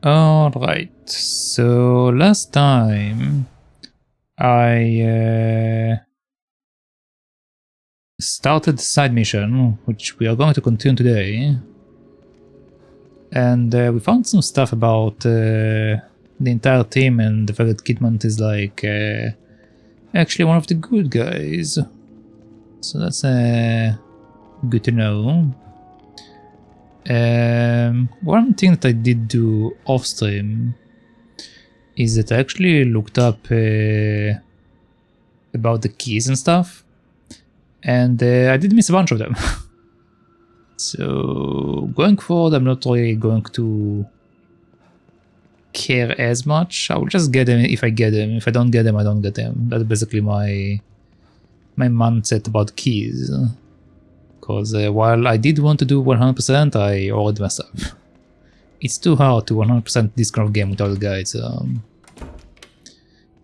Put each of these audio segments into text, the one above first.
Alright, so last time I started the side mission, which we are going to continue today. And we found some stuff about the entire team and the fact that Kidman is like actually one of the good guys. So that's good to know. One thing that I did do off stream is that I actually looked up about the keys and stuff, and I did miss a bunch of them. So going forward, I'm not really going to care as much. I will just get them if I get them. If I don't get them, I don't get them. That's basically my mindset about keys. Because while I did want to do 100%, I already messed up. It's too hard to 100% this kind of game without guides.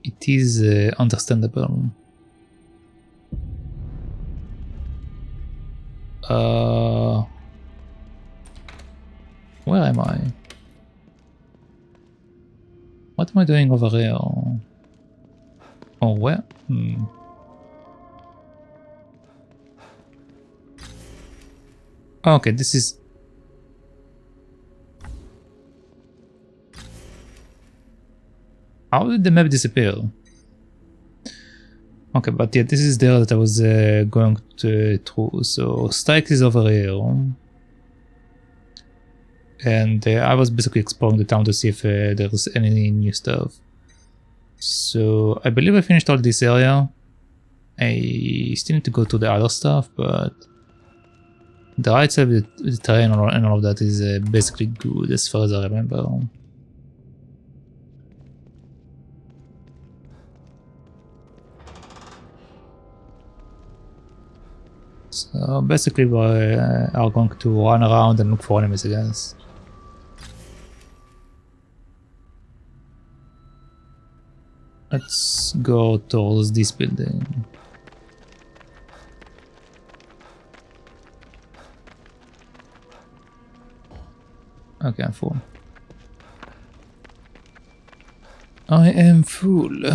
It is understandable. Where am I? What am I doing over here? Oh, where? Okay, this is... How did the map disappear? Okay, but yeah, this is there that I was going through. So Strike is over here. And I was basically exploring the town to see if there's any new stuff. So I believe I finished all this area. I still need to go to the other stuff, but the right side with the terrain and all of that is basically good as far as I remember. So basically we are going to run around and look for enemies, I guess. Let's go towards this building. Okay, I'm full. I am full.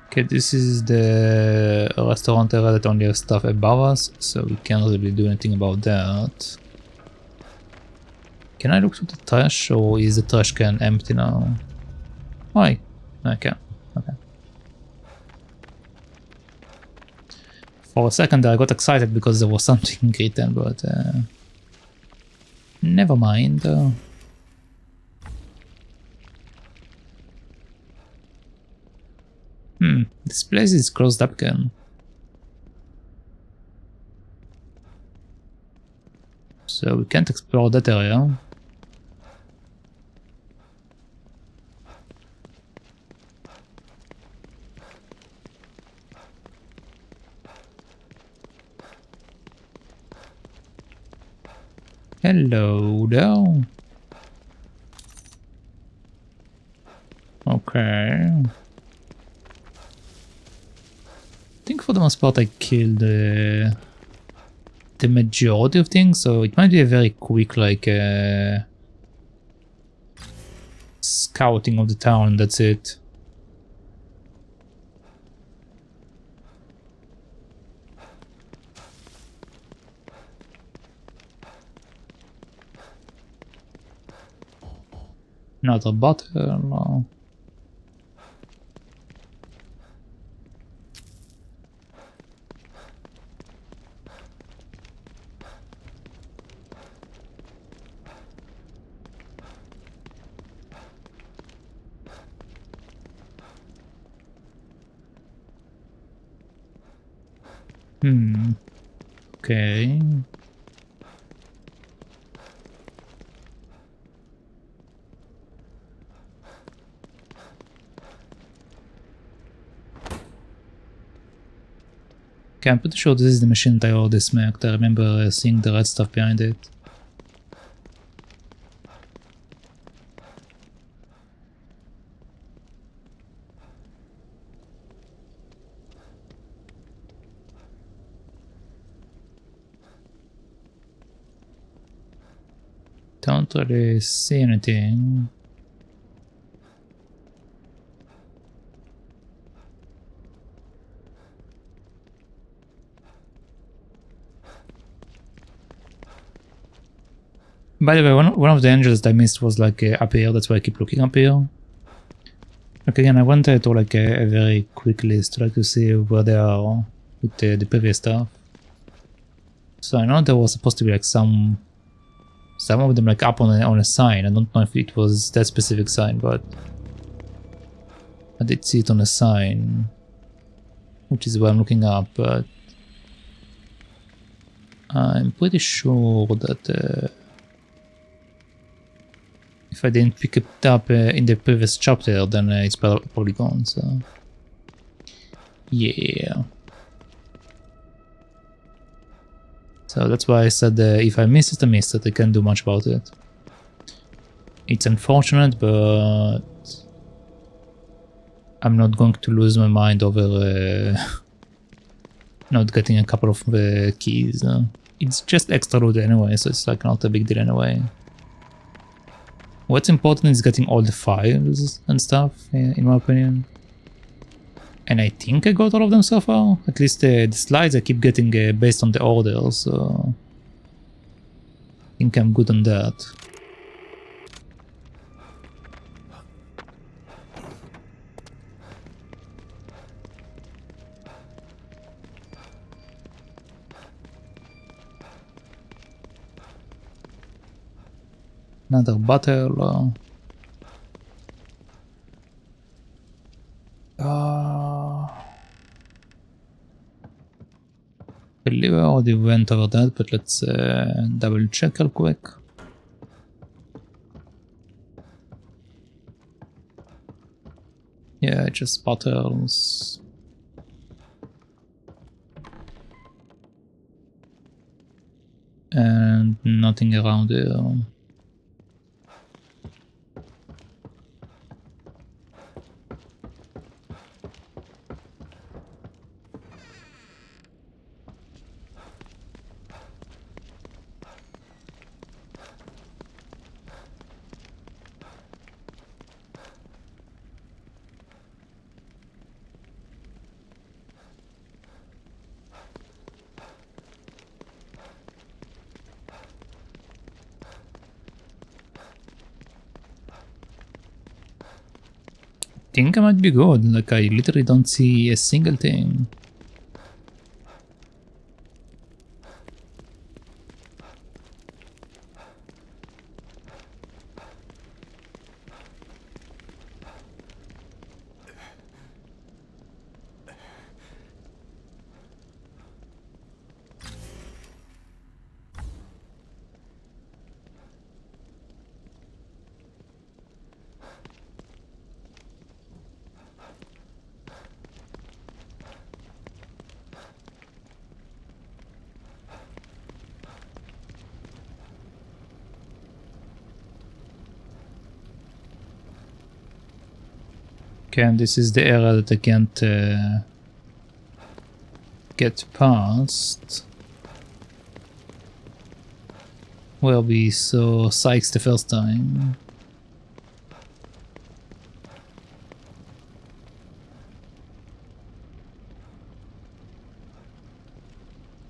Okay, this is the restaurant area that only has stuff above us, so we can't really do anything about that. Can I look through the trash, or is the trash can empty now? Why? No, I can't. Okay. For a second I got excited because there was something written, but never mind. This place is closed up again. So we can't explore that area. Hello there. Okay. I think for the most part I killed the majority of things, so it might be a very quick like scouting of the town, that's it. Another bottle. Okay. Okay, I'm pretty sure this is the machine that I already smacked. I remember seeing the red stuff behind it. Don't really see anything. By the way, one of the angels that I missed was like up here, that's why I keep looking up here. Okay, again, I went to like a very quick list, like to see where they are with the previous stuff. So I know there was supposed to be like some of them like up on a sign. I don't know if it was that specific sign, but I did see it on a sign, which is why I'm looking up, but I'm pretty sure that if I didn't pick it up in the previous chapter, then it's probably gone, so yeah. So that's why I said if I miss it, I miss it. I can't do much about it. It's unfortunate, but I'm not going to lose my mind over not getting a couple of keys. It's just extra loot anyway, so it's like not a big deal anyway. What's important is getting all the files and stuff, in my opinion. And I think I got all of them so far. At least the slides I keep getting based on the order, so I think I'm good on that. Another battle. I believe I already went over that, but let's double check real quick. Yeah, just battles. And nothing around here. I think I might be good, like I literally don't see a single thing. Okay, and this is the area that I can't get past. Where we saw Sykes the first time.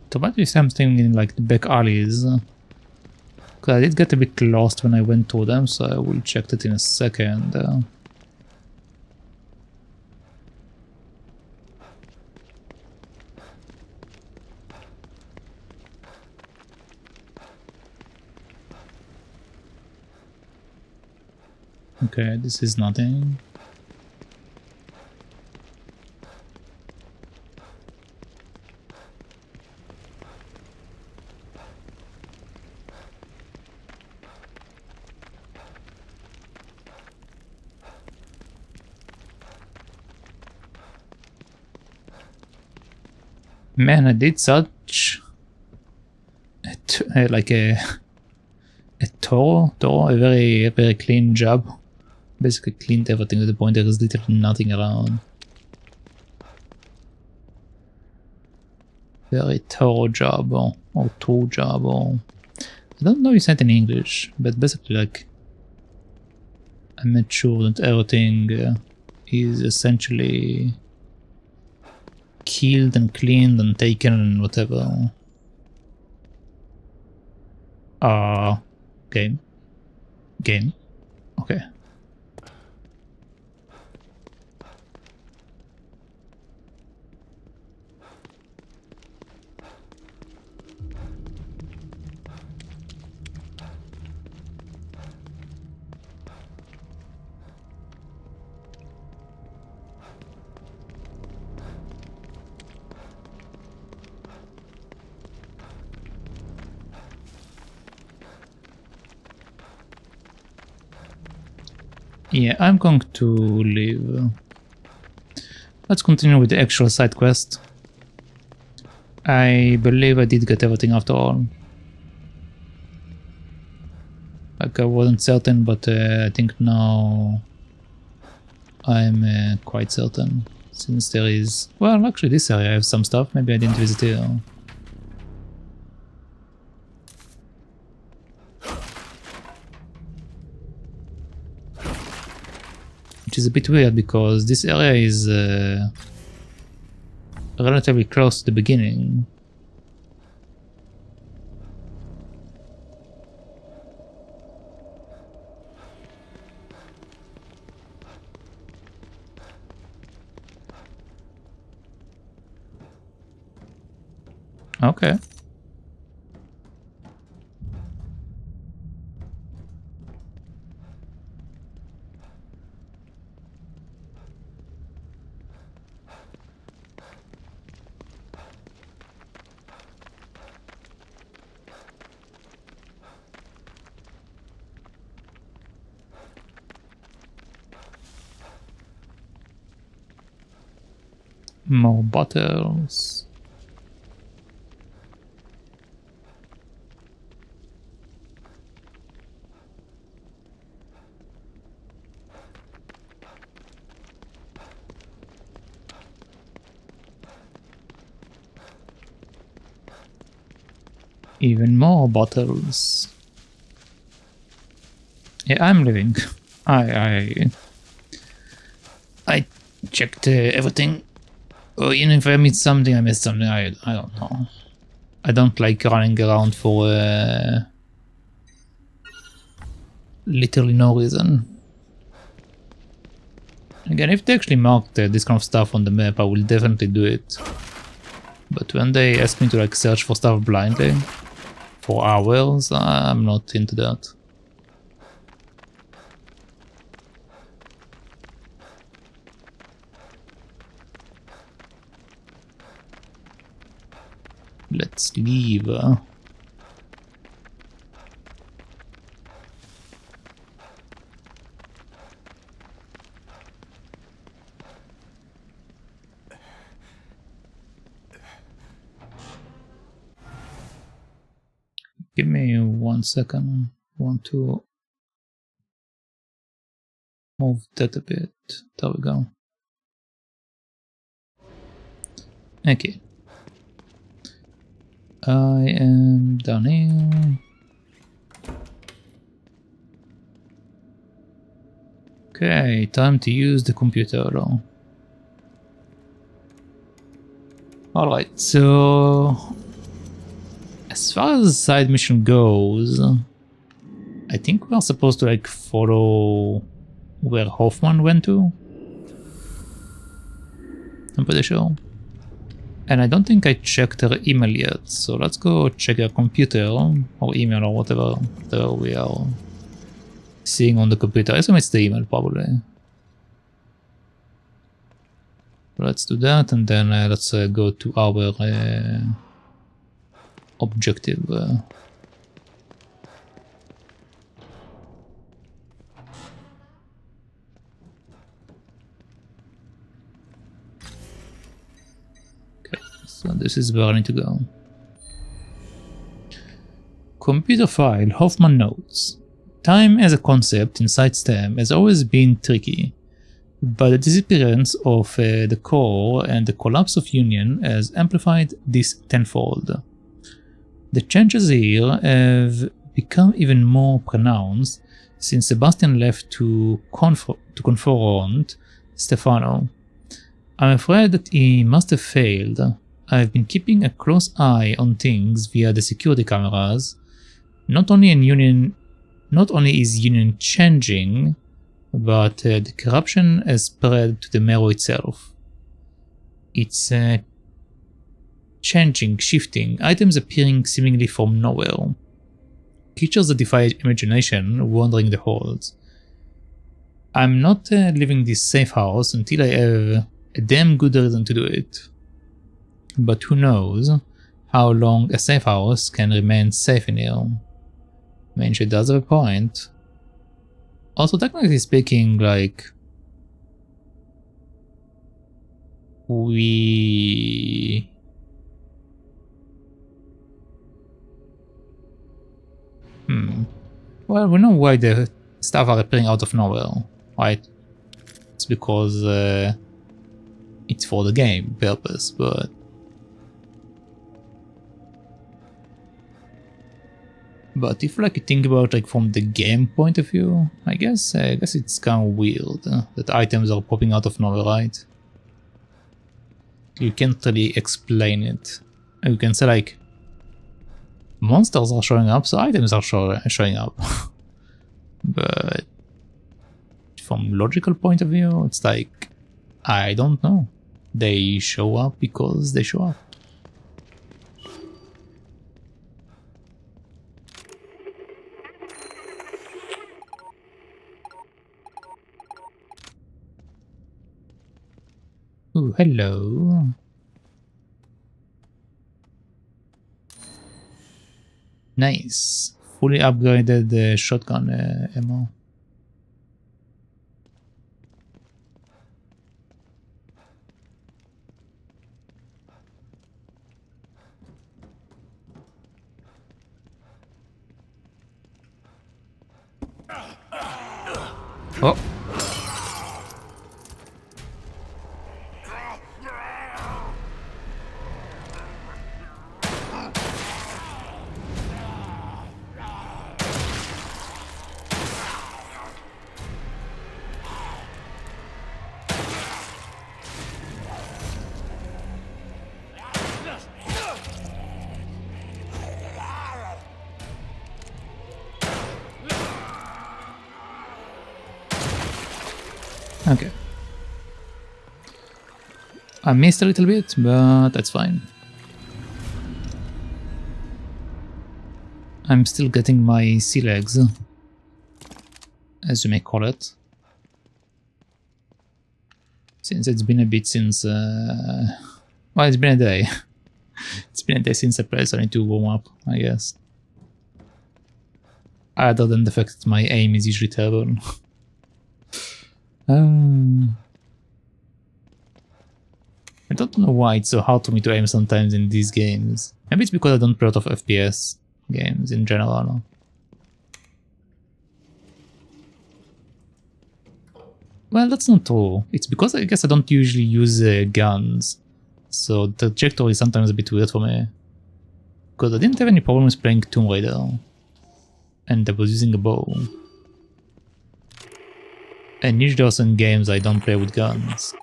There might be something in like the back alleys. Cause I did get a bit lost when I went to them, so I will check that in a second. Okay, this is nothing. Man, I did such like a very clean job. Basically cleaned everything to the point there is literally nothing around. Very thorough job, or tool job, or I don't know if it's in English, but basically like I made sure that everything is essentially killed and cleaned and taken and whatever. Game. Okay. Yeah, I'm going to leave. Let's continue with the actual side quest. I believe I did get everything after all. Like I wasn't certain, but I think now I'm quite certain. Since there is... Well, actually this area I have some stuff, maybe I didn't visit it. Which is a bit weird because this area is relatively close to the beginning. Okay. More bottles. Even more bottles. Yeah, I'm leaving. I checked everything. Oh, even if I missed something, I missed something. I don't know. I don't like running around for literally no reason. Again, if they actually marked this kind of stuff on the map, I will definitely do it. But when they ask me to like search for stuff blindly for hours, I'm not into that. Let's leave. Give me 1 second. I want to move that a bit. There we go. Okay. I am down here. Okay, time to use the computer though. Alright, so as far as side mission goes, I think we're supposed to like follow where Hoffman went to. I'm pretty sure. And I don't think I checked her email yet, so let's go check her computer or email or whatever we are seeing on the computer. I assume it's the email probably. Let's do that and then let's go to our objective. So this is where I need to go. Computer file, Hoffman notes. Time as a concept inside STEM has always been tricky, but the disappearance of the core and the collapse of Union has amplified this tenfold. The changes here have become even more pronounced since Sebastian left to confront Stefano. I'm afraid that he must have failed. I've been keeping a close eye on things via the security cameras. Not only is Union changing, but the corruption has spread to the Mero itself. It's changing, shifting, items appearing seemingly from nowhere. Creatures that defy imagination wandering the halls. I'm not leaving this safe house until I have a damn good reason to do it. But who knows how long a safe house can remain safe in here. I mean, she does have a point. Also, technically speaking, like, well, we know why the stuff are appearing out of nowhere, right? It's because it's for the game purpose, but if like you think about like from the game point of view, I guess it's kind of weird that items are popping out of nowhere, right? You can't really explain it. You can say like monsters are showing up, so items are showing up. But from logical point of view, it's like, I don't know. They show up because they show up. Ooh, hello. Nice. Fully upgraded shotgun ammo. Oh. Okay. I missed a little bit, but that's fine. I'm still getting my sea legs, as you may call it. Since it's been a bit since... well, it's been a day. It's been a day since I played, so I need to warm up, I guess. Other than the fact that my aim is usually terrible. I don't know why it's so hard for me to aim sometimes in these games. Maybe it's because I don't play a lot of FPS games in general. Well, that's not true. It's because I guess I don't usually use guns. So the trajectory is sometimes a bit weird for me. Because I didn't have any problems playing Tomb Raider. And I was using a bow. And usually also in games I don't play with guns.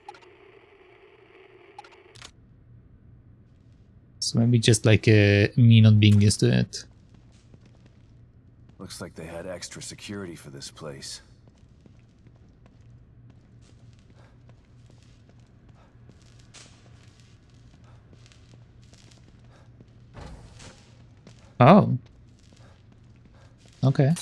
So maybe just like me not being used to it. Looks like they had extra security for this place. Oh. Okay.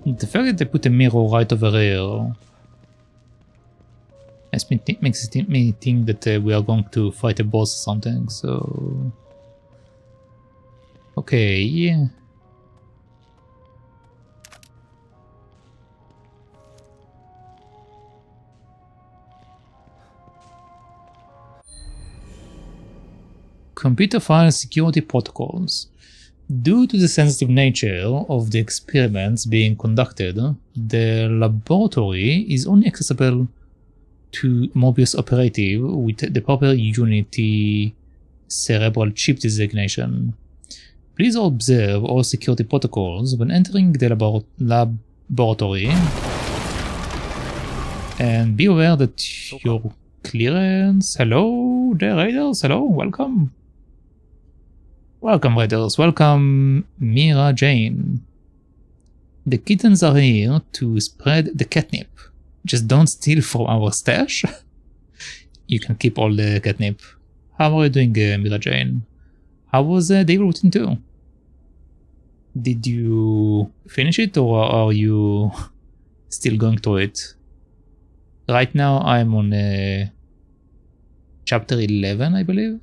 The fact that they put a mirror right over here makes me think that we are going to fight a boss or something, so... Okay. Computer file security protocols. Due to the sensitive nature of the experiments being conducted, the laboratory is only accessible to Mobius Operative with the proper Unity cerebral chip designation. Please observe all security protocols when entering the laboratory. And be aware that your clearance... Hello there, Raiders. Hello, welcome. Welcome, Raiders. Welcome, Mira Jane. The kittens are here to spread the catnip. Just don't steal from our stash. You can keep all the catnip. How are you doing, Mira Jane? How was the Evil Within 2? Did you finish it, or are you still going through it? Right now I'm on chapter 11, I believe.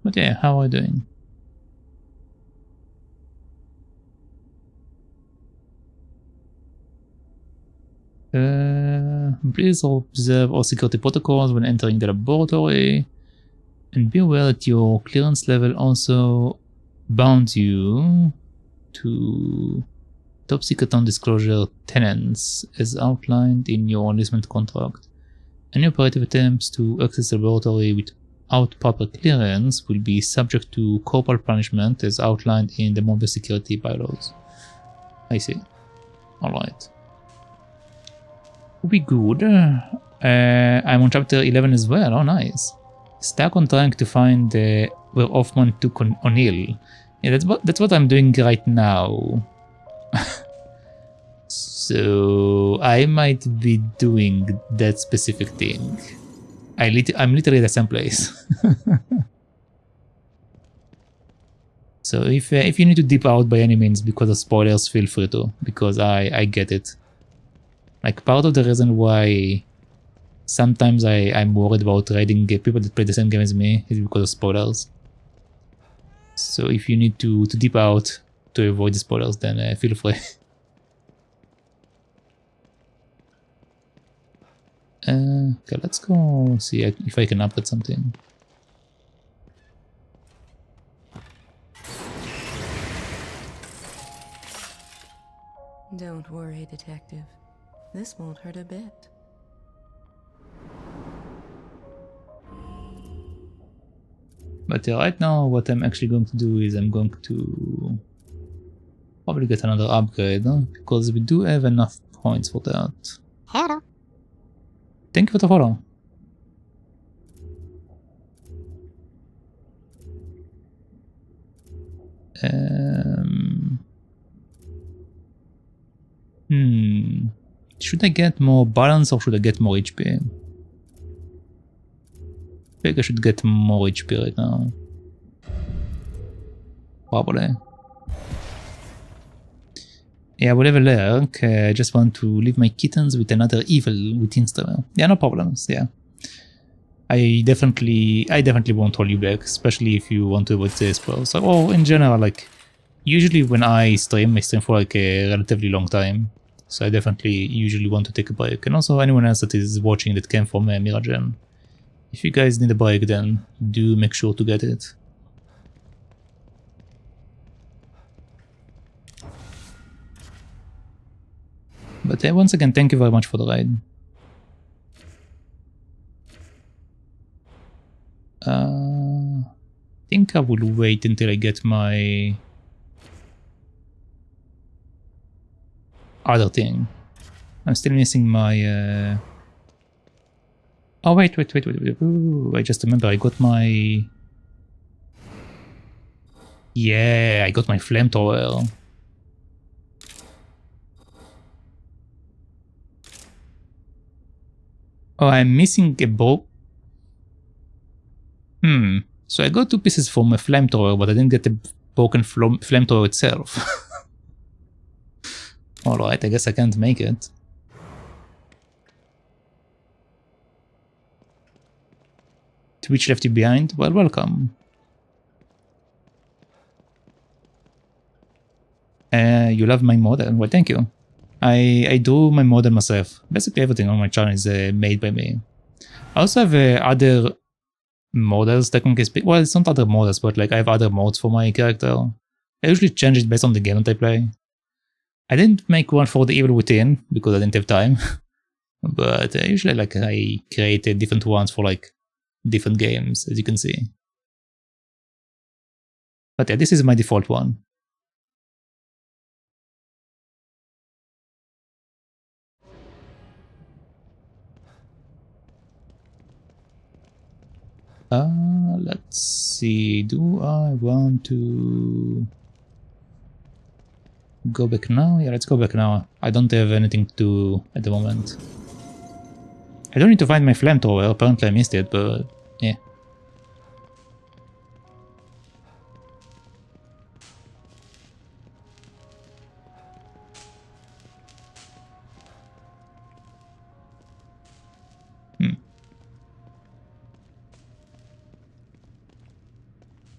But yeah, how are you doing? Please observe all security protocols when entering the laboratory. And be aware that your clearance level also bounds you to top secret non-disclosure tenants as outlined in your enlistment contract. Any operative attempts to access the laboratory without proper clearance will be subject to corporal punishment as outlined in the mobile security bylaws. I see. Alright. Will be good. I'm on chapter 11 as well. Oh, nice. Stuck on trying to find where Hoffman took O'Neill. Yeah, that's what I'm doing right now. So I might be doing that specific thing. I'm literally at the same place. So if you need to dip out by any means because of spoilers, feel free to, because I get it. Like, part of the reason why sometimes I'm worried about raiding people that play the same game as me is because of spoilers. So if you need to dip out to avoid the spoilers, then feel free. Okay, let's go see if I can upgrade something. Don't worry, Detective. This won't hurt a bit. But right now, what I'm actually going to do is I'm going to probably get another upgrade, huh? Because we do have enough points for that. Hello. Thank you for the follow. Should I get more balance or should I get more HP? I think I should get more HP right now. Probably. Yeah, whatever Lurk, I just want to leave my kittens with another evil within streamer. Yeah, no problems, yeah. I definitely won't hold you back, especially if you want to avoid the spells. Or in general, like, usually when I stream for like a relatively long time. So I definitely usually want to take a break. And also anyone else that is watching that came from Miragen. If you guys need a break, then do make sure to get it. But once again, thank you very much for the ride. I think I will wait until I get my other thing. I'm still missing my oh wait. Ooh, I just remember I got my... Yeah, I got my flamethrower. Oh, I'm missing a bow. So I got 2 pieces from a flamethrower, but I didn't get the broken flamethrower itself. Alright, I guess I can't make it. Twitch left you behind? Well, welcome. You love my model? Well, thank you. I do my model myself. Basically everything on my channel is made by me. I also have other models that can speak. Well, it's not other models, but like I have other modes for my character. I usually change it based on the game that I play. I didn't make one for the Evil Within because I didn't have time. But usually like I create different ones for like different games, as you can see. But yeah, this is my default one. Let's see, do I want to go back now? Yeah, let's go back now. I don't have anything to do at the moment. I don't need to find my flamethrower, apparently I missed it, but yeah.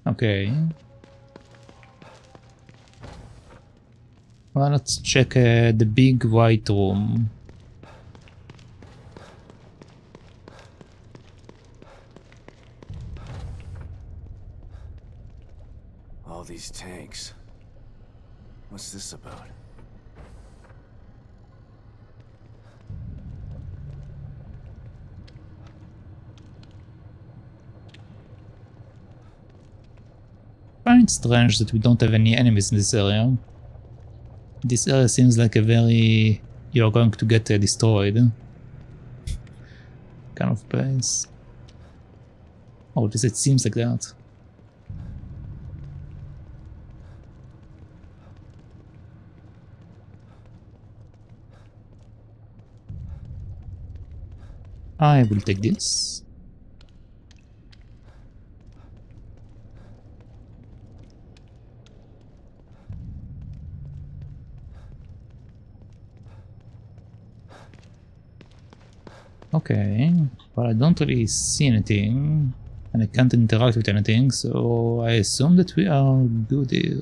Okay. Well, let's check the big white room. All these tanks. What's this about? I find it strange that we don't have any enemies in this area. This area seems like a very you're going to get destroyed kind of place. Or at least it seems like that. I will take this. Okay, but I don't really see anything, and I can't interact with anything, so I assume that we are good here.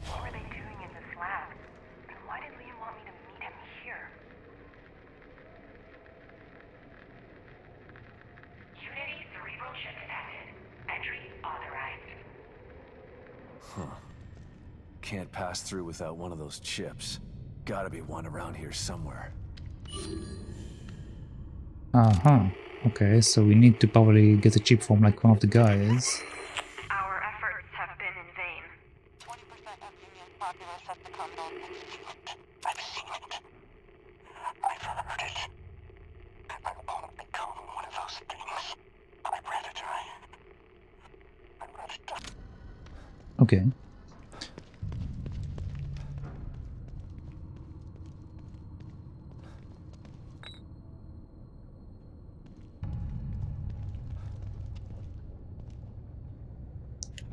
What were they doing in this lab? And why did Liam want me to meet him here? Unity cerebral chip detected. Entry authorized. Huh. Can't pass through without one of those chips. Gotta be one around here somewhere. Uh-huh. Okay, so we need to probably get a chip from like one of the guys. Our efforts have been in vain. 20% of Union's populace has become non-constituent. I've seen it. I've heard it. I won't become one of those things. I'd rather die. I'd rather die. Okay.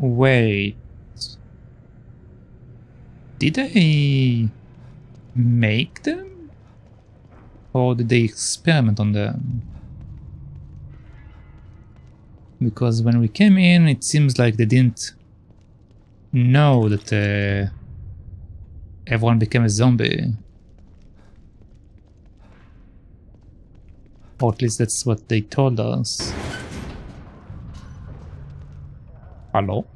Wait. Did I make them? Or did they experiment on them? Because when we came in, it seems like they didn't know that everyone became a zombie. Or at least that's what they told us. Hello?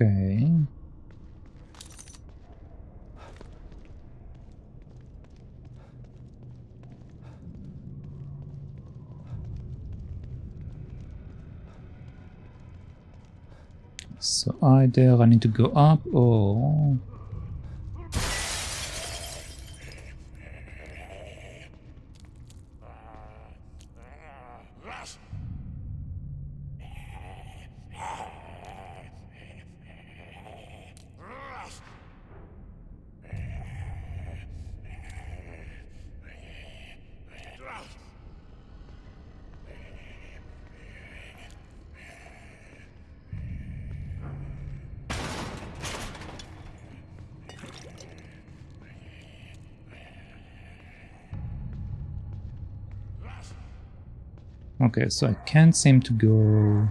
Okay. So either I need to go up or... Okay, so I can't seem to go...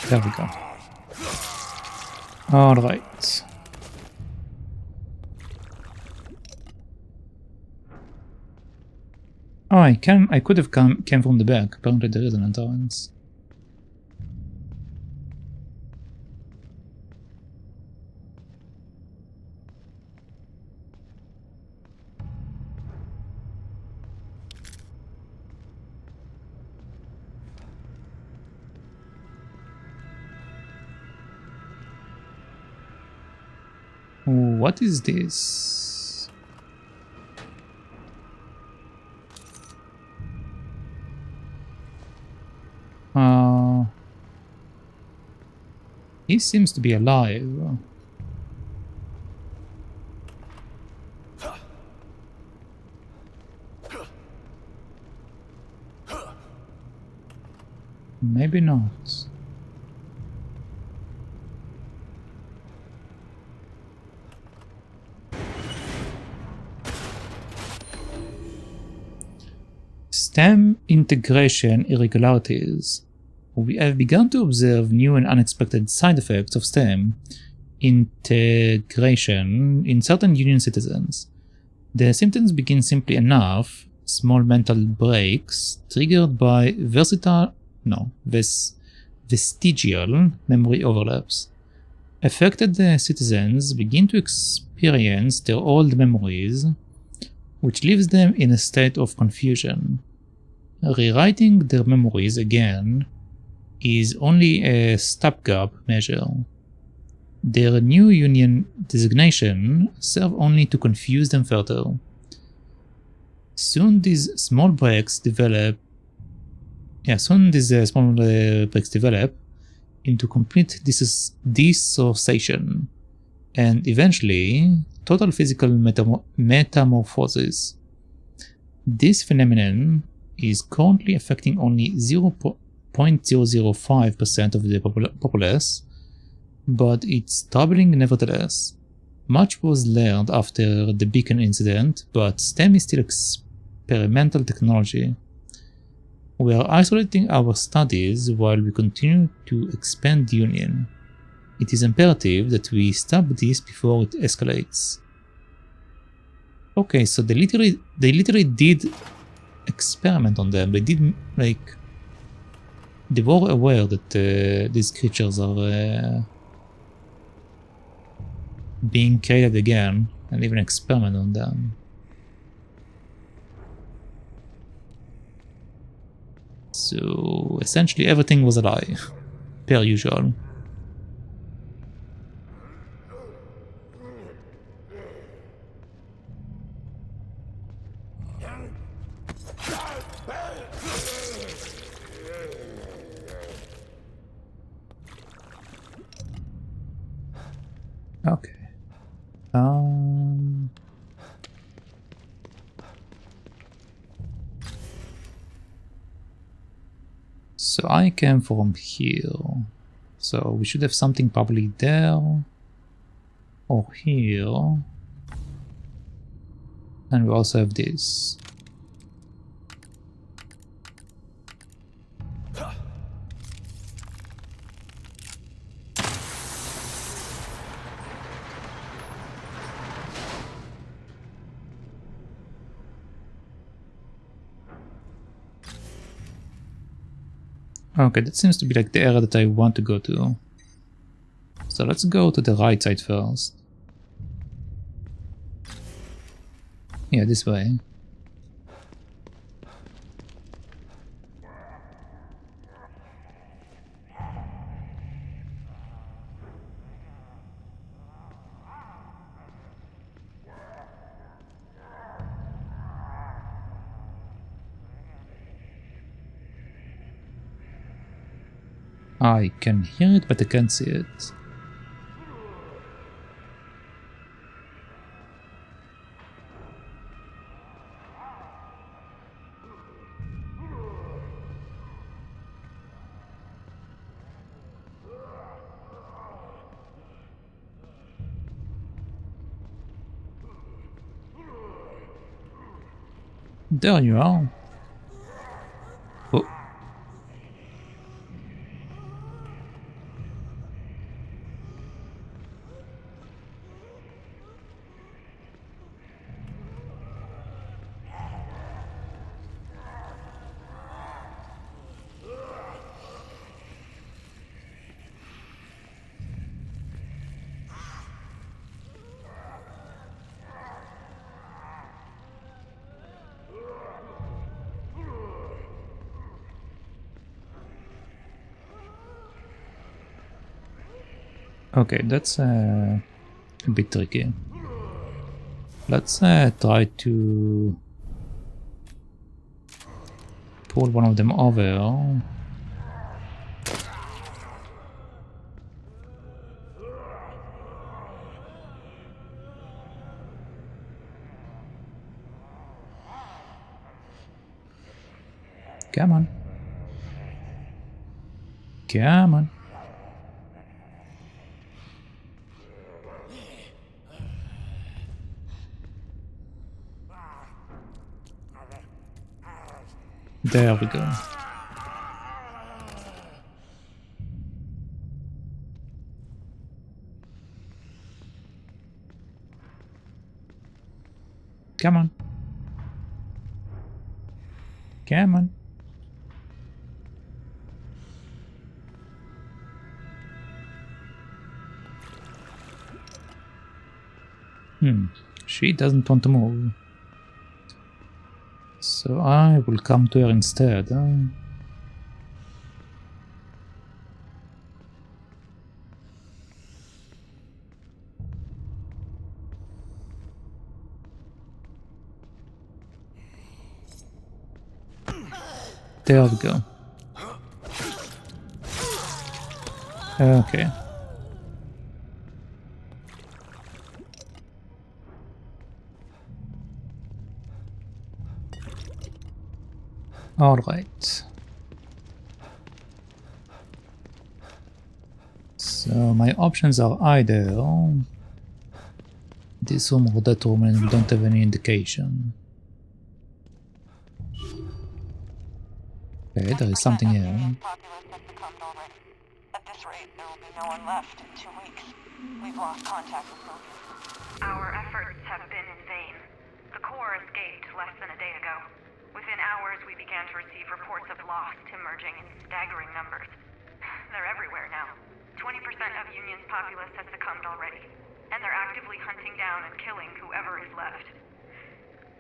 There we go. Alright. Oh, I could have came from the back. Apparently there is an entrance. What is this? He seems to be alive. Maybe not. STEM integration irregularities. We have begun to observe new and unexpected side effects of STEM integration in certain Union citizens. The symptoms begin simply enough: small mental breaks triggered by vestigial memory overlaps. Affected citizens begin to experience their old memories, which leaves them in a state of confusion. Rewriting their memories again is only a stopgap measure. Their new Union designation serves only to confuse them further. Soon these small breaks develop into complete dissociation, and eventually total physical metamorphosis. This phenomenon is currently affecting only 0.005% of the populace, but it's troubling nevertheless. Much was learned after the Beacon incident, but STEM is still experimental technology. We are isolating our studies while we continue to expand the Union. It is imperative that we stop this before it escalates. Okay, so they literally did experiment on them. They did, like, they were aware that these creatures are being created again, and even experiment on them. So essentially everything was a lie, per usual. Okay. So I came from here. So we should have something probably there or here. And we also have this. Okay, that seems to be like the area that I want to go to. So let's go to the right side first. Yeah, this way. I can hear it, but I can't see it. There you are. Oh. Okay, that's a bit tricky. Let's try to pull one of them over. Come on. Come on. There we go. Come on. Come on. She doesn't want to move. So I will come to her instead. There we go. Okay. All right. So my options are either this room or that room, and we don't have any indication. Okay, there is something here. Populace has succumbed already. At this rate, there will be no one left in 2 weeks. We've lost contact with Mobius. Our efforts have been in vain. The core escaped less than a day ago. Within hours, we began to receive reports of lost emerging in staggering numbers. They're everywhere now. 20% of Union's populace has succumbed already, and they're actively hunting down and killing whoever is left.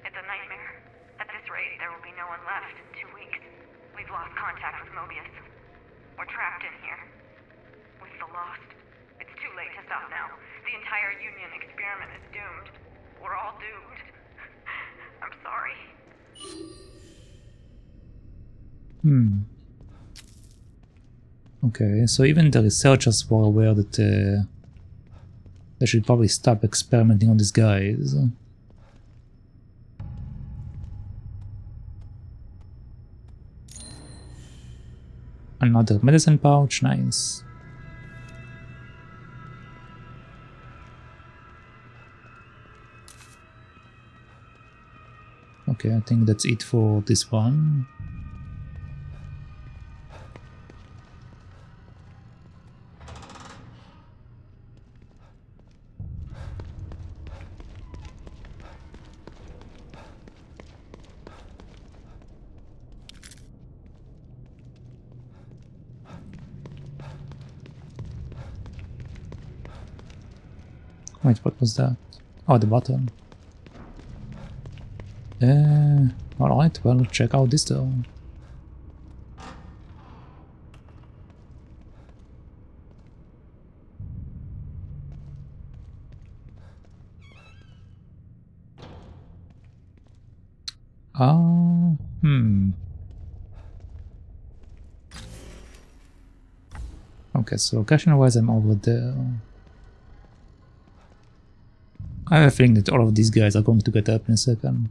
It's a nightmare. At this rate, there will be no one left in 2 weeks. We've lost contact with Mobius. We're trapped in here. With the Lost. It's too late to stop now. The entire Union experiment is doomed. We're all doomed. I'm sorry. Okay, so even the researchers were aware that they should probably stop experimenting on these guys. Another medicine pouch, nice. Okay, I think that's it for this one. Wait, what was that? Oh, the button. Alright, well, check out this door. Okay, so location-wise I'm over there. I have a feeling that all of these guys are going to get up in a second.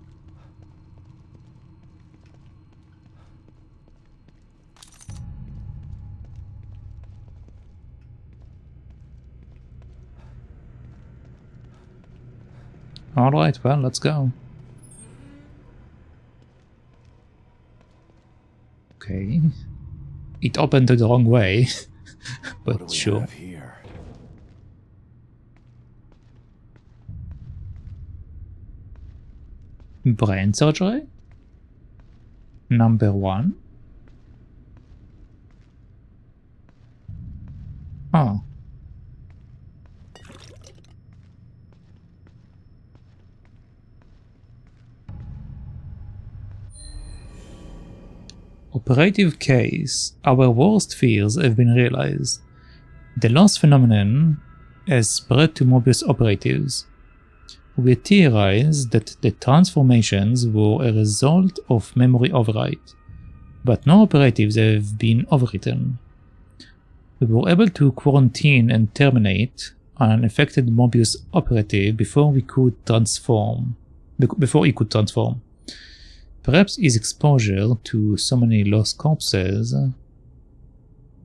Alright, well, let's go. Okay. It opened the wrong way, What do but we sure. have here? Brain surgery? Number 1? Oh. Operative case. Our worst fears have been realized. The loss phenomenon has spread to Mobius operatives. We theorize that the transformations were a result of memory overwrite, but no operatives have been overwritten. We were able to quarantine and terminate an affected Mobius operative before he could transform. Perhaps his exposure to so many lost corpses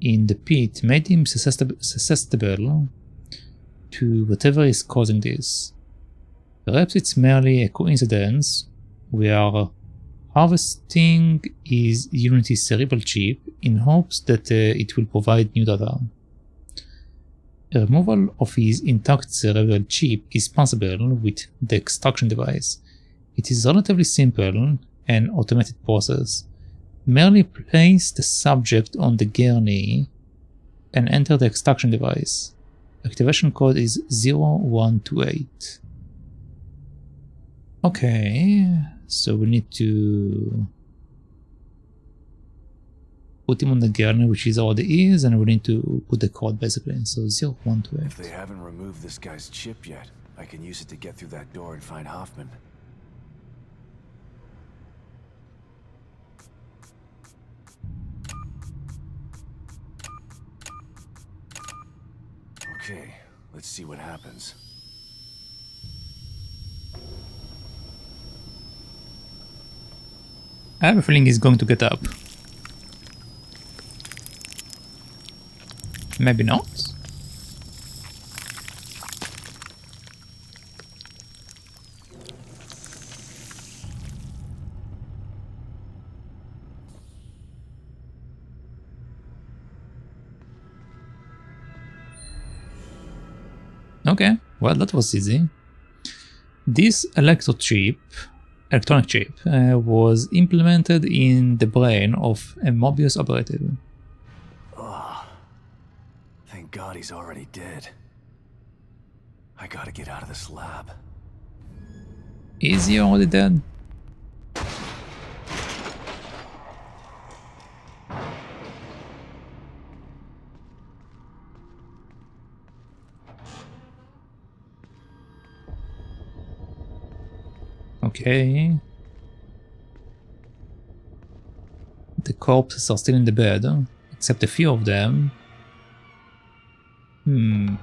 in the pit made him susceptible to whatever is causing this. Perhaps it's merely a coincidence. We are harvesting his Unity cerebral chip in hopes that it will provide new data. A removal of his intact cerebral chip is possible with the extraction device. It is relatively simple and automated process. Merely place the subject on the gurney and enter the extraction device. Activation code is 0128. Okay, so we need to put him on the gurney, which is already is, and we need to put the code basically. So 0128. If they haven't removed this guy's chip yet, I can use it to get through that door and find Hoffman. Okay, let's see what happens. I have a feeling he's going to get up. Maybe not. Okay, well, that was easy. This electronic chip was implemented in the brain of a Mobius operative. Oh, thank God he's already dead. I gotta get out of this lab. Is he already dead? Okay. The corpses are still in the bed, except a few of them. Hmm.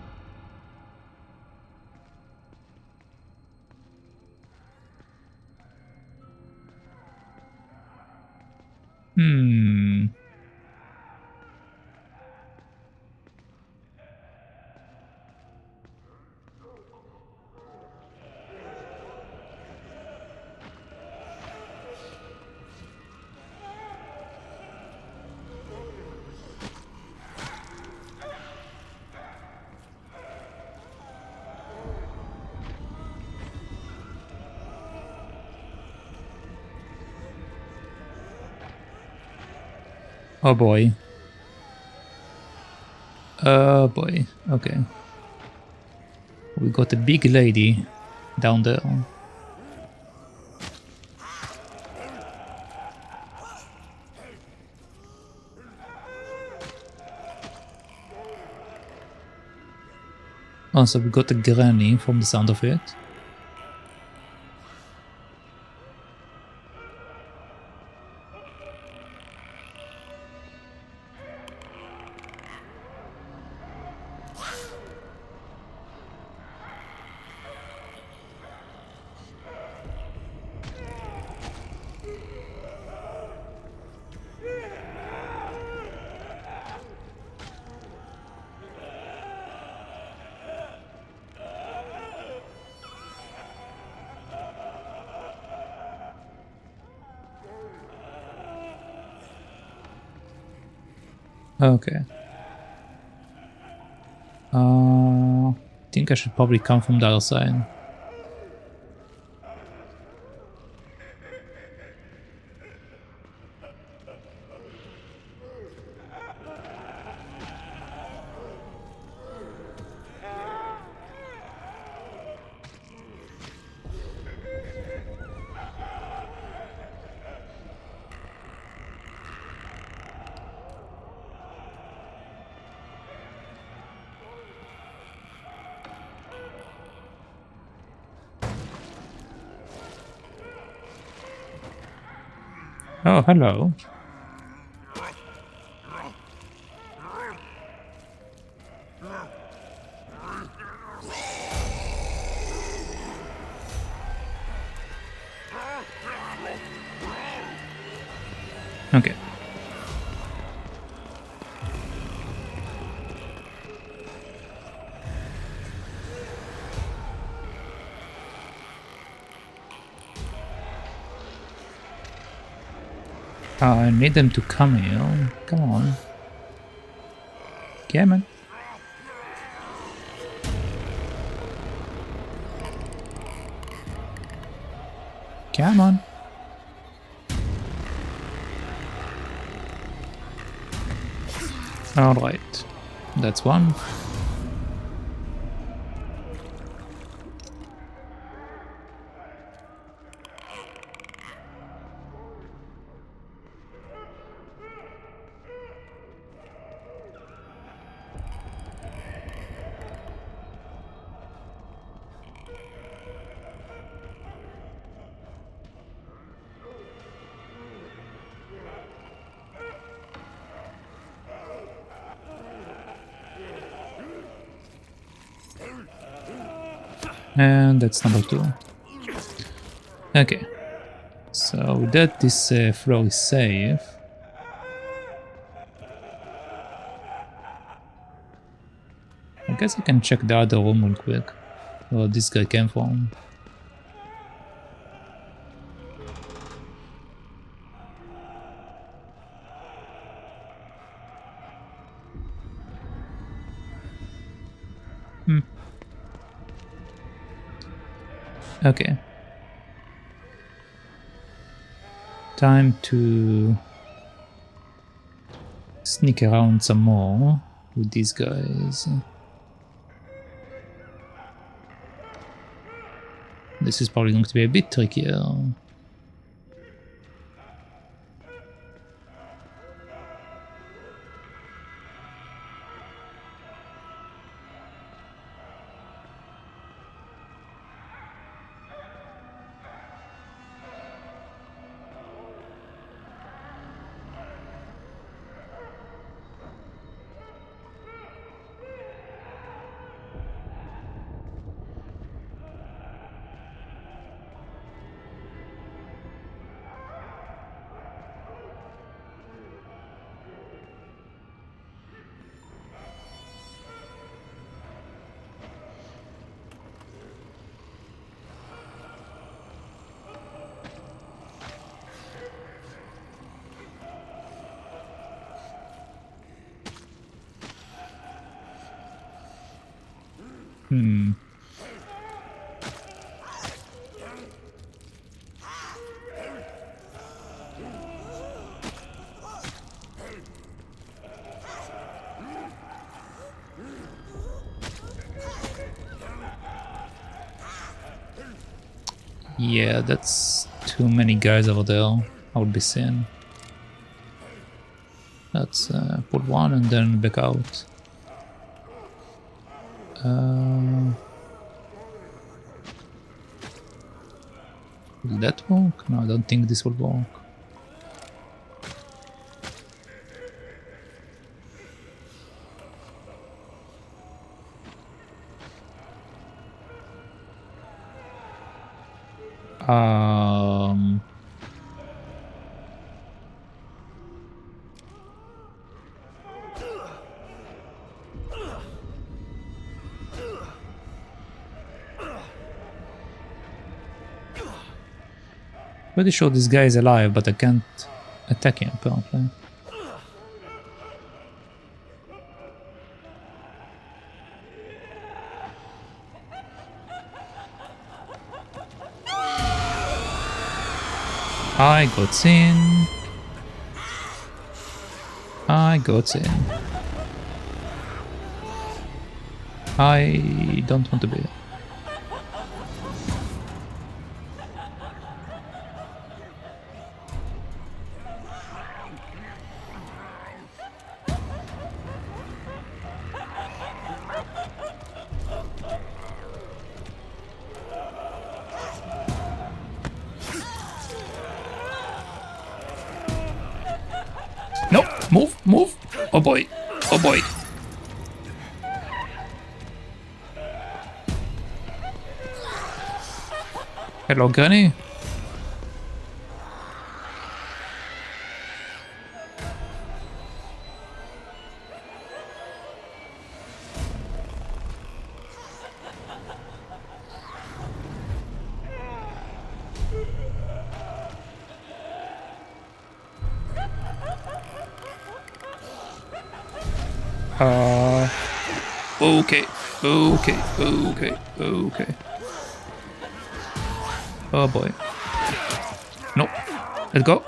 Oh boy. Oh boy. Okay. We got a big lady down there. Also, we got a granny from the sound of it. Okay. Think I should probably come from the other side. Oh, hello. Okay. I need them to come here. Come on. Come on. Come on. Alright. That's one. And that's number 2. Okay. So with that, this floor is safe. I guess I can check the other room real quick. Where this guy came from. Okay. Time to sneak around some more with these guys. This is probably going to be a bit trickier. Yeah, that's too many guys over there. I would be seeing. Let's put one and then back out. Will that work? No, I don't think this will work. Pretty sure this guy is alive, but I can't attack him apparently. I got in. I got in. I don't want to be there. No, move, move. Oh boy, oh boy. Hello, Granny. Okay, okay, okay, okay. Oh boy. No, let's go.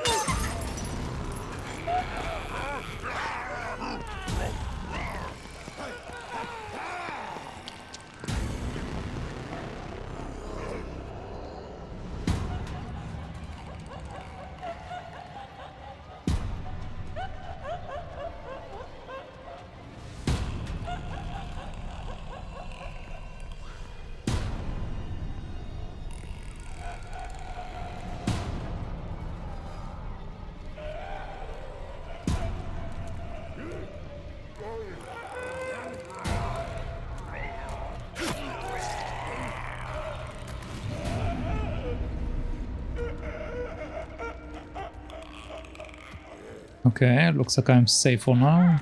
Okay, looks like I'm safe for now.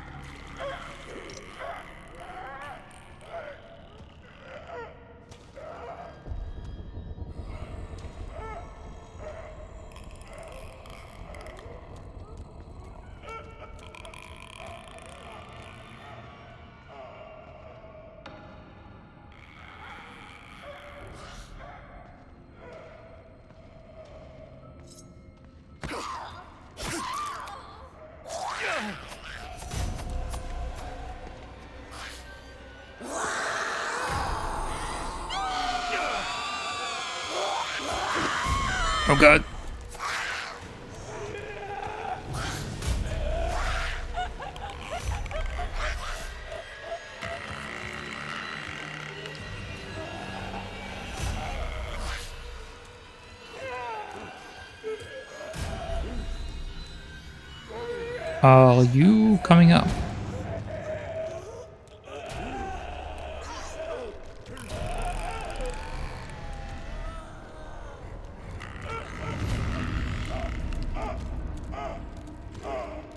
Oh god. Are you coming up?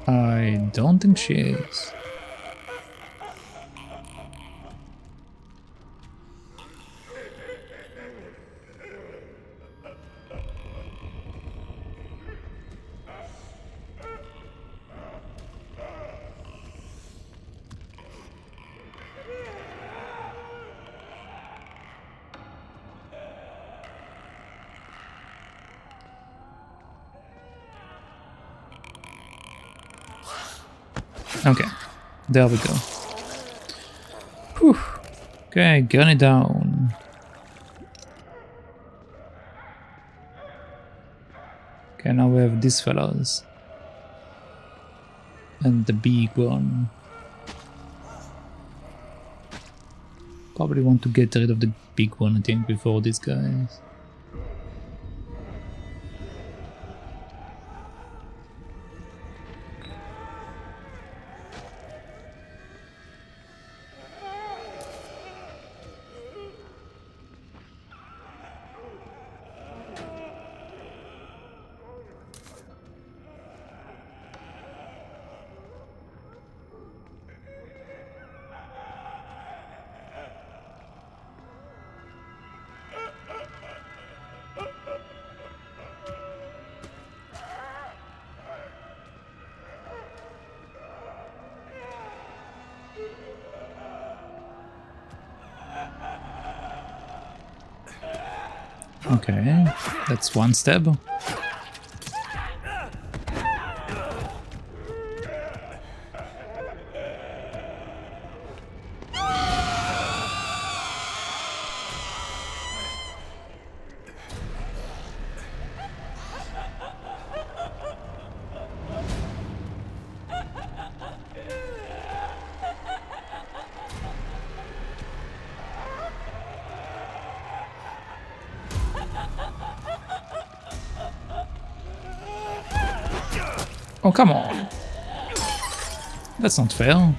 I don't think she is. Okay, there we go. Whew. Okay, gun it down. Okay, now we have these fellas. And the big one. Probably want to get rid of the big one, I think, before these guys. Okay, that's one stab. Oh, come on. That's not fair.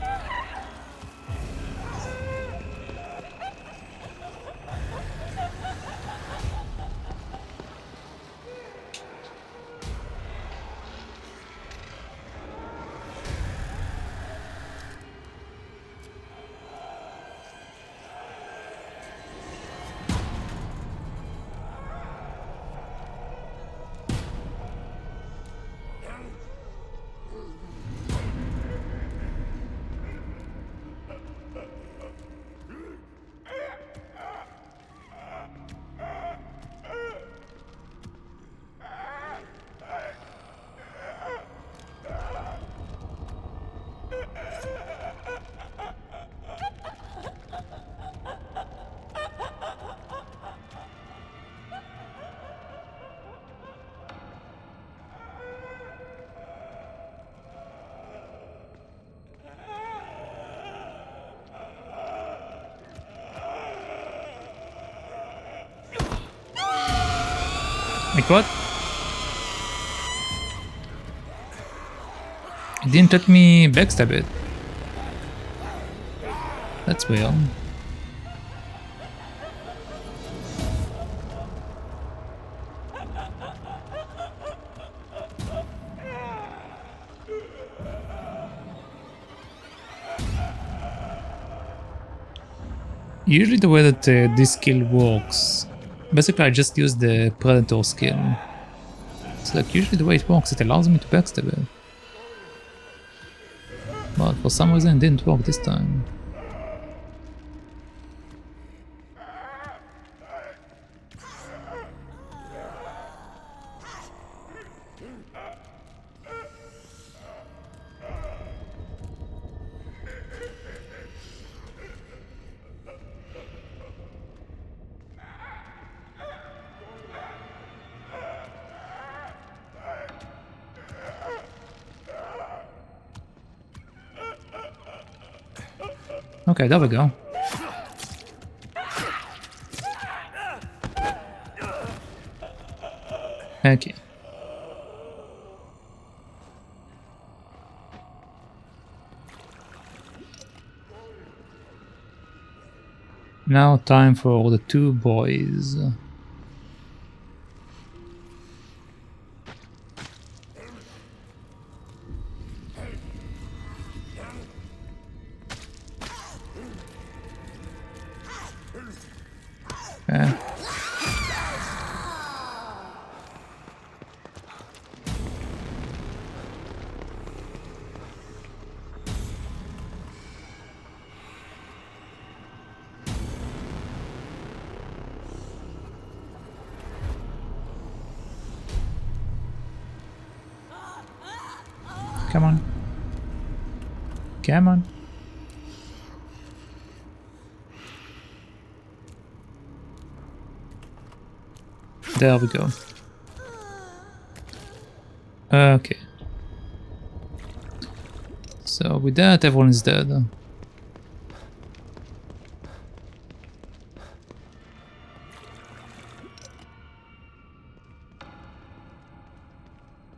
Like what? It didn't let me backstab it. That's weird. Usually the way that this skill works, basically I just use the Predator skill. So like usually the way it works, it allows me to backstab it. But for some reason it didn't work this time. Okay, there we go. Okay. Now time for the two boys. Okay. Come on. Come on. There we go. Okay. So with that, everyone is dead.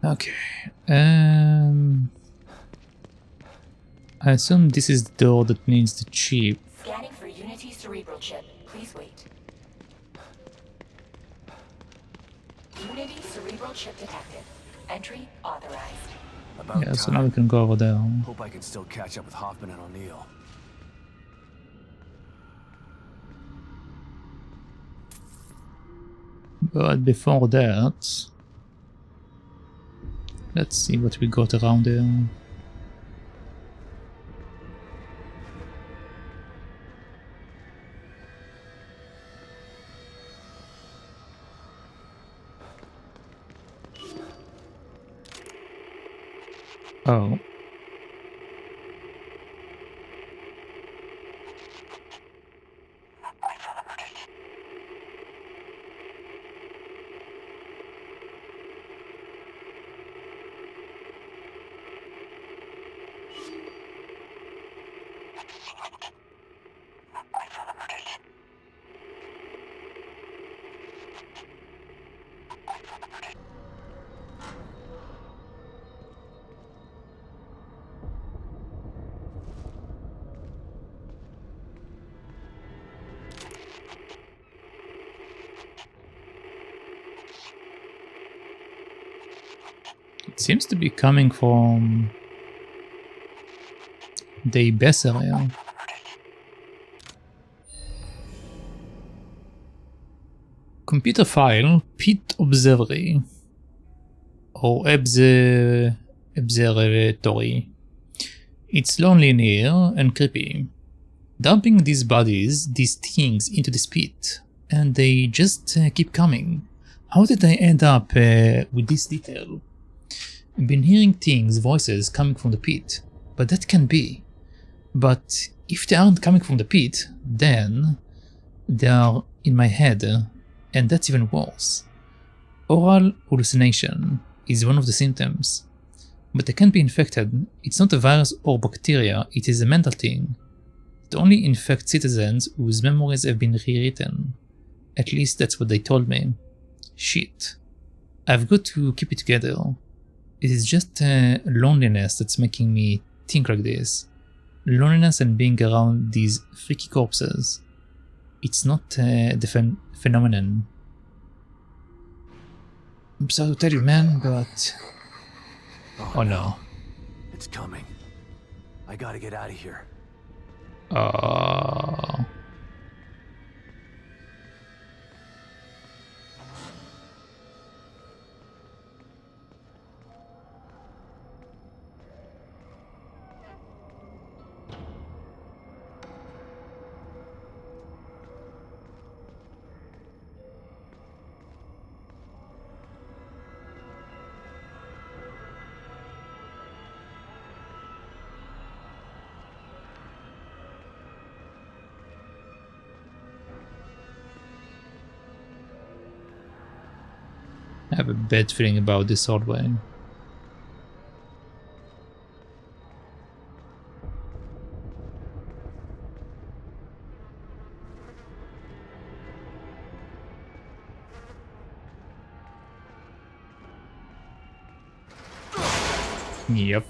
Okay. I assume this is the door that needs the chip. Scanning for Unity cerebral chip. Please wait. Unity cerebral chip detected. Entry authorized. About Yeah, so time. now we can go over there. Hope I can still catch up with Hoffman and O'Neill. But before that, let's see what we got around there. Oh. It seems to be coming from the base area. Computer file Pit Observatory or Observatory. It's lonely in here and creepy. Dumping these bodies, these things into this pit, and they just keep coming. How did I end up with this detail? I've been hearing things, voices coming from the pit, but that can be. But if they aren't coming from the pit, then they are in my head, and that's even worse. Oral hallucination is one of the symptoms, but they can't be infected. It's not a virus or bacteria, it is a mental thing. It only infects citizens whose memories have been rewritten. At least that's what they told me. Shit. I've got to keep it together. It is just loneliness that's making me think like this. Loneliness and being around these freaky corpses. It's not the phenomenon. I'm sorry to tell you, man, but... Oh no. It's coming. I gotta get out of here. I have a bad feeling about this hallway. Yep.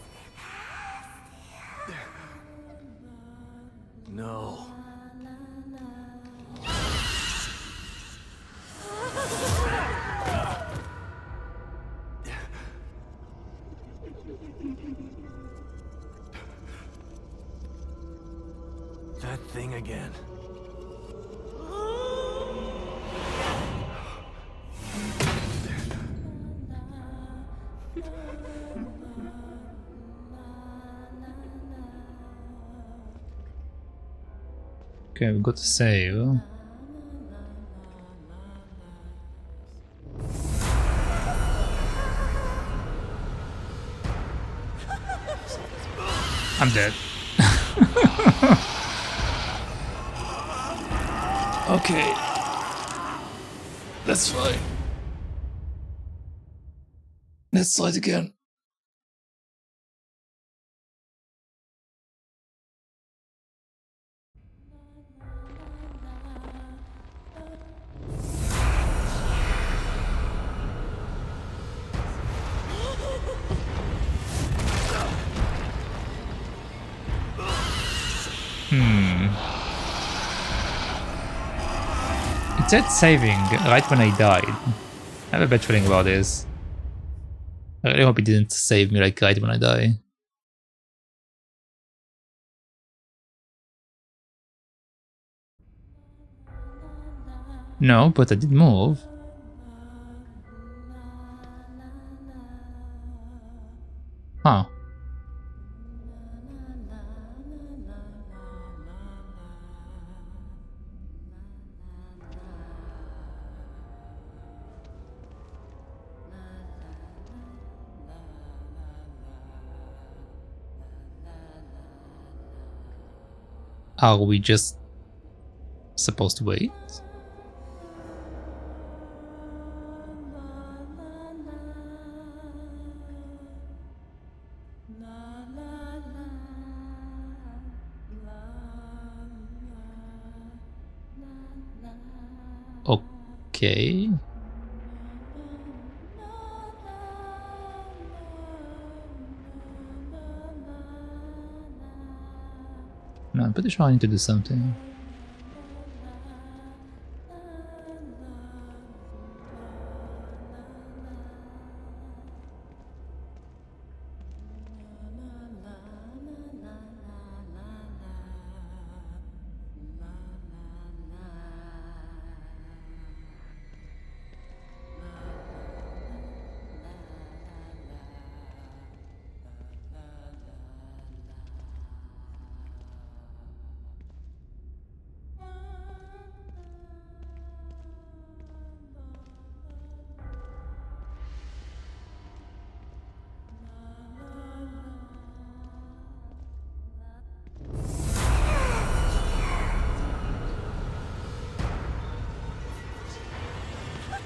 No. That thing again. Okay, we've got to save. I'm dead. Okay. That's fine. Let's try it again. It said saving right when I died. I have a bad feeling about this. I really hope it didn't save me like right when I die. No, but I did move. Huh. Are we just supposed to wait? Okay. No, I'm pretty sure I need to do something.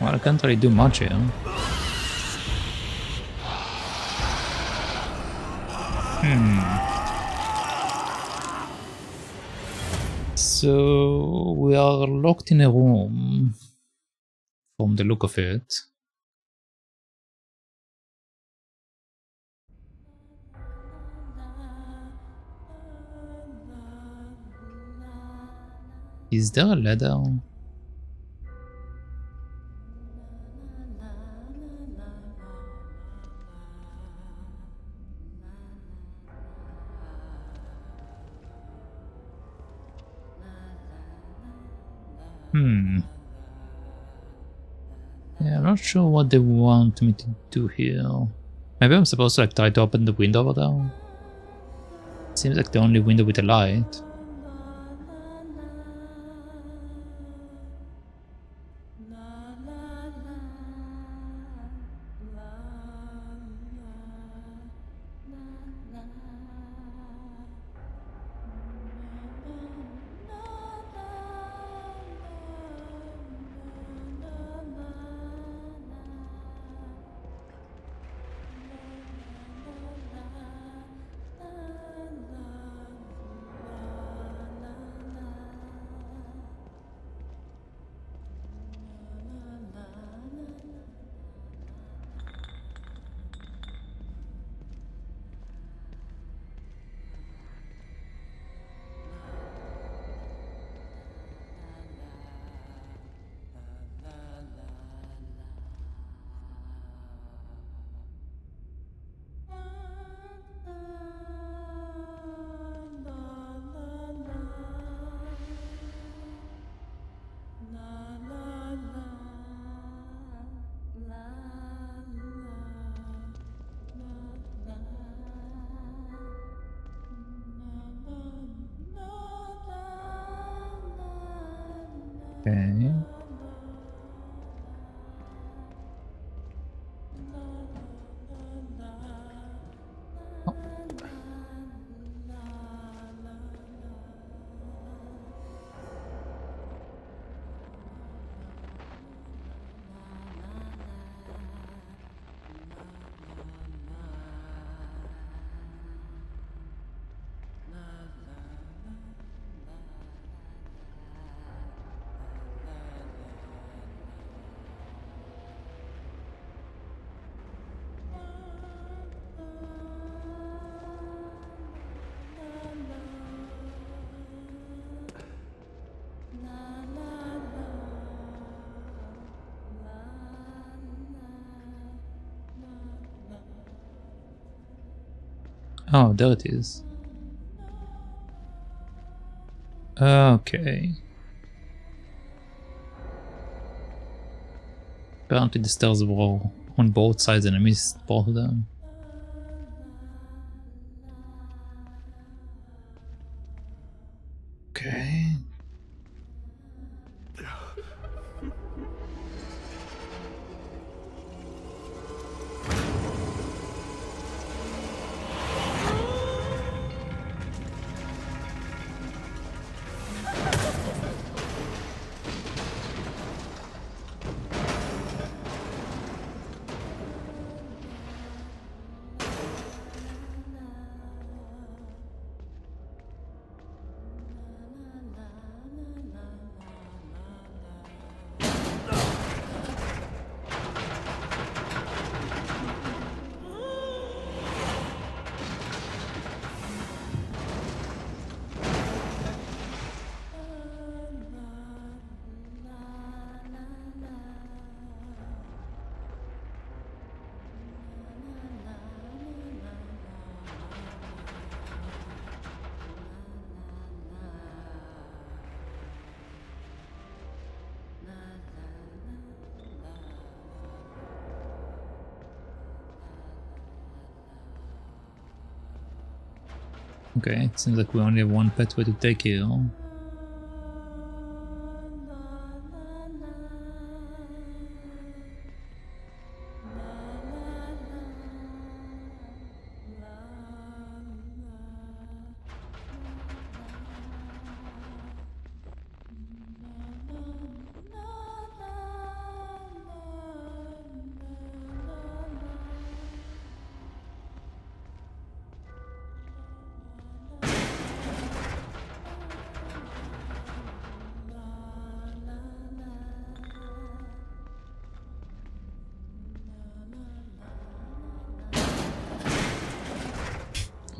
Well, I can't really do much here. So we are locked in a room from the look of it. Is there a ladder? Yeah, I'm not sure what they want me to do here. Maybe I'm supposed to like try to open the window over there. Seems like the only window with a light. Okay. Oh, there it is. Okay. Apparently the stairs were on both sides and I missed both of them. Okay. Okay, it seems like we only have one pathway to take here.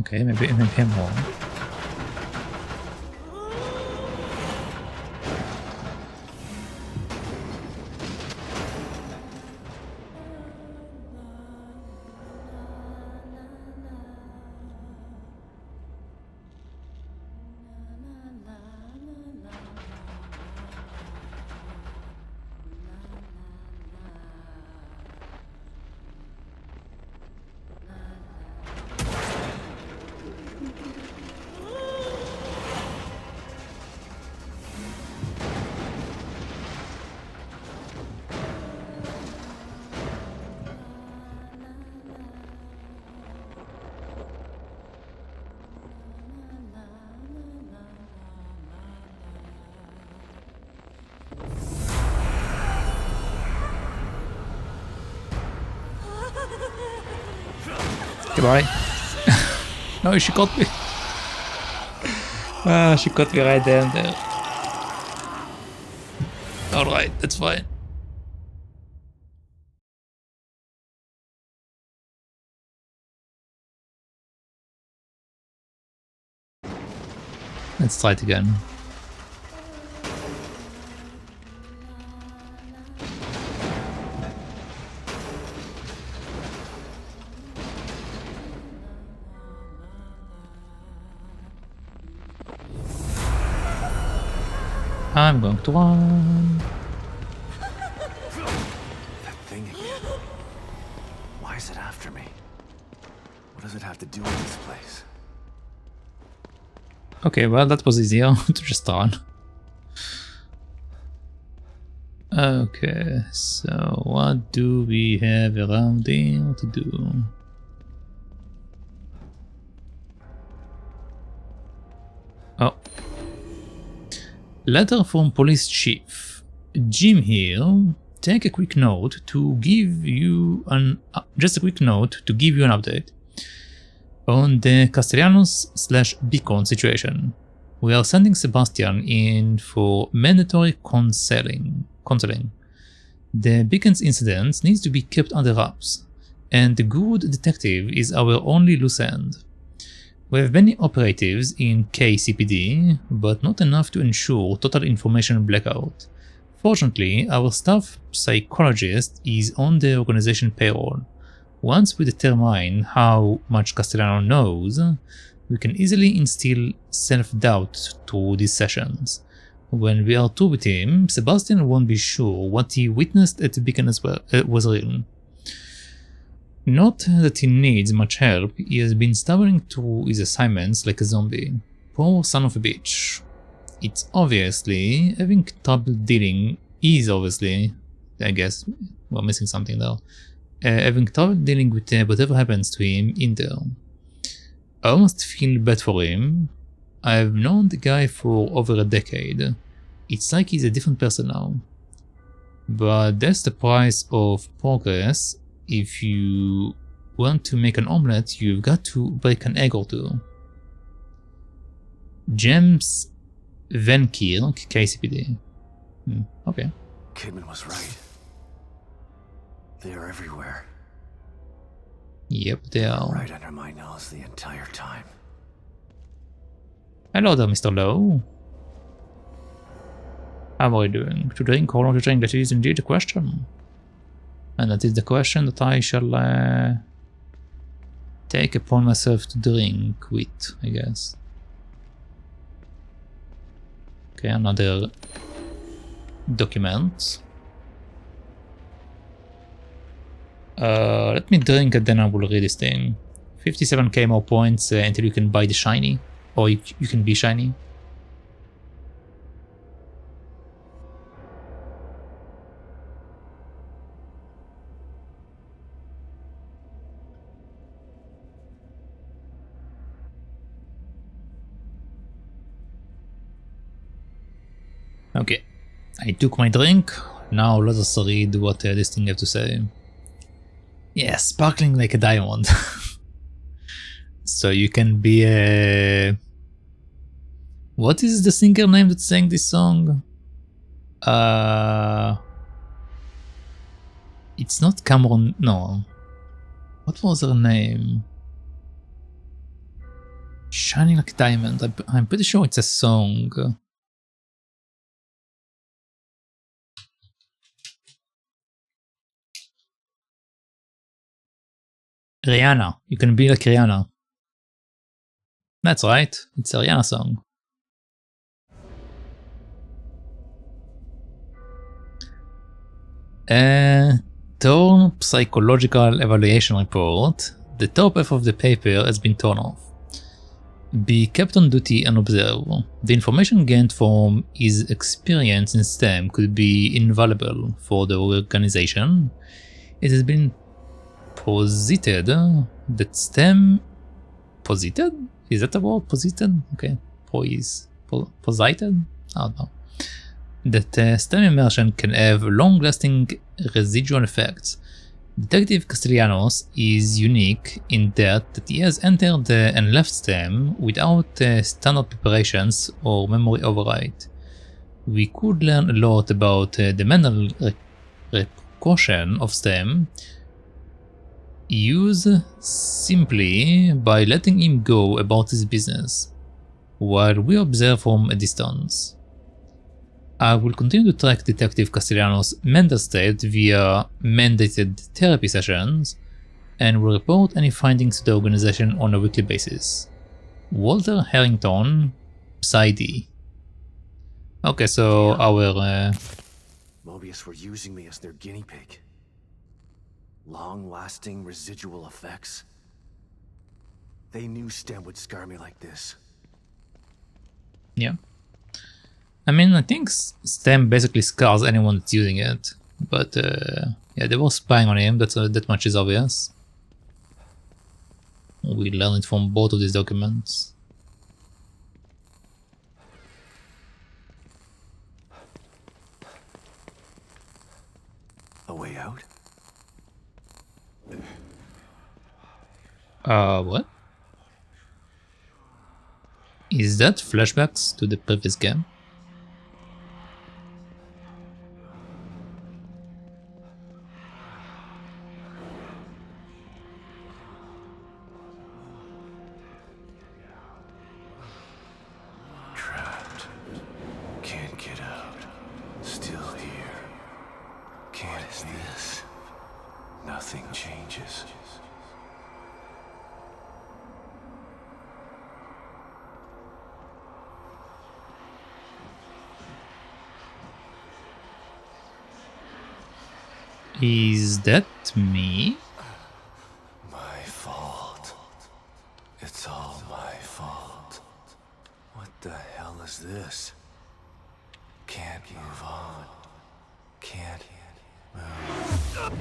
Okay, maybe I'm wrong. Goodbye. No, she got me. She got me right down there. Alright, that's fine. Let's try it again. I'm going to run. That thing again. Why is it after me? What does it have to do with this place? Okay, well that was easier to just run. Okay, so what do we have around here to do? Oh. Letter from Police Chief. Jim here. Take a quick note to give you an update on the Castellanos/Beacon situation. We are sending Sebastian in for mandatory counseling. The Beacon's incident needs to be kept under wraps, and the good detective is our only loose end. We have many operatives in KCPD, but not enough to ensure total information blackout. Fortunately, our staff psychologist is on the organization payroll. Once we determine how much Castellano knows, we can easily instill self-doubt through these sessions. When we are through with him, Sebastian won't be sure what he witnessed at the Beacon as well was real. Not that he needs much help, he has been stumbling through his assignments like a zombie. Poor son of a bitch. It's obviously having trouble dealing, I guess, we're missing something there, having trouble dealing with whatever happens to him in there. I almost feel bad for him. I've known the guy for over a decade. It's like he's a different person now. But that's the price of progress. If you want to make an omelette, you've got to break an egg or two. James Van Kirk, KCPD. Okay. Kidman was right. They are everywhere. Yep, they are. Right under my nose the entire time. Hello there, Mr. Lowe. How are you doing? To drink or not to drink, that is indeed a question. And that is the question that I shall take upon myself to drink with, I guess. Okay, another document. Let me drink and then I will read this thing. 57k more points until you can buy the shiny. Or you can be shiny. Okay, I took my drink. Now let us read what this thing have to say. Yeah, sparkling like a diamond. So you can be a... What is the singer name that sang this song? It's not Cameron, no. What was her name? Shining like a diamond. I'm pretty sure it's a song. Rihanna. You can be like Rihanna. That's right. It's a Rihanna song. Torn psychological evaluation report. The top half of the paper has been torn off. Be kept on duty and observe. The information gained from his experience in STEM could be invaluable for the organization. It has been posited that STEM... Posited? Is that a word? Posited? Okay. Posited? I don't know. That STEM immersion can have long-lasting residual effects. Detective Castellanos is unique in that he has entered and left STEM without standard preparations or memory override. We could learn a lot about the mental repercussion of STEM use simply by letting him go about his business, while we observe from a distance. I will continue to track Detective Castellanos' mental state via mandated therapy sessions, and will report any findings to the organization on a weekly basis. Walter Harrington, Psy-D. Okay, so our... Mobius were using me as their guinea pig. Long-lasting residual effects. They knew STEM would scar me like this. Yeah. I mean, I think STEM basically scars anyone that's using it, but yeah, they were spying on him, that much is obvious. We learn it from both of these documents. A way out? What? Is that flashbacks to the previous game? Trapped. Can't get out. Still here. What is this? Nothing changes. Is that me? My fault. It's all my fault. What the hell is this? Can't move on. Can't move.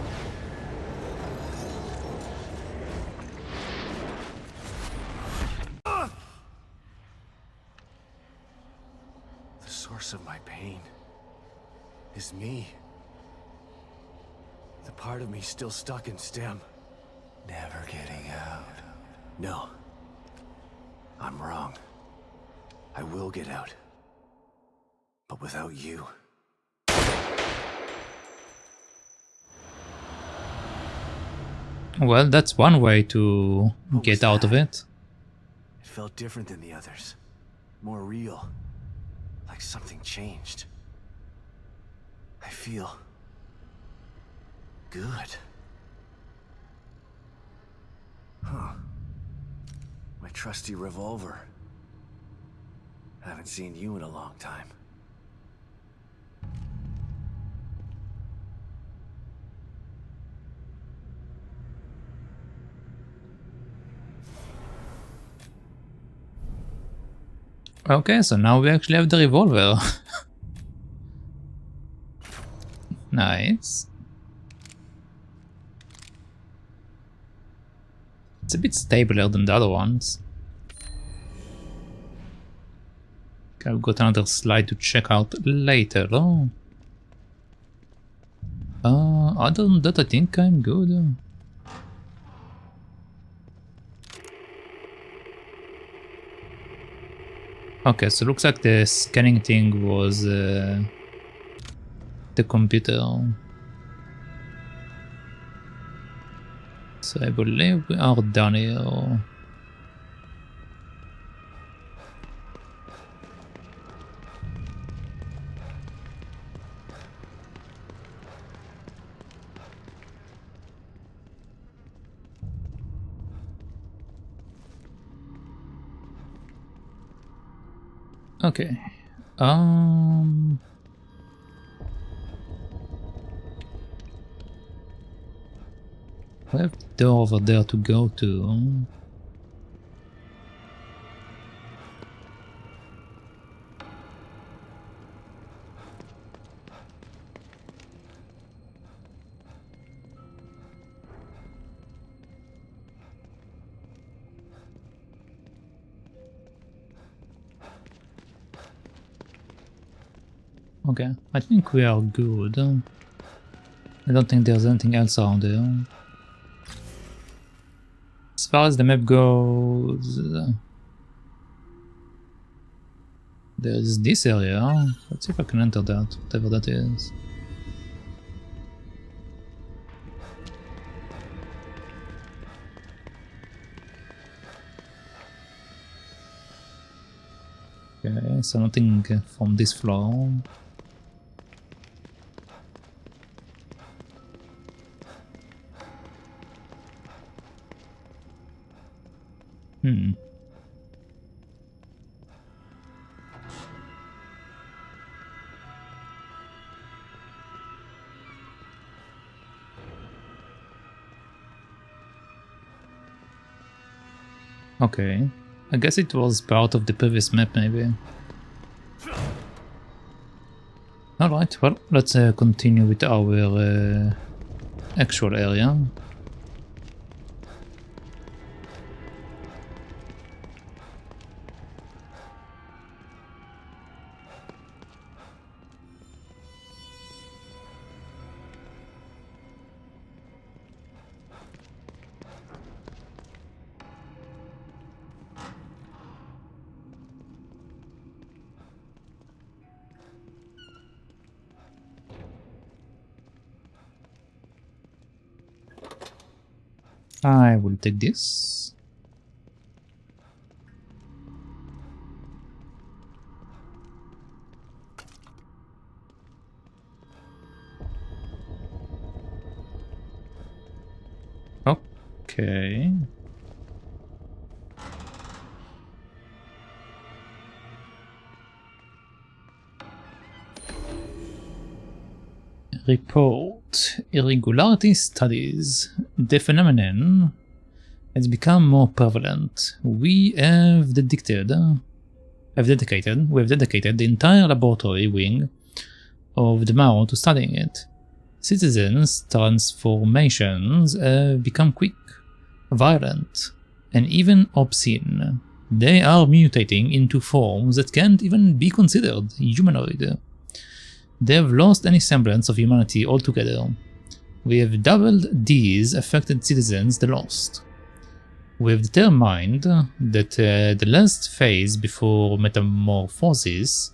The source of my pain is me. The part of me still stuck in STEM. Never getting out. No. I'm wrong. I will get out. But without you. Well, that's one way to get out of it. It felt different than the others. More real. Like something changed. I feel... good. Huh. My trusty revolver. Haven't seen you in a long time. Okay, so now we actually have the revolver. Nice. It's a bit stabler than the other ones. Okay, I've got another slide to check out later. Oh. Other than that, I think I'm good. Okay, so looks like the scanning thing was the computer. So I believe we are done here. Okay. We have the door over there to go to. Okay, I think we are good. I don't think there's anything else around there. As far as the map goes, there's this area. Let's see if I can enter that, whatever that is. Okay, so nothing from this floor. Okay, I guess it was part of the previous map, maybe. Alright, well, let's continue with our actual area. I will take this. Okay. Report irregularity studies. The phenomenon has become more prevalent. We have dedicated the entire laboratory wing of the Mao to studying it. Citizens' transformations have become quick, violent, and even obscene. They are mutating into forms that can't even be considered humanoid. They have lost any semblance of humanity altogether. We have doubled these affected citizens the lost. We have determined that the last phase before metamorphosis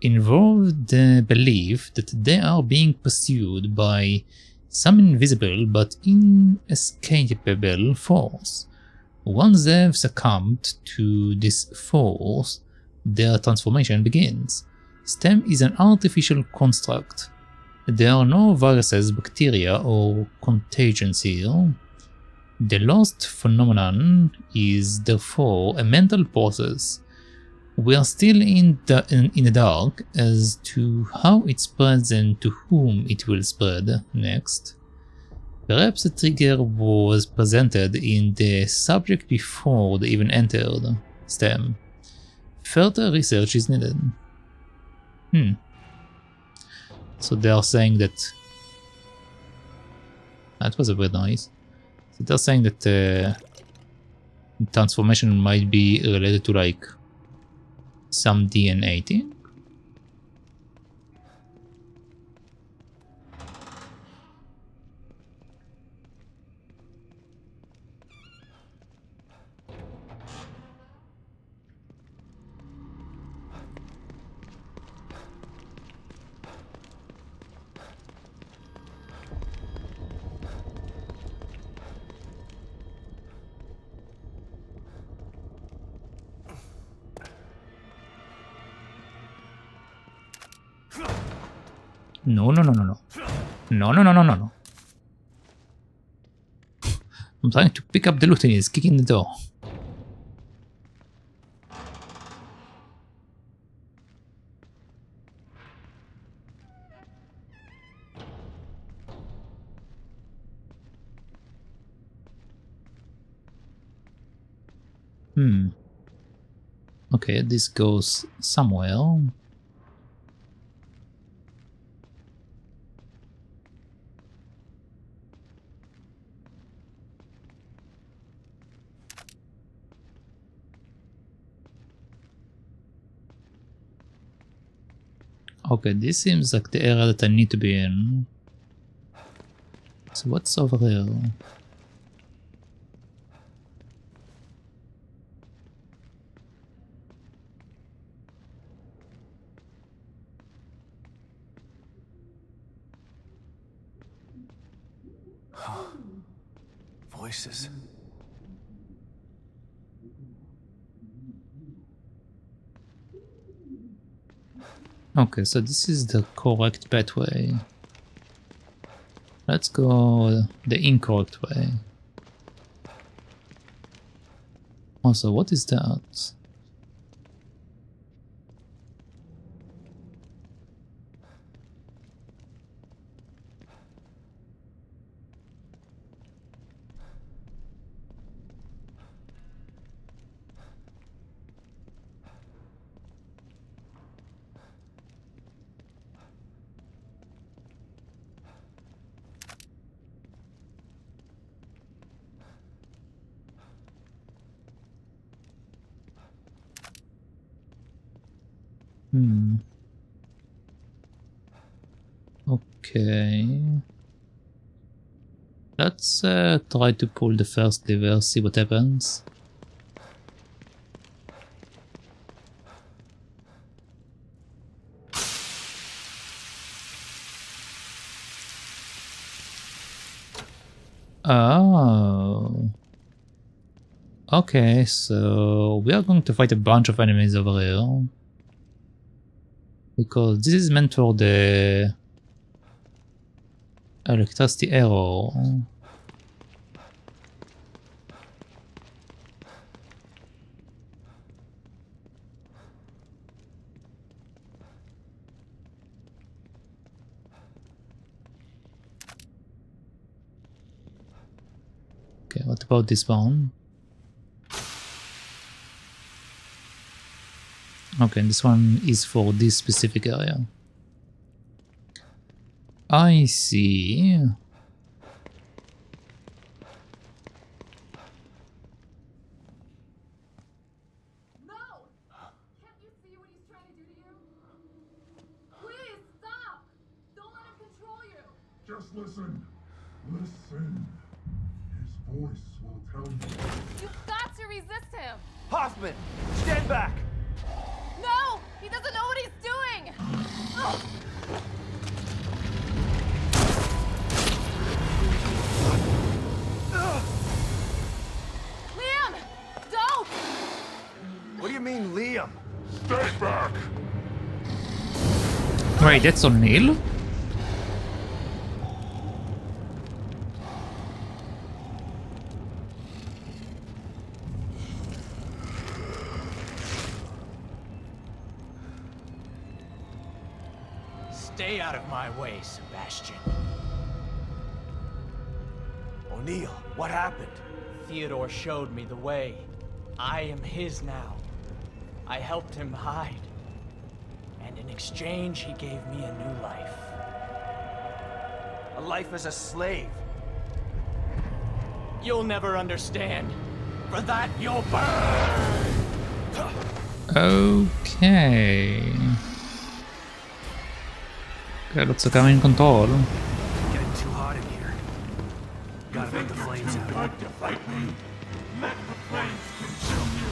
involved the belief that they are being pursued by some invisible but inescapable force. Once they have succumbed to this force, their transformation begins. STEM is an artificial construct. There are no viruses, bacteria, or contagions here. The lost phenomenon is therefore a mental process. We are still in the dark as to how it spreads and to whom it will spread next. Perhaps a trigger was presented in the subject before they even entered STEM. Further research is needed. So they are saying that was a weird noise. So they're saying that transformation might be related to like some DNA thing. No. No. I'm trying to pick up the loot and he's kicking the door. Okay, this goes somewhere. Okay, this seems like the area that I need to be in. So what's over here? Voices. Okay, so this is the correct pathway. Let's go the incorrect way. Also, what is that? Okay. Let's try to pull the first lever, see what happens. Oh. Okay, so we are going to fight a bunch of enemies over here. Because this is meant for the electricity arrow. Okay, what about this one? Okay, this one is for this specific area. I see. No! Can't you see what he's trying to do to you? Please, stop! Don't let him control you! Just listen. Listen. His voice will tell you. You've got to resist him! Hoffman, stand back! No! He doesn't know what he's doing! Ugh. Liam! Don't! What do you mean, Liam? Stay back. Wait, that's O'Neill? Stay out of my way, Sebastian. O'Neill, what happened? Theodore showed me the way. I am his now. I helped him hide. And in exchange, he gave me a new life. A life as a slave. You'll never understand. For that, you'll burn! Okay. Okay, looks like I'm in control. Getting too hot in here. Gotta put the flames out. Like to fight me? Let the flames consume you.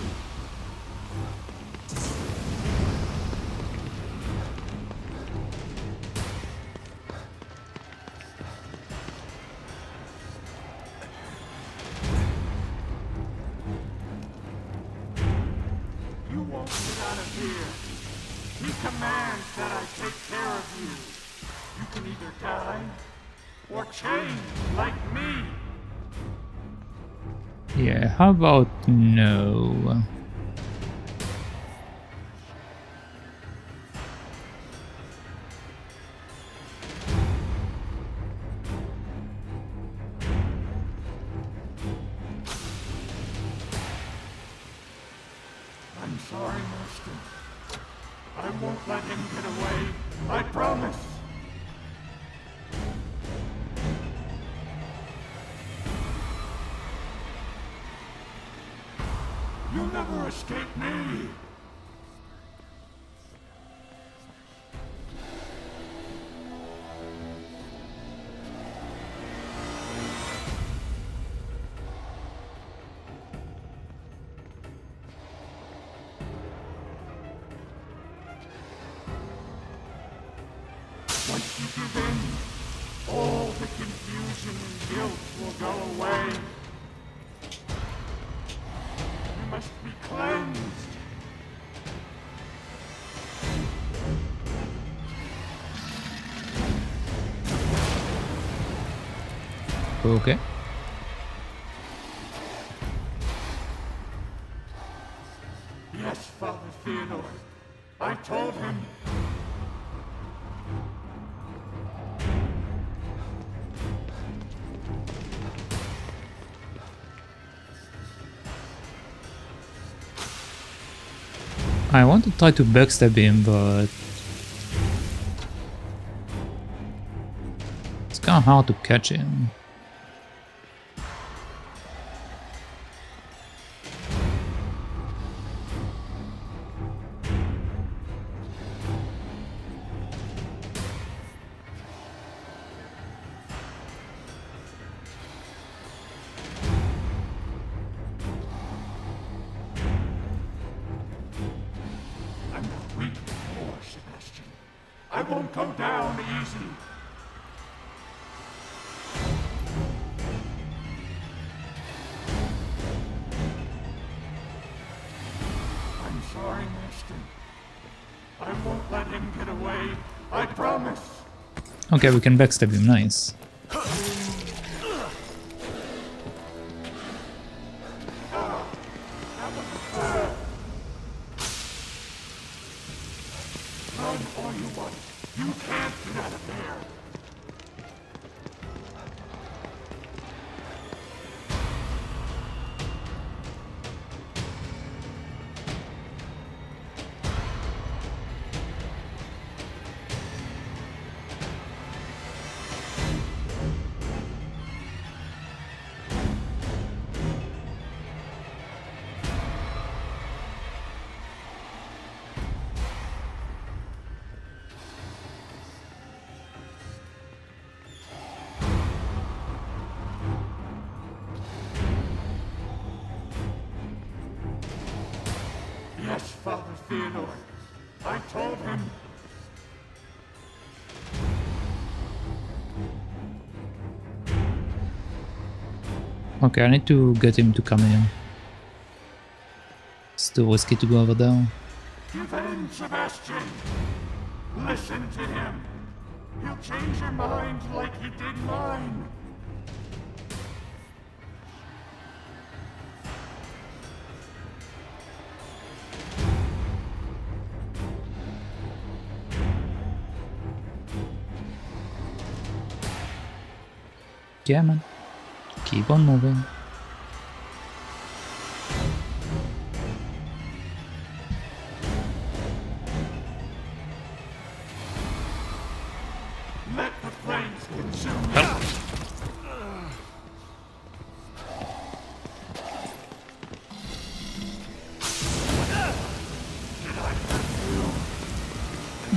You won't get out of here. He commands that I take care of you. You can either die or change like me. Yeah, how about no? sorry, Master. I won't let him get away. I promise. You'll never escape me. Once you give in, all the confusion and guilt will go away. You must be cleansed. Okay. Yes, Father Theodore. I told him. I want to try to backstab him, but it's kind of hard to catch him. I'm not weak anymore, Sebastian. I won't go down easy. I'm sorry, Master. I won't let him get away. I promise. Okay, we can backstab him, nice. Run all you want. You can't get out of there. Yes, Father Theodore. I told him. Okay, I need to get him to come in. It's too risky to go over there. Give in, Sebastian. Listen to him. He'll change your mind like he did mine. Yeah, man. Keep on moving. Let the flames consume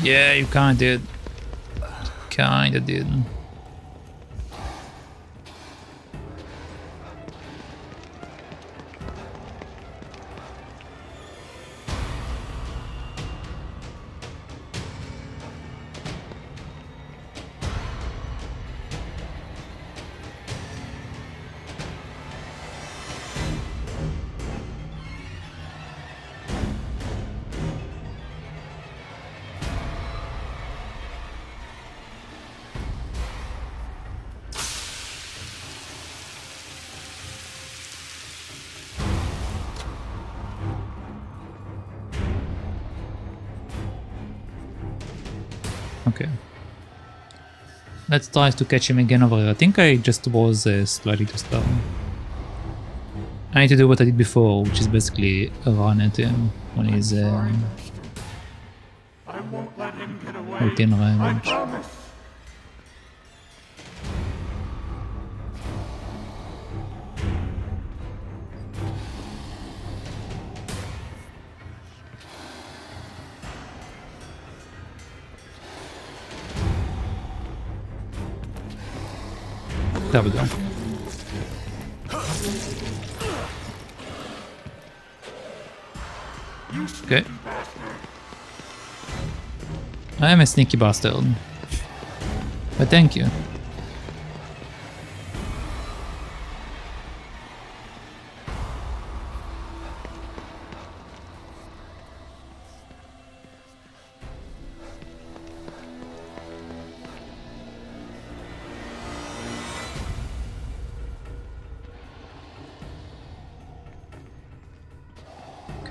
you. Yeah, you kinda did. Kinda did. Okay. Let's try to catch him again over here. I think I just was slightly too slow. I need to do what I did before, which is basically run at him when he's Sorry, Master. I won't let him get away. within I range. promise. There we go. Okay. I am a sneaky bastard. But thank you.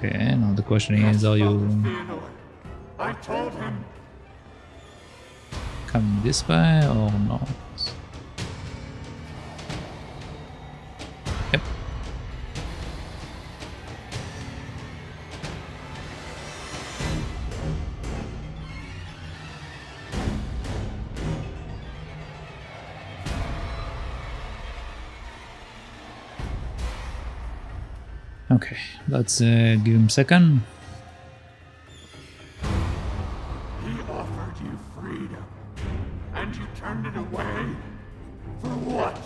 Okay, now the question is, are you I told him. coming this way or not? Yep. Okay, let's give him a second. He offered you freedom, and you turned it away? For what?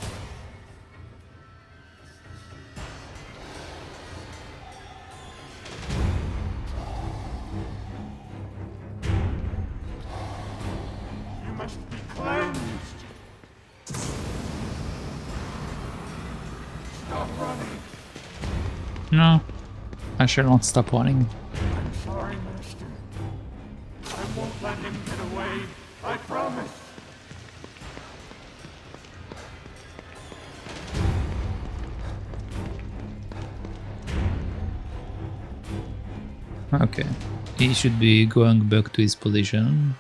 You must be cleansed. Stop running. No, I shall not stop running. I'm sorry, Master. I won't let him get away. I promise. Okay, he should be going back to his position.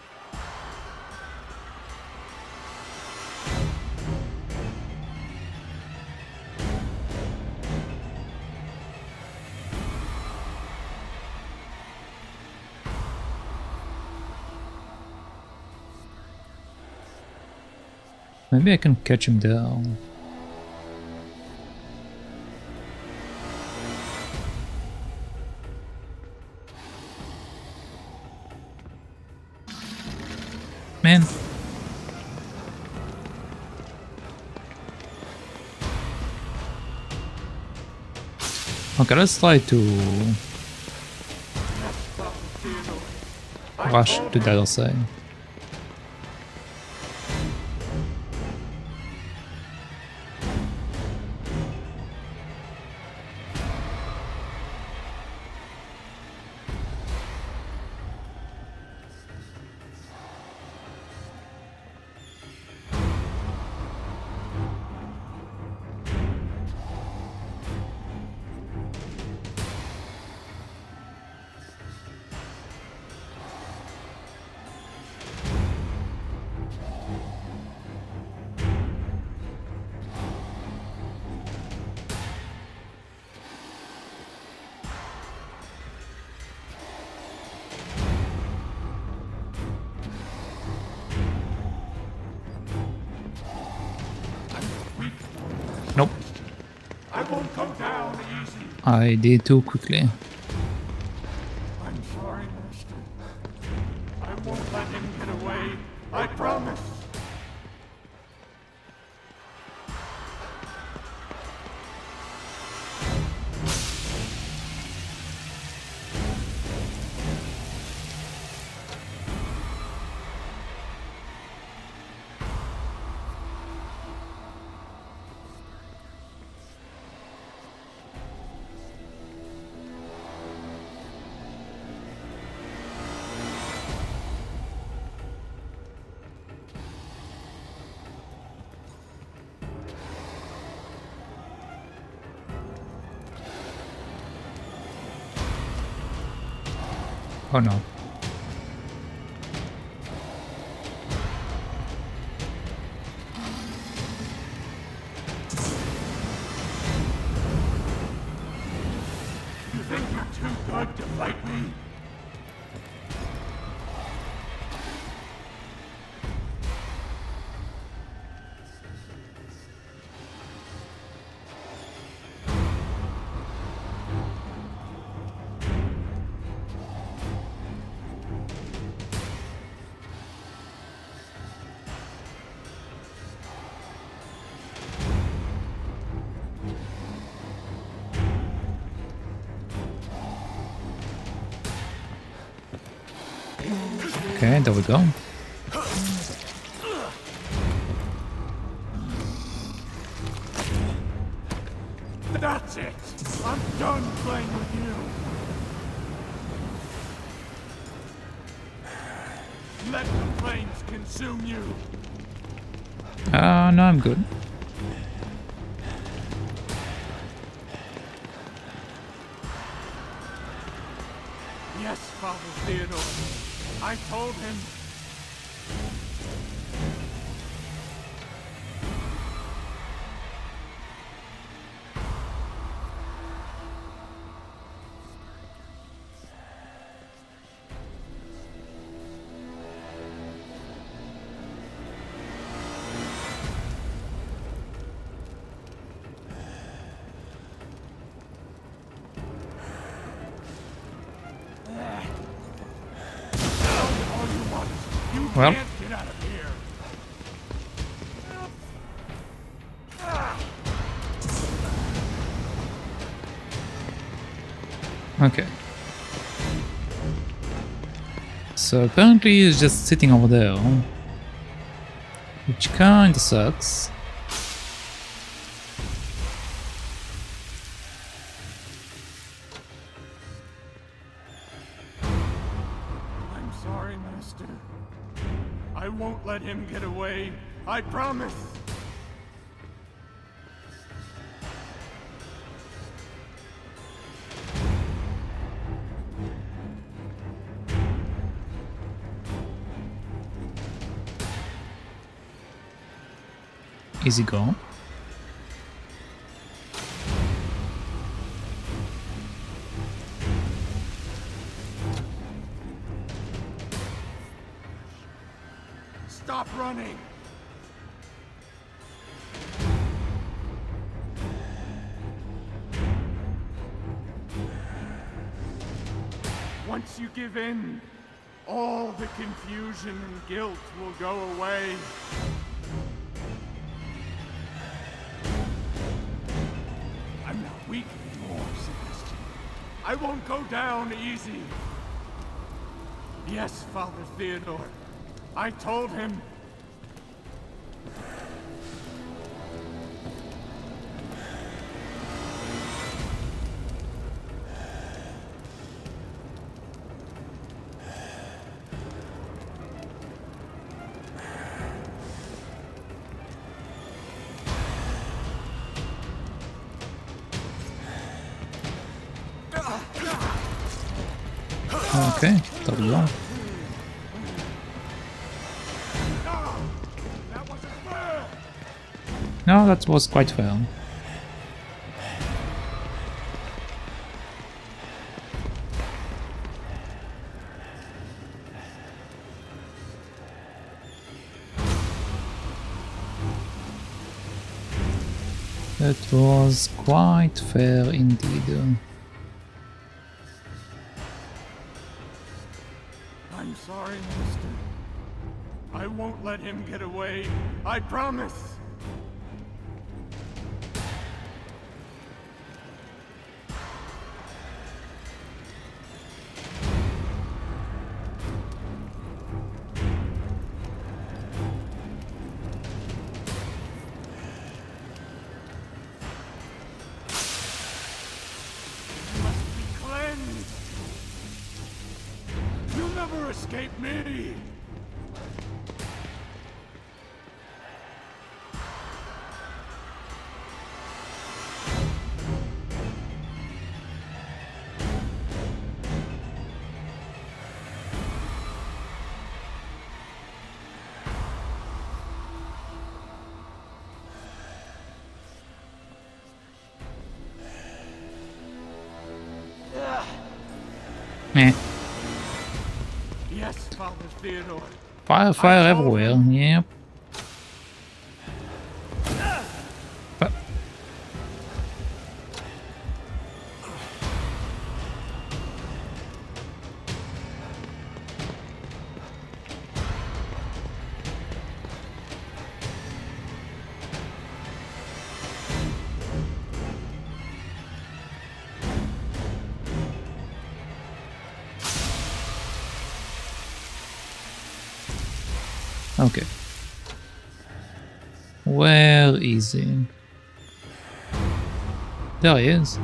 Maybe I can catch him down. Man. Okay, let's try to rush to the other side. Nope. I won't come down easy. I did too quickly. I'm sorry, Master. I won't let him get away. I promise. Oh no. too good to fight me? Okay, there we go. That's it! I'm done playing with you! Let the flames consume you! No, I'm good. Yes, Father Theodore. I told him. Well, Can't get out of here. okay. So apparently he's just sitting over there, which kinda sucks. I'm sorry, Master. I won't let him get away. I promise. Is he gone? Stop running. Once you give in, all the confusion and guilt will go away. I'm not weak anymore, Sebastian. I won't go down easy. Yes, Father Theodore. I told him. Okay, there we go. No, that was quite fair. That was quite fair indeed. I'm sorry, Master. I won't let him get away. I promise. Escape me! Eh. Yes, Father Theodore. Fire everywhere. Yep. But okay. Where is he? There he is.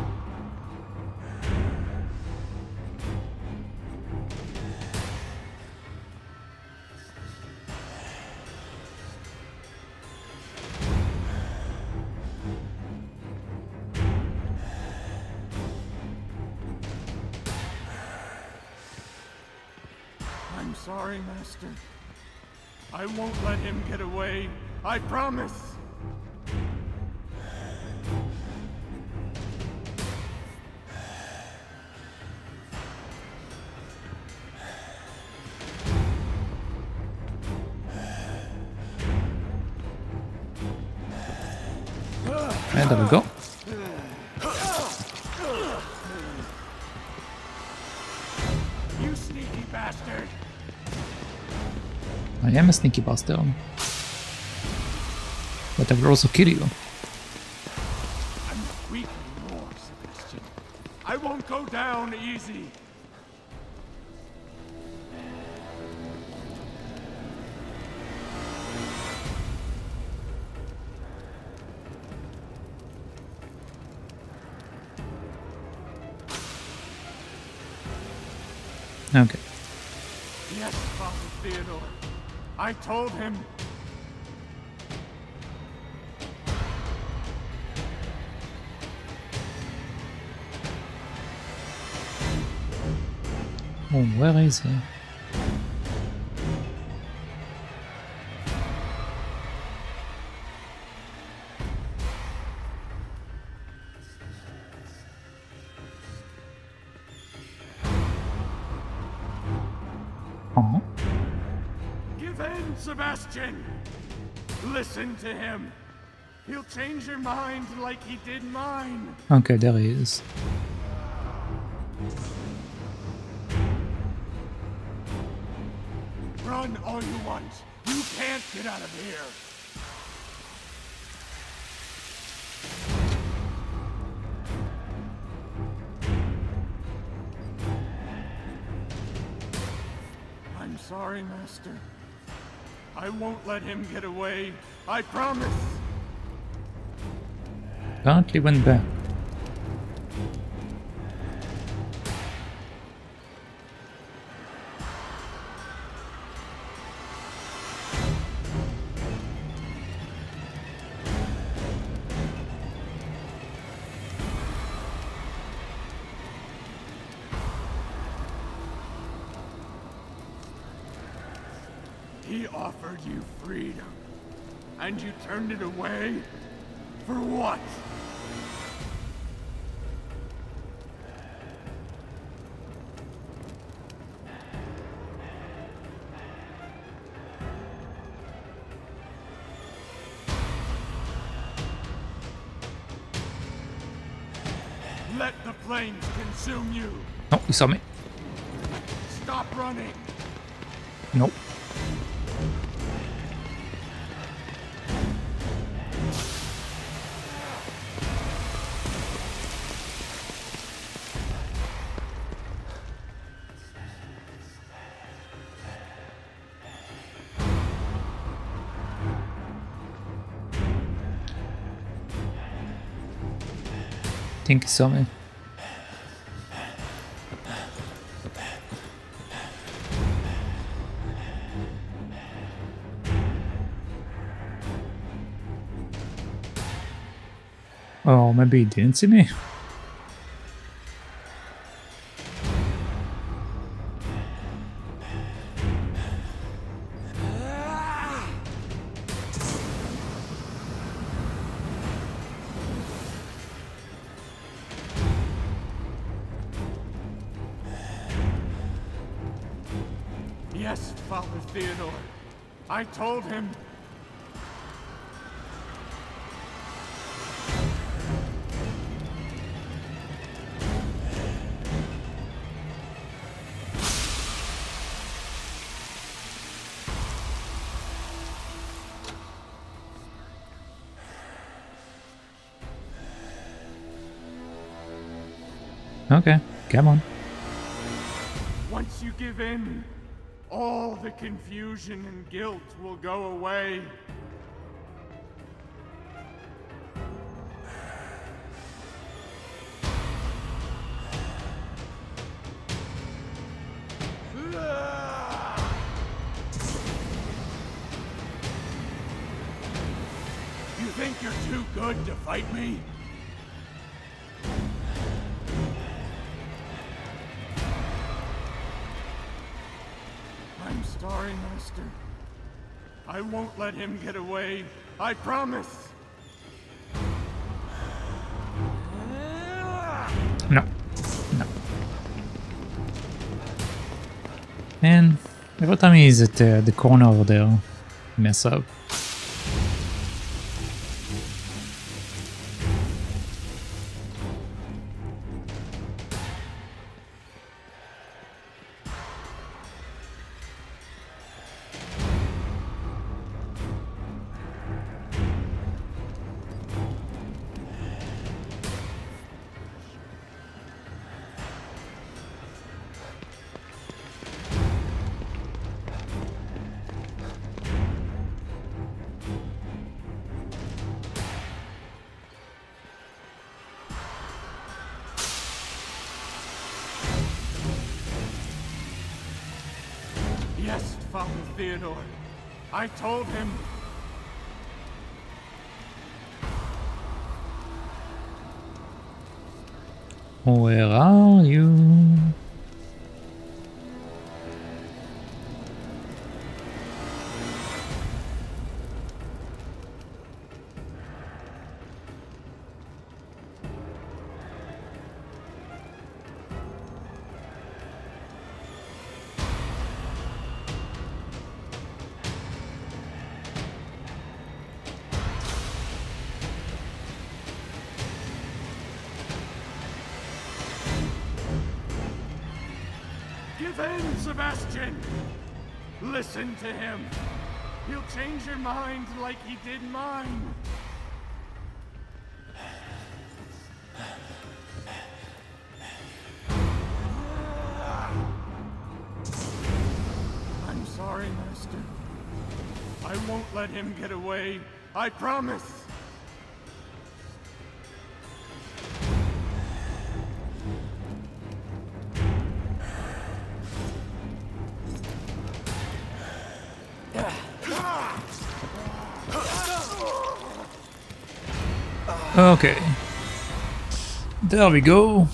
I'm sorry, Master. I won't let him get away. I promise. And there we go. You sneaky bastard. I am a sneaky bastard. But I will also kill you. I'm not weak anymore, Sebastian. I won't go down easy. Okay. Yes, Father Theodore. I told him. Oh, where is he? Oh. Give in, Sebastian. Listen to him. He'll change your mind like he did mine. Okay, there he is. Run all you want. You can't get out of here. I'm sorry, Master. I won't let him get away. I promise. Apparently went back. He offered you freedom, and you turned it away? For what? Let the flames consume you. No, he saw me. Stop running. Nope. I think he saw me. Oh, maybe he didn't see me. Yes, Father Theodore. I told him. Okay, come on. Once you give in, all the confusion and guilt will go away. You think you're too good to fight me? I'm sorry, Master. I won't let him get away. I promise. No. No. Man, every time he's at the corner over there, mess up. Yes, Father Theodore. I told him. Where are you? Give in, Sebastian! Listen to him. He'll change your mind like he did mine. I'm sorry, Master. I won't let him get away. I promise. Okay. There we go.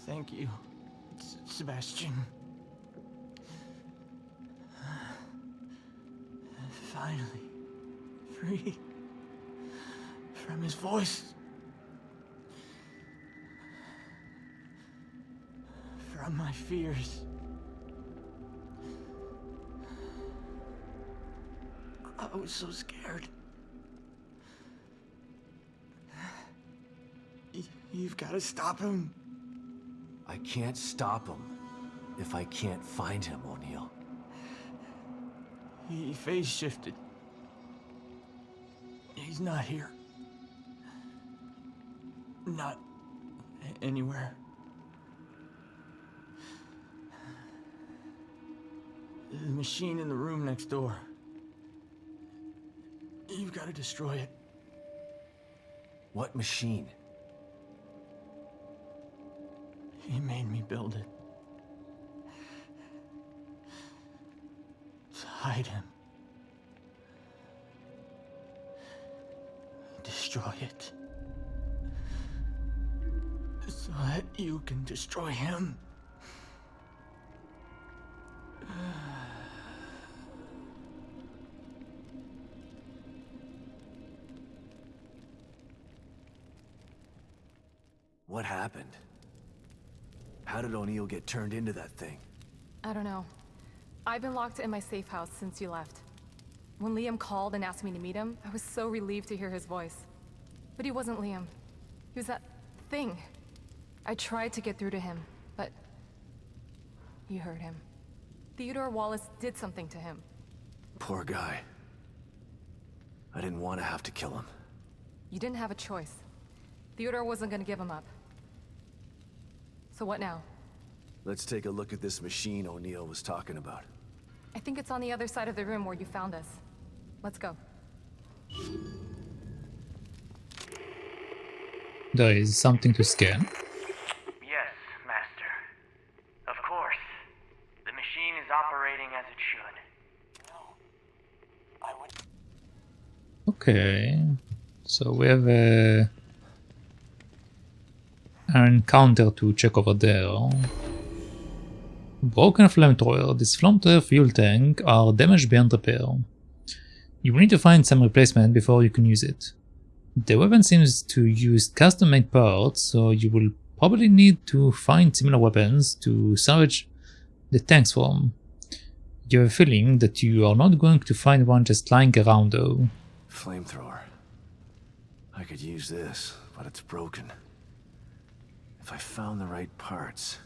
Thank you, Sebastian. Finally, free from his voice. From my fears. I was so scared. You've got to stop him. I can't stop him if I can't find him, O'Neill. He phase shifted. He's not here. Not anywhere. The machine in the room next door. You've got to destroy it. What machine? He made me build it. To hide him. Destroy it. So that you can destroy him. What happened? How did O'Neill get turned into that thing? I don't know. I've been locked in my safe house since you left. When Liam called and asked me to meet him, I was so relieved to hear his voice. But he wasn't Liam. He was that thing. I tried to get through to him, but... you heard him. Theodore Wallace did something to him. Poor guy. I didn't want to have to kill him. You didn't have a choice. Theodore wasn't gonna give him up. So what now? Let's take a look at this machine O'Neill was talking about. I think it's on the other side of the room where you found us. Let's go. There is something to scan. Yes, Master. Of course. The machine is operating as it should. I would. Okay. So we have an encounter to check over there. Broken flamethrower. This flamethrower fuel tank are damaged beyond repair. You will need to find some replacement before you can use it. The weapon seems to use custom-made parts, so you will probably need to find similar weapons to salvage the tanks from. You have a feeling that you are not going to find one just lying around though. Flamethrower. I could use this, but it's broken. If I found the right parts...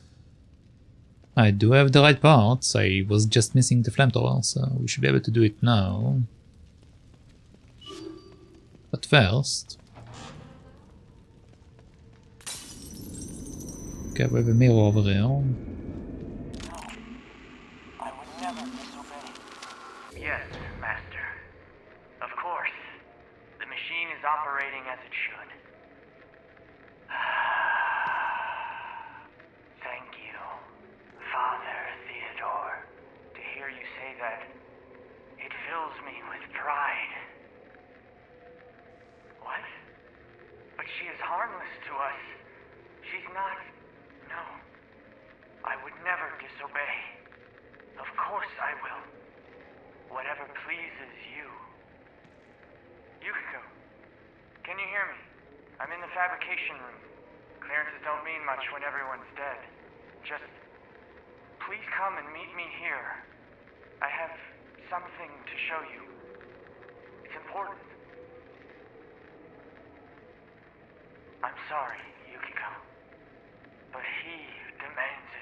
I do have the right parts, I was just missing the flamethrower, so we should be able to do it now. But first... okay, we have a mirror over here. I would never disobey. Yes, Master. Of course. The machine is operating as it should. Thank you, Father Theodore. To hear you say that, it fills me with pride. What? But she is harmless to us. She's not... No. I would never disobey. Of course I will. Whatever pleases you. Yukiko, can you hear me? I'm in the fabrication room. Clearances don't mean much when everyone's dead. Just... please come and meet me here. I have something to show you. It's important. I'm sorry, Yukiko. But he demands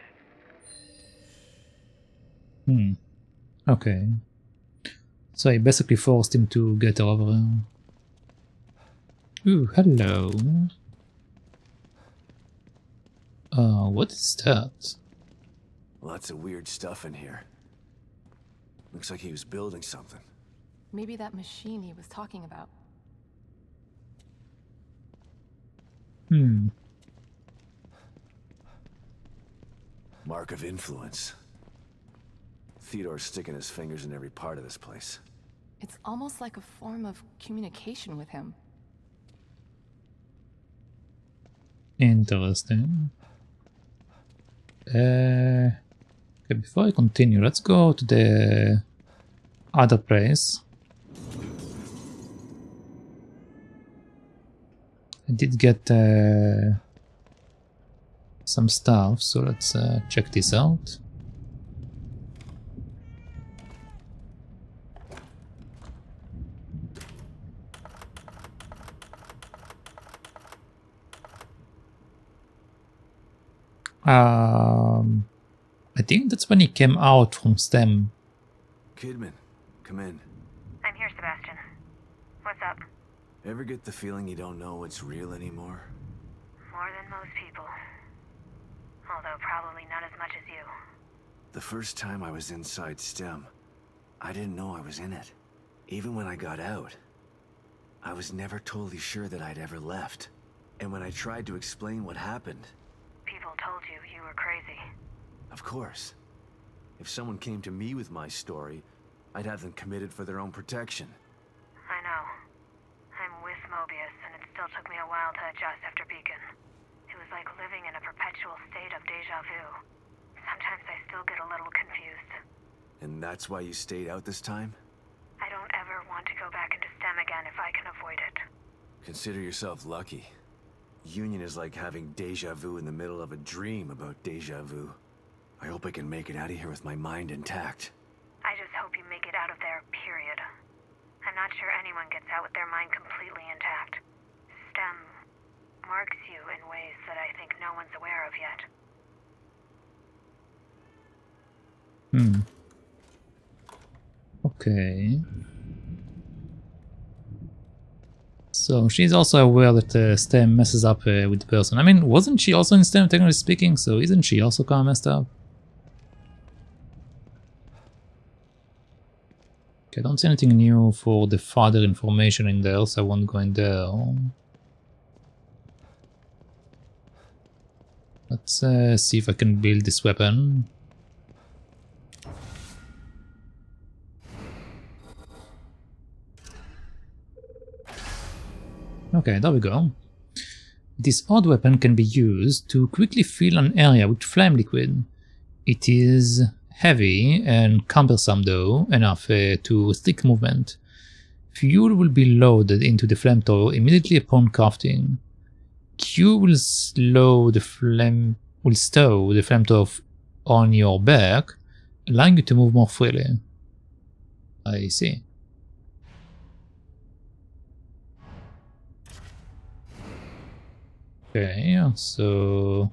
it. Okay. So I basically forced him to get over here. Ooh, hello. What is that? Lots of weird stuff in here. Looks like he was building something. Maybe that machine he was talking about. Mark of influence. Theodore's sticking his fingers in every part of this place. It's almost like a form of communication with him. Interesting. Okay, before I continue, let's go to the other place. I did get some stuff, so let's check this out. I think that's when he came out from STEM. Kidman, come in. I'm here, Sebastian. What's up? Ever get the feeling you don't know what's real anymore? More than most people. Although probably not as much as you. The first time I was inside STEM, I didn't know I was in it. Even when I got out, I was never totally sure that I'd ever left. And when I tried to explain what happened... People told you you were crazy. Of course. If someone came to me with my story, I'd have them committed for their own protection. I know. I'm with Mobius, and it still took me a while to adjust after Beacon. It was like living in a perpetual state of deja vu. Sometimes I still get a little confused. And that's why you stayed out this time? I don't ever want to go back into STEM again if I can avoid it. Consider yourself lucky. Union is like having deja vu in the middle of a dream about deja vu. I hope I can make it out of here with my mind intact. I just hope you make it out of there, period. I'm not sure anyone gets out with their mind completely intact. STEM marks you in ways that I think no one's aware of yet. Okay. So she's also aware that STEM messes up with the person. I mean, wasn't she also in STEM, technically speaking? So isn't she also kind of messed up? Okay, I don't see anything new for the further information in there, so I won't go in there. Let's see if I can build this weapon. Okay, there we go. This odd weapon can be used to quickly fill an area with flame liquid. It is heavy and cumbersome though, enough to restrict movement. Fuel will be loaded into the flamethrower immediately upon crafting. Q will stow the flamethrower on your back, allowing you to move more freely. I see. Okay, so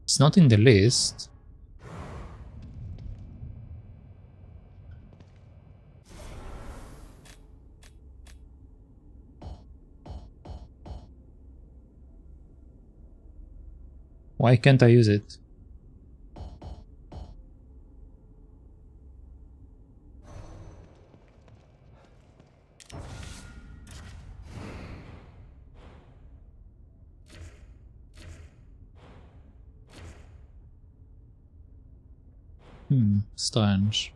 it's not in the list. Why can't I use it? Strange.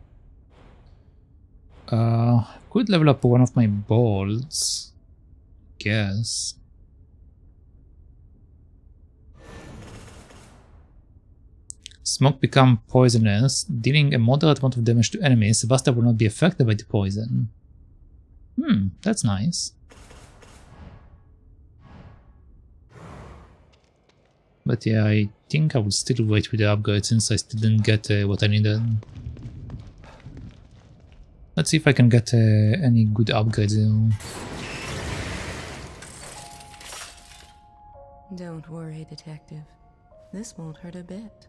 Could level up one of my bolts, guess. Smoke become poisonous, dealing a moderate amount of damage to enemies. Sebastian will not be affected by the poison. That's nice. But yeah, I think I will still wait with the upgrade since I still didn't get what I needed. Let's see if I can get any good upgrades. Don't worry, Detective. This won't hurt a bit.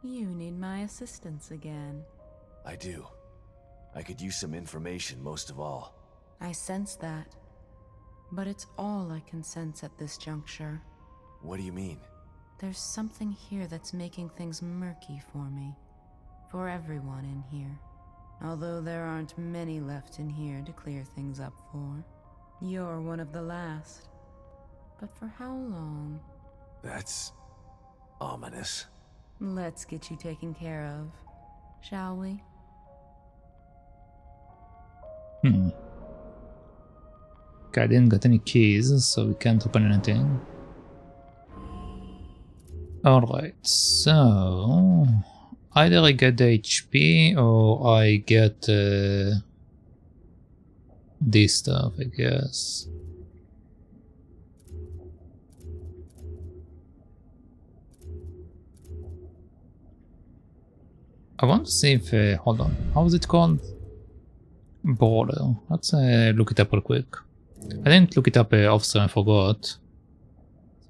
You need my assistance again. I do. I could use some information most of all. I sense that. But it's all I can sense at this juncture. What do you mean? There's something here that's making things murky for me. For everyone in here. Although there aren't many left in here to clear things up for. You're one of the last. But for how long? That's ominous. Let's get you taken care of, shall we? Okay, I didn't get any keys, so we can't open anything. Alright, so either I get the HP or I get this stuff, I guess. I want to see if, hold on, how is it called? Border. Let's look it up real quick. I didn't look it up off-stream, I forgot. So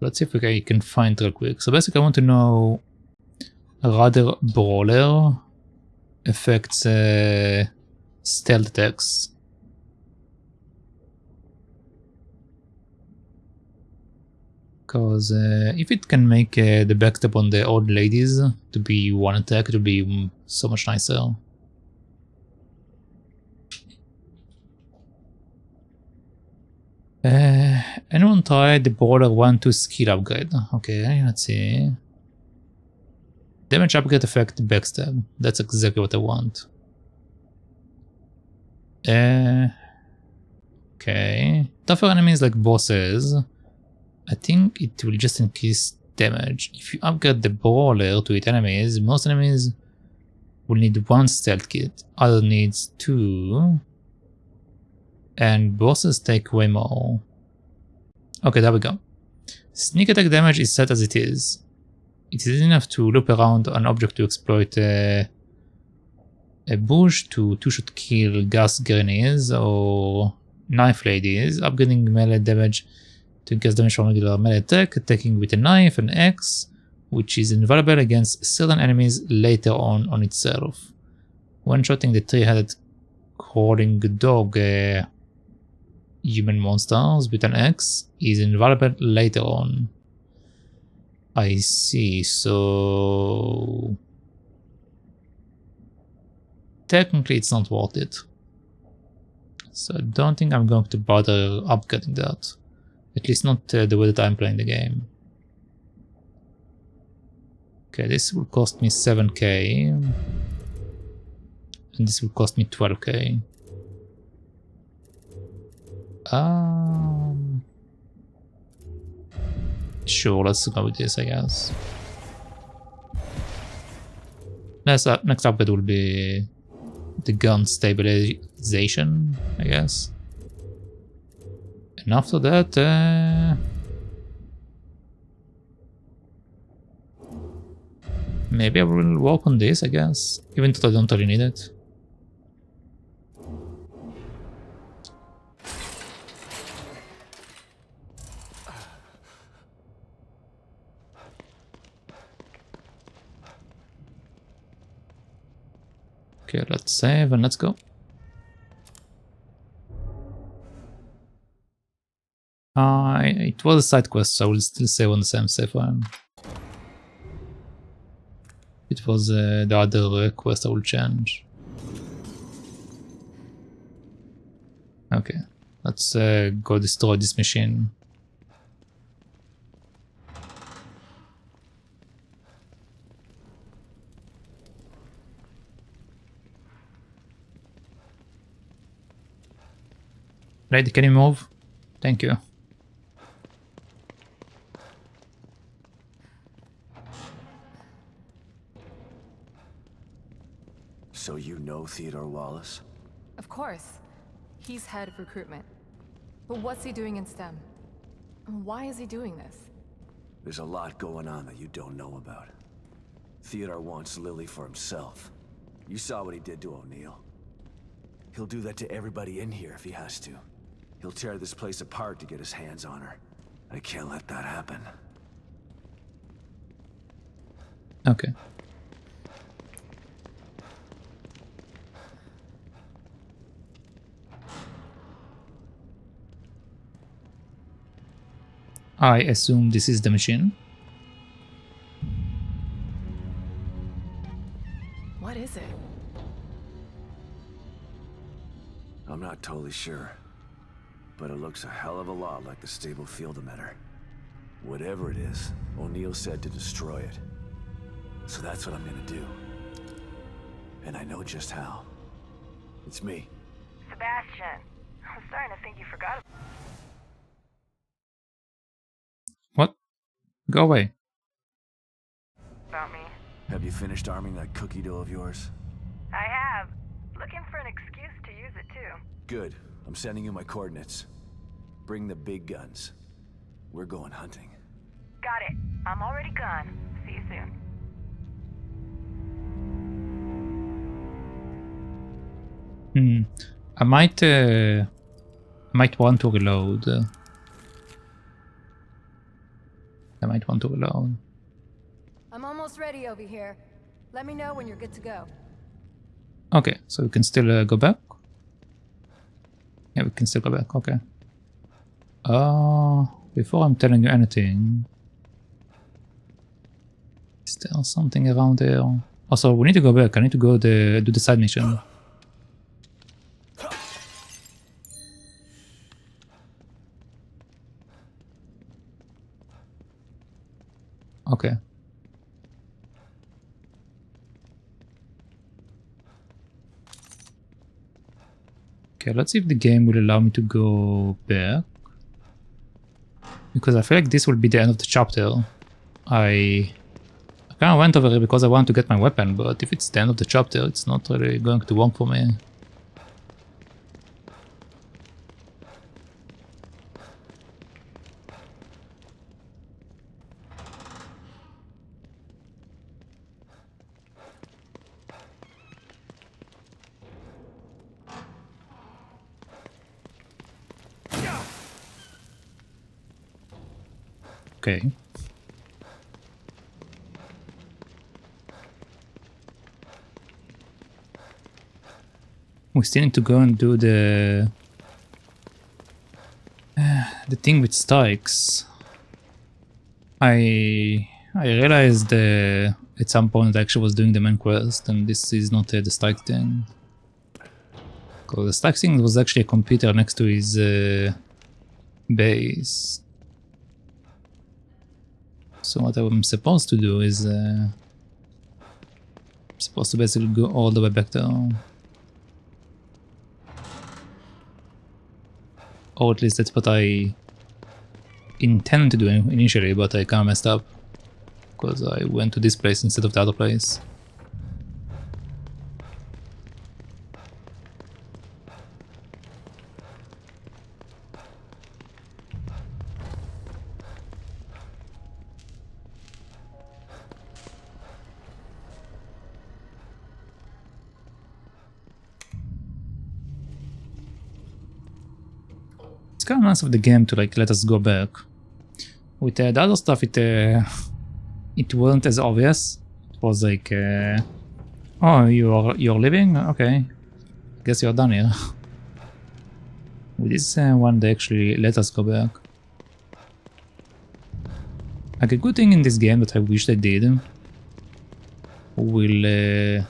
let's see if I can find it real quick. So basically I want to know rather brawler affects stealth attacks. Because if it can make the backstab on the old ladies to be one attack, it would be so much nicer. Anyone tried the Brawler 1-2 skill upgrade? Okay, let's see. Damage upgrade effect backstab. That's exactly what I want. Okay. Tougher enemies like bosses. I think it will just increase damage. If you upgrade the Brawler to hit enemies, most enemies will need 1 stealth kit. Other needs 2. And bosses take way more. Okay, there we go. Sneak attack damage is set as it is. It is enough to loop around an object to exploit a bush to two-shot kill gas grenades or knife ladies, upgrading melee damage to increase damage from regular melee attack, attacking with a knife, an axe, which is invaluable against certain enemies later on itself. One-shotting the three-headed crawling dog human monsters with an axe is invaluable later on. I see, so technically it's not worth it. So I don't think I'm going to bother upgrading that. At least not the way that I'm playing the game. Okay, this will cost me 7k. And this will cost me 12k. Sure, let's go with this, I guess. Next upgrade will be the gun stabilization, I guess. And after that, maybe I will work on this, I guess, even though I don't really need it. Okay, let's save and let's go. It was a side quest, so I will still save on the same save file. It was the other quest I will change. Okay, let's go destroy this machine. Lady, can you move? Thank you. So you know Theodore Wallace? Of course. He's head of recruitment. But what's he doing in STEM? And why is he doing this? There's a lot going on that you don't know about. Theodore wants Lily for himself. You saw what he did to O'Neill. He'll do that to everybody in here if he has to. He'll tear this place apart to get his hands on her. I can't let that happen. Okay. I assume this is the machine. What is it? I'm not totally sure. But it looks a hell of a lot like the stable field emitter. Whatever it is, O'Neill said to destroy it. So that's what I'm gonna do. And I know just how. It's me. Sebastian, I'm starting to think you forgot What? Go away. about me. Have you finished arming that cookie dough of yours? I have. Looking for an excuse to use it too. Good. I'm sending you my coordinates. Bring the big guns. We're going hunting. Got it. I'm already gone. See you soon. I might want to reload. I'm almost ready over here. Let me know when you're good to go. Okay, so we can still go back? Yeah, we can still go back, okay. Before I'm telling you anything... Is there something around there? Also, we need to go back. I need to go do the side mission. Okay. Okay, let's see if the game will allow me to go back. Because I feel like this will be the end of the chapter. I kind of went over here because I want to get my weapon, but if it's the end of the chapter, it's not really going to work for me. Okay. We still need to go and do the thing with Stykes. I realized at some point I actually was doing the main quest, and this is not the Stykes thing. Because the Stykes thing was actually a computer next to his base. So what I'm supposed to do is I'm supposed to basically go all the way back there. Or at least that's what I intended to do initially, but I kinda messed up. Because I went to this place instead of the other place. It's kind of nice of the game to like let us go back. With the other stuff, it wasn't as obvious. It was like, oh, you're leaving? Okay, guess you're done here. With this one, they actually let us go back. Like a good thing in this game that I wish they did will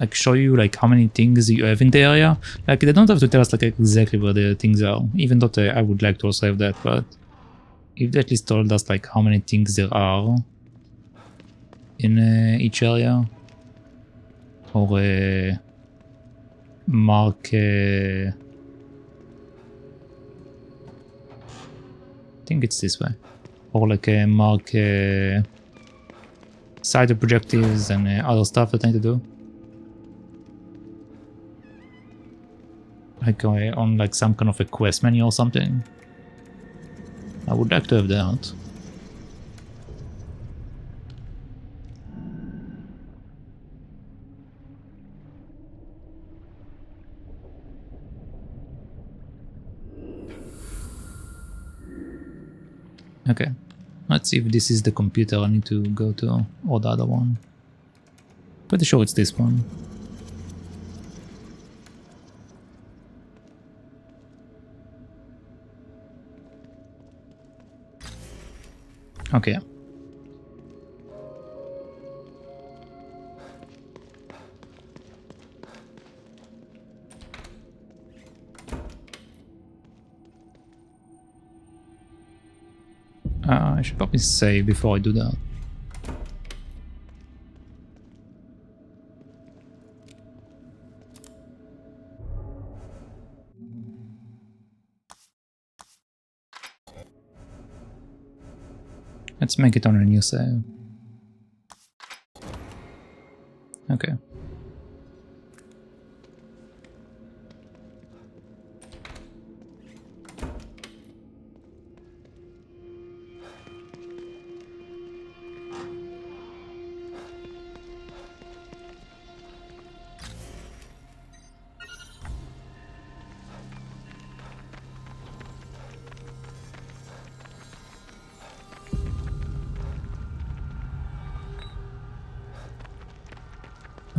like show you like how many things you have in the area. Like they don't have to tell us like exactly where the things are, even though I would like to also have that, but if they at least told us like how many things there are in each area, or mark I think it's this way, or like mark side objectives and other stuff that I need to do. Like on like some kind of a quest menu or something. I would like to have that. Okay, let's see if this is the computer I need to go to, or the other one. Pretty sure it's this one. Okay. I should probably save before I do that. Let's make it on a new save. Okay.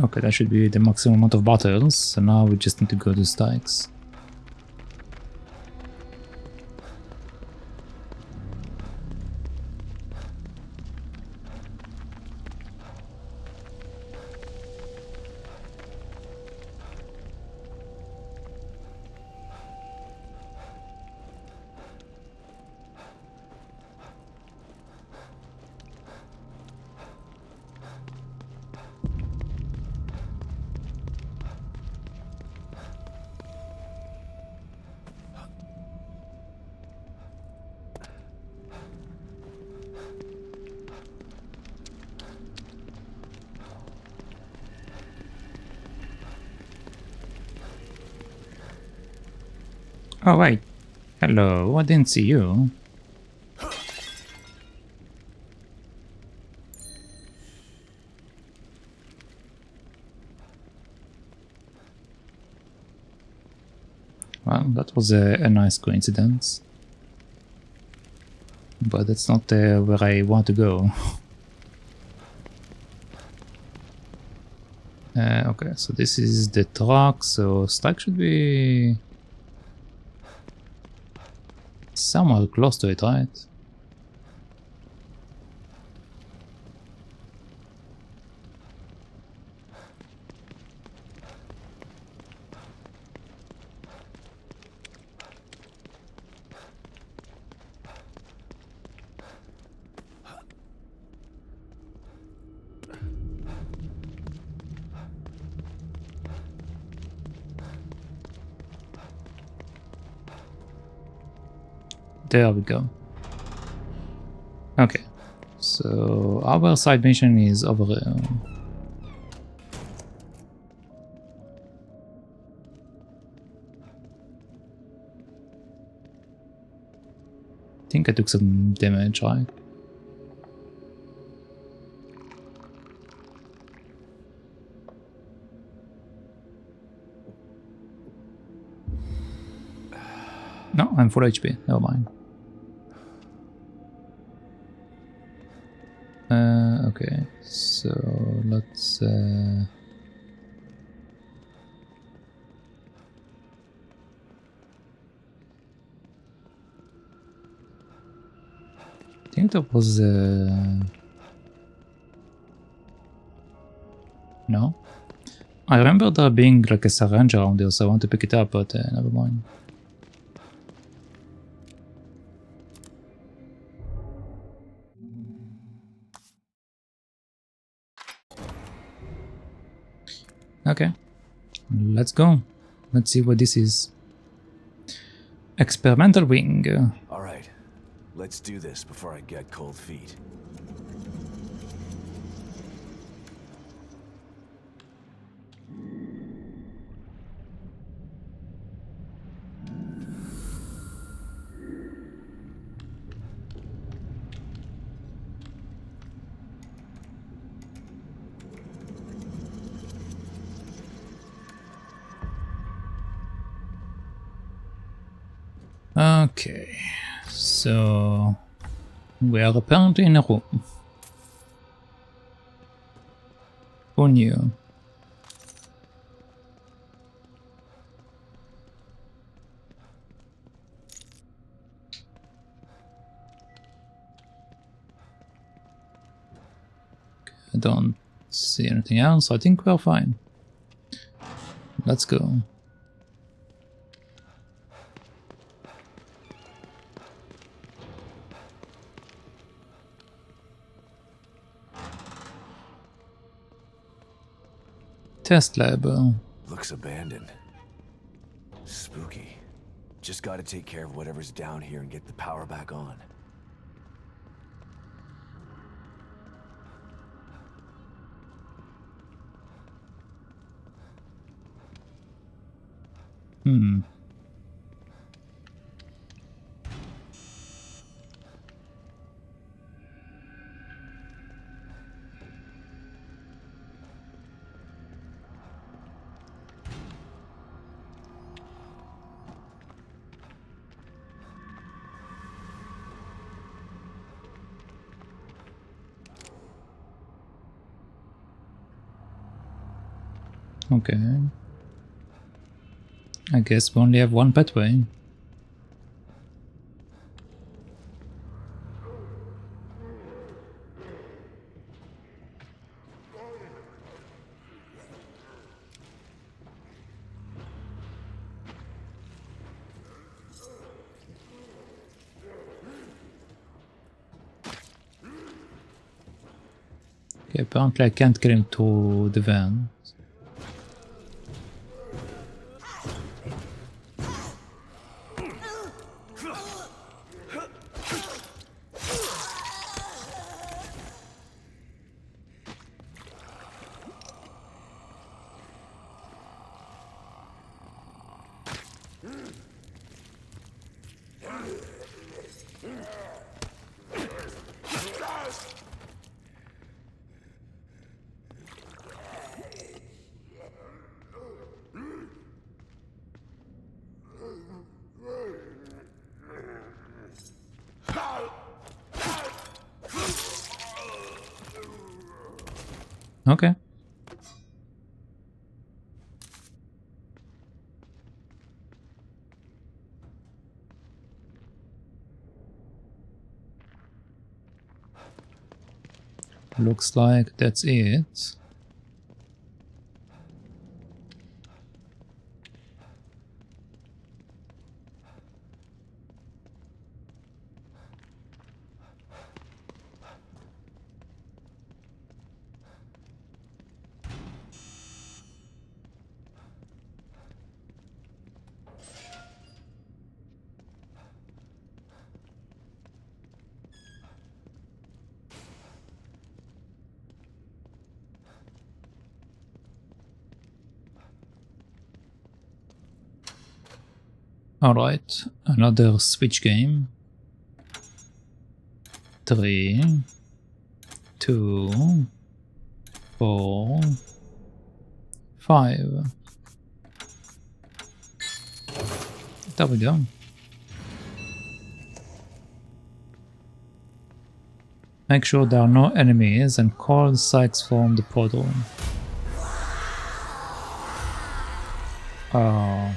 Okay, that should be the maximum amount of battles, so now we just need to go to Stykes. Oh wait, hello, I didn't see you. Well, that was a nice coincidence. But that's not where I want to go. Okay, so this is the truck, so Strike should be somewhere close to it, right? There we go. Okay, so our side mission is over there. I think I took some damage, right? No, I'm full HP, never mind. Okay, so let's I think there was no? I remember there being like a syringe around there, so I want to pick it up, but never mind. Okay, let's go. Let's see what this is. Experimental wing. Alright, let's do this before I get cold feet. Okay, so we are apparently in a room. Who knew? I don't see anything else. I think we're fine. Let's go. Test lab. Looks abandoned. Spooky. Just gotta take care of whatever's down here and get the power back on. Okay. I guess we only have one pathway. Okay, apparently I can't get him to the van. Okay. Looks like that's it. Alright, another Switch game. 3, 2, 4, 5. There we go. Make sure there are no enemies and call Sykes from the portal. Oh.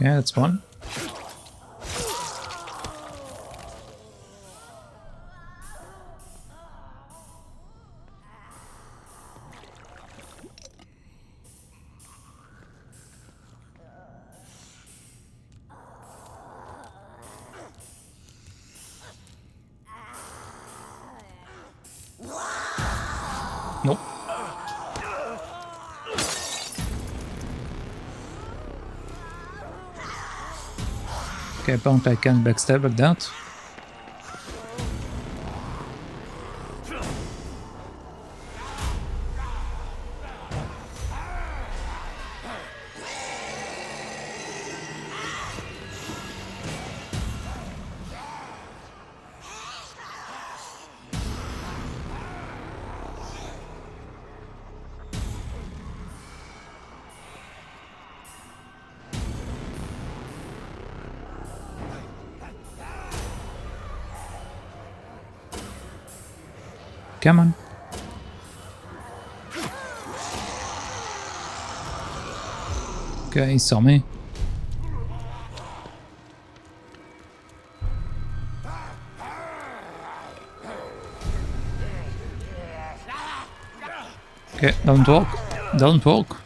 Okay, that's one. Nope. Okay, apparently I can't backstab like that. Come on. Okay, he saw me. Okay, don't walk. Don't walk.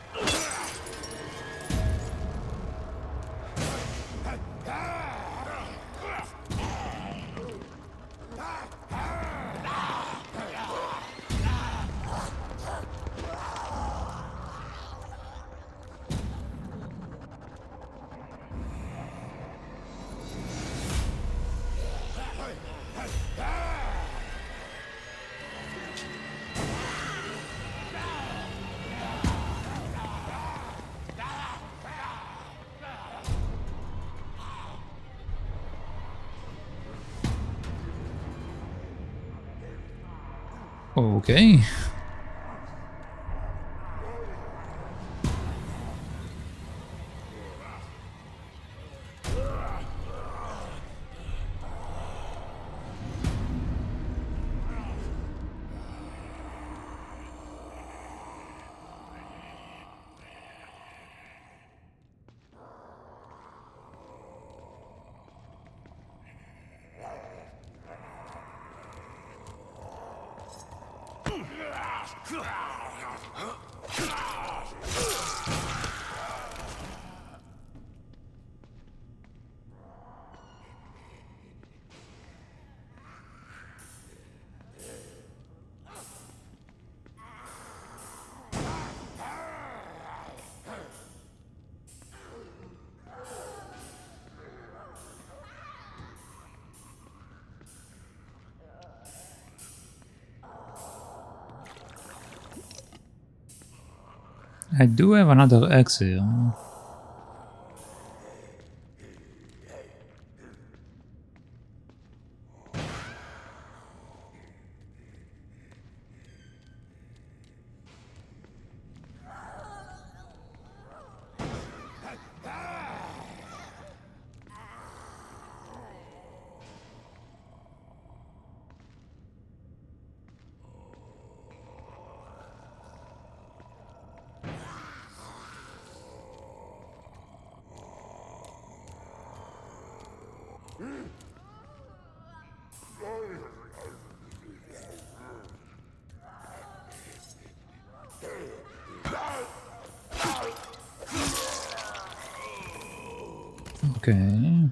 I do have another axe here. Okay.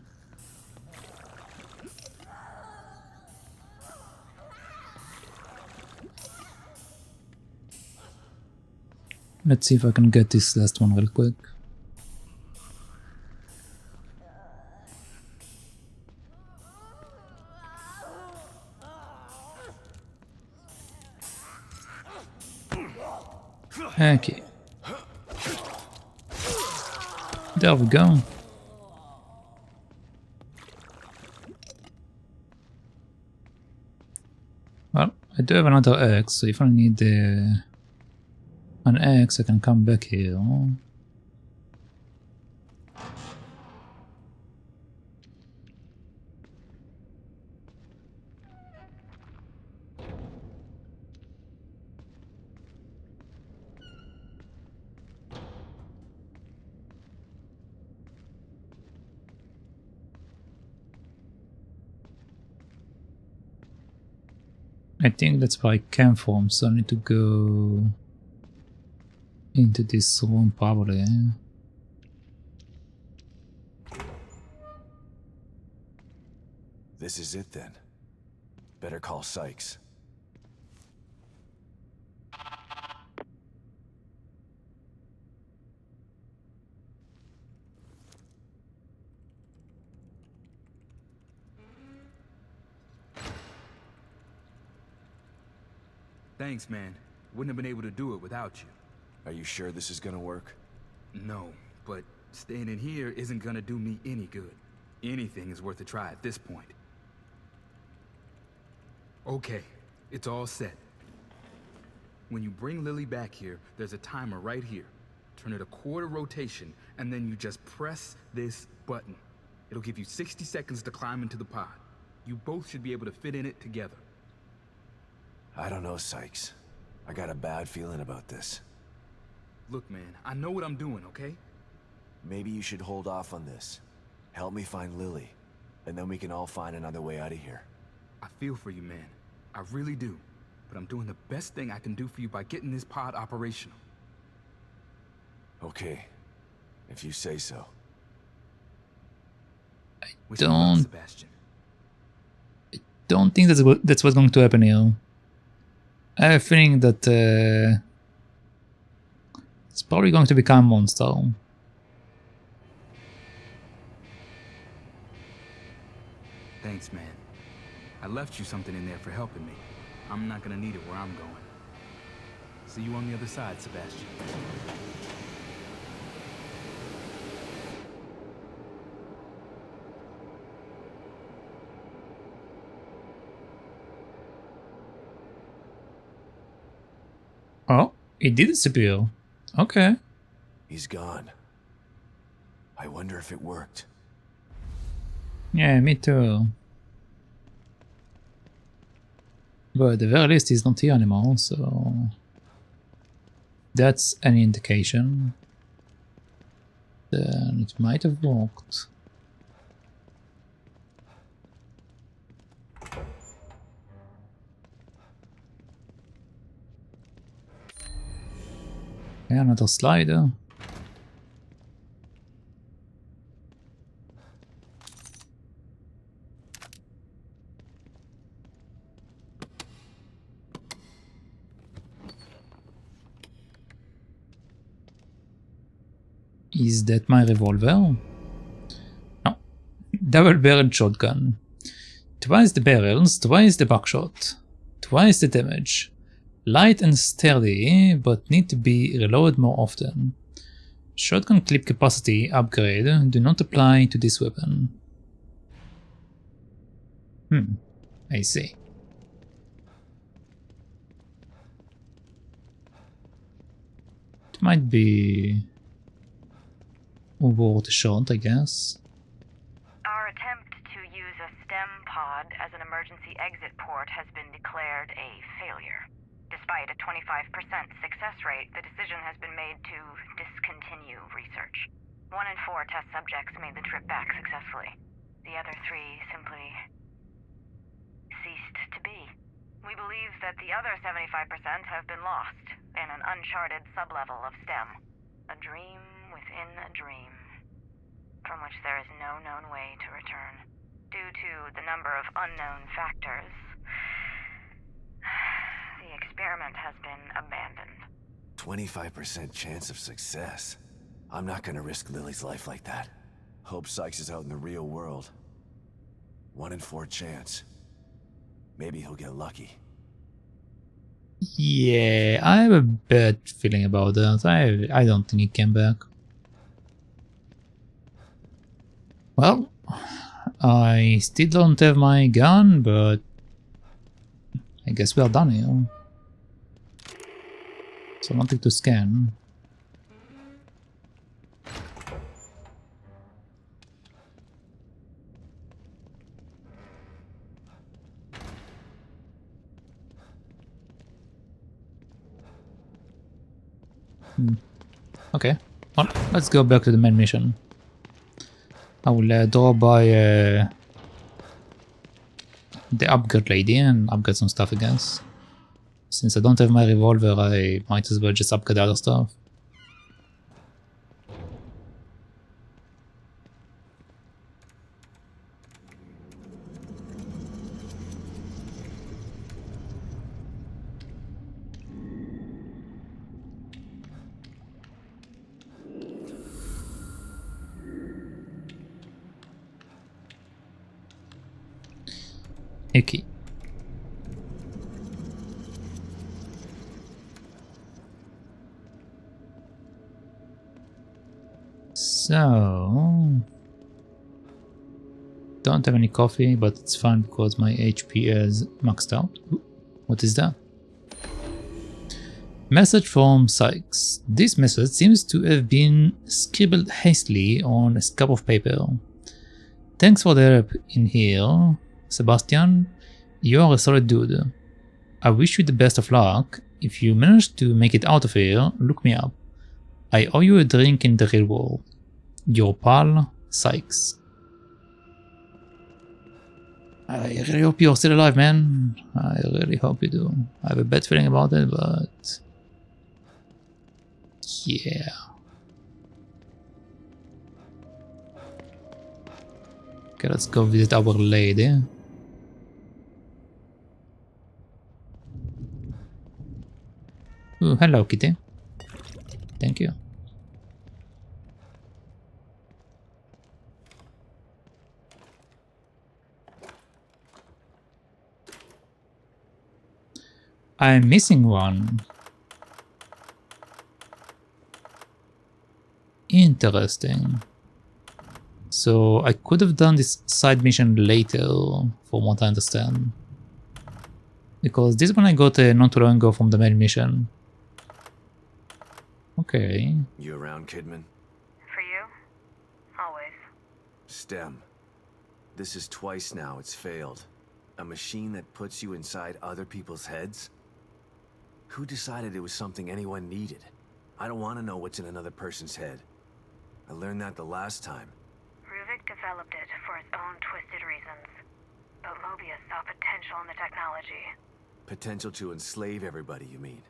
Let's see if I can get this last one real quick. Okay. There we go. Well, I do have another axe, so if I need an axe, I can come back here. I think that's where I came from, so I need to go into this room probably. This is it then. Better call Sykes. Thanks, man. Wouldn't have been able to do it without you. Are you sure this is gonna work? No, but staying in here isn't gonna do me any good. Anything is worth a try at this point. Okay, it's all set. When you bring Lily back here, there's a timer right here. Turn it a quarter rotation, and then you just press this button. It'll give you 60 seconds to climb into the pod. You both should be able to fit in it together. I don't know, Sykes. I got a bad feeling about this. Look, man, I know what I'm doing, okay? Maybe you should hold off on this. Help me find Lily, and then we can all find another way out of here. I feel for you, man. I really do. But I'm doing the best thing I can do for you by getting this pod operational. Okay, if you say so. Wish me luck, Sebastian. Don't think that's what's going to happen here. I have a feeling that it's probably going to become a monster. Thanks, man. I left you something in there for helping me. I'm not gonna need it where I'm going. See you on the other side, Sebastian. Oh, it did disappear. Okay. He's gone. I wonder if it worked. Yeah, me too. But at the very least, he's not here anymore, so that's an indication. Then it might have worked. Okay, another slider. Is that my revolver? No. Double-barreled shotgun. Twice the barrels, twice the buckshot. Twice the damage. Light and sturdy, but need to be reloaded more often. Shotgun clip capacity upgrade do not apply to this weapon. I see. It might be worth a shot, I guess. Our attempt to use a STEM pod as an emergency exit port has been declared a failure. Despite a 25% success rate, the decision has been made to discontinue research. 1 in 4 test subjects made the trip back successfully. The other 3 simply ceased to be. We believe that the other 75% have been lost in an uncharted sublevel of STEM. A dream within a dream, from which there is no known way to return. Due to the number of unknown factors, the experiment has been abandoned. 25% chance of success. I'm not gonna risk Lily's life like that. Hope Sykes is out in the real world. 1 in 4 chance. Maybe he'll get lucky. Yeah, I have a bad feeling about that. I don't think he came back. Well, I still don't have my gun, but I guess we are done here. So nothing to scan. Okay, well, let's go back to the main mission. I will drop by the upgrade lady and upgrade some stuff, I guess. Since I don't have my revolver, I might as well just upgrade other stuff. Icky. So don't have any coffee, but it's fine because my HP is maxed out. What is that? Message from Sykes. This message seems to have been scribbled hastily on a scrap of paper. Thanks for the help in here, Sebastian. You are a solid dude. I wish you the best of luck. If you manage to make it out of here, look me up. I owe you a drink in the real world. Your pal, Sykes. I really hope you're still alive, man. I really hope you do. I have a bad feeling about it, but yeah. Okay, let's go visit our lady. Ooh, hello, kitty. Thank you. I'm missing one. Interesting. So I could have done this side mission later, from what I understand. Because this one I got not too long ago from the main mission. Okay. You around, Kidman? For you? Always. STEM. This is twice now it's failed. A machine that puts you inside other people's heads? Who decided it was something anyone needed? I don't want to know what's in another person's head. I learned that the last time. Ruvik developed it for his own twisted reasons. But Mobius saw potential in the technology. Potential to enslave everybody, you mean?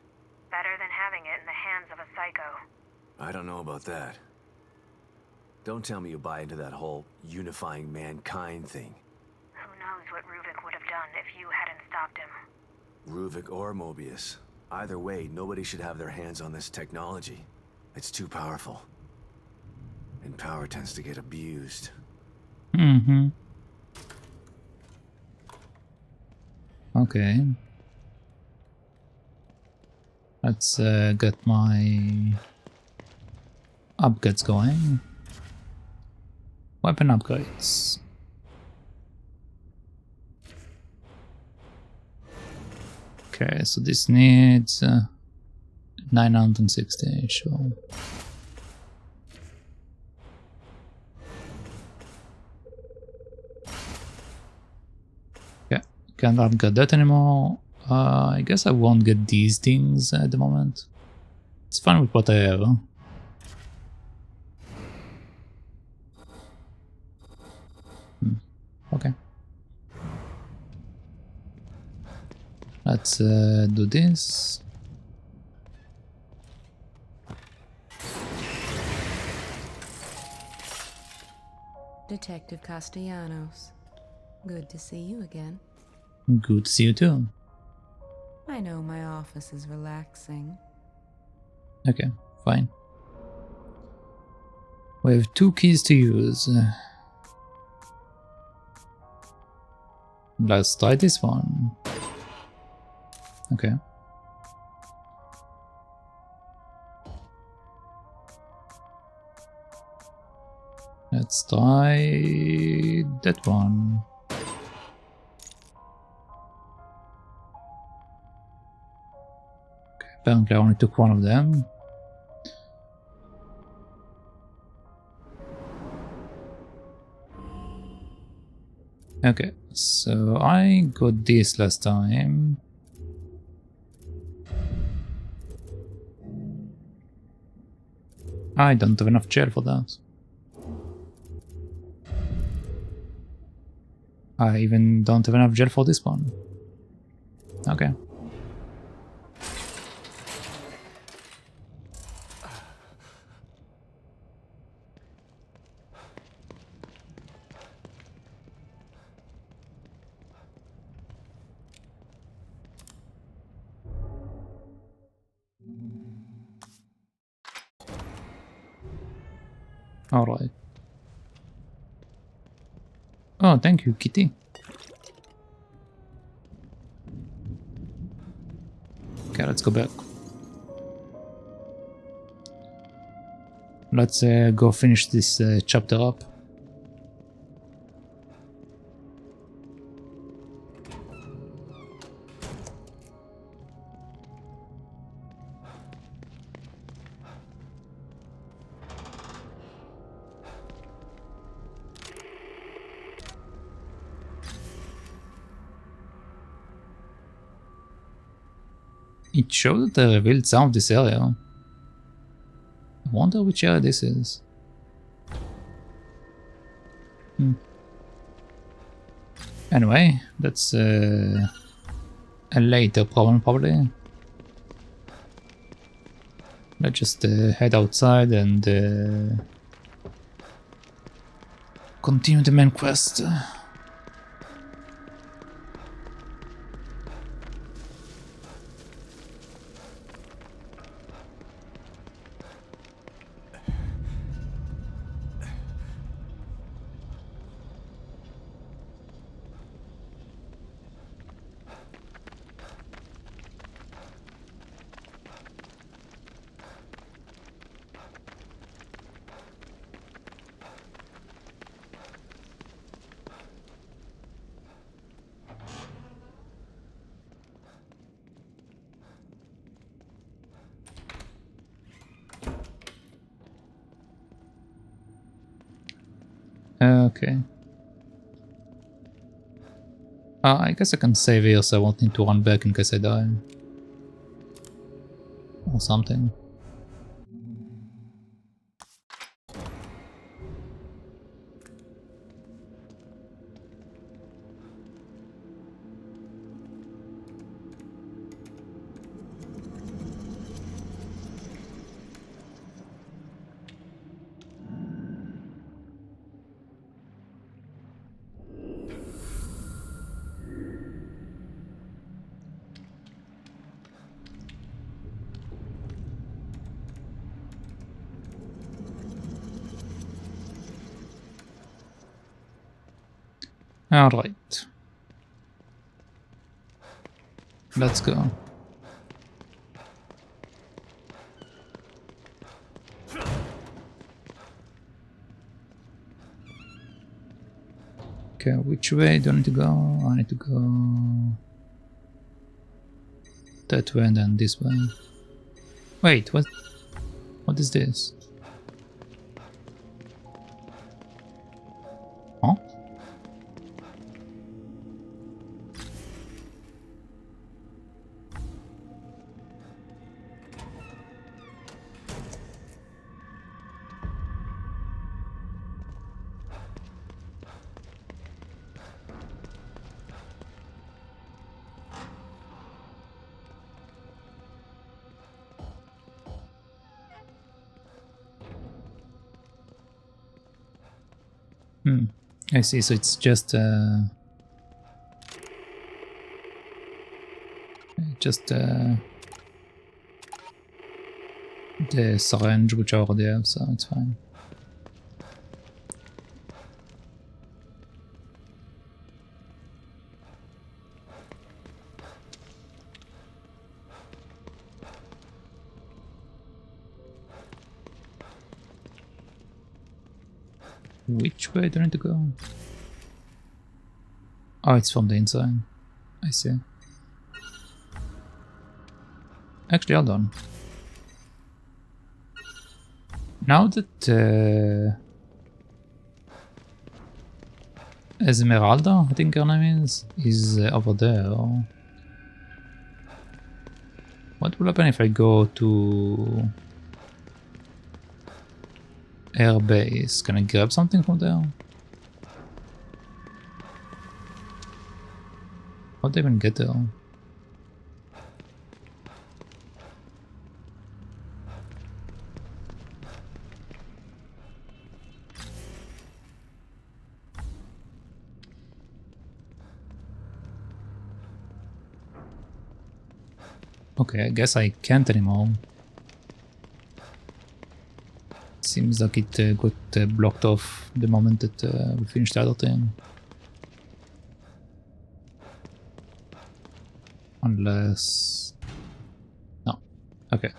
Better than having it in the hands of a psycho. I don't know about that. Don't tell me you buy into that whole unifying mankind thing. Who knows what Ruvik would have done if you hadn't stopped him. Ruvik or Mobius. Either way, nobody should have their hands on this technology. It's too powerful. And power tends to get abused. Mm-hmm. Okay. Let's get my upgrades going. Weapon upgrades. Okay, so this needs 960, sure. Yeah, can't upgrade that anymore. I guess I won't get these things at the moment. It's fine with what I have. Huh? Okay. Let's do this. Detective Castellanos. Good to see you again. Good to see you too. I know my office is relaxing. Okay, fine. We have 2 keys to use. Let's try this one. Okay. Let's try that one. Okay, apparently I only took one of them. Okay, so I got this last time. I don't have enough gel for that. I even don't have enough gel for this one. Okay. Alright. Oh, thank you, Kitty. Okay, let's go back. Let's go finish this chapter up. It showed that I revealed some of this area. I wonder which area this is. Anyway, that's a later problem probably. Let's just head outside and continue the main quest. Okay. I guess I can save here so I won't need to run back in case I die. Or something. Alright. Let's go. Okay, which way do I need to go? I need to go that way and then this way. Wait, what is this? Huh? I see, so it's just the syringe which I already have, so it's fine. Which way do I need to go? Oh, it's from the inside. I see. Actually, hold on. Now that Esmeralda, I think her name is over there. What will happen if I go to air base? Can I grab something from there? How do I even get there? Okay, I guess I can't anymore. Seems like it got blocked off the moment that we finished the other thing. Unless... no. Okay.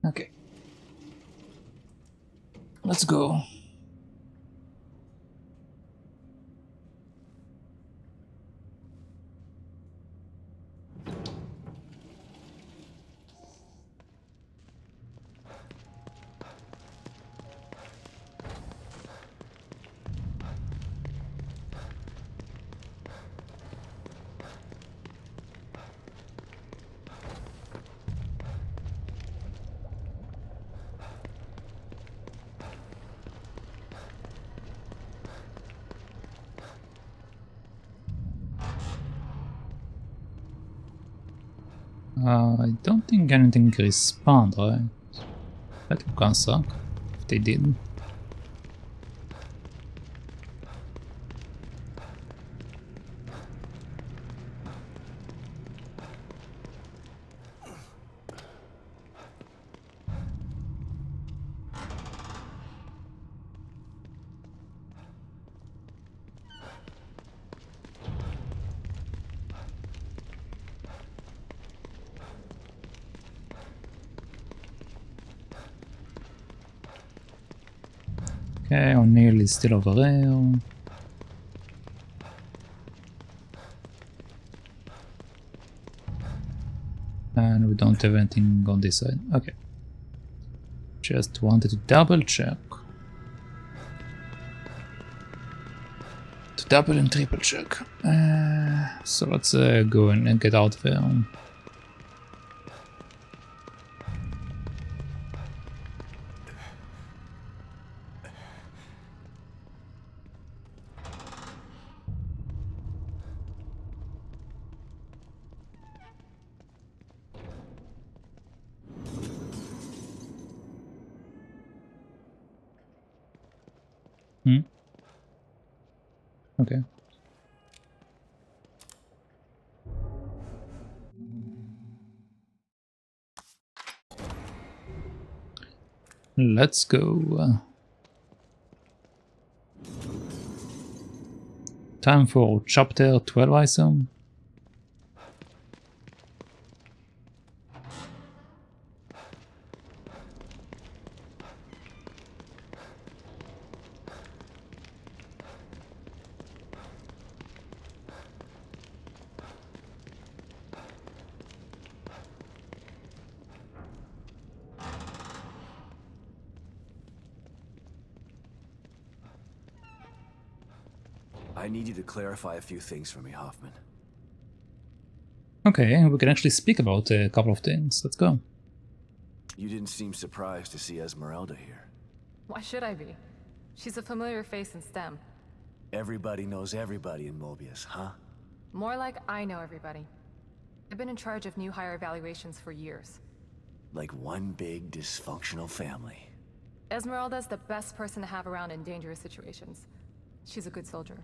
Okay. Let's go. I don't think anything respawned, right? That would kinda suck if they did. Okay, O'Neill is still over there. And we don't have anything on this side. Okay. Just wanted to double check. To double and triple check. So let's go and get out there. Okay. Let's go. Time for chapter 12, I assume. I need you to clarify a few things for me, Hoffman. Okay, we can actually speak about a couple of things. Let's go. You didn't seem surprised to see Esmeralda here. Why should I be? She's a familiar face in STEM. Everybody knows everybody in Mobius, huh? More like I know everybody. I've been in charge of new hire evaluations for years. Like one big dysfunctional family. Esmeralda's the best person to have around in dangerous situations. She's a good soldier.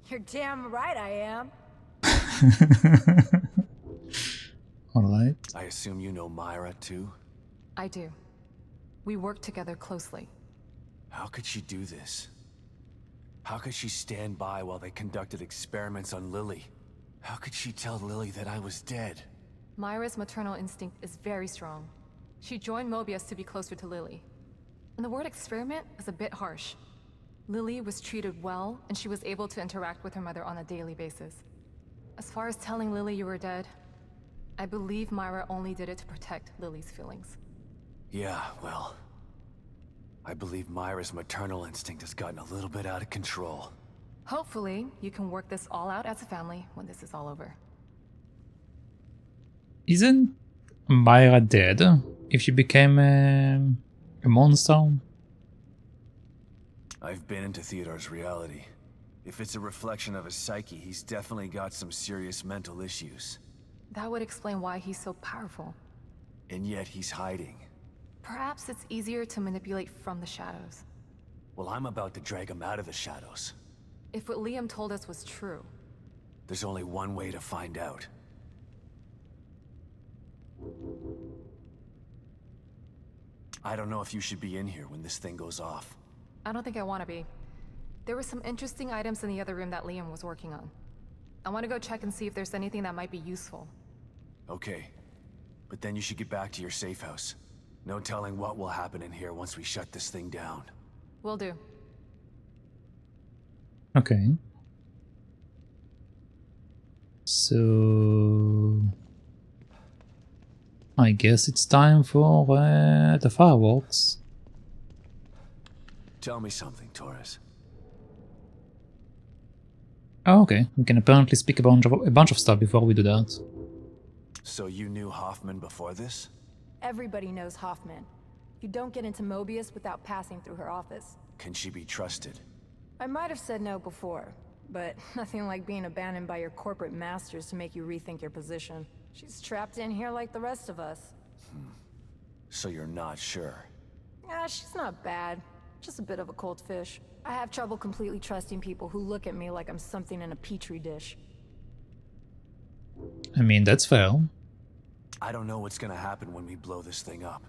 You're damn right I am. Alright. I assume you know Myra, too? I do. We work together closely. How could she do this? How could she stand by while they conducted experiments on Lily? How could she tell Lily that I was dead? Myra's maternal instinct is very strong. She joined Mobius to be closer to Lily. And the word experiment is a bit harsh. Lily was treated well, and she was able to interact with her mother on a daily basis. As far as telling Lily you were dead, I believe Myra only did it to protect Lily's feelings. Yeah, well... I believe Myra's maternal instinct has gotten a little bit out of control. Hopefully, you can work this all out as a family when this is all over. Isn't Myra dead if she became a monster? I've been into Theodore's reality. If it's a reflection of his psyche, he's definitely got some serious mental issues. That would explain why he's so powerful. And yet he's hiding. Perhaps it's easier to manipulate from the shadows. Well, I'm about to drag him out of the shadows. If what Liam told us was true... There's only one way to find out. I don't know if you should be in here when this thing goes off. I don't think I want to be. There were some interesting items in the other room that Liam was working on. I want to go check and see if there's anything that might be useful. Okay. But then you should get back to your safe house. No telling what will happen in here once we shut this thing down. Will do. Okay. So... I guess it's time for the fireworks. Tell me something, Torres. Oh, okay. We can apparently speak a bunch of stuff before we do that. So you knew Hoffman before this? Everybody knows Hoffman. You don't get into Mobius without passing through her office. Can she be trusted? I might have said no before, but nothing like being abandoned by your corporate masters to make you rethink your position. She's trapped in here like the rest of us. So you're not sure? Yeah, she's not bad. Just a bit of a cold fish. I have trouble completely trusting people who look at me like I'm something in a petri dish. I mean, that's fair. I don't know what's gonna happen when we blow this thing up.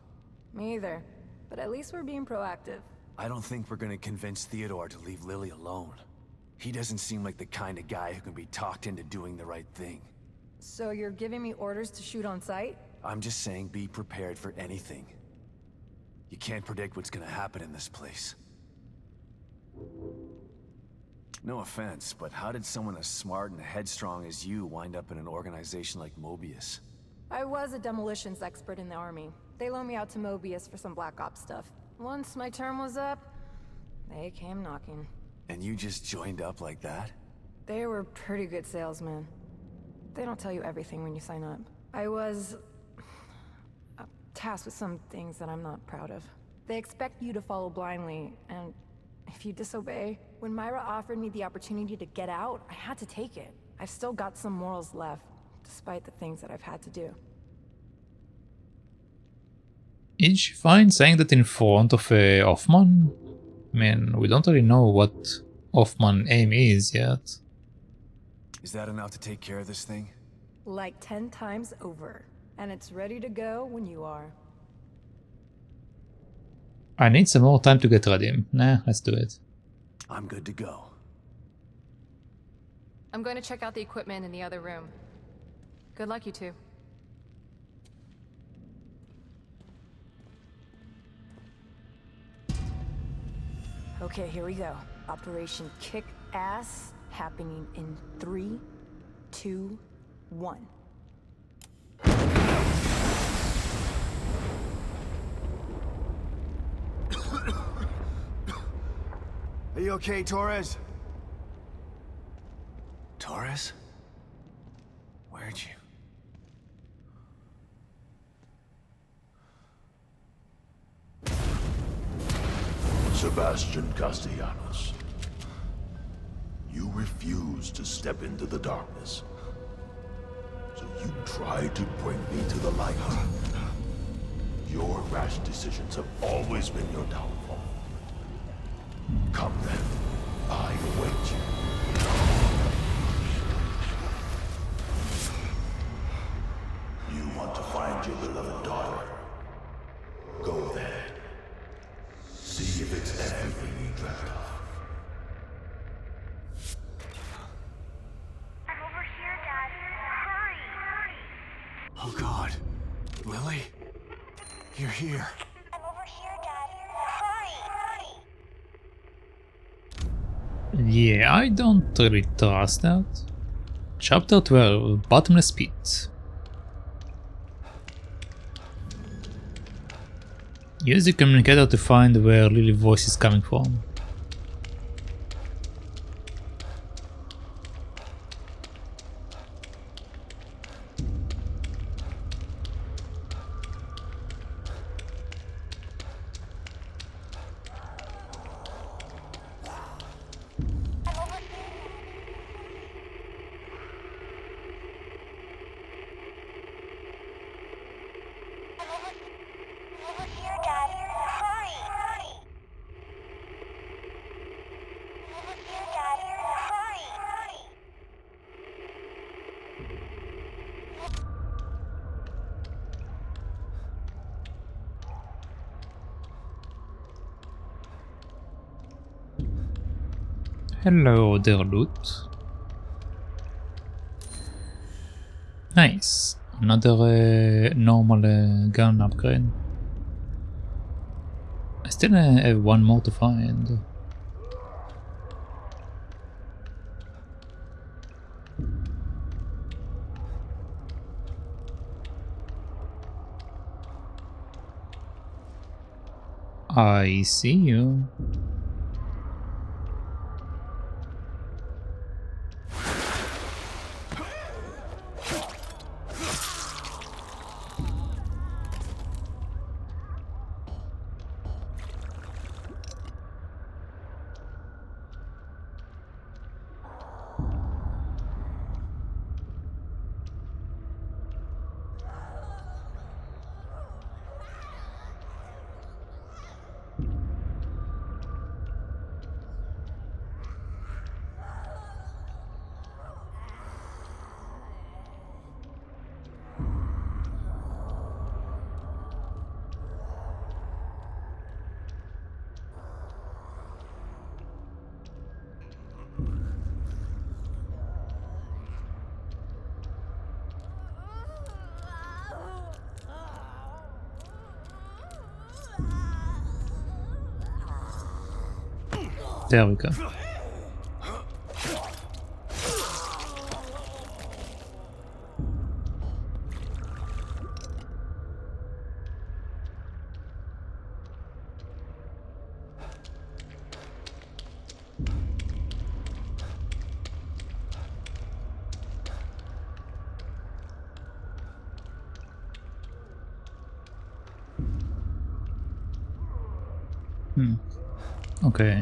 Me either. But at least we're being proactive. I don't think we're gonna convince Theodore to leave Lily alone. He doesn't seem like the kind of guy who can be talked into doing the right thing. So you're giving me orders to shoot on sight? I'm just saying be prepared for anything. You can't predict what's gonna happen in this place. No offense, but how did someone as smart and headstrong as you wind up in an organization like Mobius? I was a demolitions expert in the army. They loaned me out to Mobius for some Black Ops stuff. Once my term was up, they came knocking. And you just joined up like that? They were pretty good salesmen. They don't tell you everything when you sign up. I was tasked with some things that I'm not proud of. They expect you to follow blindly, and if you disobey... When Myra offered me the opportunity to get out, I had to take it. I've still got some morals left, despite the things that I've had to do. Is she fine saying that in front of Hoffman? I mean, we don't really know what Hoffman's aim is yet. Is that enough to take care of this thing? Like 10 times over. And it's ready to go when you are. I need some more time to get ready. Nah, let's do it. I'm good to go. I'm going to check out the equipment in the other room. Good luck, you two. Okay, here we go. Operation Kick Ass, happening in 3, 2, 1. Are you okay, Torres? Torres? Where'd you... Sebastian Castellanos. You refused to step into the darkness. So you tried to bring me to the light. Your rash decisions have always been your downfall. Come then, I await you. You want to find your beloved daughter? Go there. See if it's everything you dreamt of. I'm over here, Dad. Hurry! Oh God. Lily? You're here. I'm over here, Dad. Hurry! Yeah, I don't really trust that. Chapter 12, Bottomless Pit. Use the communicator to find where Lily's voice is coming from. Hello there, loot. Nice. Another normal gun upgrade. I still have one more to find. I see you. There we go. Okay.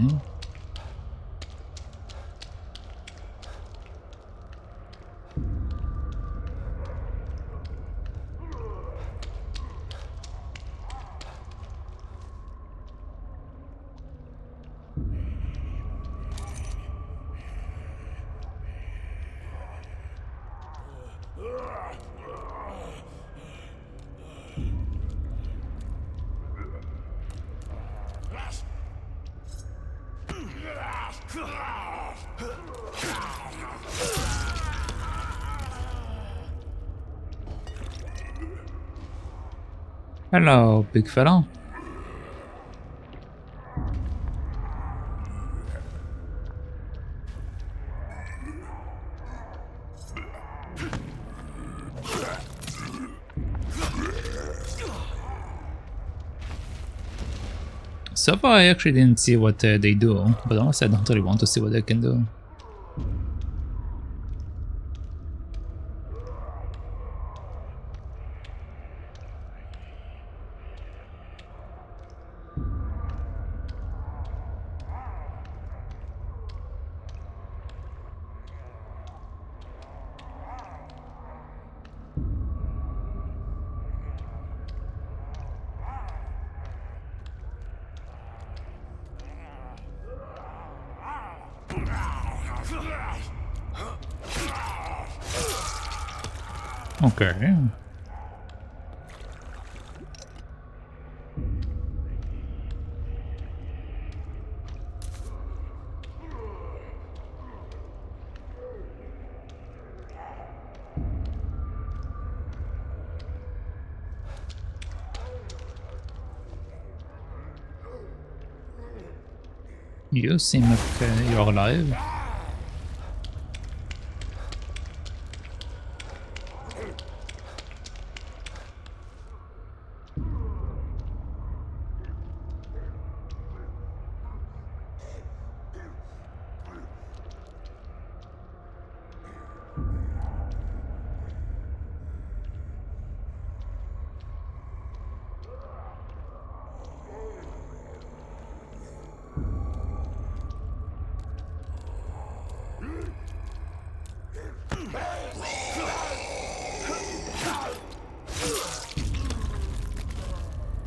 Hello, big fella. So far I actually didn't see what they do, but honestly I don't really want to see what they can do. Okay. You seem like you're alive.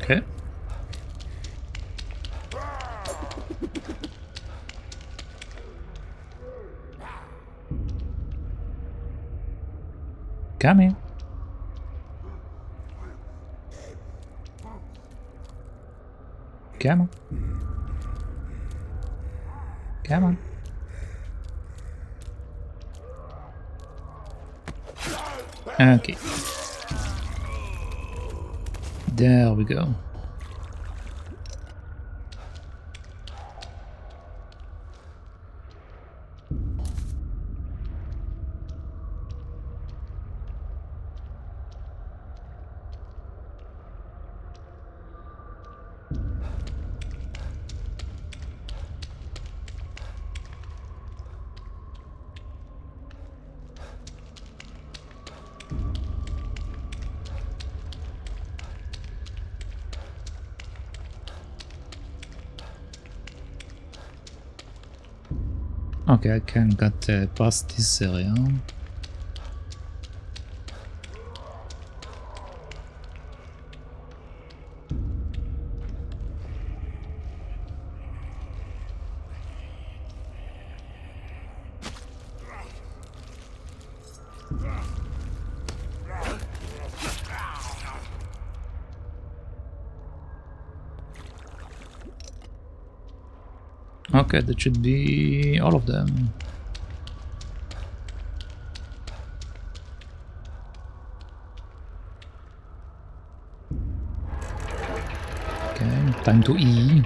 Okay. Come here. Come on. Come on. Okay. There we go. Okay, I can get past this area. Okay, that should be all of them. Okay, time to E.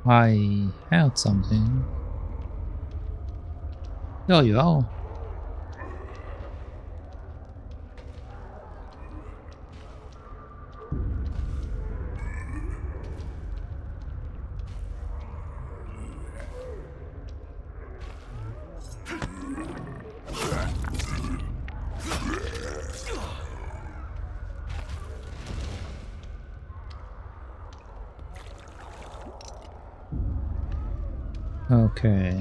I heard something. There you are. Okay.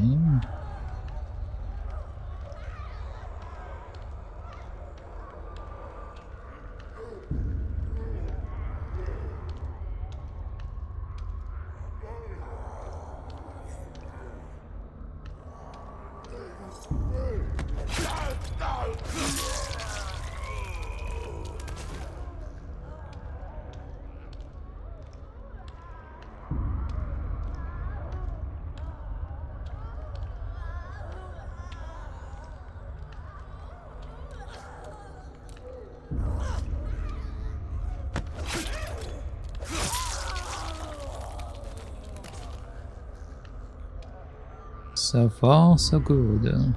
So far, so good.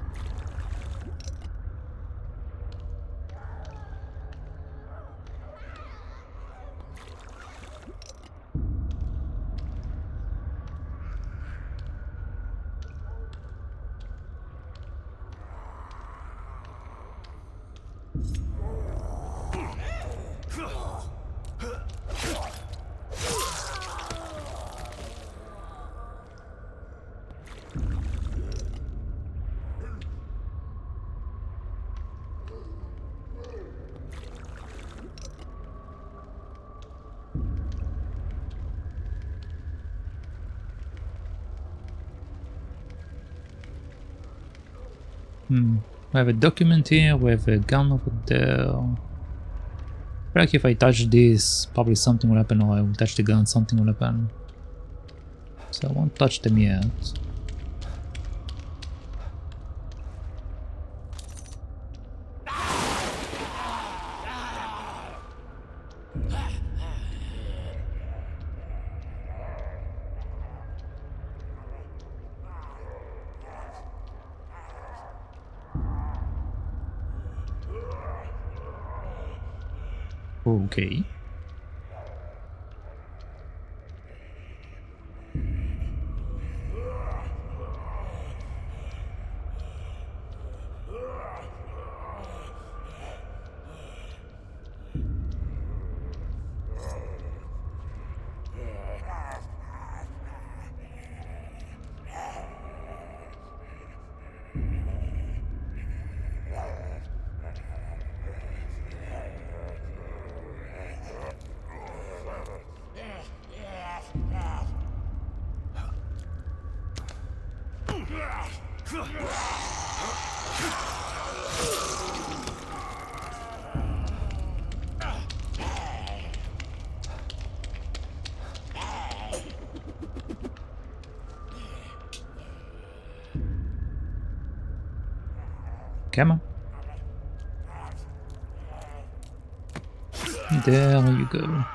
We have a document here, we have a gun over there. I feel like if I touch this, probably something will happen, or I will touch the gun, something will happen. So I won't touch them yet. Okay. Come on. There you go.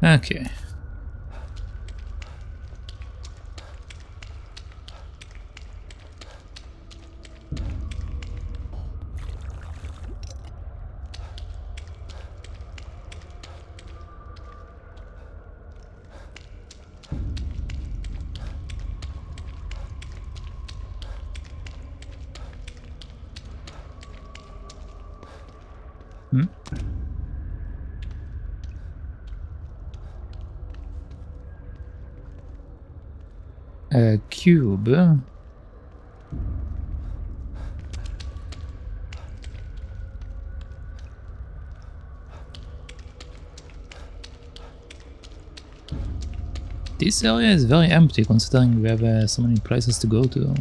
Okay. A cube. This area is very empty considering we have so many places to go to.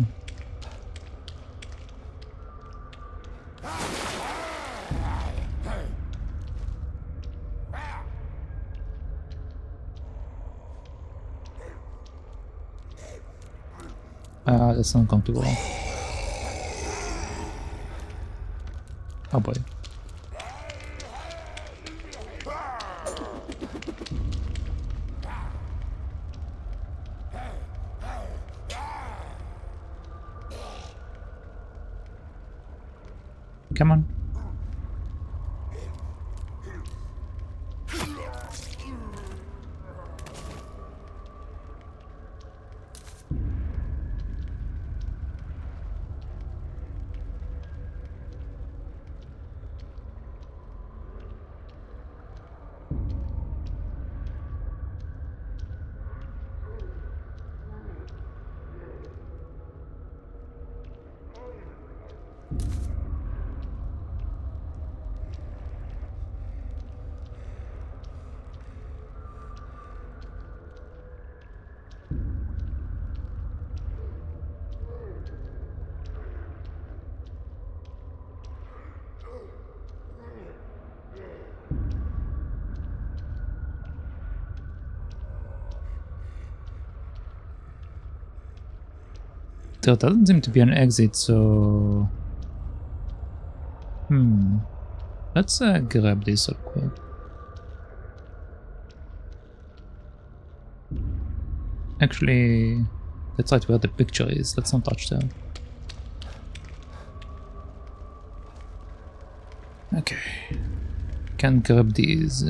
That's uncomfortable. Oh boy. come on. There doesn't seem to be an exit, so... Let's grab this real quick. Actually, that's right where the picture is. Let's not touch that. Okay. Can grab these.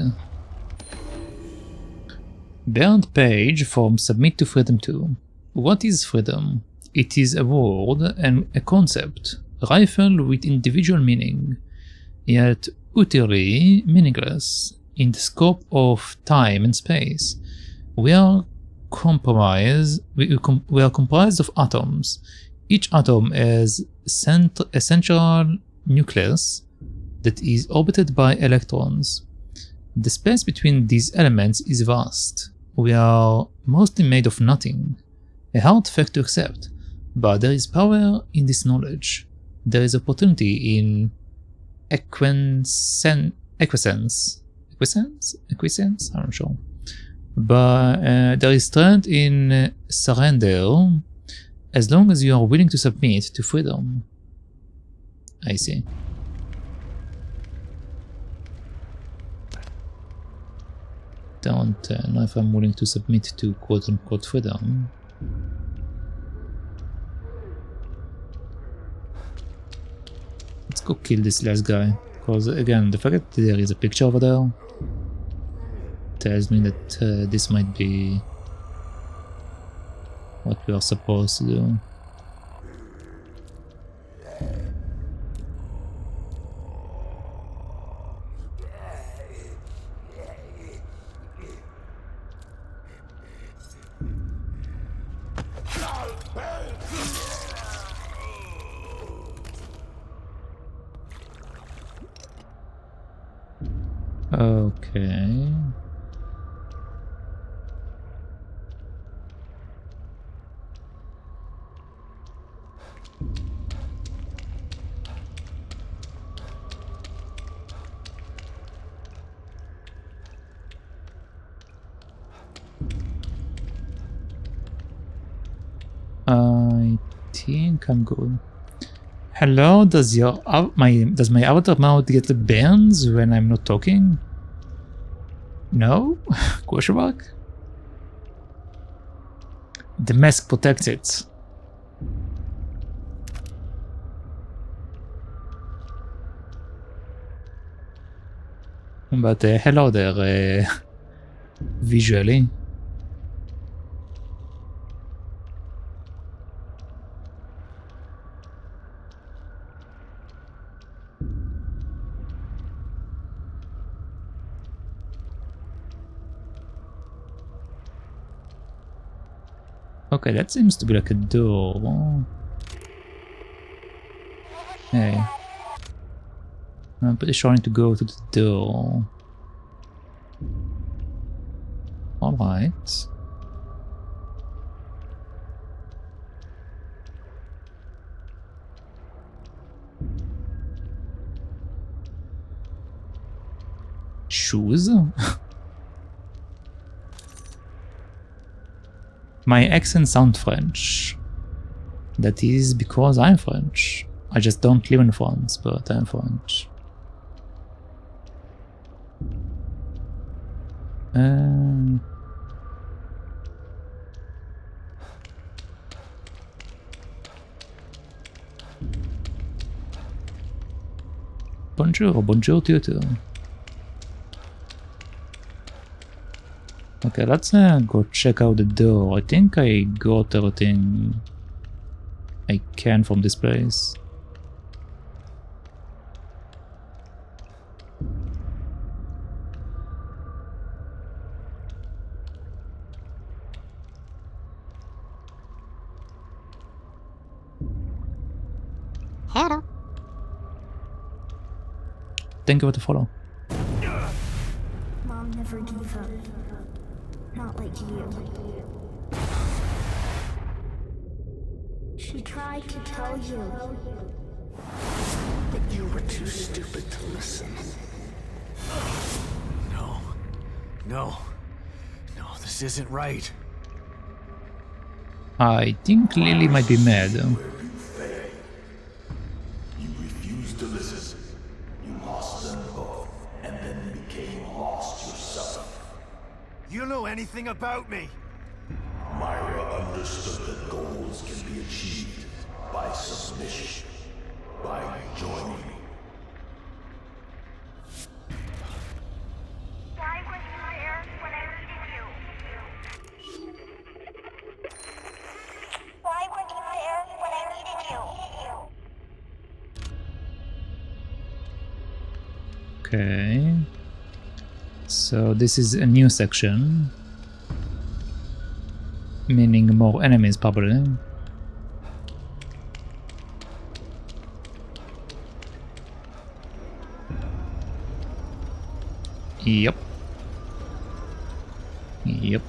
Bernd Page from Submit to Freedom 2. What is freedom? It is a word and a concept, rifled with individual meaning, yet utterly meaningless in the scope of time and space. We are comprised of atoms. Each atom has a central nucleus that is orbited by electrons. The space between these elements is vast. We are mostly made of nothing. A hard fact to accept. But there is power in this knowledge. There is opportunity in acquiescence? I'm not sure. But there is strength in surrender as long as you are willing to submit to freedom. I see. Don't know if I'm willing to submit to quote-unquote freedom. Let's go kill this last guy, because again, the fact that there is a picture over there tells me that this might be what we are supposed to do. Okay. I think I'm good. Hello, does my outer mouth get burns when I'm not talking? No? Question mark? The mask protects it. But hello there, visually. Okay, that seems to be like a door. Hey. I'm pretty sure I need to go to the door. Alright. Shoes? My accent sounds French. That is because I'm French. I just don't live in France, but I'm French. Bonjour, bonjour to you too. Okay, let's go check out the door. I think I got everything I can from this place. Hello. Thank you for the follow. Mom never gave up. Not like you. She tried to tell you. But you were too stupid to listen. No. No. No, this isn't right. I think Lily might be mad. You refused to listen. You lost them both, and then became lost yourself. You know anything about me? Myra understood that goals can be achieved by submission, by joining. Why weren't you there when I needed you? Why weren't you there when I needed you? Okay. So this is a new section. Meaning more enemies, probably. Yep. Yep.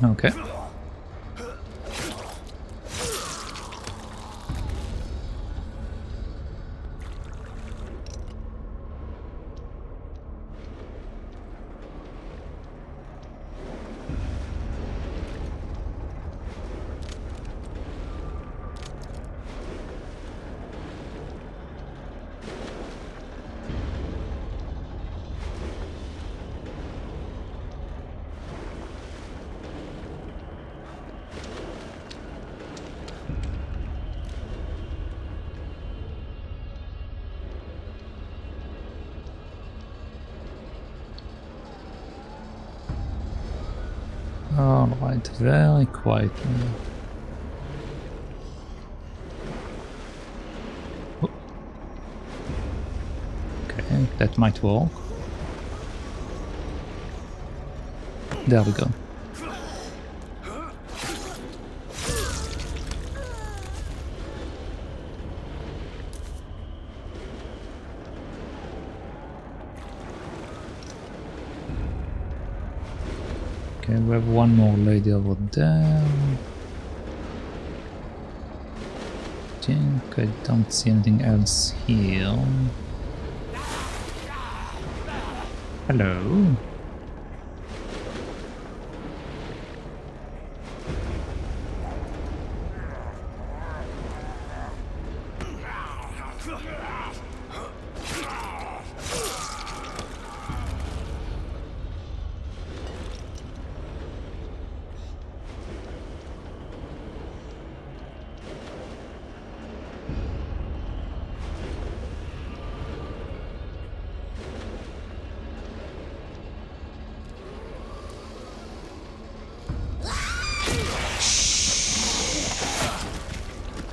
Okay. Alright, very quietly. Oh. Okay, that might work. There we go. Okay, we have one more lady over there. I don't see anything else here. Hello.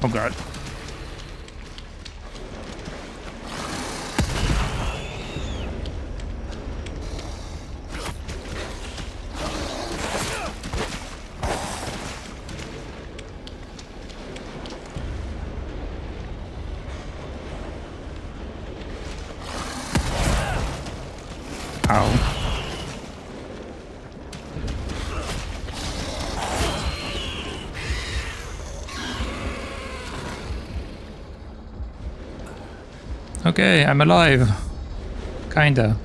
Oh god. Ow. Okay, I'm alive. Kinda.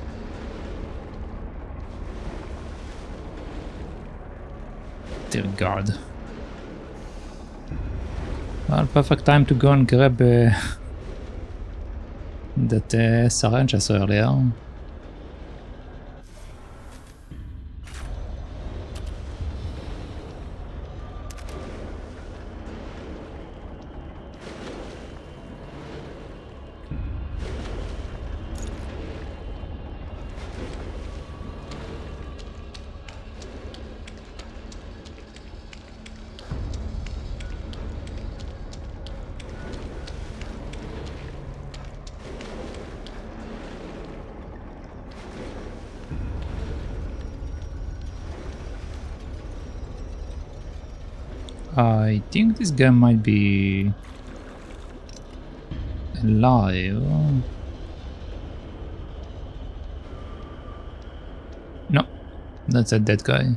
Dear God. Well, perfect time to go and grab that syringe I saw earlier. I think this guy might be alive. No, that's a dead guy.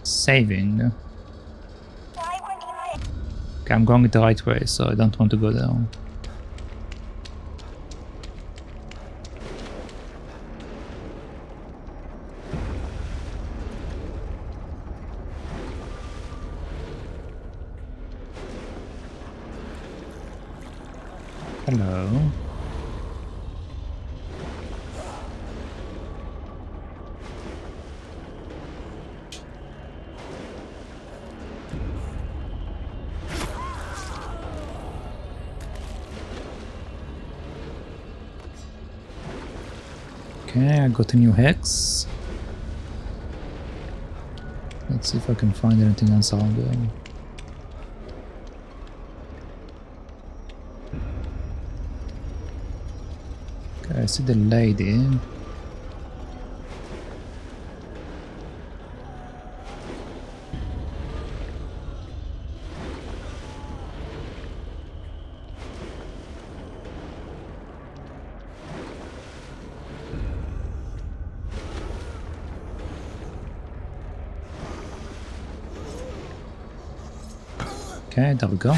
Saving. Okay, I'm going the right way, so I don't want to go there. Hello. Okay, I got a new hex. Let's see if I can find anything else around there. Okay, I see the lady. Okay, there we go.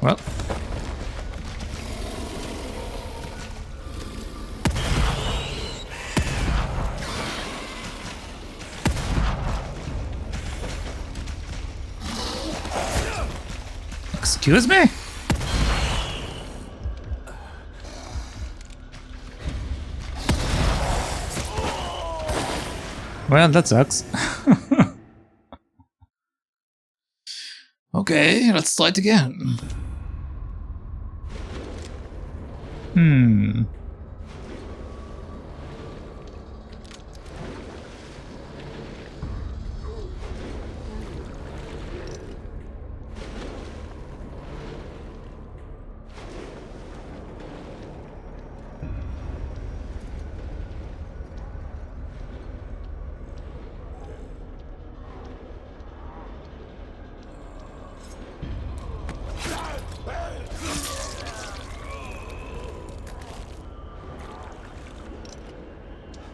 Well. Excuse me? Well, that sucks. Okay, let's try it again.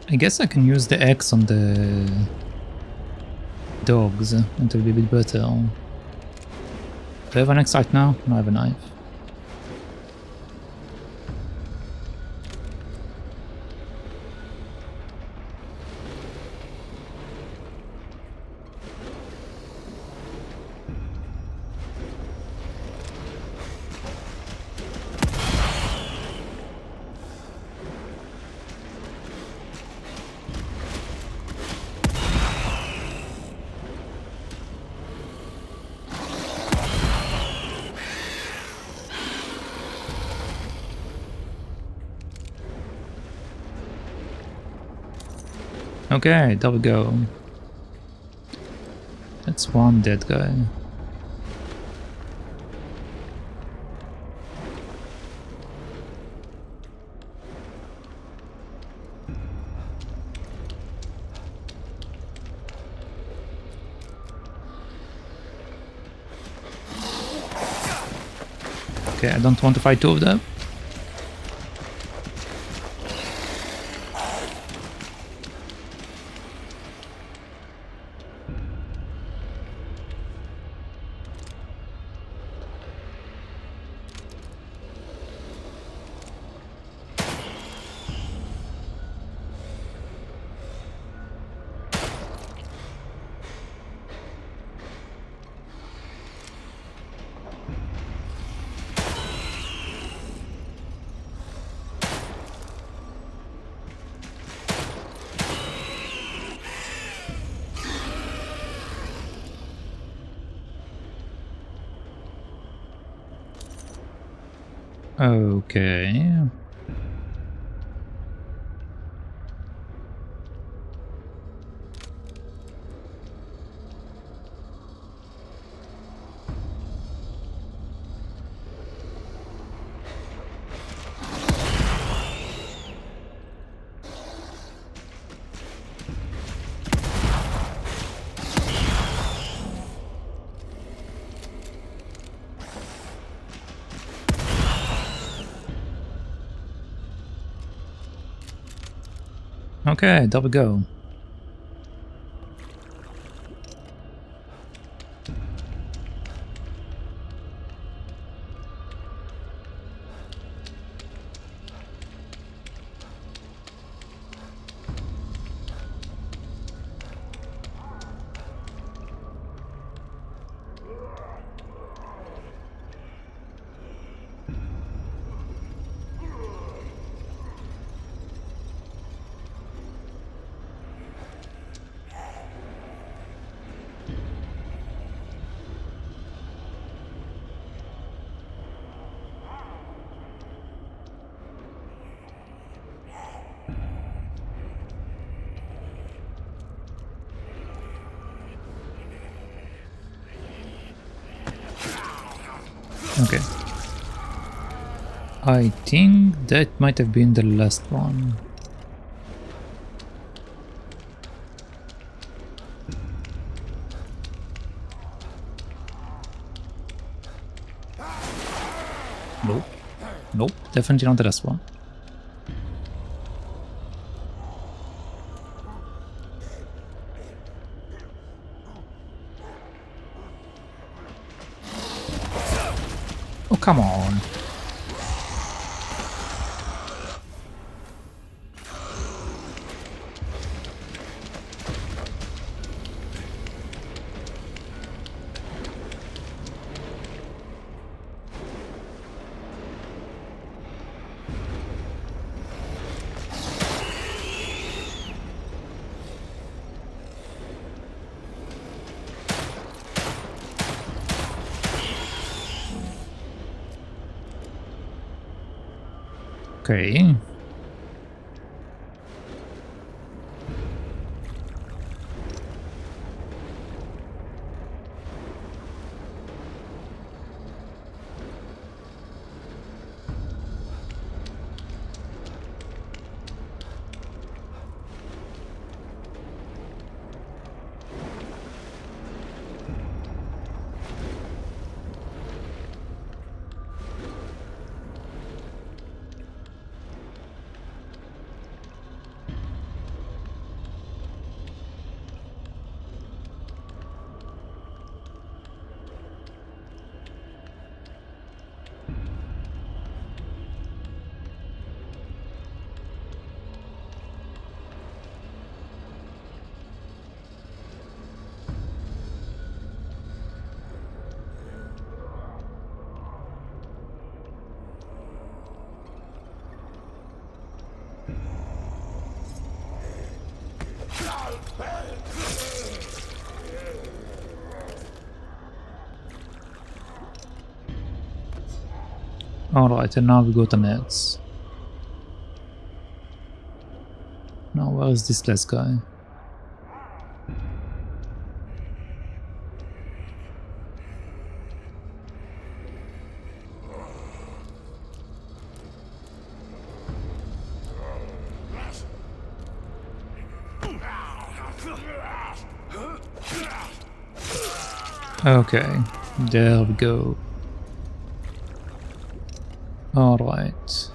I guess I can use the X on the dogs, and it'll be a bit better. Do I have an X right now? No, I have a knife. Okay, there we go. That's one dead guy. Okay, I don't want to fight two of them. Okay. Okay, there we go. Okay. I think that might have been the last one. Nope. Nope, definitely not the last one. Oh, come on. Okay. Alright, and now we go to meds. Now where is this last guy? Okay, there we go. Alright.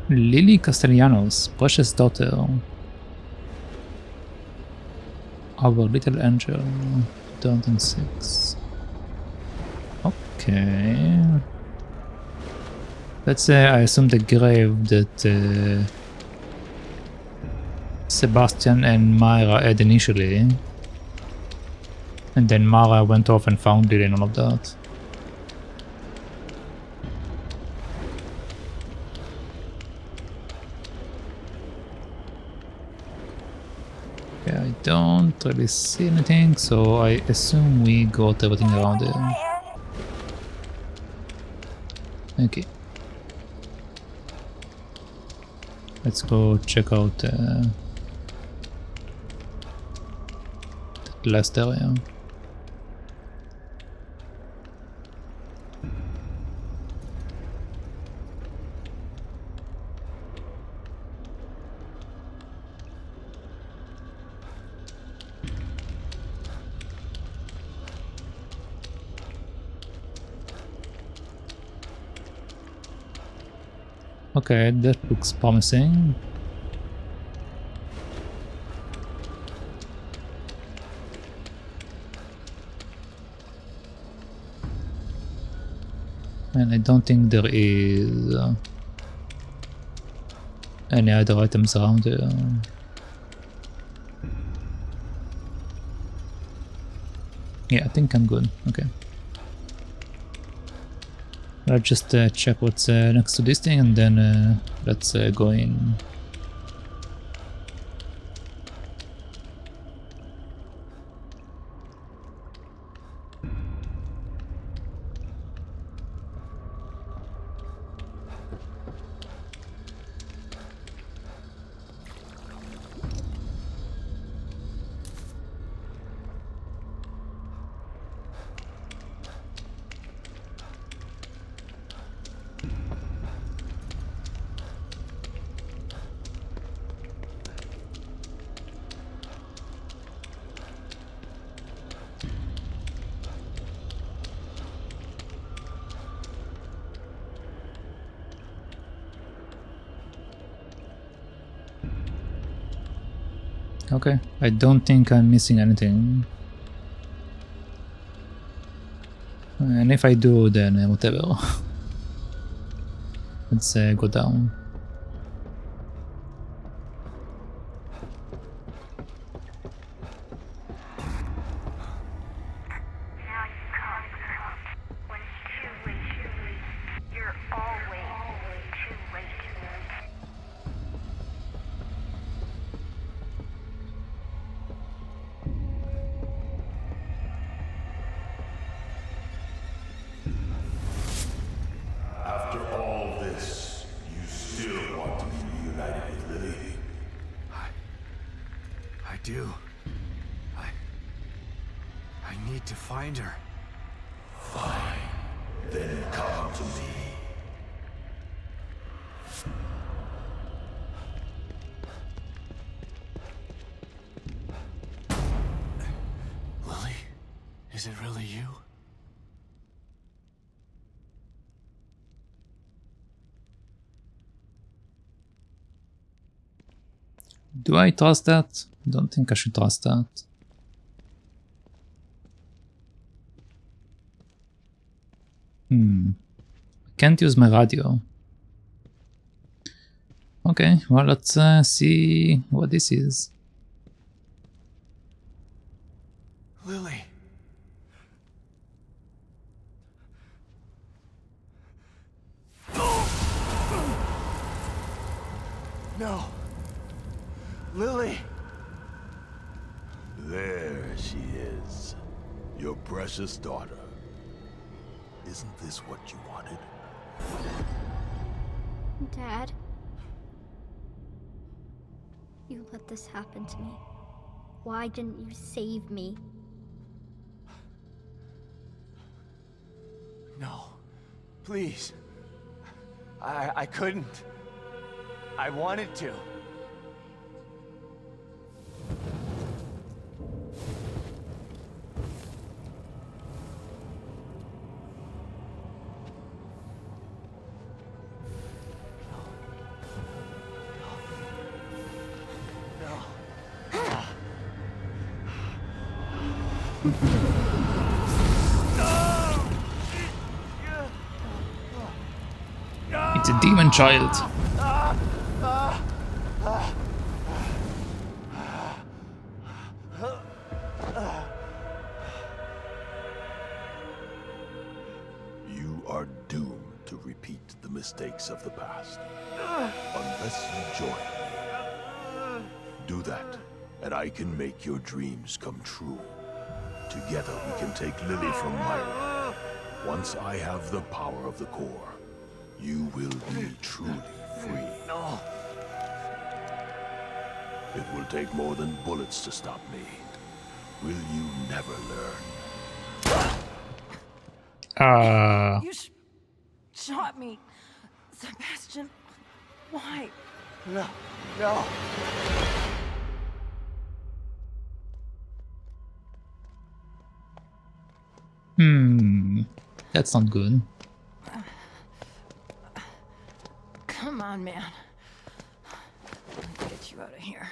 Lily Castellanos, precious daughter. Our little angel, 2006. Okay. Let's say I assume the grave that Sebastian and Myra had initially. And then Mara went off and found it and all of that. Okay, I don't really see anything, so I assume we got everything around there. Okay. Let's go check out the last area. Okay, that looks promising. And I don't think there is any other items around here. Yeah, I think I'm good. Okay. I'll just check what's next to this thing and then let's go in. Okay, I don't think I'm missing anything. And if I do, then whatever. Let's go down. After all this, you still want to be reunited with Lily? I do. I need to find her. Fine. Then come to me. Lily? Is it really you? Do I trust that? Don't think I should trust that. Can't use my radio. Okay, well, let's see what this is. Lily. No. Lily. There she is. Your precious daughter. Isn't this what you wanted? Dad? You let this happen to me. Why didn't you save me? No. Please. I couldn't. I wanted to. It's a demon child. You are doomed to repeat the mistakes of the past. Unless you join me. Do that, and I can make your dreams come true. Together we can take Lily from Myra. Once I have the power of the core, you will be truly free. No. It will take more than bullets to stop me. Will you never learn? You shot me. Sebastian, why? No, no. That's not good. Come on, man. Let's get you out of here.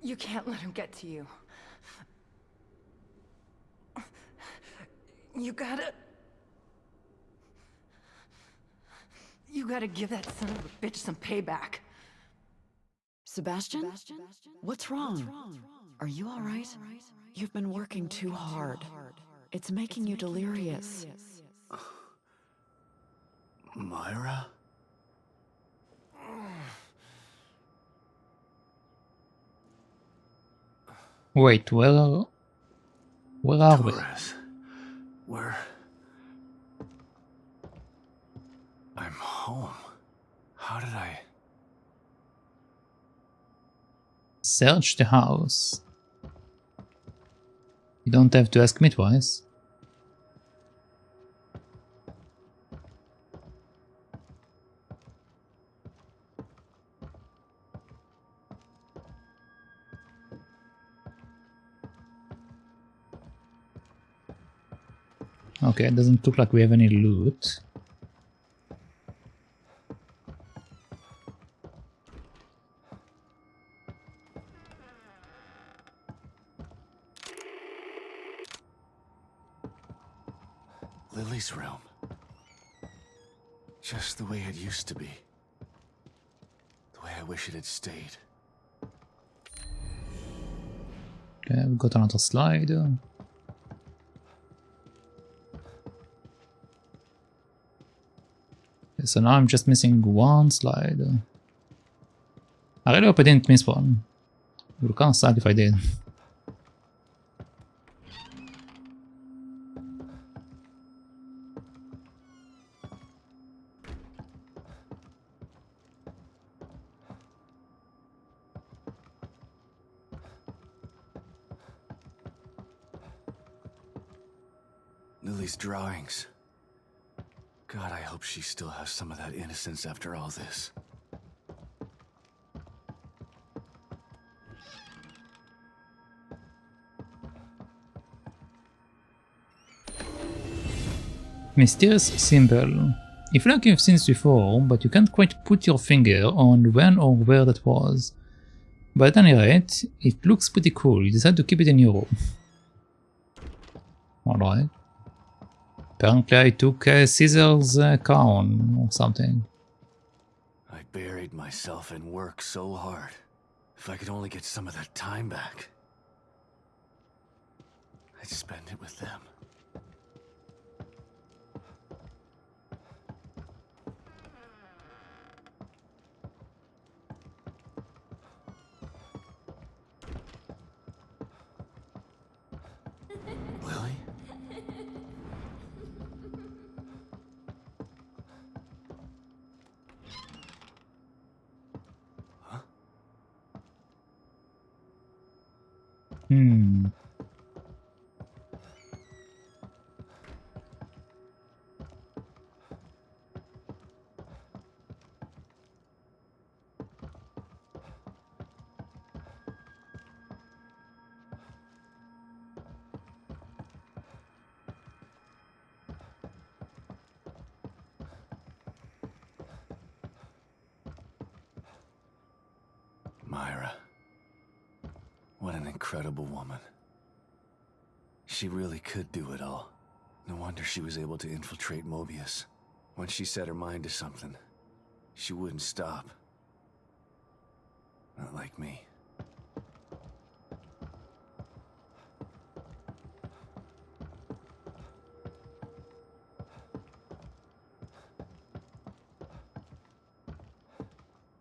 You can't let him get to you. You gotta give that son of a bitch some payback. Sebastian? What's wrong? Are you all right? You've been working too hard. It's making you delirious. Myra? Wait, where are we? Torres. Where? I'm home. How did I? Search the house. You don't have to ask me twice. Okay, it doesn't look like we have any loot. Lily's room. Just the way it used to be. The way I wish it had stayed. Okay, we've got another slide. So now I'm just missing one slide. I really hope I didn't miss one. It would kind of suck if I did. Lily's drawings. God, I hope she still has some of that innocence after all this. Mysterious symbol. I feel like you've seen this before, but you can't quite put your finger on when or where that was. But at any rate, it looks pretty cool. You decide to keep it in your room. Alright. Apparently I took Caesar's crown or something. I buried myself in work so hard. If I could only get some of that time back, I'd spend it with them. Lily? Hmm. Myra. What an incredible woman. She really could do it all. No wonder she was able to infiltrate Mobius. Once she set her mind to something, she wouldn't stop. Not like me.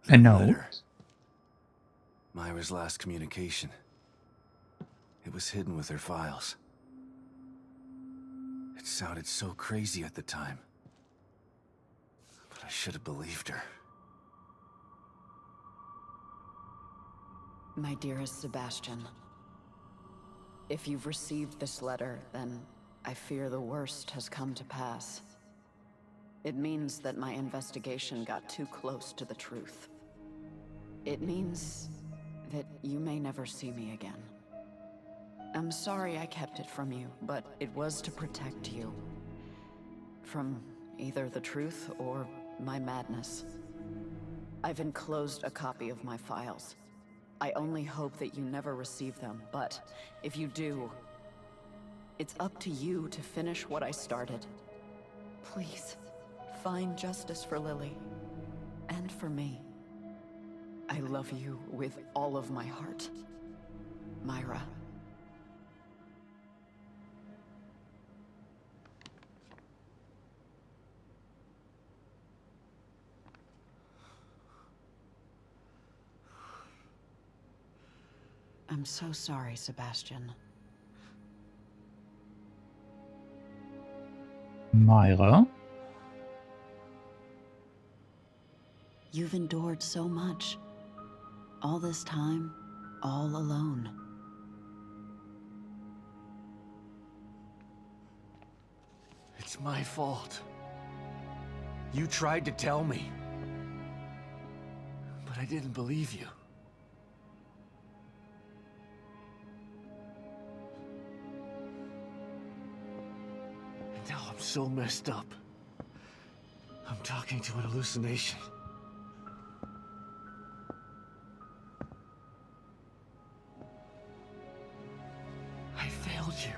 A note? Letter. Myra's last communication. It was hidden with her files. It sounded so crazy at the time. But I should have believed her. My dearest Sebastian, if you've received this letter, then I fear the worst has come to pass. It means that my investigation got too close to the truth. It means that you may never see me again. I'm sorry I kept it from you, but it was to protect you. From either the truth or my madness. I've enclosed a copy of my files. I only hope that you never receive them, but if you do, it's up to you to finish what I started. Please, find justice for Lily, and for me. I love you with all of my heart. Myra. I'm so sorry, Sebastian. Myra? You've endured so much. All this time, all alone. It's my fault. You tried to tell me. But I didn't believe you. And now I'm so messed up. I'm talking to an hallucination. I failed you.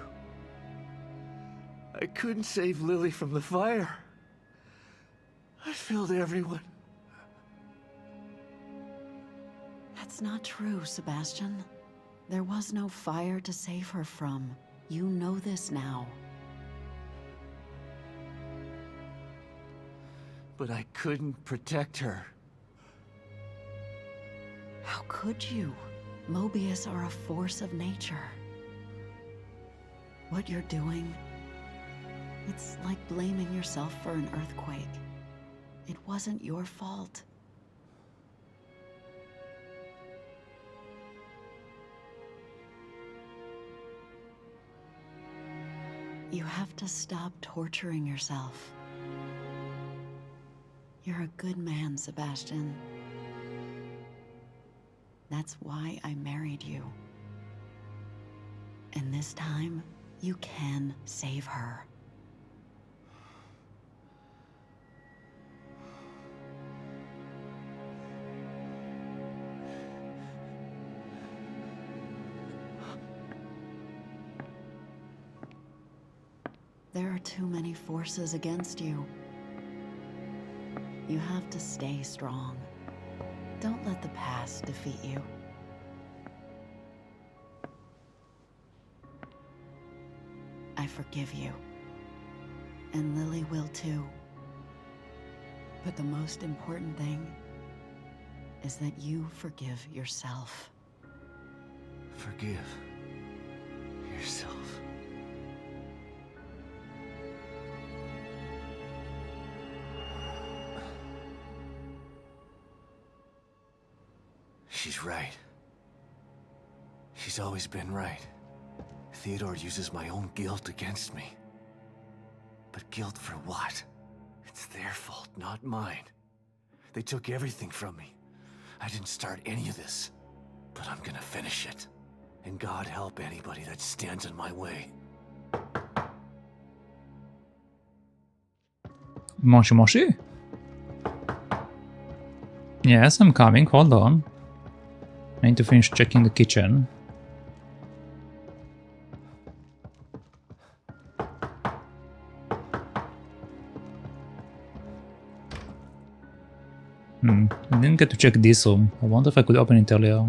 I couldn't save Lily from the fire. I failed everyone. That's not true, Sebastian. There was no fire to save her from. You know this now. But I couldn't protect her. How could you? Mobius are a force of nature. What you're doing, it's like blaming yourself for an earthquake. It wasn't your fault. You have to stop torturing yourself. You're a good man, Sebastian. That's why I married you. And this time, you can save her. There are too many forces against you. You have to stay strong. Don't let the past defeat you. I forgive you. And Lily will too. But the most important thing is that you forgive yourself. Forgive yourself. She's right. She's always been right. Theodore uses my own guilt against me. But guilt for what? It's their fault, not mine. They took everything from me. I didn't start any of this. But I'm gonna finish it. And God help anybody that stands in my way. Moshi Moshi? Yes, I'm coming, hold on. I need to finish checking the kitchen. I didn't get to check this room. I wonder if I could open it earlier.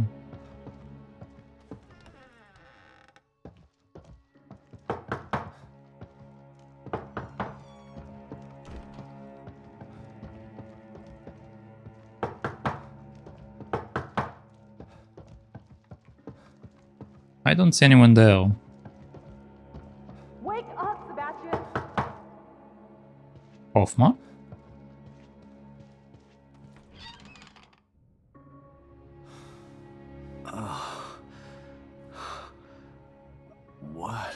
I don't see anyone there. Wake up, Sebastian! Hoffman? What?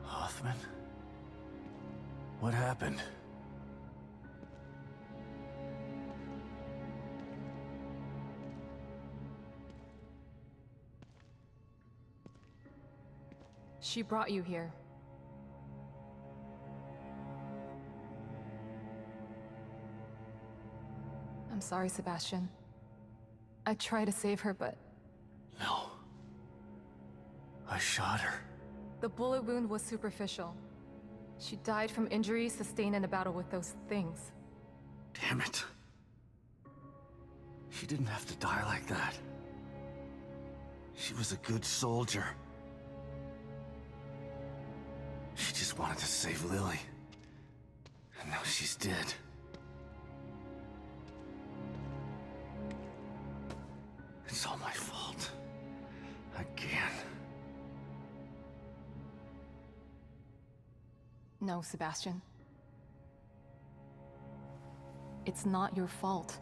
Hoffman? What happened? She brought you here. I'm sorry, Sebastian. I tried to save her, but... No. I shot her. The bullet wound was superficial. She died from injuries sustained in a battle with those things. Damn it. She didn't have to die like that. She was a good soldier. She just wanted to save Lily. And now she's dead. It's all my fault. Again. No, Sebastian. It's not your fault.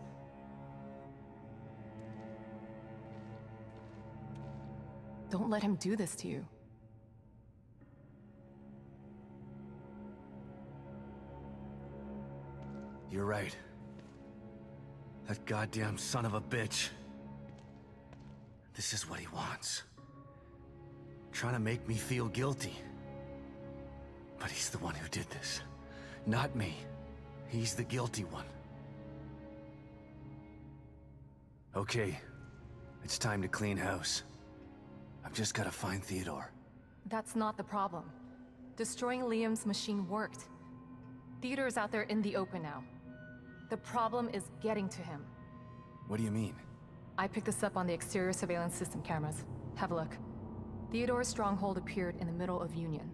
Don't let him do this to you. You're right. That goddamn son of a bitch. This is what he wants. Trying to make me feel guilty. But he's the one who did this. Not me. He's the guilty one. Okay. It's time to clean house. I've just gotta find Theodore. That's not the problem. Destroying Liam's machine worked. Theodore's out there in the open now. The problem is getting to him. What do you mean? I picked this up on the exterior surveillance system cameras. Have a look. Theodore's stronghold appeared in the middle of Union.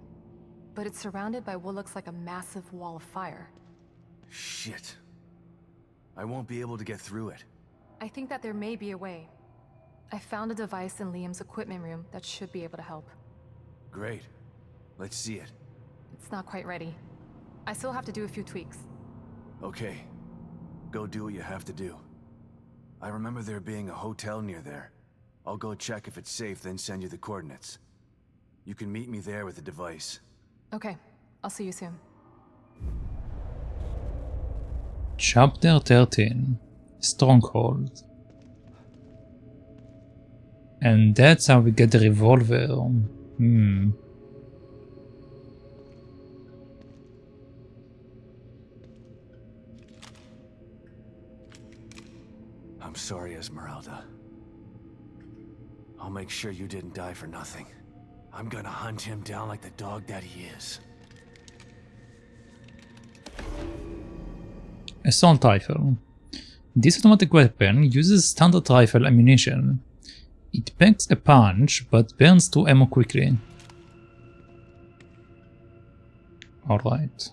But it's surrounded by what looks like a massive wall of fire. Shit. I won't be able to get through it. I think that there may be a way. I found a device in Liam's equipment room that should be able to help. Great. Let's see it. It's not quite ready. I still have to do a few tweaks. Okay. Go do what you have to do. I remember there being a hotel near there. I'll go check if it's safe, then send you the coordinates. You can meet me there with the device. Okay. I'll see you soon. Chapter 13. Stronghold. And that's how we get the revolver. I'm sorry, Esmeralda. I'll make sure you didn't die for nothing. I'm gonna hunt him down like the dog that he is. Assault rifle. This automatic weapon uses standard rifle ammunition. It packs a punch, but burns through ammo quickly. Alright.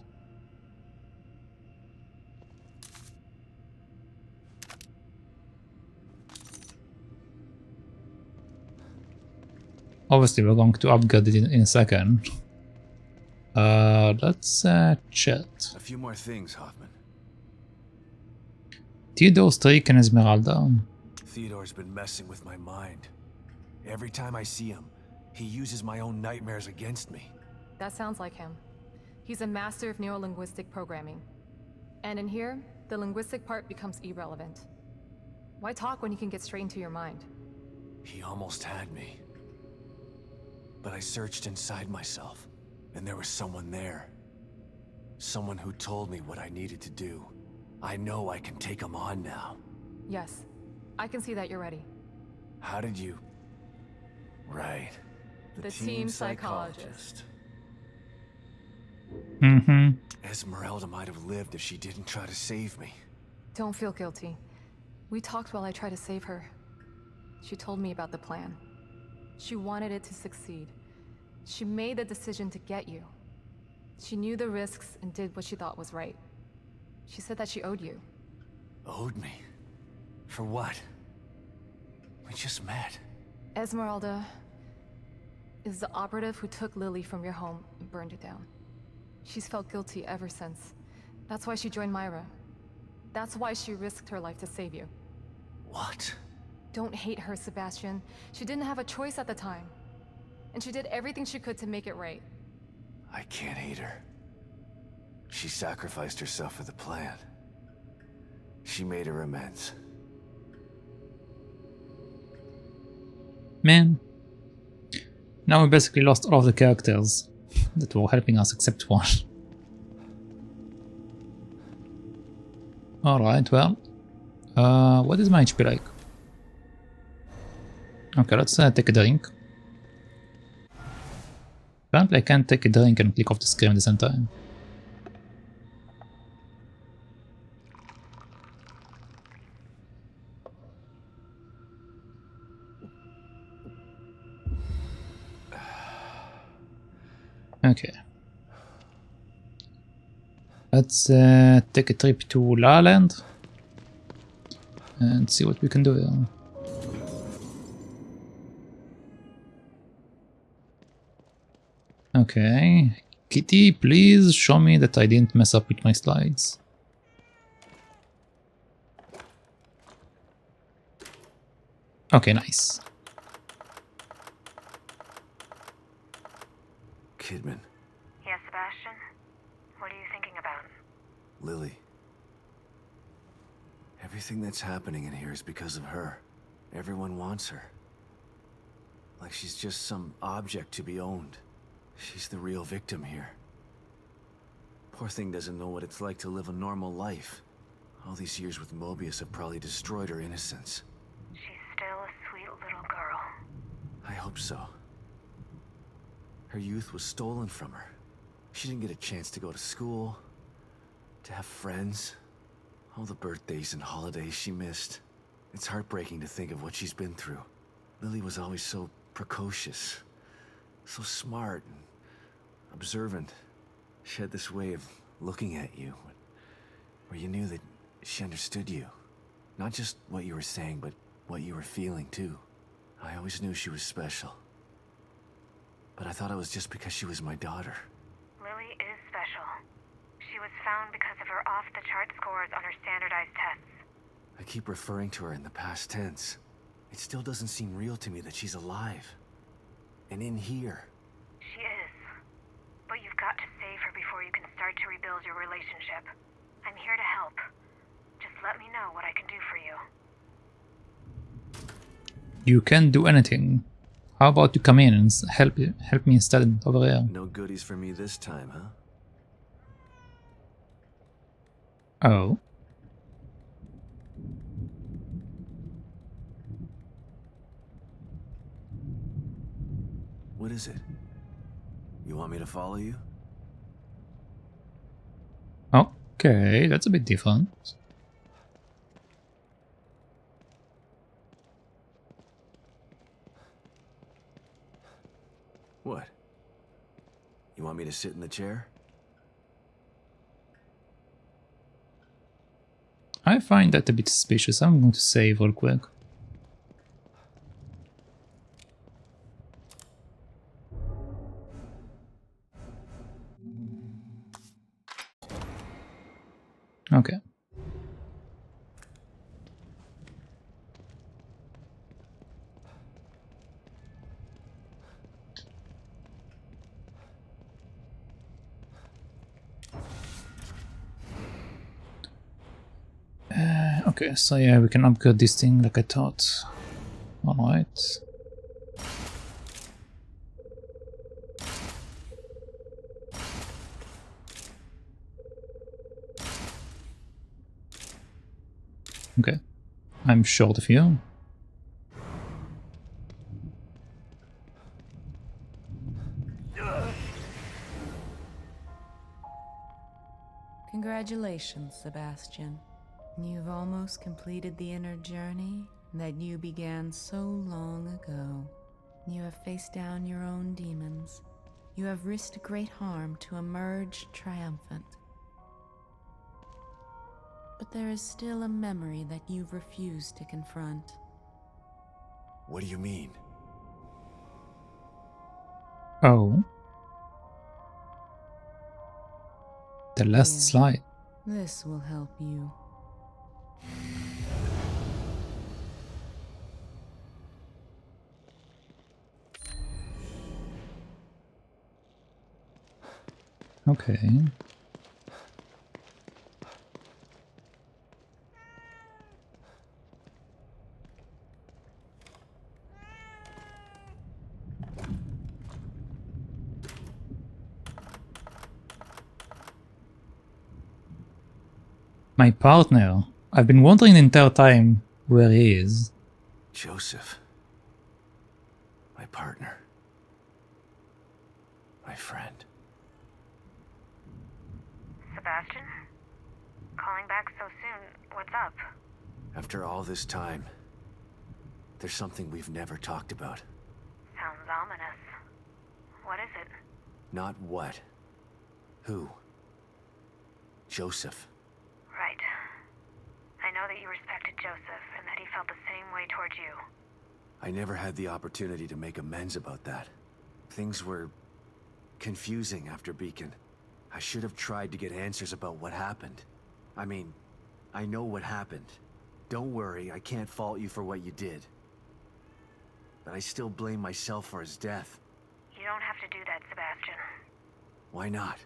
Obviously we're going to upgrade it in a second. Let's chat. A few more things, Hoffman. Theodore's streak and Esmeralda. Theodore's been messing with my mind. Every time I see him, he uses my own nightmares against me. That sounds like him. He's a master of neurolinguistic programming. And in here, the linguistic part becomes irrelevant. Why talk when you can get straight into your mind? He almost had me. But I searched inside myself, and there was someone there. Someone who told me what I needed to do. I know I can take him on now. Yes, I can see that you're ready. How did you... Right. The team psychologist. Mm-hmm. Esmeralda might have lived if she didn't try to save me. Don't feel guilty. We talked while I tried to save her. She told me about the plan. She wanted it to succeed. She made the decision to get you. She knew the risks and did what she thought was right. She said that she owed you. Owed me? For what? We just met. Esmeralda is the operative who took Lily from your home and burned it down. She's felt guilty ever since. That's why she joined Myra. That's why she risked her life to save you. What? Don't hate her, Sebastian. She didn't have a choice at the time. And she did everything she could to make it right. I can't hate her. She sacrificed herself for the plan. She made her amends. Man. Now we basically lost all of the characters that were helping us except one. Alright, well. What is my HP like? Okay, let's take a drink. Apparently I can't take a drink and click off the screen at the same time. Okay. Let's take a trip to La Land and see what we can do here. Okay, Kitty, please show me that I didn't mess up with my slides. Okay, nice. Kidman. Yes, Sebastian? What are you thinking about? Lily. Everything that's happening in here is because of her. Everyone wants her. Like she's just some object to be owned. She's the real victim here. Poor thing doesn't know what it's like to live a normal life. All these years with Mobius have probably destroyed her innocence. She's still a sweet little girl. I hope so. Her youth was stolen from her. She didn't get a chance to go to school, to have friends. All the birthdays and holidays she missed. It's heartbreaking to think of what she's been through. Lily was always so precocious, so smart and observant. She had this way of looking at you, where you knew that she understood you. Not just what you were saying, but what you were feeling too. I always knew she was special. But I thought it was just because she was my daughter. Lily is special. She was found because of her off-the-chart scores on her standardized tests. I keep referring to her in the past tense. It still doesn't seem real to me that she's alive. And in here. She is. But you've got to save her before you can start to rebuild your relationship. I'm here to help. Just let me know what I can do for you. You can't do anything. How about you come in and help me instead over here? No goodies for me this time, huh? Oh. What is it? You want me to follow you? Okay, that's a bit different. What? You want me to sit in the chair? I find that a bit suspicious. I'm going to save real quick. Okay. Okay, so yeah, we can upgrade this thing like I thought. Alright. Okay, I'm short of you. Congratulations, Sebastian. You've almost completed the inner journey that you began so long ago. You have faced down your own demons. You have risked great harm to emerge triumphant. But there is still a memory that you've refused to confront. What do you mean? Oh. The last Here, slide. This will help you. Okay. My partner. I've been wondering the entire time where he is. Joseph. My partner. My friend. Sebastian? Calling back so soon. What's up? After all this time, there's something we've never talked about. Sounds ominous. What is it? Not what. Who? Joseph. Right. I know that you respected Joseph and that he felt the same way towards you. I never had the opportunity to make amends about that. Things were confusing after Beacon. I should have tried to get answers about what happened. I mean, I know what happened. Don't worry, I can't fault you for what you did. But I still blame myself for his death. You don't have to do that, Sebastian. Why not?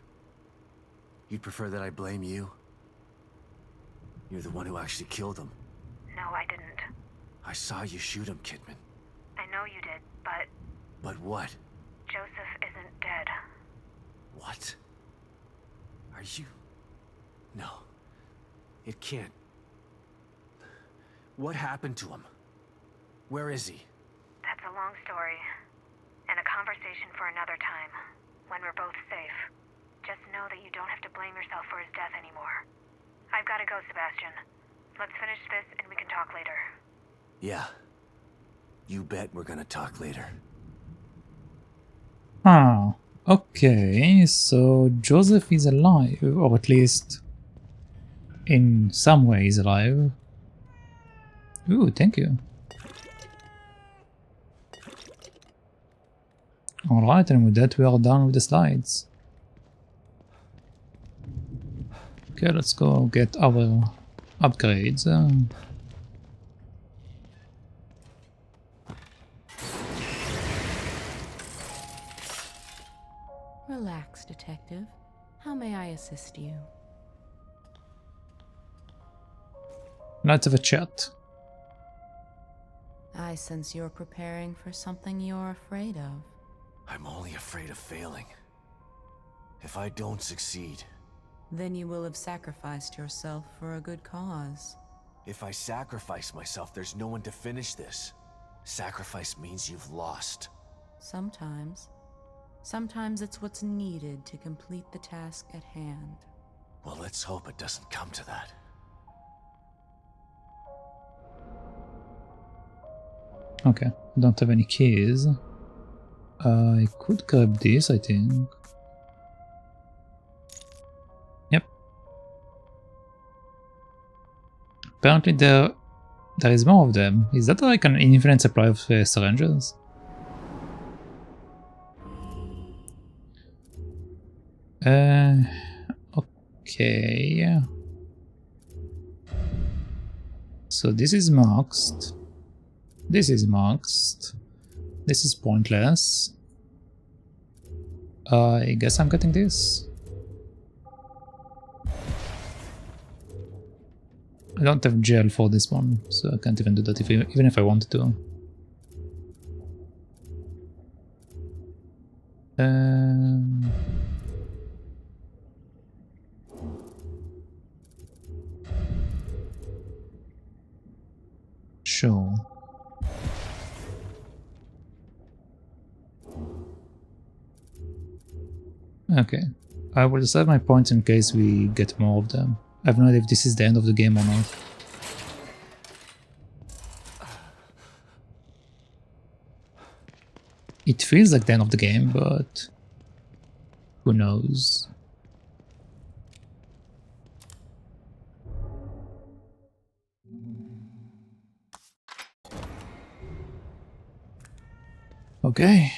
You'd prefer that I blame you? You're the one who actually killed him. No, I didn't. I saw you shoot him, Kidman. I know you did, but But what? Joseph isn't dead. What? Are you... No. It can't. What happened to him? Where is he? That's a long story. And a conversation for another time. When we're both safe. Just know that you don't have to blame yourself for his death anymore. I've got to go, Sebastian. Let's finish this and we can talk later. Yeah. You bet we're gonna talk later. Ah, okay, so Joseph is alive, or at least in some ways alive. Ooh, thank you. Alright, and with that we are done with the slides. Okay, let's go get our upgrades. Relax, detective. How may I assist you? Let's have a chat. I sense you're preparing for something you're afraid of. I'm only afraid of failing. If I don't succeed... Then you will have sacrificed yourself for a good cause. If I sacrifice myself, there's no one to finish this. Sacrifice means you've lost. Sometimes. Sometimes it's what's needed to complete the task at hand. Well, let's hope it doesn't come to that. Okay, don't have any keys. I could grab this, I think. Yep. Apparently there is more of them. Is that like an infinite supply of syringes? Okay. So this is maxed. This is maxed. This is pointless. I guess I'm getting this. I don't have gel for this one, so I can't even do that even if I wanted to. Sure. Okay. I will save my points in case we get more of them. I have no idea if this is the end of the game or not. It feels like the end of the game, but who knows? Okay.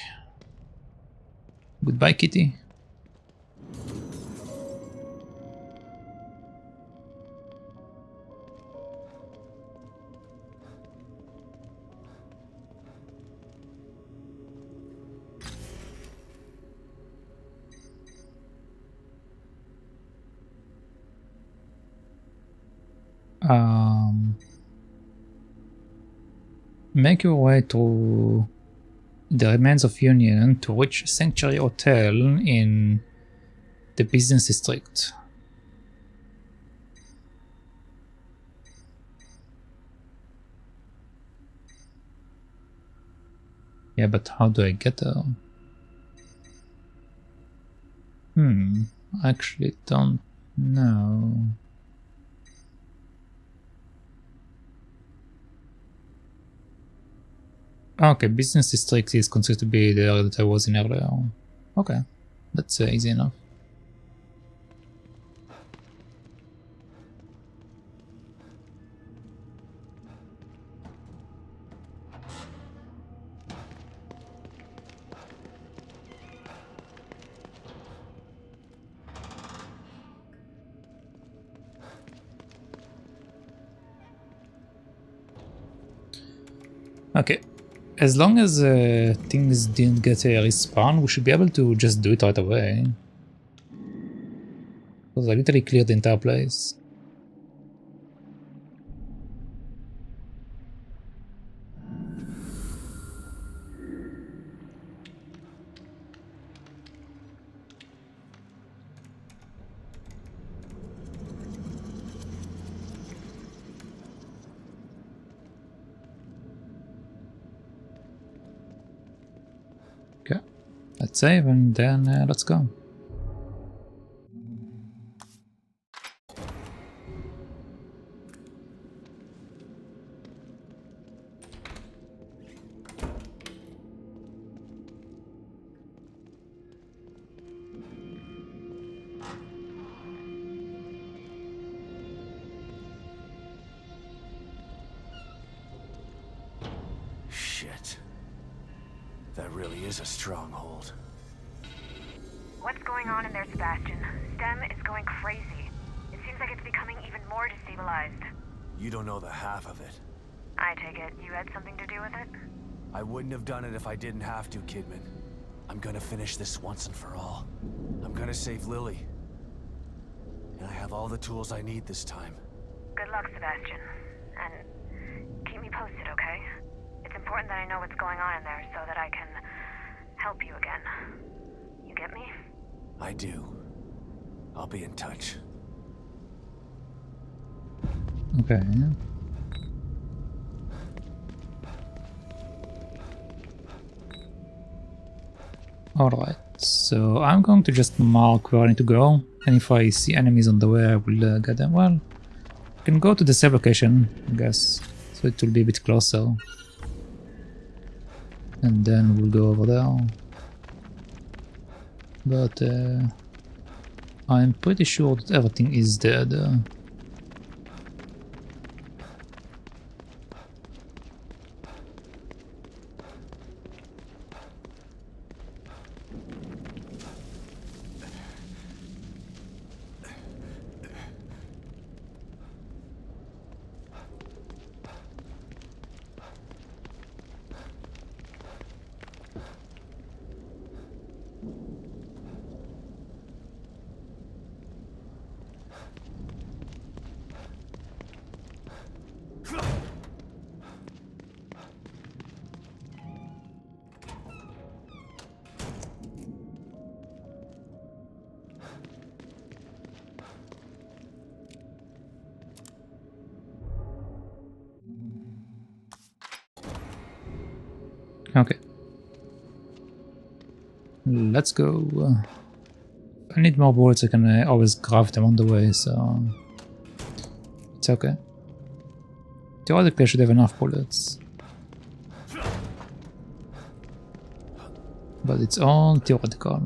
Goodbye, kitty. Make your way to the remains of Union to reach Sanctuary Hotel in the business district. Yeah, but how do I get there? I actually don't know. Okay, business district is considered to be the area that I was in earlier. Okay, that's easy enough. Okay. As long as things didn't get a respawn, we should be able to just do it right away. Because I literally cleared the entire place. Okay, let's save and then let's go. Shit. That really is a stronghold. What's going on in there, Sebastian? STEM is going crazy. It seems like it's becoming even more destabilized. You don't know the half of it. I take it you had something to do with it? I wouldn't have done it if I didn't have to, Kidman. I'm gonna finish this once and for all. I'm gonna save Lily. And I have all the tools I need this time. Good luck, Sebastian. And keep me posted, okay? It's important that I know what's going on in there so that I can help you again. You get me? I do. I'll be in touch. Okay. Alright, so I'm going to just mark where I need to go, and if I see enemies on the way I will get them. Well, I can go to the save location, I guess, so it will be a bit closer. And then we'll go over there. But I'm pretty sure that everything is dead. Okay. Let's go. If I need more bullets, I can always craft them on the way, so it's okay. Theoretically, I should have enough bullets. But it's all theoretical.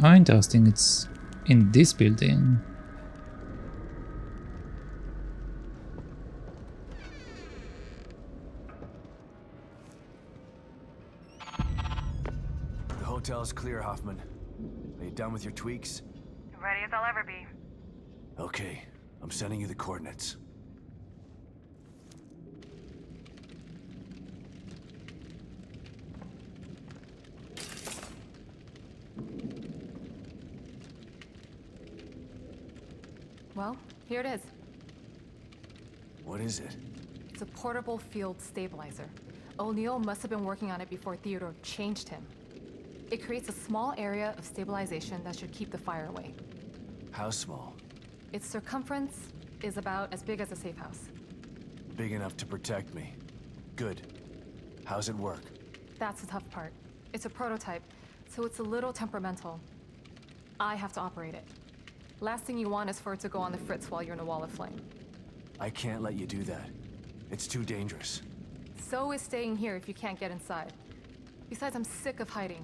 Oh, interesting, it's in this building. The hotel's clear, Hoffman. Are you done with your tweaks? Ready as I'll ever be. Okay, I'm sending you the coordinates. Well, here it is. What is it? It's a portable field stabilizer. O'Neill must have been working on it before Theodore changed him. It creates a small area of stabilization that should keep the fire away. How small? Its circumference is about as big as a safe house. Big enough to protect me. Good. How's it work? That's the tough part. It's a prototype, so it's a little temperamental. I have to operate it. Last thing you want is for it to go on the fritz while you're in a wall of flame. I can't let you do that. It's too dangerous. So is staying here if you can't get inside. Besides, I'm sick of hiding.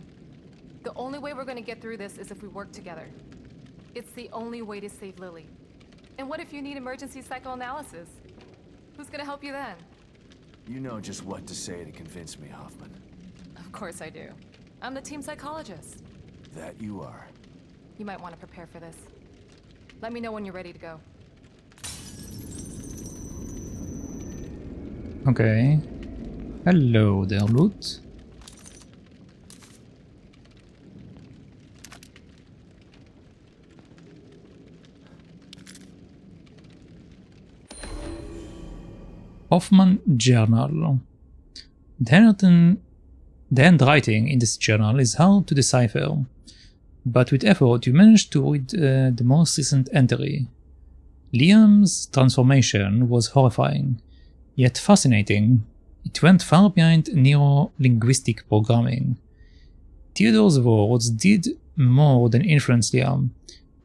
The only way we're gonna get through this is if we work together. It's the only way to save Lily. And what if you need emergency psychoanalysis? Who's gonna help you then? You know just what to say to convince me, Hoffman. Of course I do. I'm the team psychologist. That you are. You might want to prepare for this. Let me know when you're ready to go. Okay. Hello there, loot. Hoffman Journal. The handwriting in this journal is hard to decipher, but with effort you manage to read the most recent entry. Liam's transformation was horrifying, yet fascinating. It went far behind neuro-linguistic programming. Theodore's words did more than influence Liam.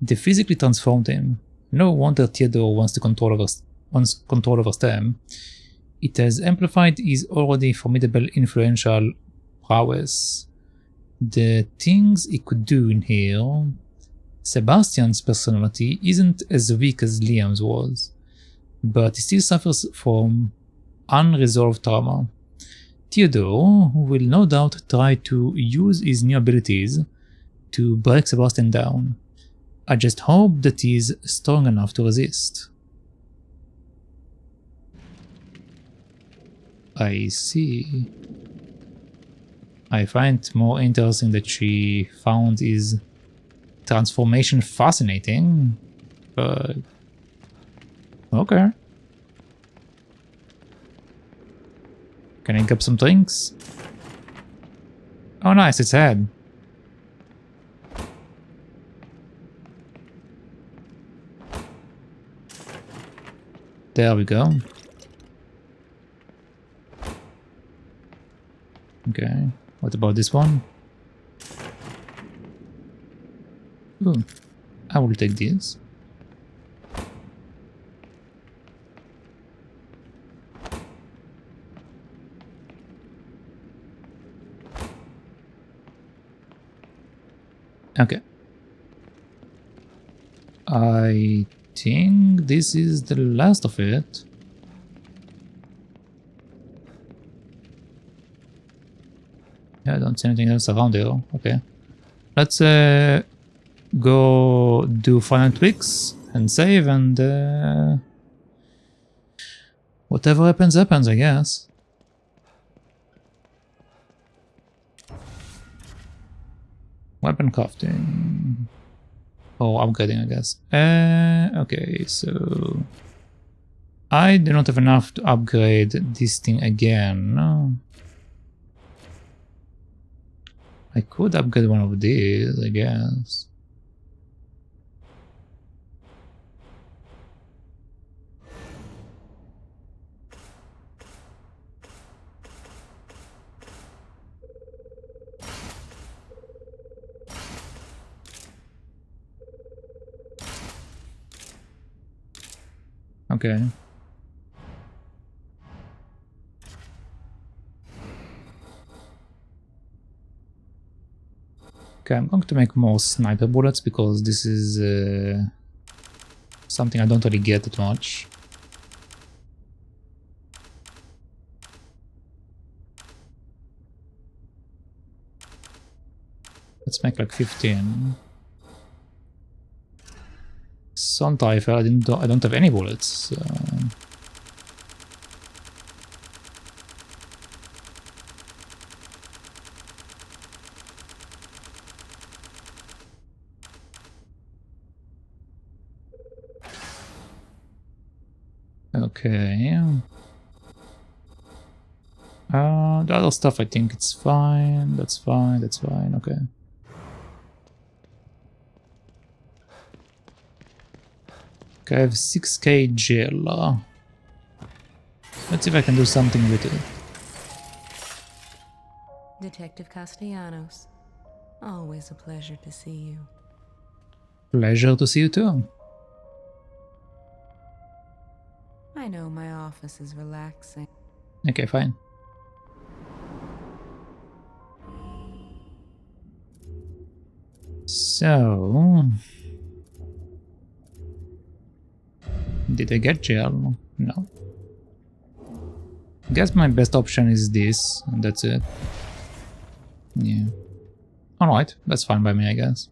They physically transformed him. No wonder Theodore wants control over STEM. It has amplified his already formidable influential prowess. The things he could do in here. Sebastian's personality isn't as weak as Liam's was, but he still suffers from unresolved trauma. Theodore will no doubt try to use his new abilities to break Sebastian down. I just hope that he's strong enough to resist. I see. I find more interesting that she found his transformation fascinating, but okay. Can I get some drinks? Oh nice, it's head. There we go. Okay, what about this one? Ooh, I will take this. Okay. I think this is the last of it. Yeah, I don't see anything else around here. Okay. Let's go do final tweaks and save, and whatever happens, happens, I guess. Weapon crafting. Or upgrading, I guess. Okay, so... I do not have enough to upgrade this thing again. No. I could upgrade one of these, I guess. Okay. Okay, I'm going to make more sniper bullets because this is something I don't really get that much. Let's make like 15. Assault rifle, I don't have any bullets. So. Okay. The other stuff I think it's fine. That's fine. That's fine. Okay. Okay, I have 6k gel. Let's see if I can do something with it. Detective Castellanos, always a pleasure to see you. Pleasure to see you too. I know my office is relaxing. Okay, fine. So... Did I get gel? No. Guess my best option is this, and that's it. Yeah. Alright, that's fine by me, I guess.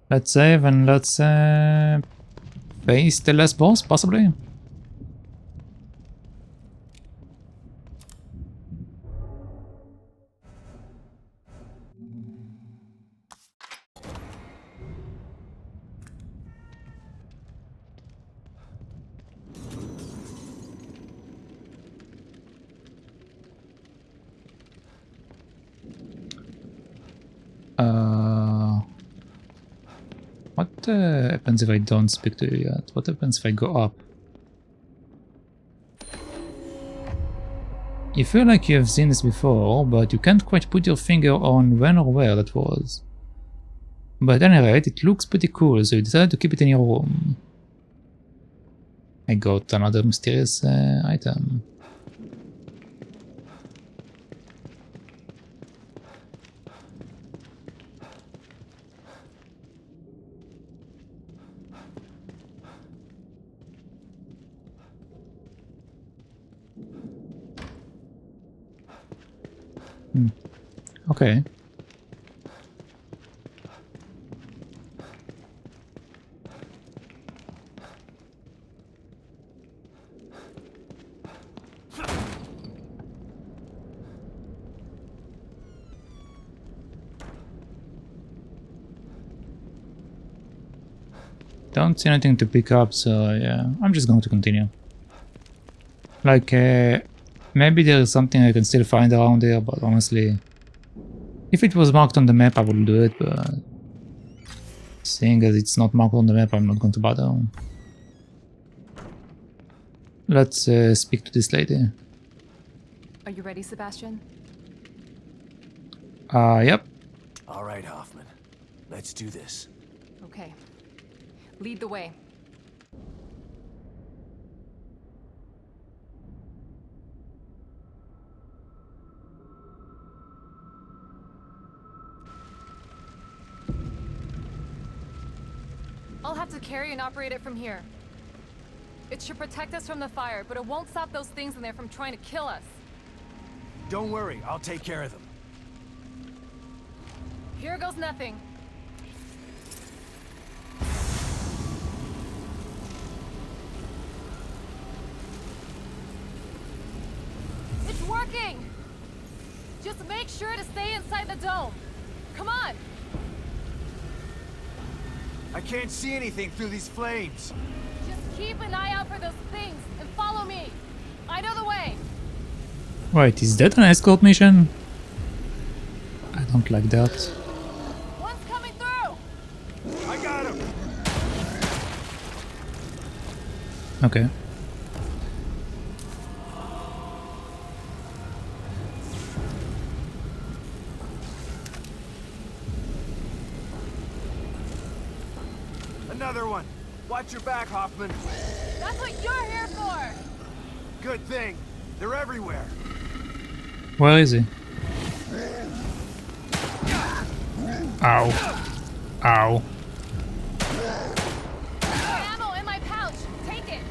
Let's save and let's face the last boss, possibly. What happens if I don't speak to you yet? What happens if I go up? You feel like you have seen this before, but you can't quite put your finger on when or where that was. But at any rate, it looks pretty cool, so you decided to keep it in your room. I got another mysterious item. Okay. Don't see anything to pick up, so yeah, I'm just going to continue. Like, maybe there is something I can still find around here, but honestly, if it was marked on the map, I would do it, but seeing as it's not marked on the map, I'm not going to bother. Let's speak to this lady. Are you ready, Sebastian? Yep. All right, Hoffman. Let's do this. Okay. Lead the way. I'll have to carry and operate it from here. It should protect us from the fire, but it won't stop those things in there from trying to kill us. Don't worry, I'll take care of them. Here goes nothing. Just make sure to stay inside the dome. Come on. I can't see anything through these flames. Just keep an eye out for those things and follow me. I know the way. Wait, is that an escort mission? I don't like that. One's coming through. I got him. Okay. Another one. Watch your back, Hoffman. That's what you're here for. Good thing. They're everywhere. Where is he? Ow. Ow. Ammo in my pouch. Take it.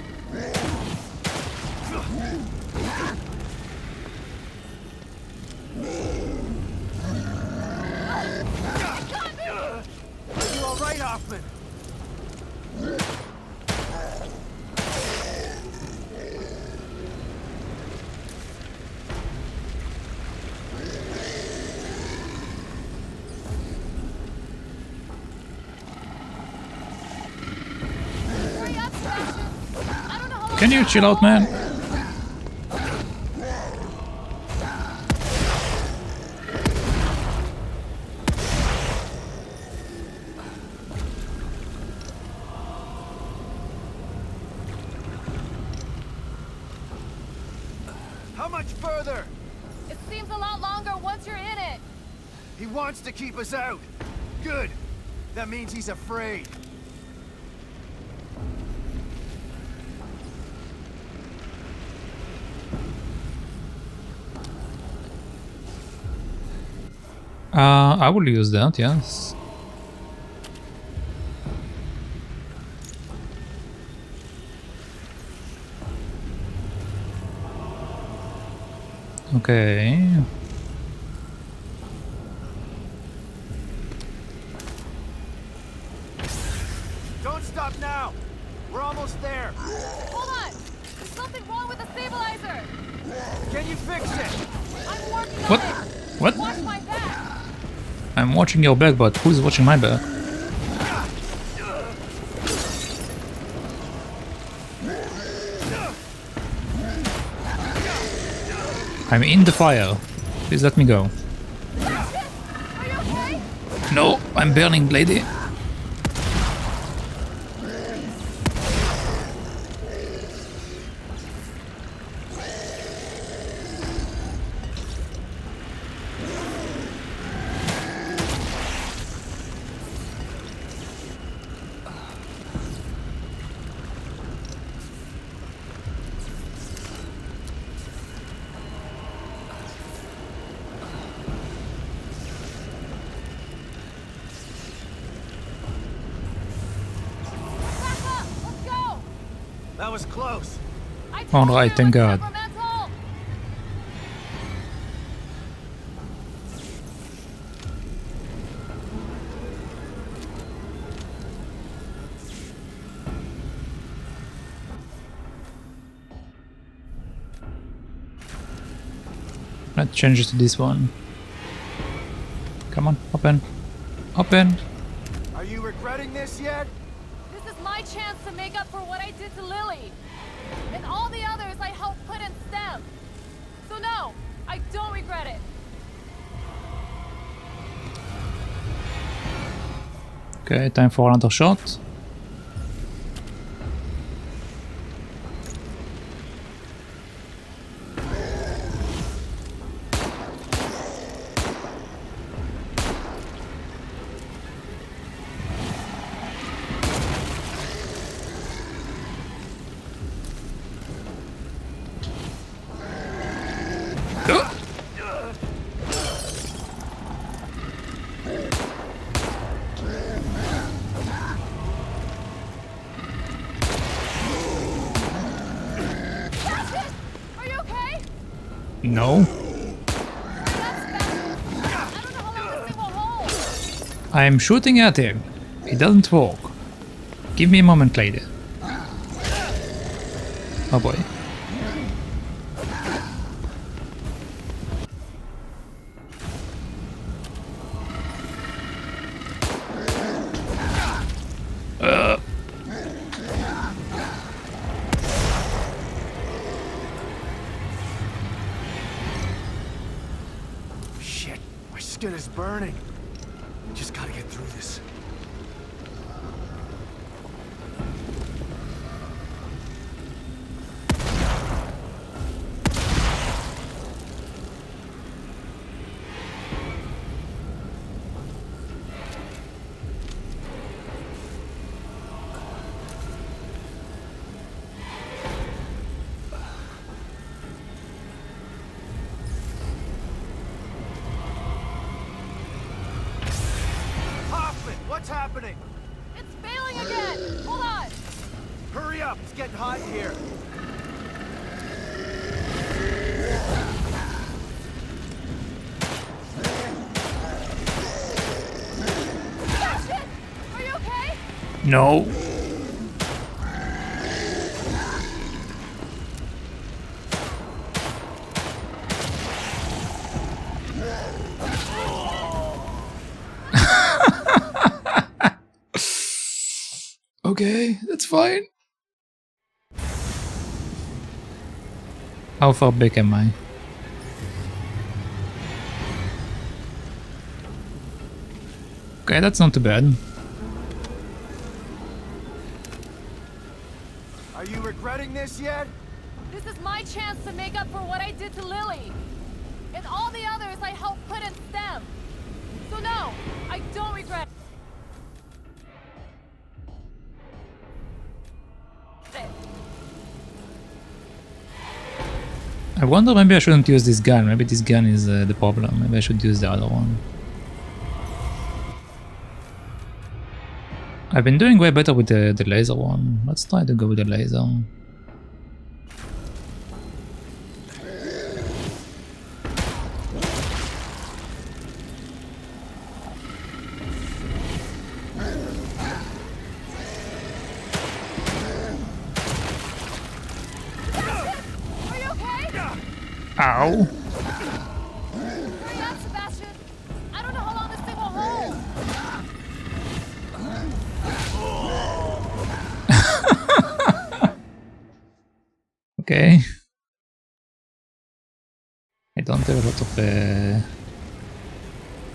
Are you all right, Hoffman? Can you chill out, man? How much further? It seems a lot longer once you're in it. He wants to keep us out. Good. That means he's afraid. I will use that, yes. Okay. Don't stop now. We're almost there. Hold on. There's something wrong with the stabilizer. Can you fix it? I'm working What? on it. What? Watch my back. I'm watching your back, but who's watching my back? I'm in the fire. Please let me go. Are you okay? No, I'm burning, lady. That was close. Alright, thank God. Let's change it to this one. Come on, open. Open. Are you regretting this yet? This is my chance to make up for what I did to Lily. And all the others I helped put in STEM. So no, I don't regret it. Okay, time for another shot. No. I'm shooting at him. It doesn't work. Give me a moment, lady. Oh boy. skin is burning. Just gotta get through this. What's happening? It's failing again! Hold on! Hurry up! It's getting hot in here. Sebastian! Are you okay? No. Okay, that's fine. How far back am I? Okay, that's not too bad. Are you regretting this yet? This is my chance to make up for what I did to Lily. And all the others I helped put in STEM. So no, I don't regret it. I wonder, maybe I shouldn't use this gun. Maybe this gun is the problem. Maybe I should use the other one. I've been doing way better with the laser one. Let's try to go with the laser. Ow. Hurry up, Sebastian. I don't know how long this thing will hold. Okay. I don't have a lot of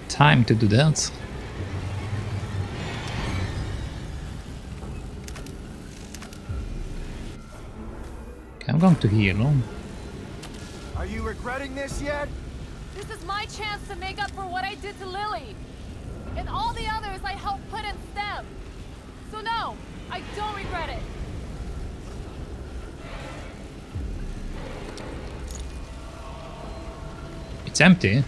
time to do that. Okay, I'm going to heal. Are you regretting this yet? This is my chance to make up for what I did to Lily. And all the others I helped put in STEM. So no, I don't regret it. It's empty.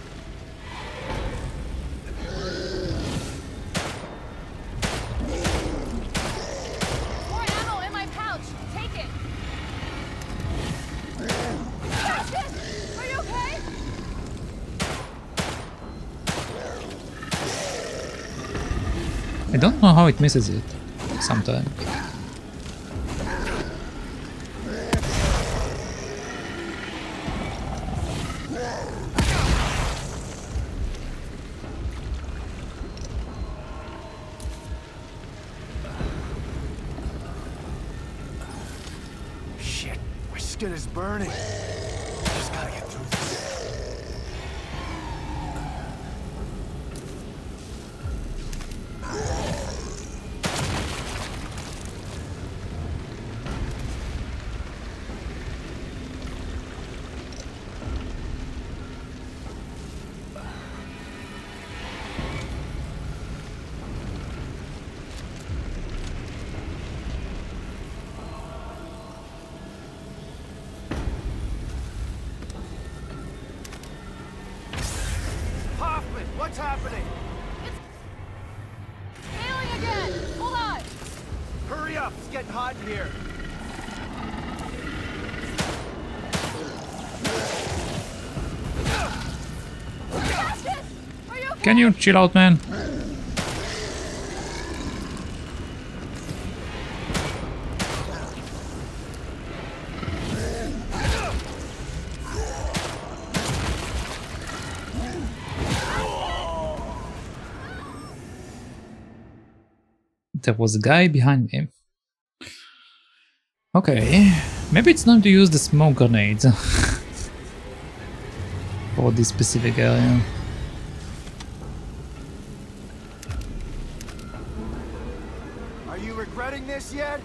More ammo in my pouch. Take it. Sebastian, are you okay? I don't know how it misses it sometimes. Shit, my skin is burning. Just gotta get through this. What's happening? It's failing again. Hold on. Hurry up, it's getting hot in here. Sebastian, are you okay? Can you chill out, man? There was a guy behind me. Okay, maybe it's time to use the smoke grenade for this specific area. this yet?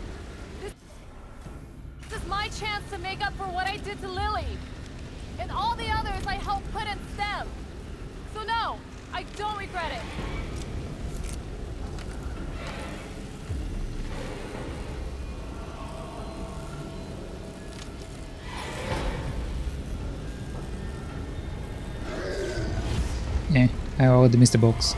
This is my chance to make up for what I did to Lily. And all the others I helped put in STEM. So no, I don't regret it. Yeah, I already missed the box.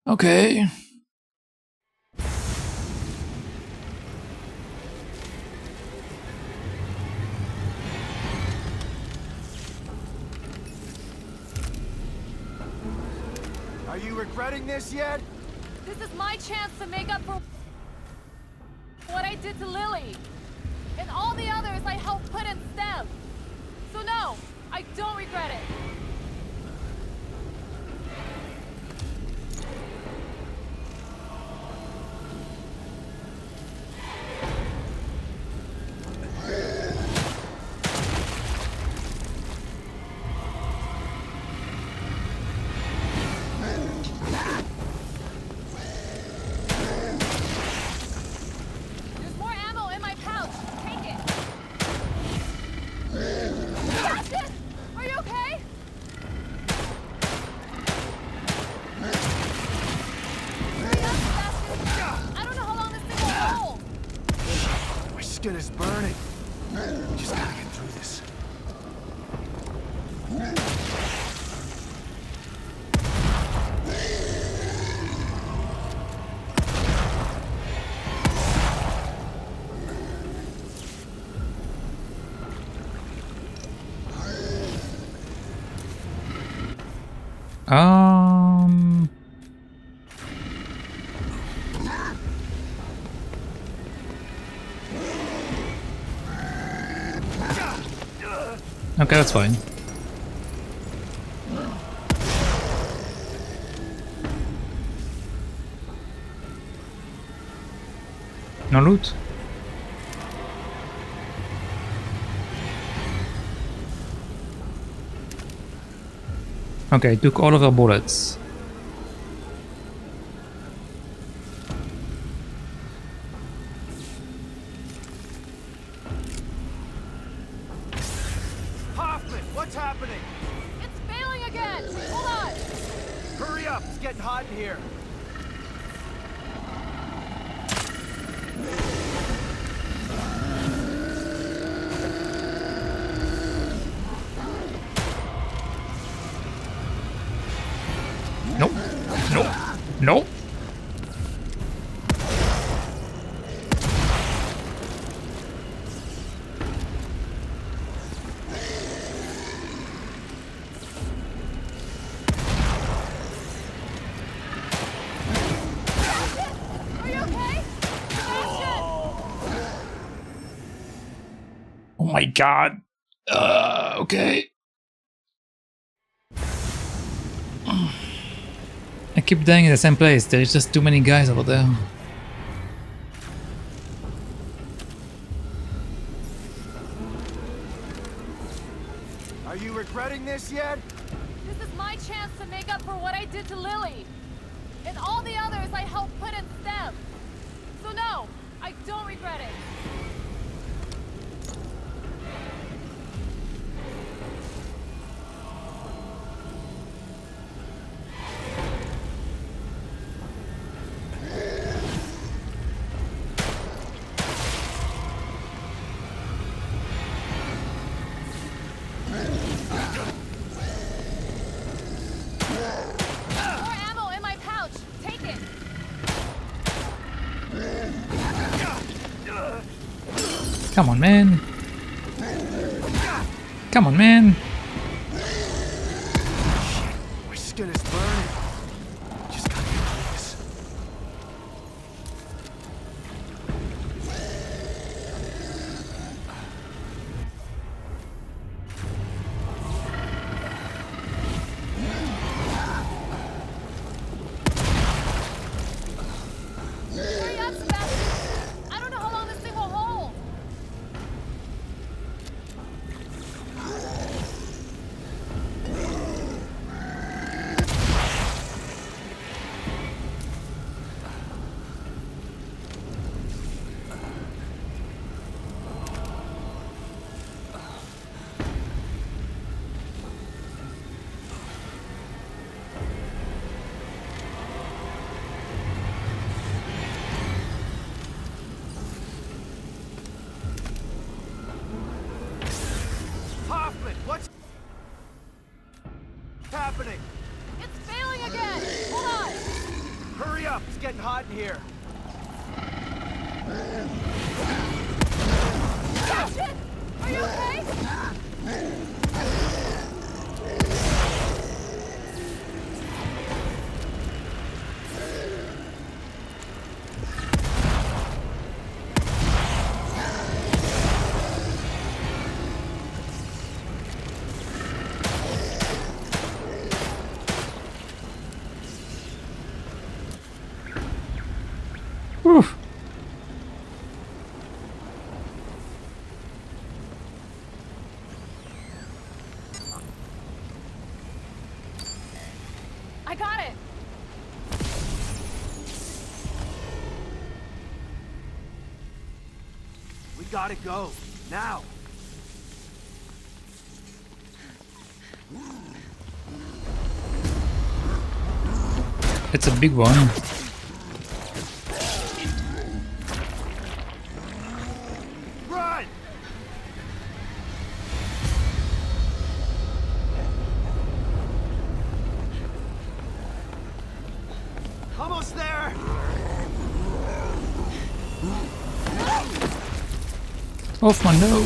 Okay. Are you regretting this yet? This is my chance to make up for what I did to Lily. And all the others I helped put in STEM. So no, I don't regret it. Skin is burning. Just gotta get through this. Okay, that's fine. No loot? Okay, took all of our bullets. What's happening? It's failing again! Hold on! Hurry up! It's getting hot in here. Nope. Nope. Nope. Oh my god. Okay. I keep dying in the same place. There's just too many guys over there. Are you regretting this yet? This is my chance to make up for what I did to Lily. And all the others I helped put in STEM. So no, I don't regret it. Come on, man. Come on, man. My skin is burning. Just gotta get through this. Hurry up, Sebastian! I don't know how long this thing will hold! Hoffman, what's happening? It's failing again! Hold on! Hurry up, it's getting hot in here. Sebastian! Are you okay? Whew. I got it! We gotta go, now. It's a big one. Run! Almost there! Hoffman, no!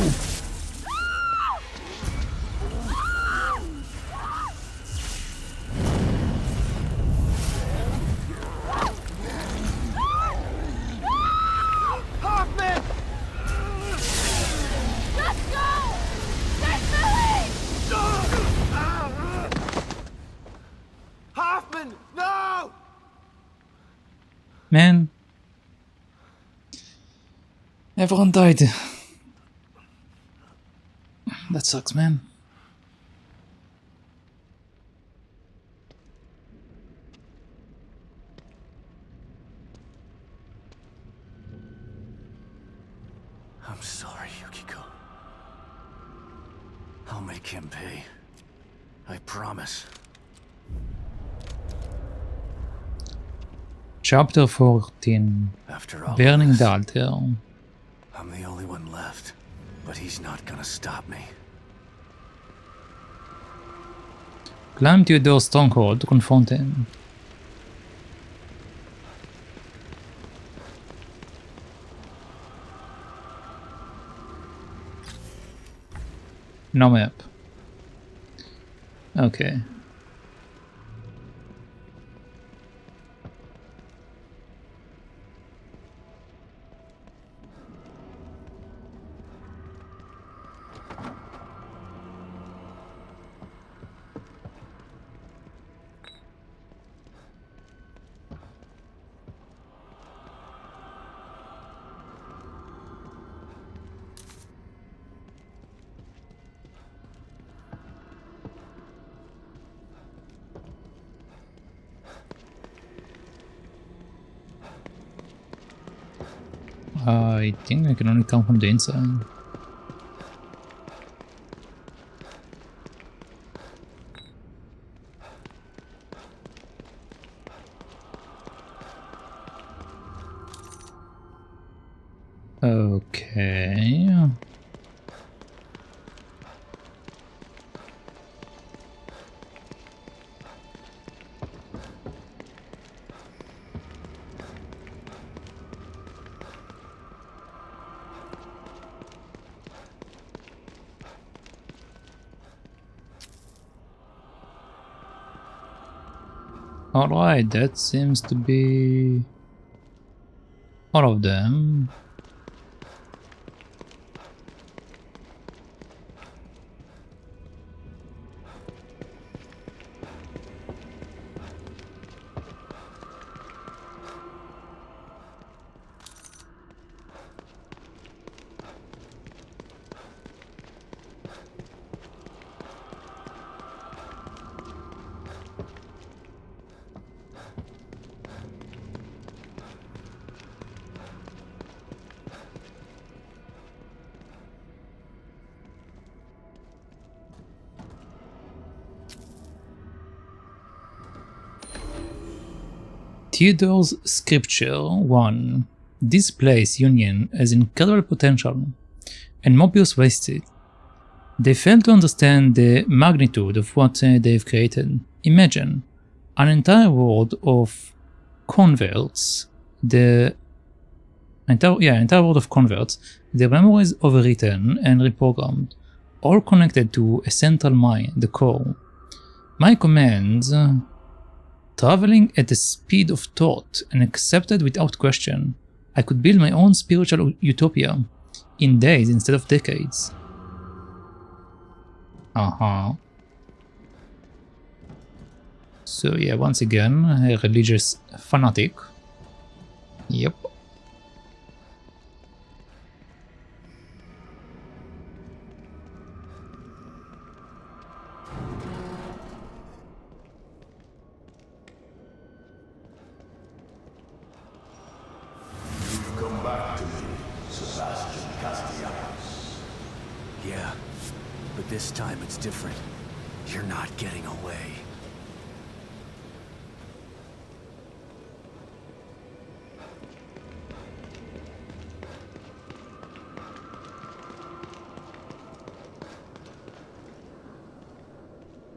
Hoffman! Let's go! Get moving! Hoffman, no! Man. Everyone died. That sucks, man. I'm sorry, Yukiko. I'll make him pay. I promise. Chapter 14. After all Burning this, the altar. I'm the only one left, but he's not gonna stop me. Climb to your stronghold to confront him. No map. Okay. I think I can only come from the inside. Okay. Alright, that seems to be all of them. Theodore's Scripture 1. This place, Union, has incredible potential, and Mobius wasted. They fail to understand the magnitude of what they've created. Imagine an entire world of converts, the entire world of converts, their memories overwritten and reprogrammed, all connected to a central mind, the core. My commands, traveling at the speed of thought and accepted without question. I could build my own spiritual utopia in days instead of decades. So yeah, once again, a religious fanatic. Yep. You've come back to me, Sebastian Castellanos. Yeah, but this time it's different. You're not getting away.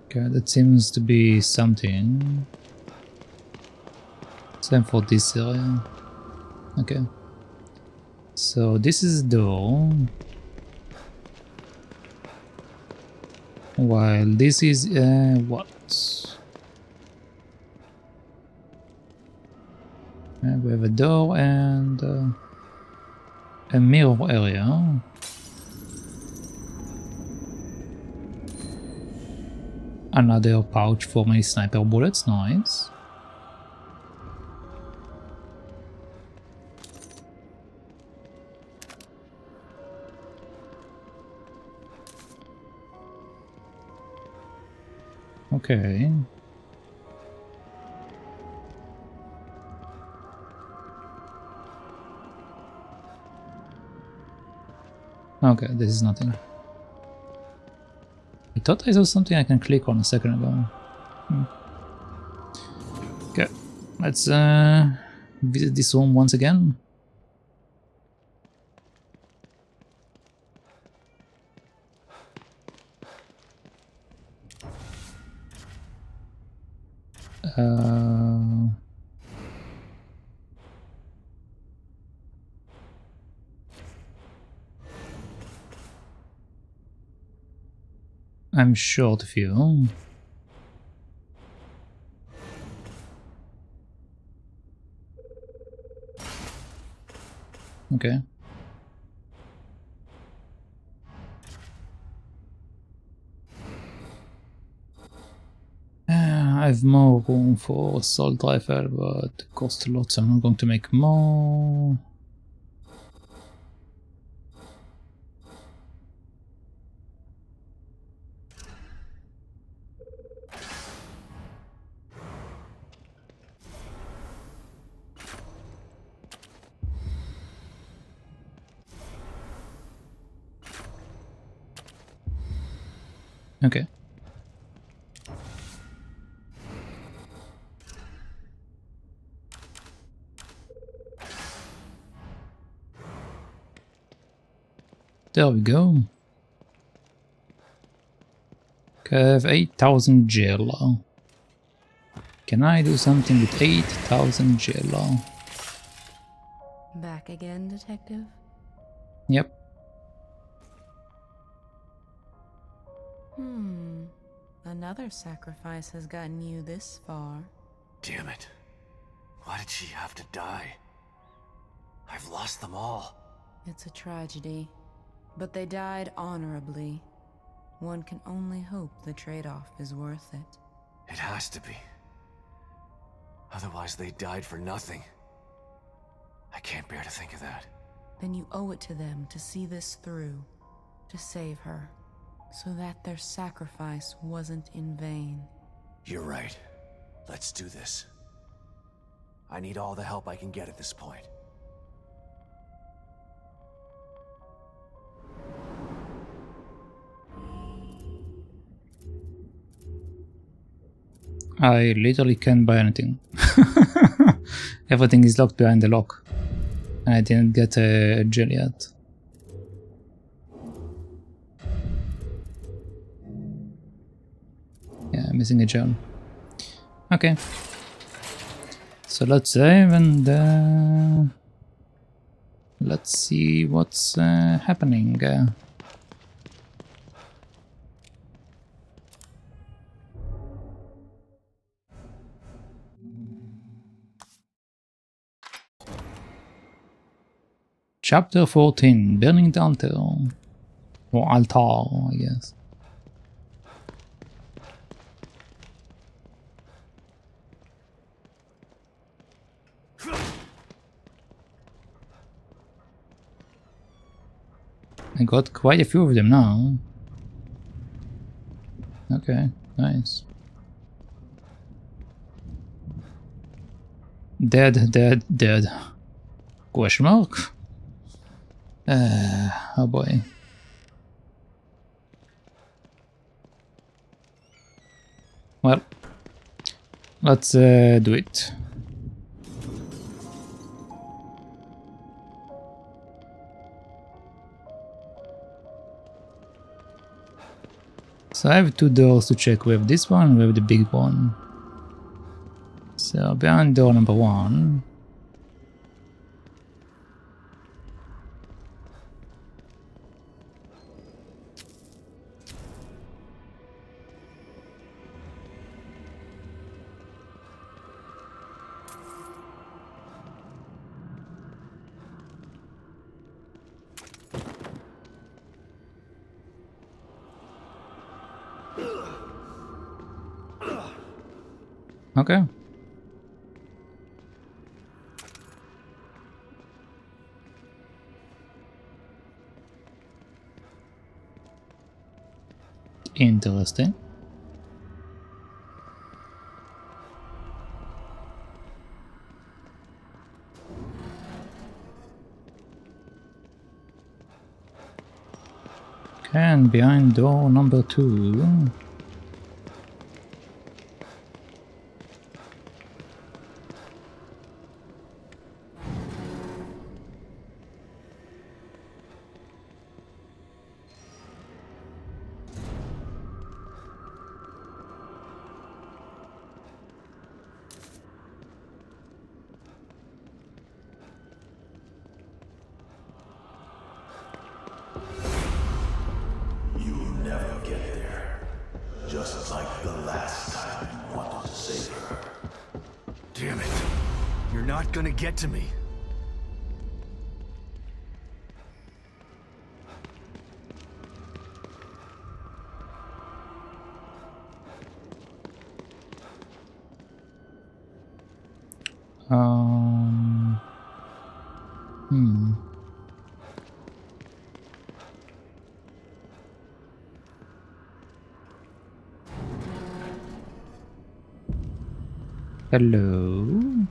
Okay, that seems to be something. Same for this area. Okay. So this is the door. While this is what? We have a door and a mirror area. Another pouch for my sniper bullets, nice. Okay. Okay, this is nothing. I thought I saw something I can click on a second ago. Okay, let's visit this room once again. I'm short of you. Okay. I have more room for assault rifle, but it costs a lot, so I'm not going to make more. Okay. There we go. Okay, I have 8,000 gel. Can I do something with 8,000 gel? Back again, Detective? Yep. Another sacrifice has gotten you this far. Damn it. Why did she have to die? I've lost them all. It's a tragedy, but they died honorably. One can only hope the trade-off is worth it. It has to be. Otherwise they died for nothing. I can't bear to think of that. Then you owe it to them to see this through, to save her, so that their sacrifice wasn't in vain. You're right. Let's do this. I need all the help I can get at this point. I literally can't buy anything. Everything is locked behind the lock. And I didn't get a gel yet. Yeah, I'm missing a gel. Okay. So let's save and let's see what's happening. Chapter 14, Burning the Altar. Or Altar, I guess. I got quite a few of them now. Okay, nice. Dead, dead, dead. Question mark? Oh boy. Well, let's do it. So I have two doors to check. We have this one, we have the big one. So behind door number 1. Okay. Interesting. Okay, and behind door number 2. Just like the last time you wanted to save her. Damn it. You're not gonna get to me. Hello.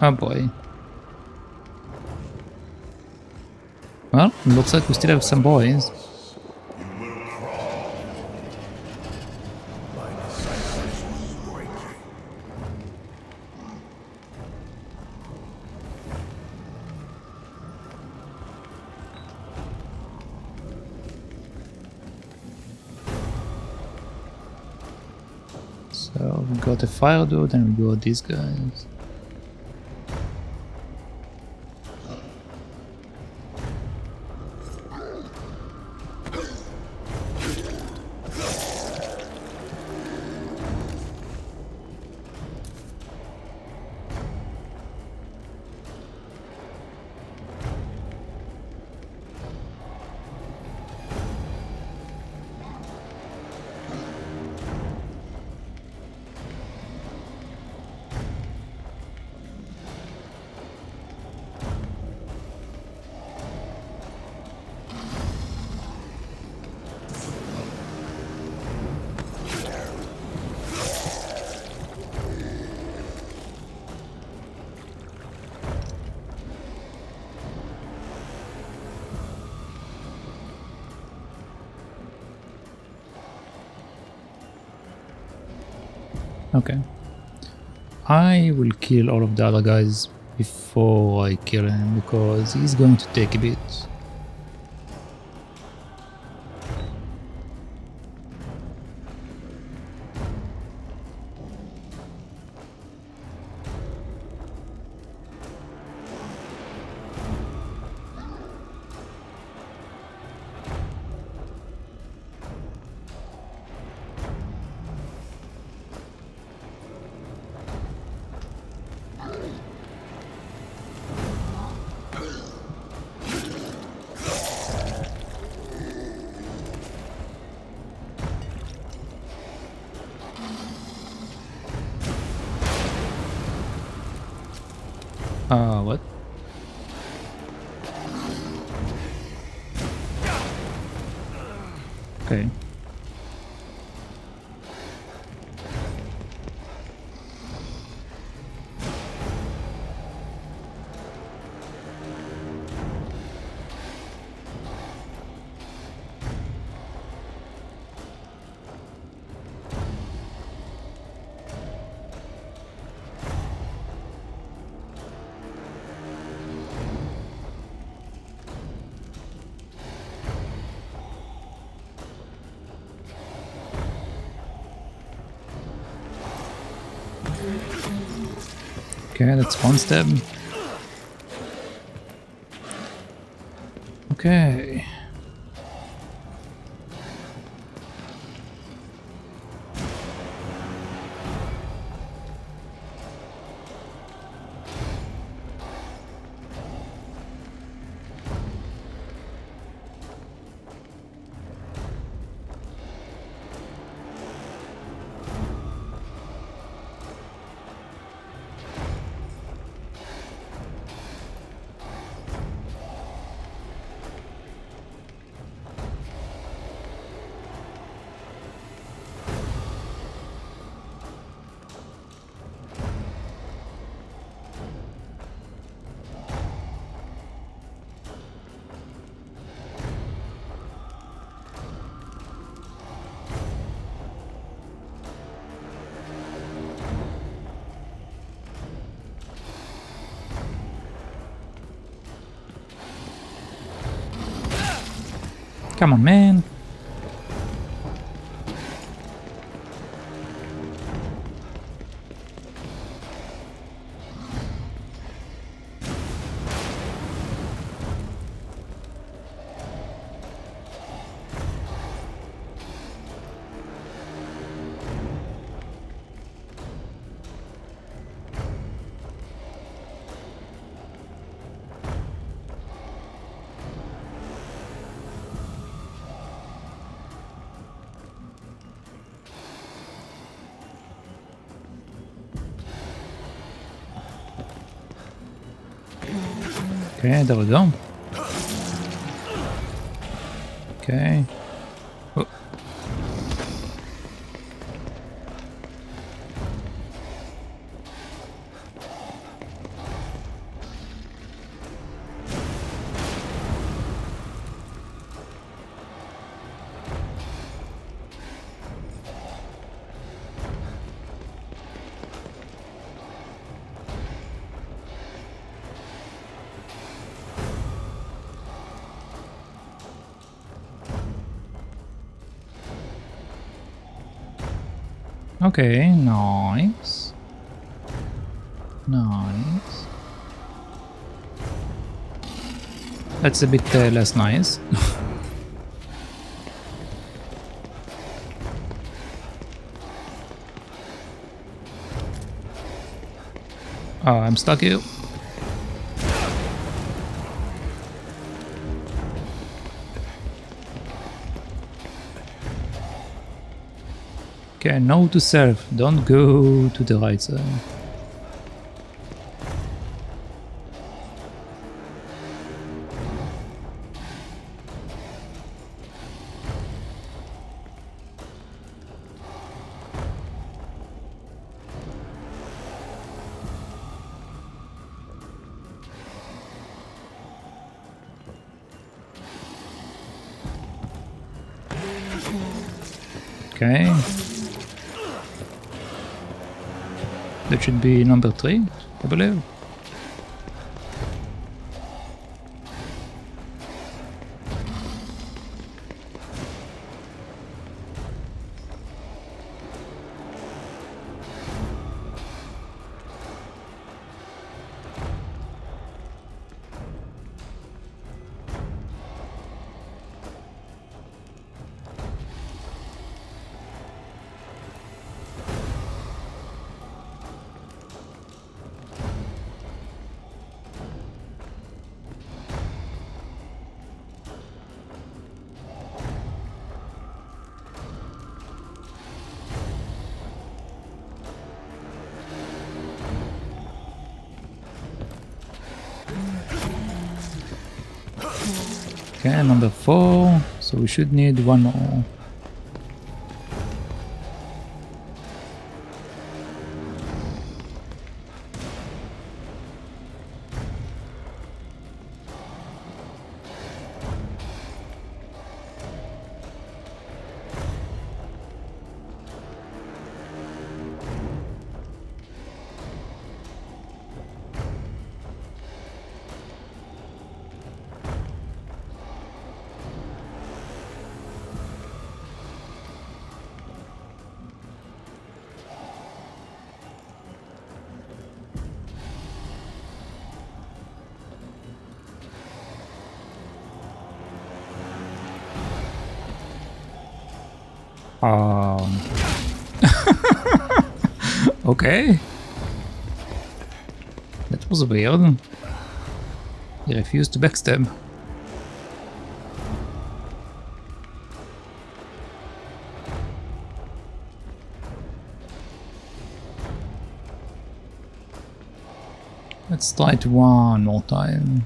Oh boy. Well, looks like we still have some boys. So we got a fire dude and we got these guys. Okay. I will kill all of the other guys before I kill him, because he's going to take a bit. What? Okay. Okay, that's one step. Okay. Come on, man. Okay, there we go. Okay. Oh. Okay, nice. Nice. That's a bit less nice. Oh, I'm stuck here. Okay, no to serve. Don't go to the right side. Okay. That should be number 3, I believe. Okay, number 4, so we should need one more. Okay. That was weird. He refused to backstab. Let's try it one more time.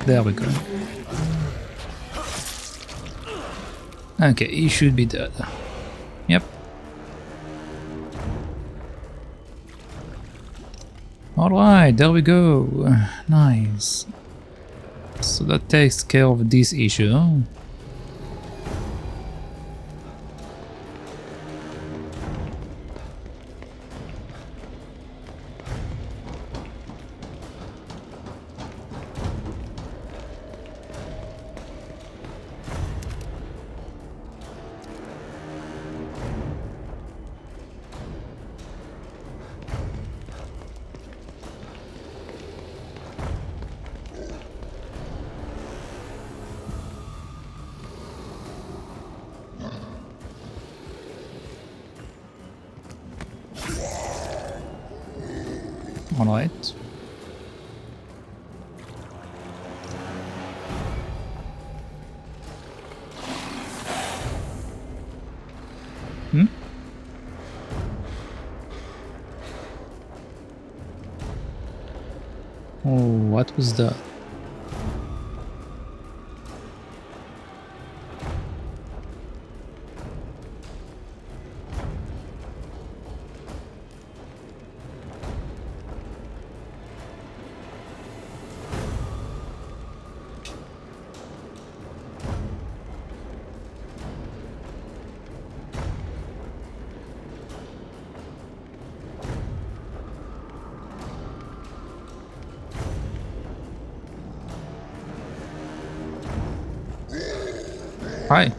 There we go. Okay, he should be dead. Yep. Alright, there we go. Nice. So that takes care of this issue. Alright. Oh, what was that? Hi.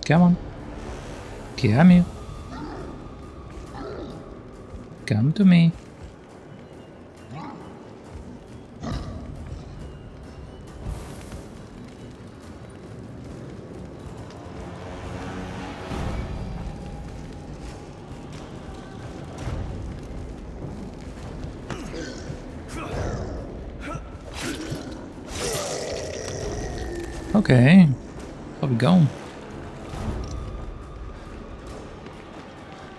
Come on. Come here. Come to me. Okay, how we go?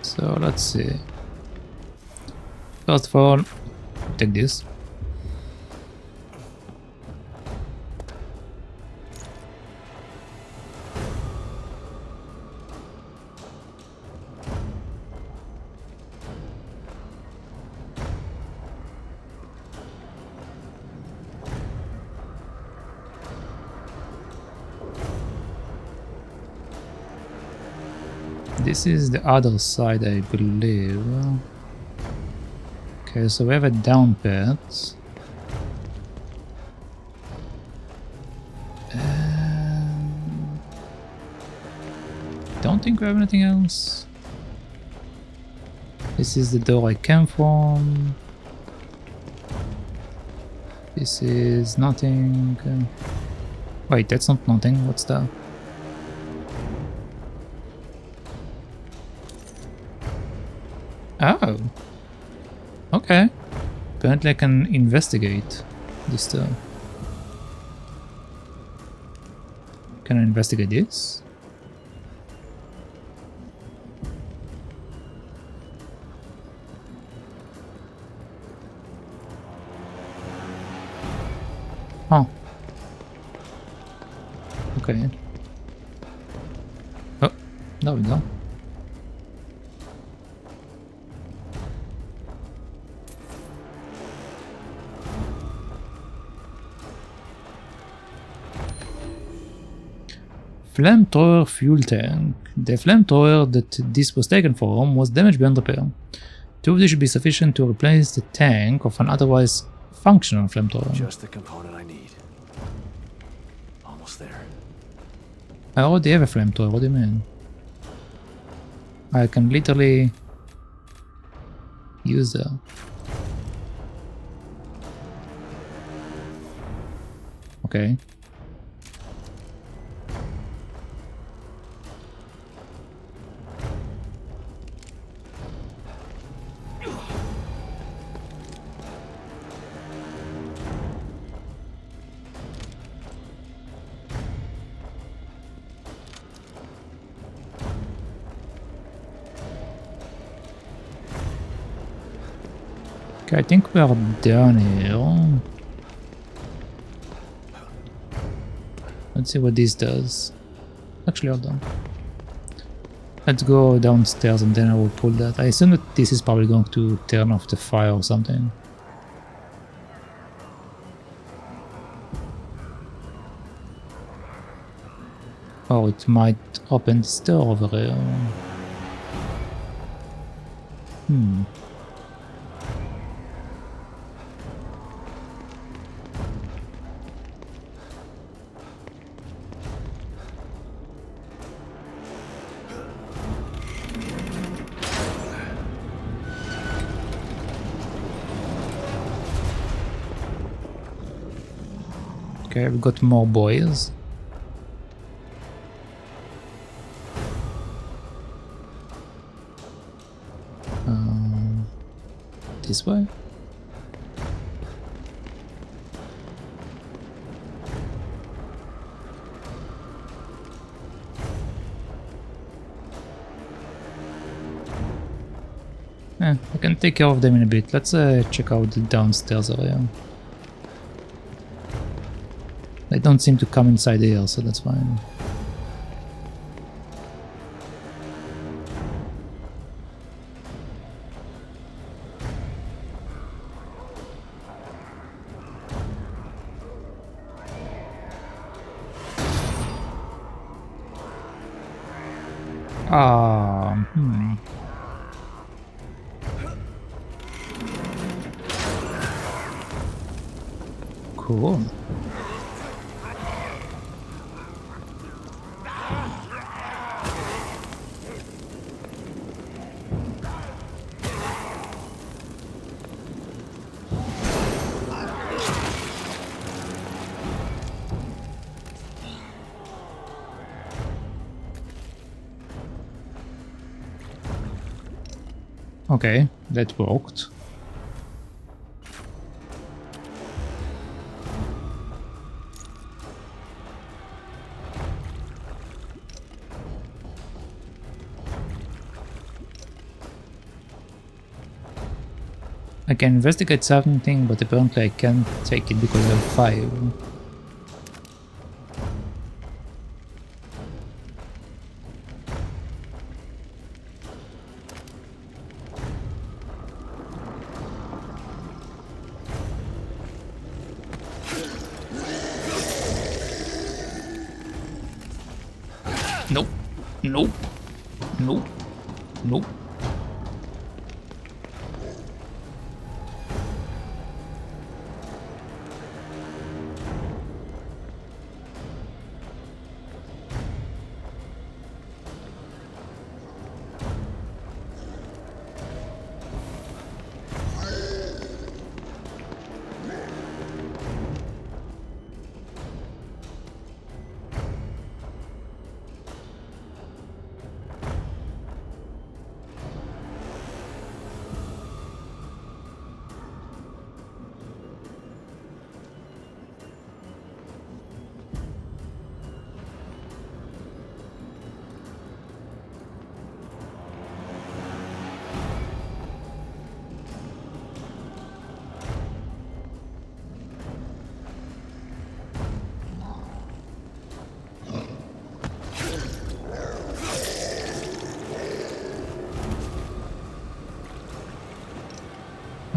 So let's see. First of all, take this. This is the other side, I believe. Okay, so we have a down pad. Don't think we have anything else. This is the door I came from. This is nothing. Wait, that's not nothing. What's that? Oh. Okay. Apparently I can investigate this stuff. Can I investigate this? Huh. Okay. Oh, there we go. Flamethrower fuel tank. The flamethrower that this was taken from was damaged beyond repair. 2 of these should be sufficient to replace the tank of an otherwise functional flamethrower. Just the component I need. Almost there. I already have a flamethrower, what do you mean? I can literally use that. Okay. Okay, I think we are down here. Let's see what this does. Actually, hold on. Let's go downstairs and then I will pull that. I assume that this is probably going to turn off the fire or something. Oh, it might open this door over here. Hmm. Okay, we've got more boys. This way? I can take care of them in a bit. Let's check out the downstairs area. They don't seem to come inside here, so that's fine. Cool. Okay, that worked. I can investigate something, but apparently I can't take it because of 5. Nope. Nope. Nope. Nope.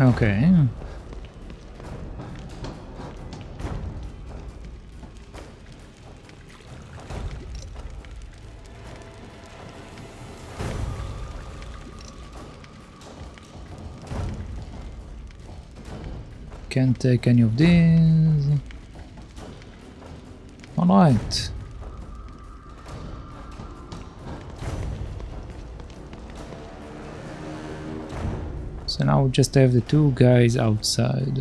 Okay. Can't take any of these. Alright. So now we just have the 2 guys outside.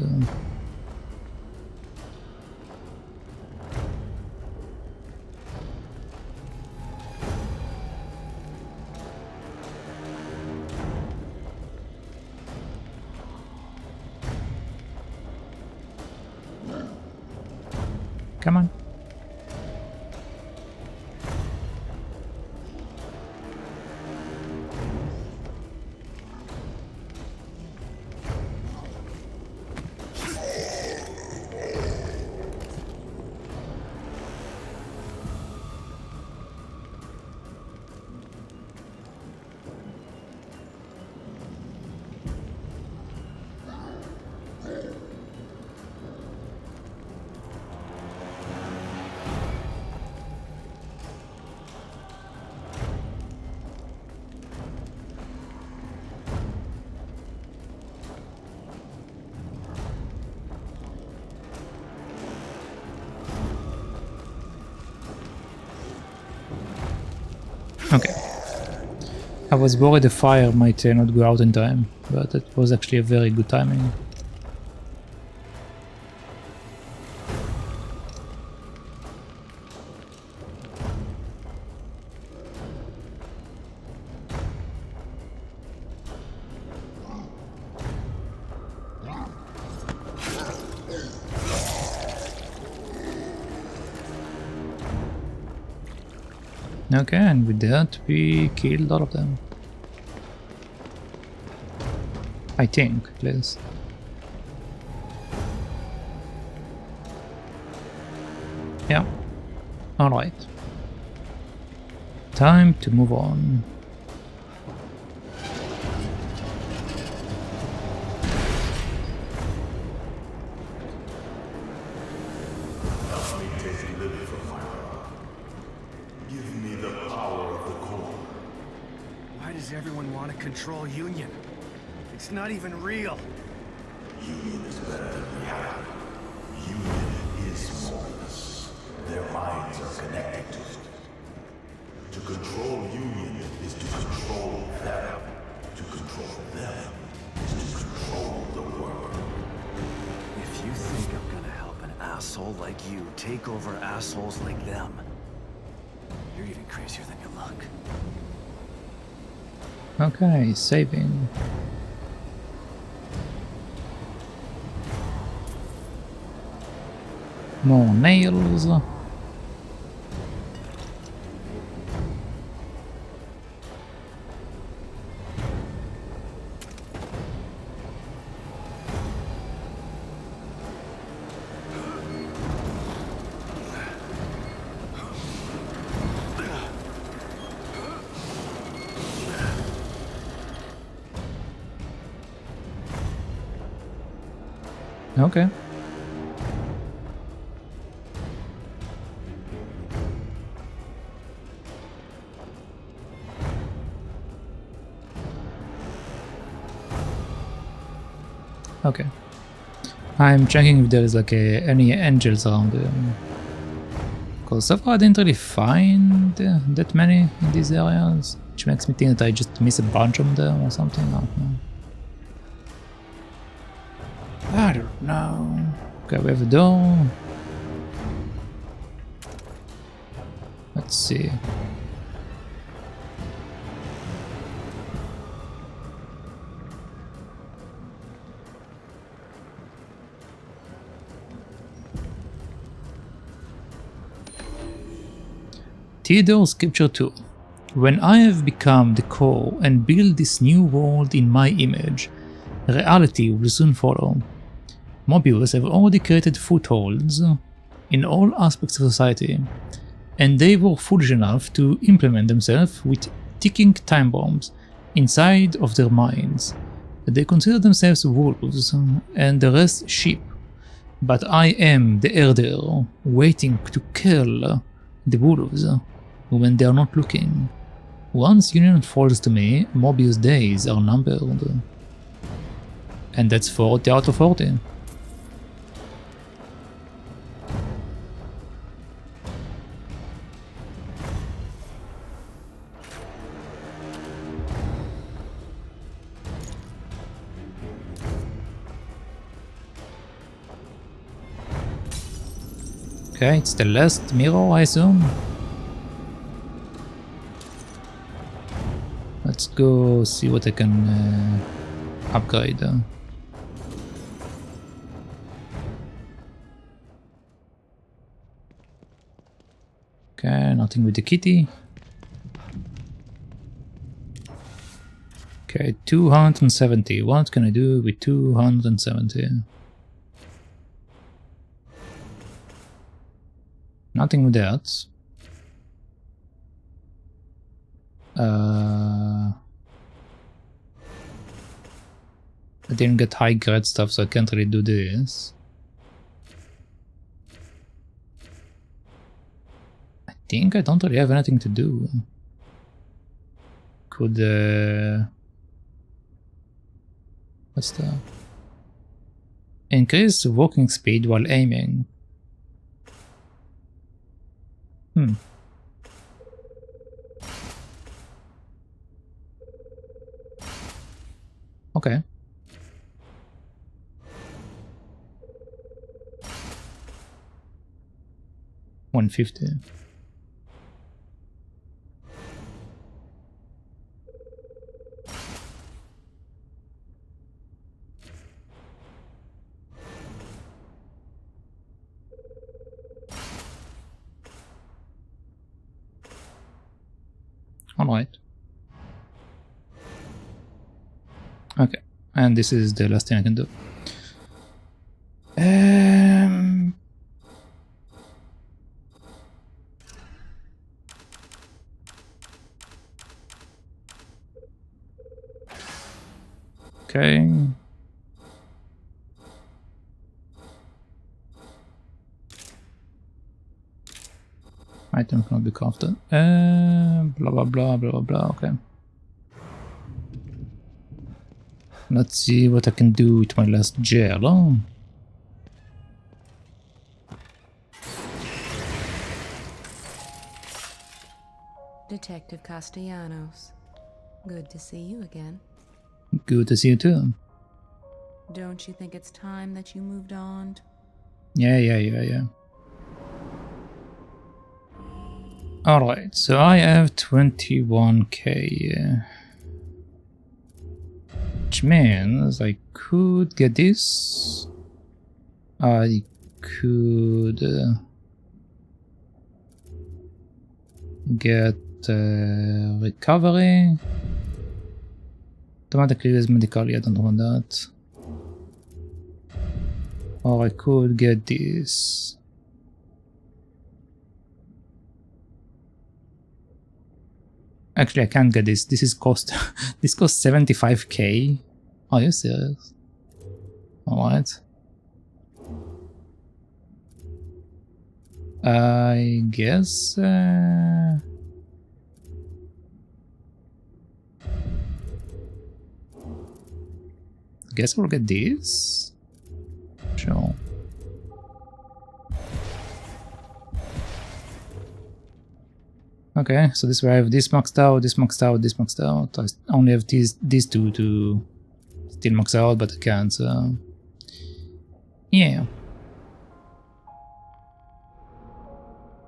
Come on. Okay. I was worried the fire might not go out in time, but it was actually a very good timing. Okay, and with that we killed all of them. I think, at least. Yeah. Alright. Time to move on. Everyone want to control Union. It's not even real. Union is better than reality. Union is smallness. Their minds are connected to it. To control Union is to control them. To control them is to control the world. If you think I'm gonna help an asshole like you take over assholes like them, you're even crazier than you look. Okay, saving. More nails. Okay. Okay. I'm checking if there is like any angels around there. Because so far I didn't really find that many in these areas, which makes me think that I just miss a bunch of them or something. I don't know. I don't know. Okay, we have a door. Let's see. Theodore Scripture 2. When I have become the core and build this new world in my image, reality will soon follow. Mobius have already created footholds in all aspects of society, and they were foolish enough to implement themselves with ticking time bombs inside of their minds. They consider themselves wolves and the rest sheep, but I am the herder, waiting to kill the wolves when they are not looking. Once Union falls to me, Mobius' days are numbered. And that's 40 out of 40. Okay, it's the last mirror, I assume. Let's go see what I can upgrade. Okay, nothing with the kitty. Okay, 270. What can I do with 270? Nothing with that. I didn't get high grade stuff, so I can't really do this. I think I don't really have anything to do. Could what's that? Increase walking speed while aiming. Okay. $150. Alright. Okay, and this is the last thing I can do. Okay. Item cannot be crafted. Blah blah blah blah blah blah. Okay. Let's see what I can do with my last gel. Detective Castellanos. Good to see you again. Good to see you too. Don't you think it's time that you moved on? Yeah. Alright, so I have 21k. Which means I could get this. I could get recovery. Automatically use medical, I don't want that. Or I could get this. Actually, I can't get this. This is cost. This costs 75k. Are you serious? Alright. I guess... guess we'll get this? Sure. Okay, so this way I have this maxed out, this maxed out, this maxed out. I only have these two to still max out, but I can't, so... yeah.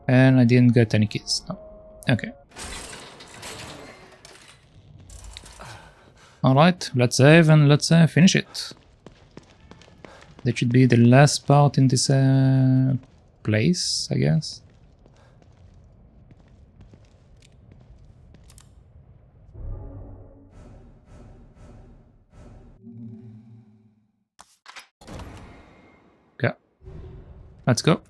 And I didn't get any keys. No. Okay. Alright, let's save and let's finish it. That should be the last part in this place, I guess. Okay. Let's go.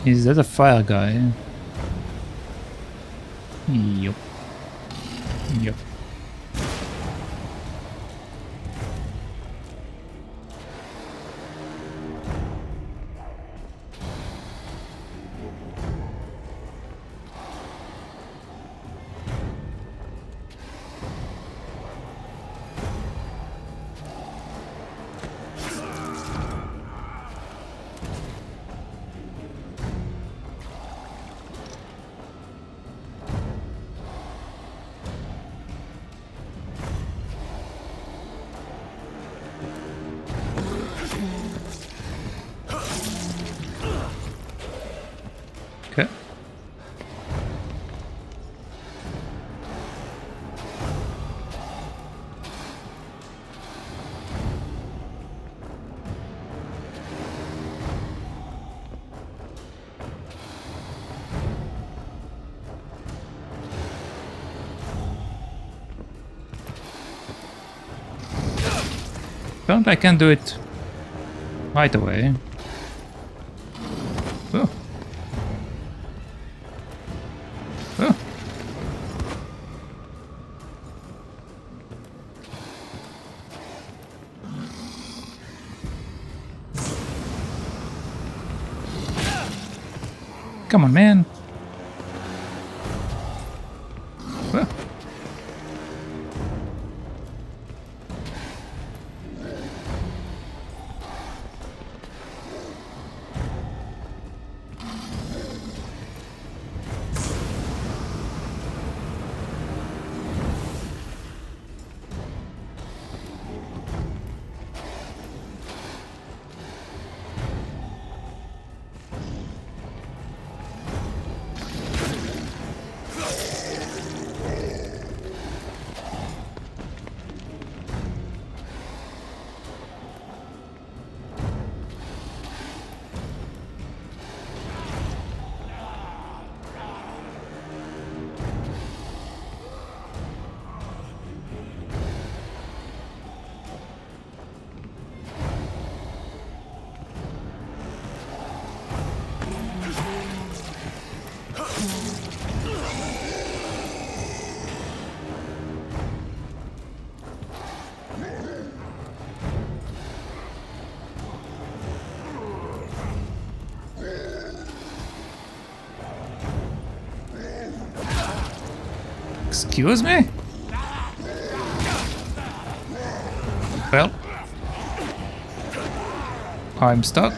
Is that a fire guy? Yup. Yup. Okay. Apparently I can do it right away. Oh. Oh. Come on, man. Oh. Excuse me? Well, I'm stuck.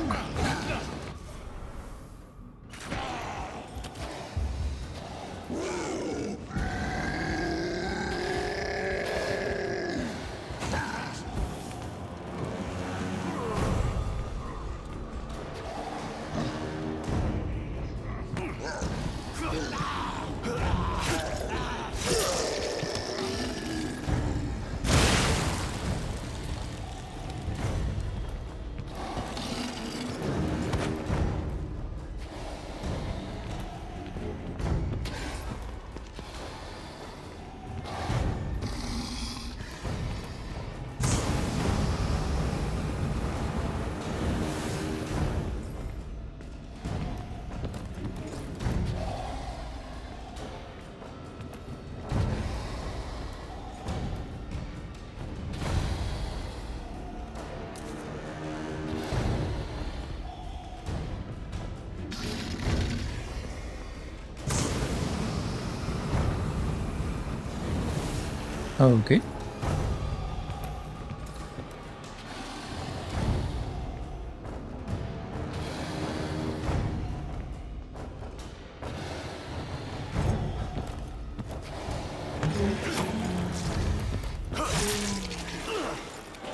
Okay.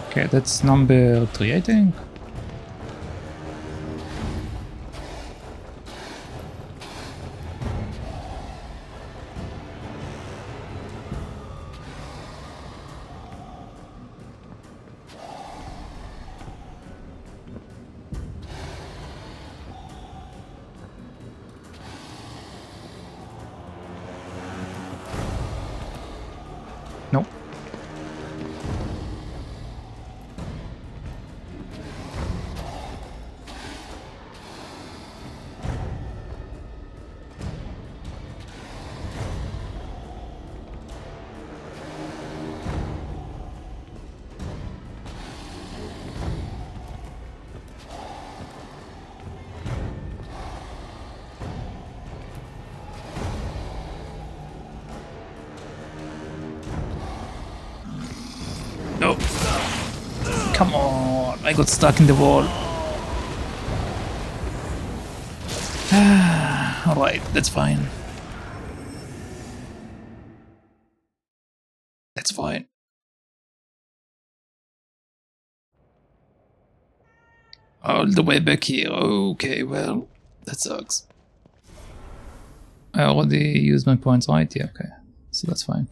Okay, that's number 3, I think. No. No. Come on, I got stuck in the wall. Alright, that's fine. That's fine. All the way back here. Okay, well, that sucks. I already used my points, right? Yeah, okay. So that's fine.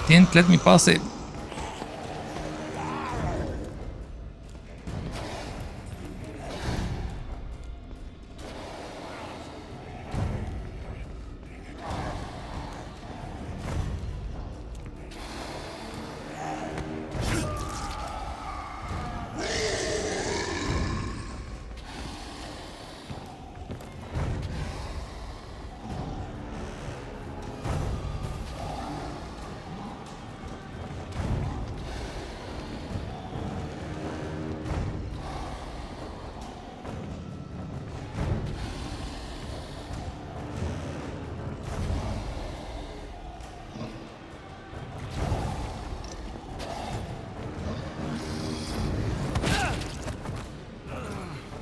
Didn't let me pass it.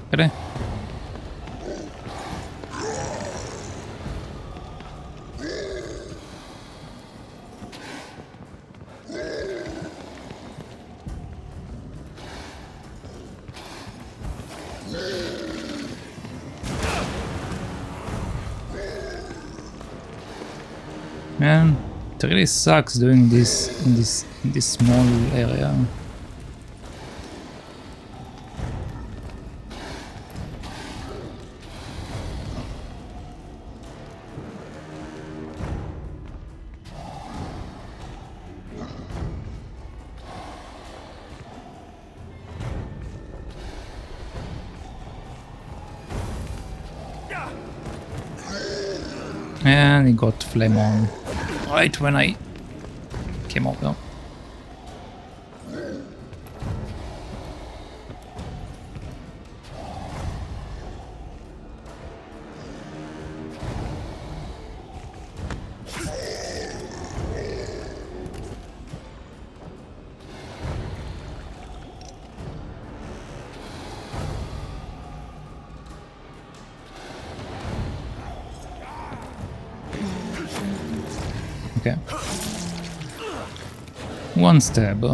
Kare? Man, it really sucks doing this in this small area. And he got flame on right when I came over. Okay. One stab.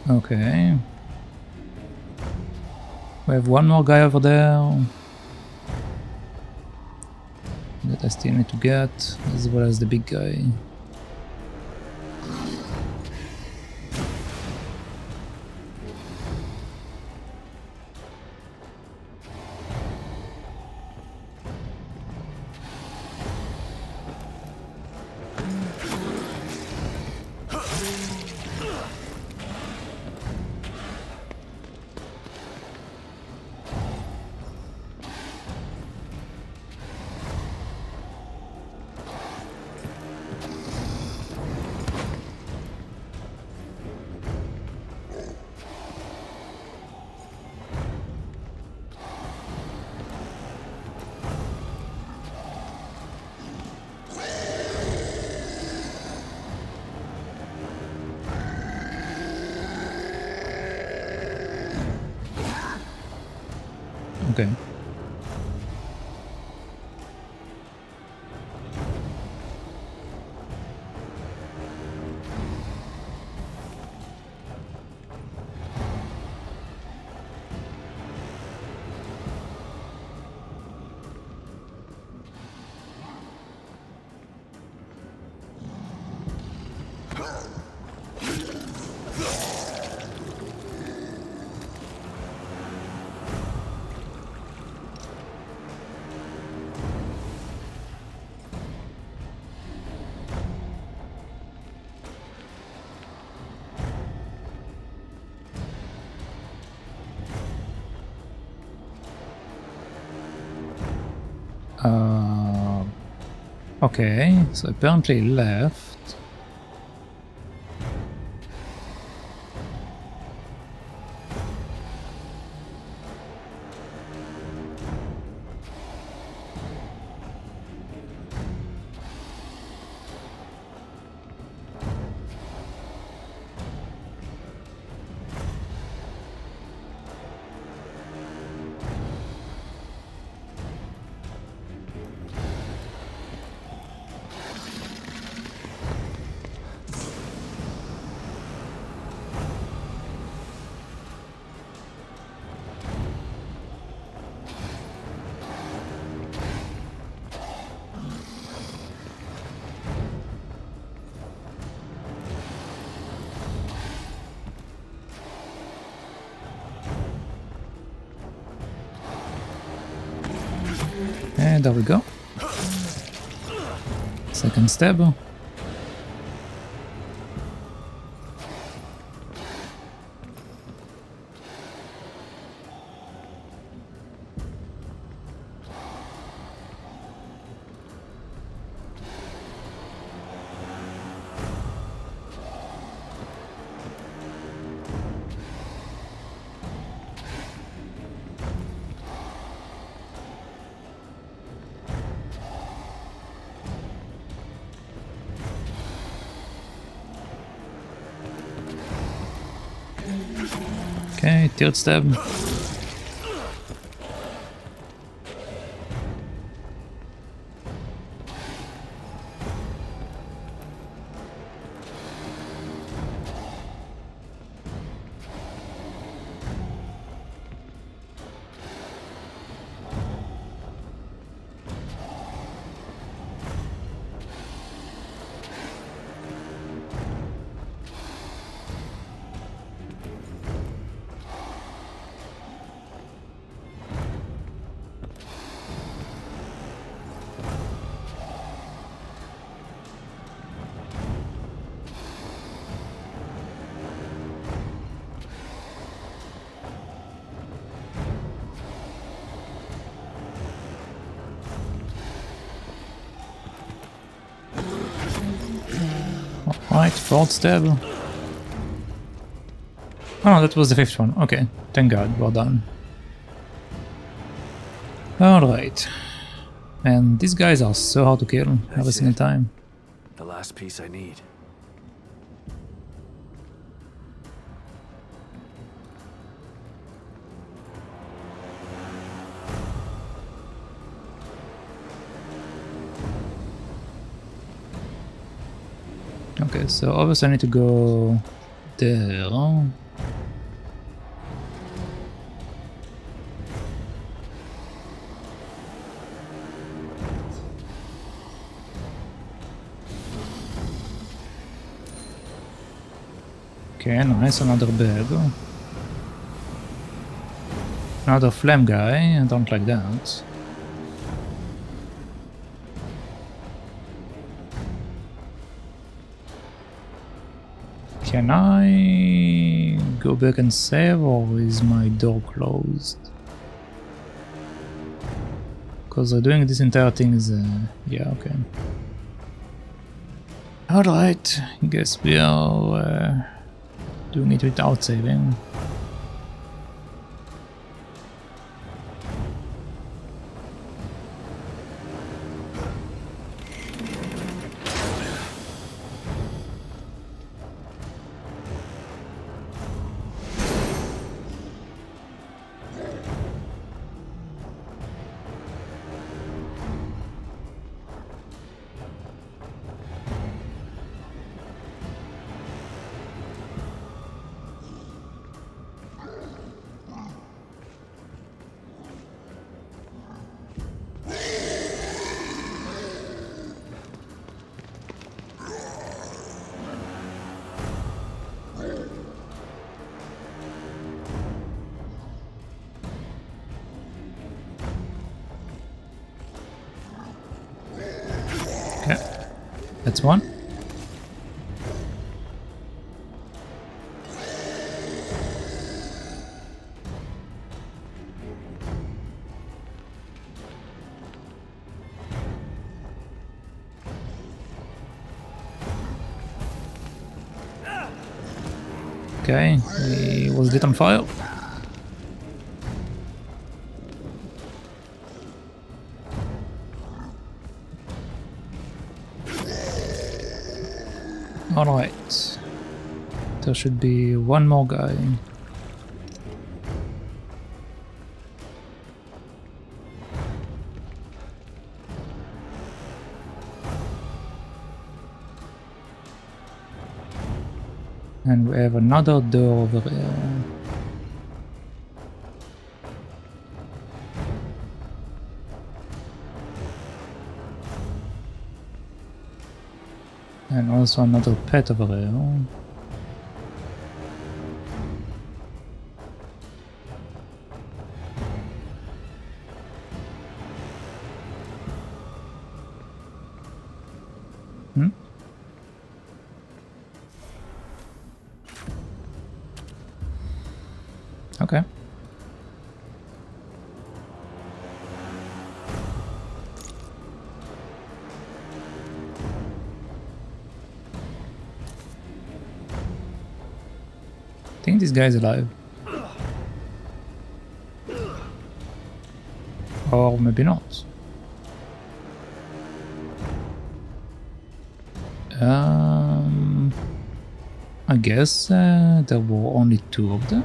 Okay. We have one more guy over there that I still need to get, as well as the big guy. Okay. Okay, so apparently left. And there we go. Second stab. Okay, third stab. Right, fourth stab. Oh no, that was the fifth one. Okay, thank God, well done. Alright. And these guys are so hard to kill every single time. The last piece I need. Okay, so obviously I need to go there. Okay, nice, another bag. Another flame guy, I don't like that. Can I go back and save, or is my door closed? Because doing this entire thing is... yeah, okay. Alright, guess we are doing it without saving. That's one. Okay, he was lit on fire. Alright, there should be one more guy. And we have another door over here. And also another pet over there. Hmm? Okay. I think this guy's alive. Or maybe not. I guess there were only two of them.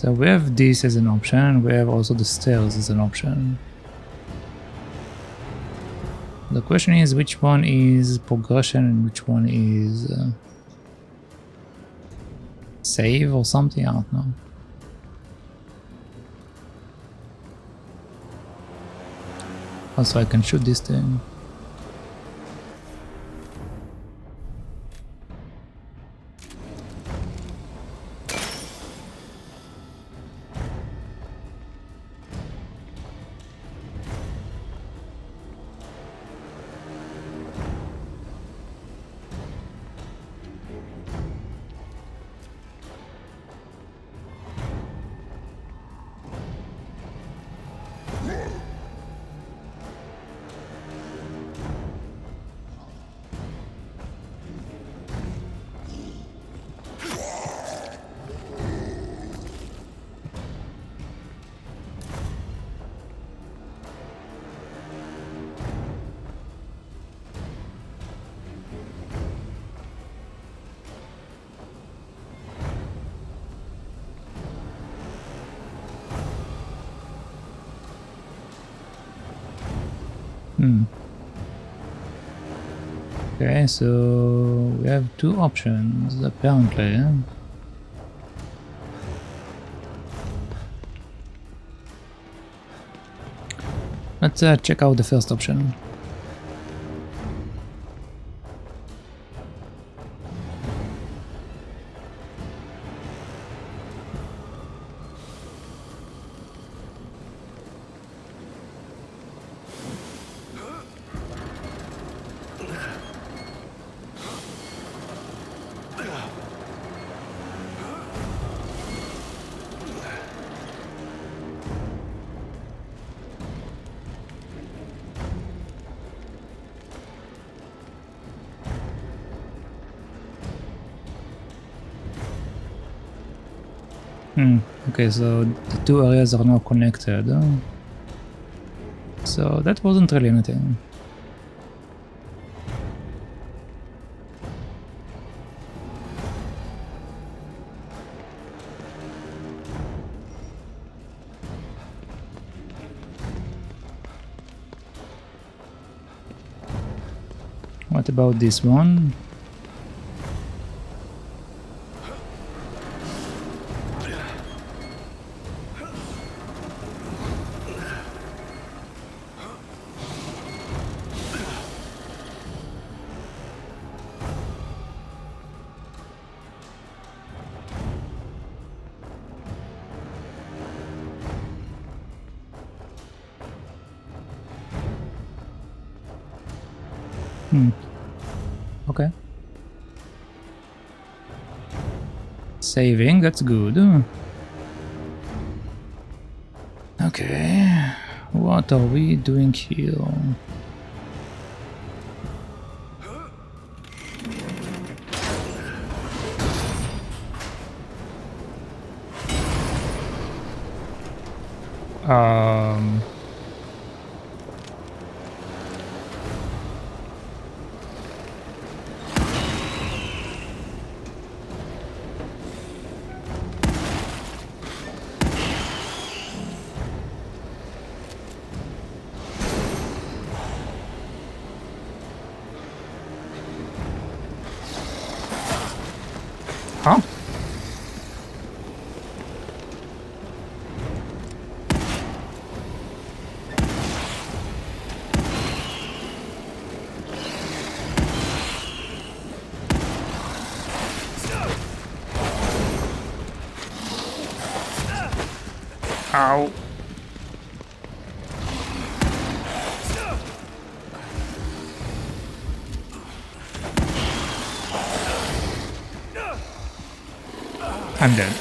So we have this as an option, we have also the stairs as an option. The question is which one is progression and which one is save or something, I don't know. Also I can shoot this thing. Okay, so we have two options apparently. Let's check out the first option. Okay, so the two areas are now connected. So that wasn't really anything. What about this one? Okay. Saving, that's good. Okay, what are we doing here? Huh? Ow. I'm dead.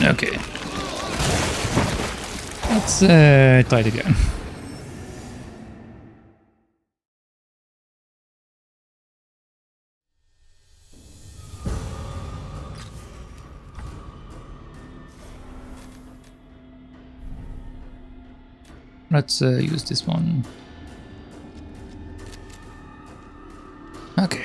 Okay. Let's try it again. Let's use this one. Okay.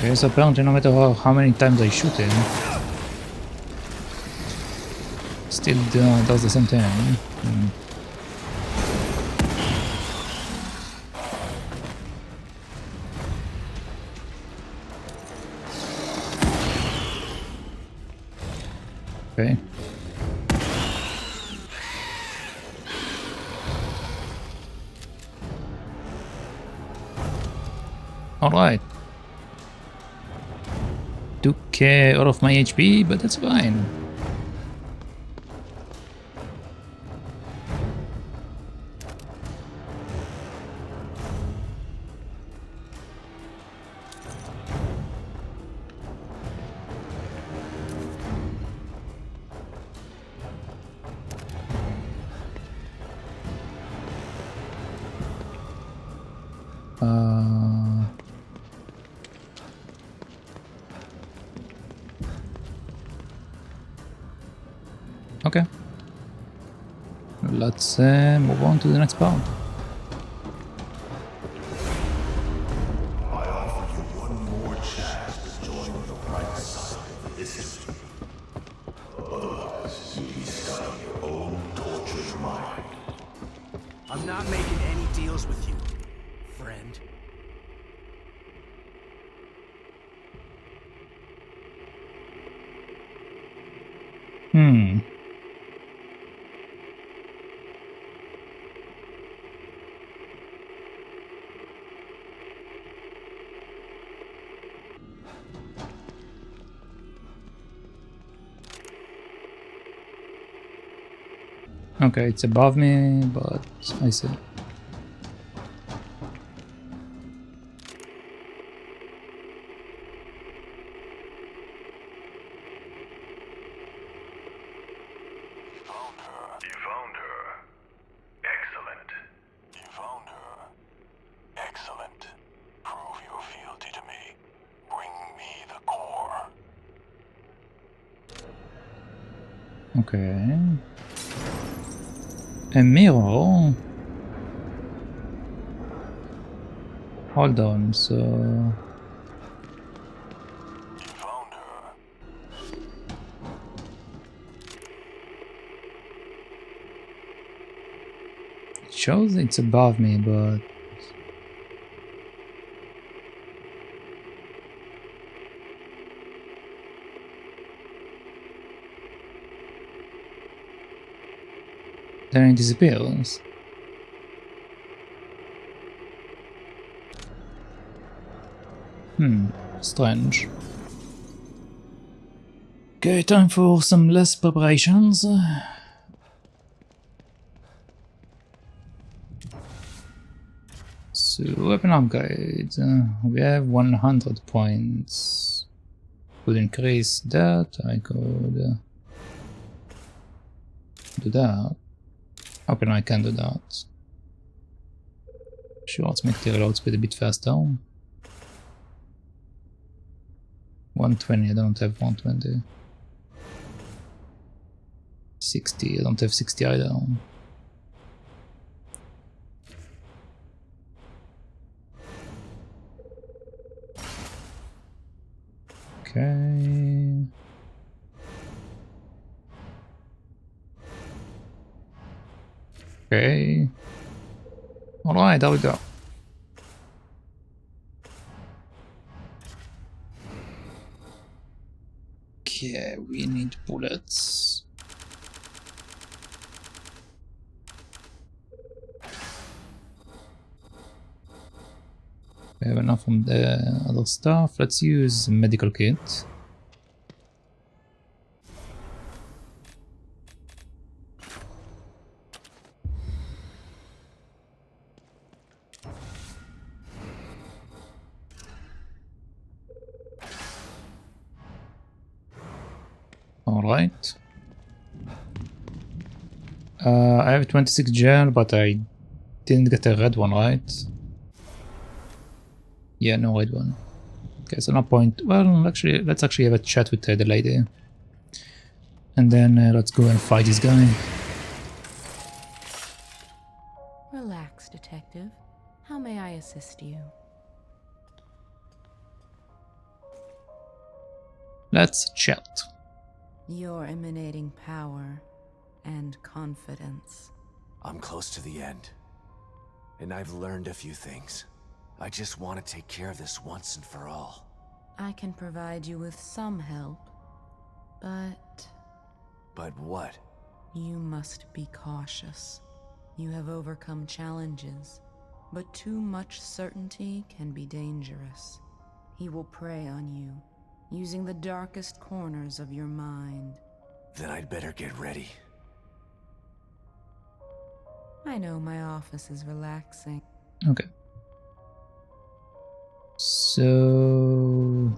Okay, so apparently no matter how many times I shoot him, still does the same thing. Okay. Alright. Took all of my HP, but that's fine. Okay. Let's move on to the next part. I offer you one more chance to join the bright side of this history. Otherwise, you'll be stuck in your own tortured mind. I'm not making any deals with you, friend. Okay, it's above me, but I see. You found her. Excellent. You found her. Excellent. Prove your fealty to me. Bring me the core. Okay. A mirror? Hold on, so... You found her. It shows it's above me, but... then it disappears. Strange. Okay, time for some less preparations. So, weapon upgrade. We have 100 points. Could increase that. I could do that. Open, I can do that. Sure, let's make the reload speed a bit faster. 120, I don't have 120. 60, I don't have 60 either. Okay. Okay. Alright, there we go. Okay, we need bullets. We have enough from the other stuff. Let's use medical kit. Alright. I have 26 gel, but I didn't get a red one, right? Yeah, no red one. Okay, so no point. Well, actually, let's actually have a chat with the lady. And then let's go and fight this guy. Relax, detective. How may I assist you? Let's chat. You're emanating power and confidence. I'm close to the end. And I've learned a few things. I just want to take care of this once and for all. I can provide you with some help, but... But what? You must be cautious. You have overcome challenges, but too much certainty can be dangerous. He will prey on you, using the darkest corners of your mind. Then I'd better get ready. I know my office is relaxing. Okay. So...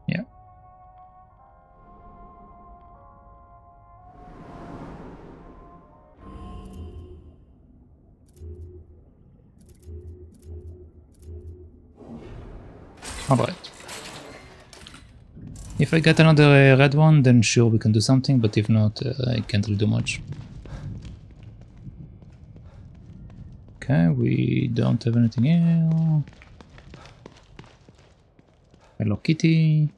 yeah. Alright. If I get another red one, then sure we can do something, but if not, I can't really do much. Okay, we don't have anything else. Hello Kitty.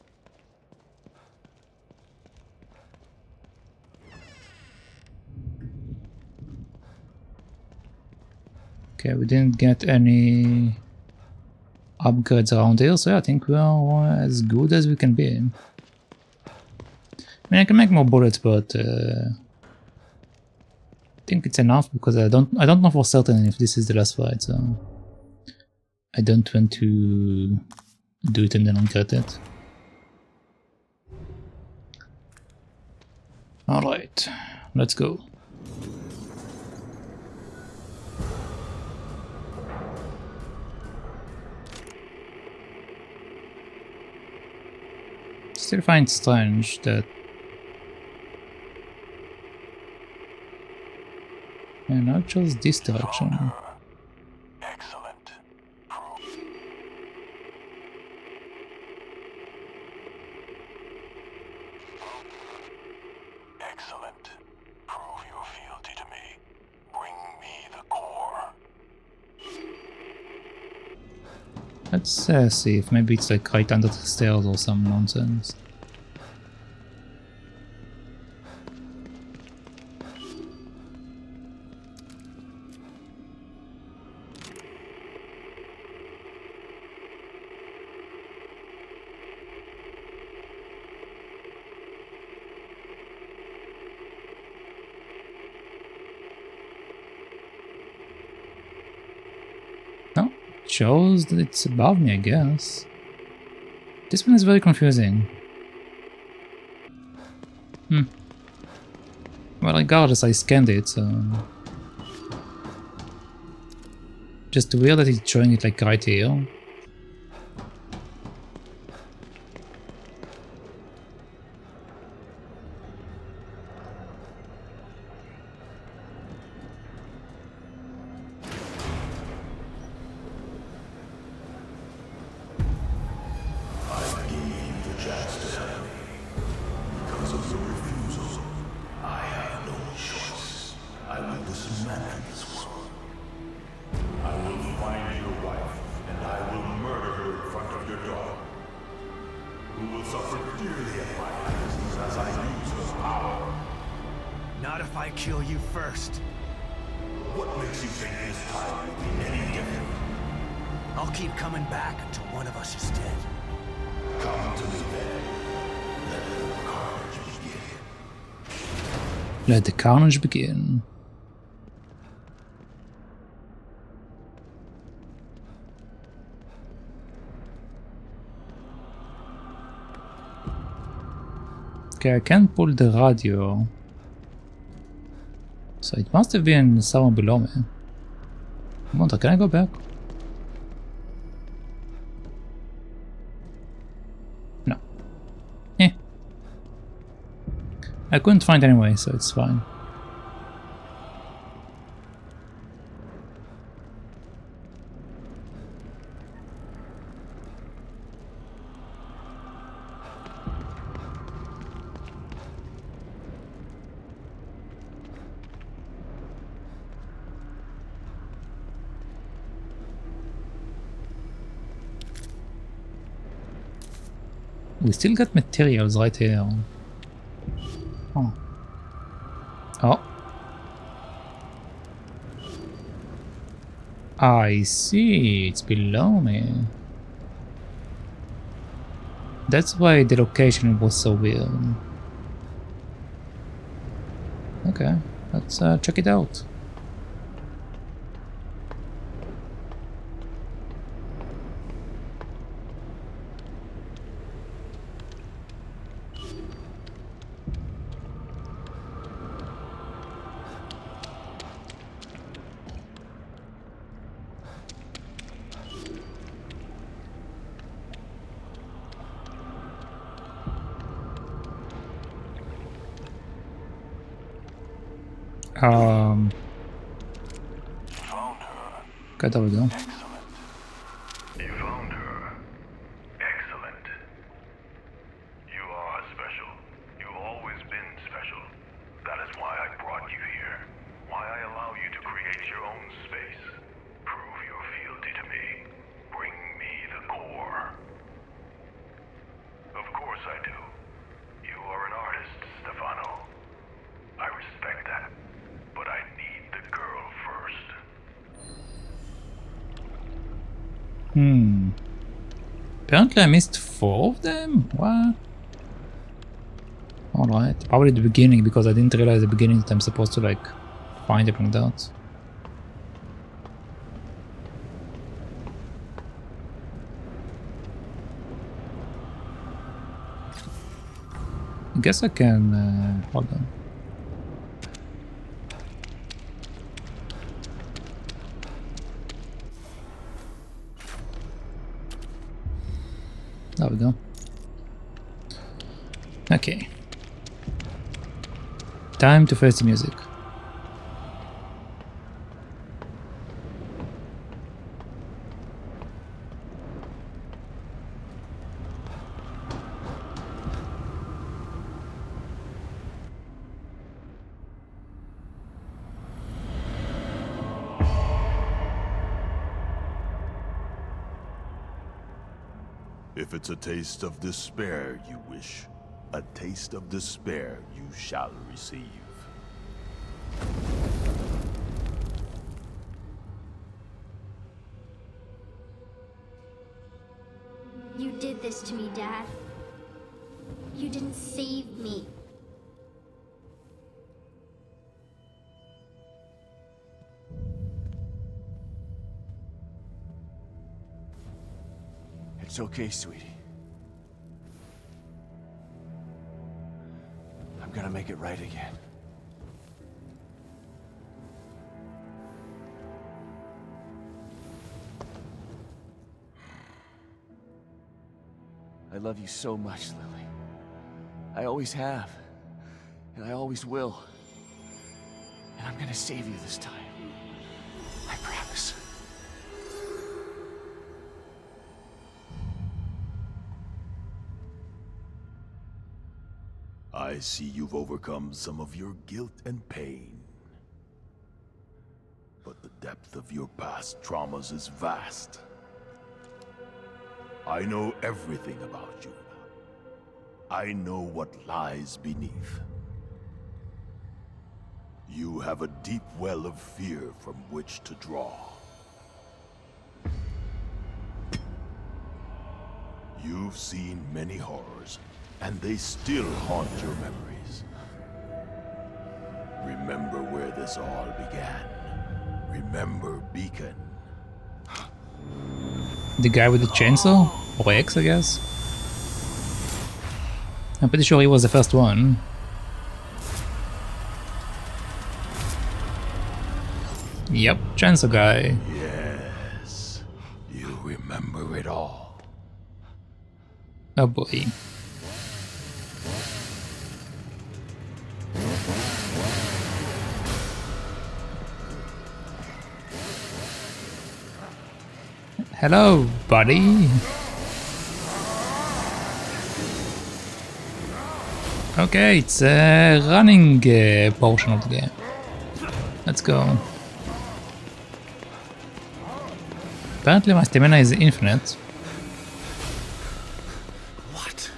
Okay, we didn't get any upgrades around here, so yeah, I think we're as good as we can be. I mean, I can make more bullets, but I think it's enough because I don't know for certain if this is the last fight, so I don't want to do it and then regret it. Alright, let's go. Still find it strange that and I chose this direction. Excellent. Excellent. Prove your fealty to me. Bring me the core. Let's see if maybe it's like right under the stairs or some nonsense. Shows that it's above me, I guess. This one is very confusing. Well, regardless, I scanned it, so... just weird that it's showing it like right here. Not if I kill you first. What makes you think this time will be any different? I'll keep coming back until one of us is dead. Come to me then. Let the carnage begin. Let the carnage begin. Okay, I can't pull the radio. So it must have been someone below me. Come on, can I go back? No. Eh. I couldn't find anyway, so it's fine. We still got materials right here. Oh. Oh. I see, it's below me. That's why the location was so weird. Okay, let's check it out. Okay, there we go. You found her. Excellent. You are special. You've always been special. That is why I brought you here. Why I allow you to create your own space. Prove your fealty to me. Bring me the core. Of course I do. You are an artist, Stefano. I respect that. But I need the girl first. Apparently I missed 4 of them? What? Alright, probably the beginning, because I didn't realize at the beginning that I'm supposed to like find it like that. I guess I can hold on. There we go. Okay. Time to face the music. If it's a taste of despair you wish, a taste of despair you shall receive. You did this to me, Dad. You didn't save me. It's okay, sweetie. I'm gonna make it right again. I love you so much, Lily. I always have. And I always will. And I'm gonna save you this time. I promise. I see you've overcome some of your guilt and pain. But the depth of your past traumas is vast. I know everything about you. I know what lies beneath. You have a deep well of fear from which to draw. You've seen many horrors, and they still haunt your memories. Remember where this all began. Remember Beacon. The guy with the chainsaw? Or X, I guess? I'm pretty sure he was the first one. Yep, chainsaw guy. Yes, you remember it all. Oh boy. Hello, buddy. Okay, it's a running portion of the game. Let's go. Apparently my stamina is infinite. What?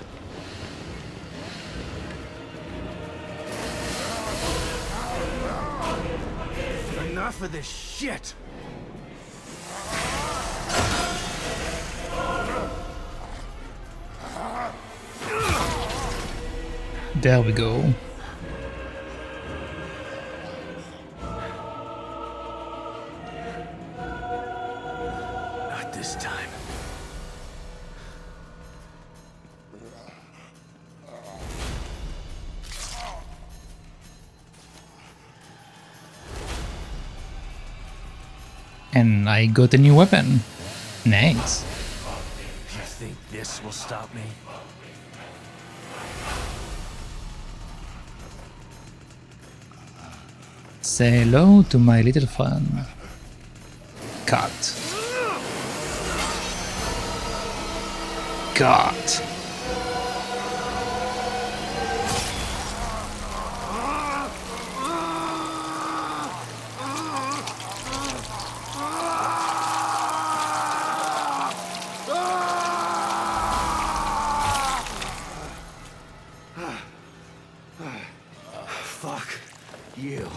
Shit! There we go. Not this time. And I got a new weapon. Nice. You think this will stop me? Say hello to my little friend. Cut. Cut. Fuck you.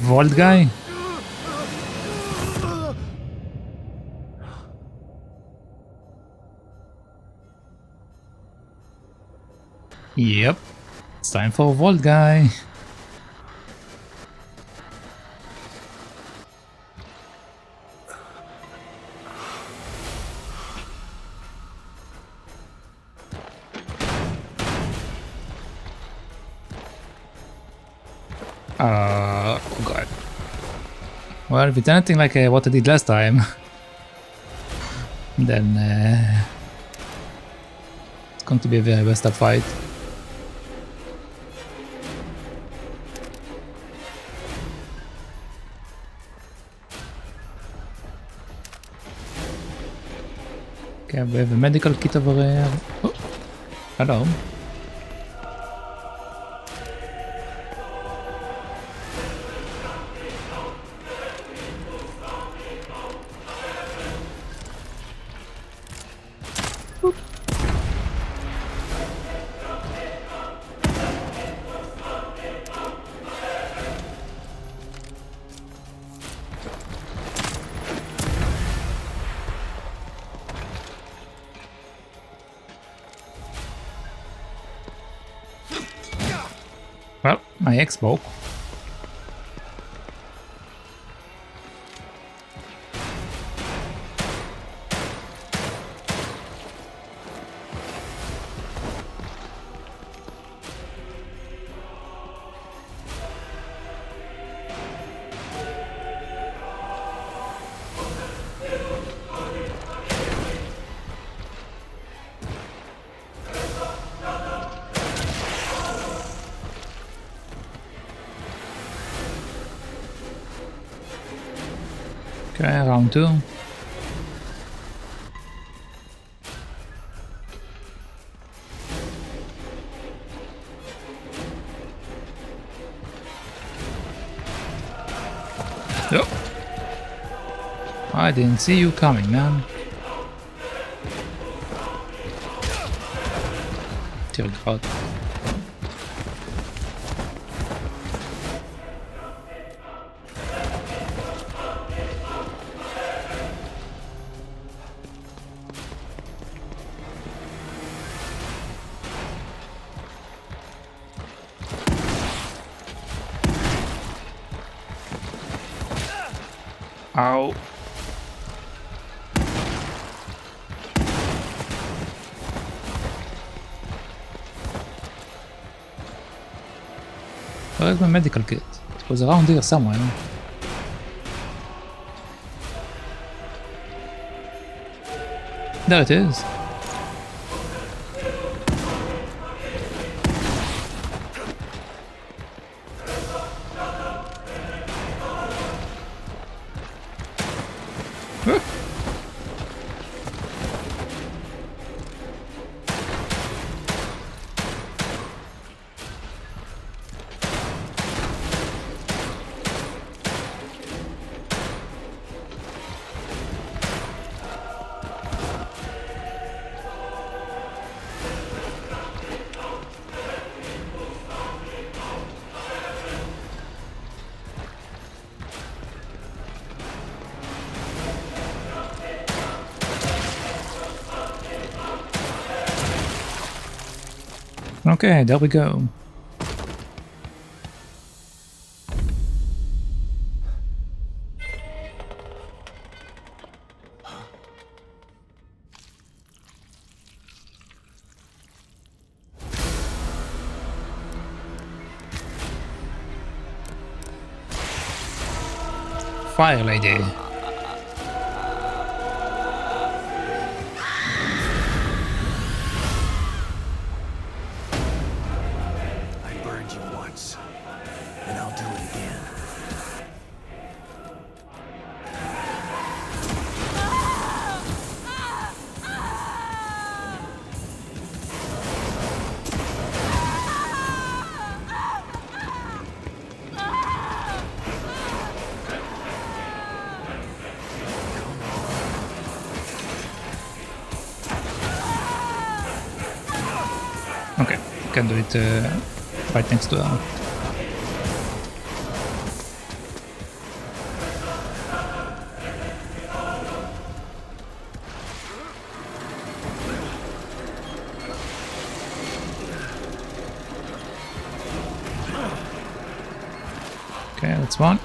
Vault guy? Yep. It's time for a vault guy. Oh god. Well, if it's anything like what I did last time, then it's going to be a very best up fight. Okay, we have a medical kit over here. Oh, hello. Well, my ex broke. Okay, round 2. Yep. I didn't see you coming, man. Dear God. Ow. Where's my medical kit? It was around here somewhere. There it is. Okay, there we go. Fire lady. I burned you once, and I'll do it again. Okay, can do it right next to her. Okay, that's one.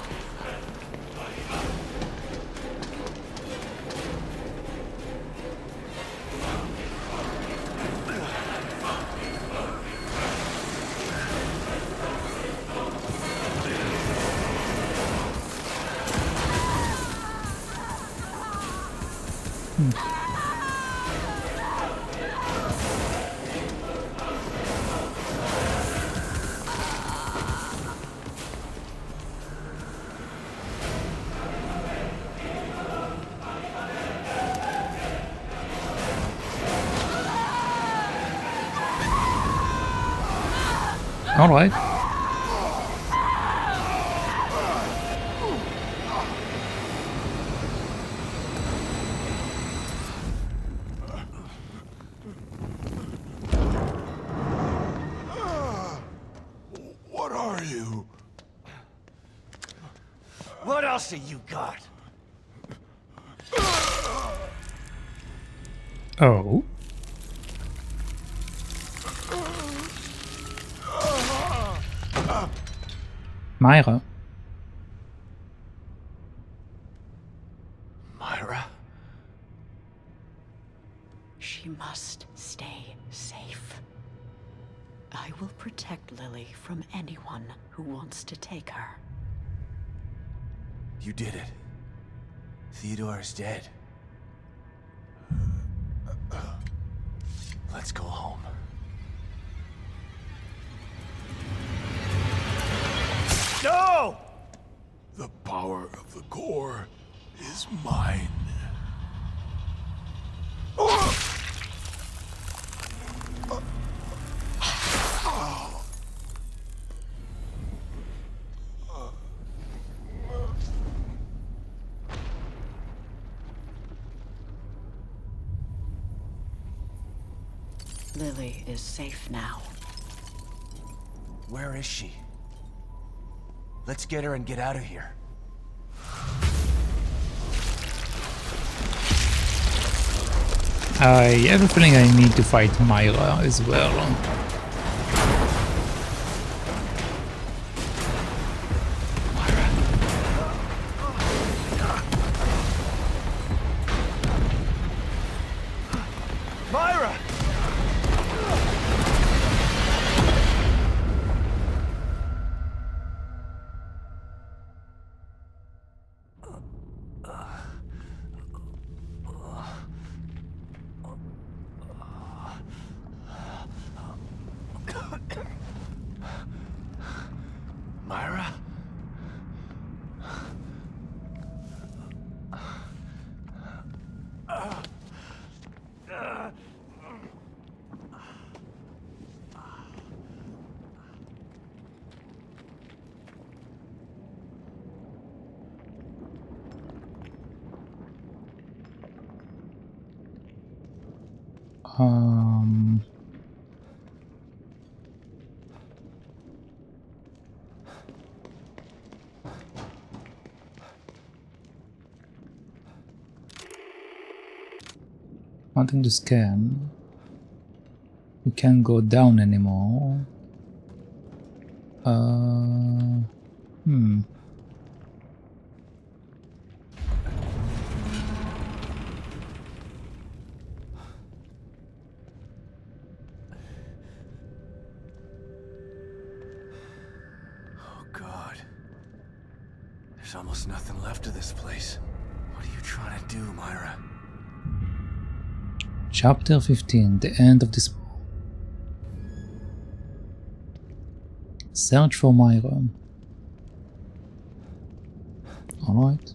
All right. What are you? What else have you got? Oh. Myra. Myra? She must stay safe. I will protect Lily from anyone who wants to take her. You did it. Theodore is dead. Let's go home. No! The power of the core is mine. Lily is safe now. Where is she? Let's get her and get out of here. I have a feeling I need to fight Myra as well. Myra! Myra? Wanting to scan. We can't go down anymore. Oh God. There's almost nothing left of this place. What are you trying to do, Myra? Chapter 15, the end of this war. Search for Myra. Alright.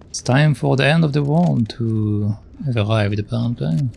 It's time for the end of the world to have arrived, apparently.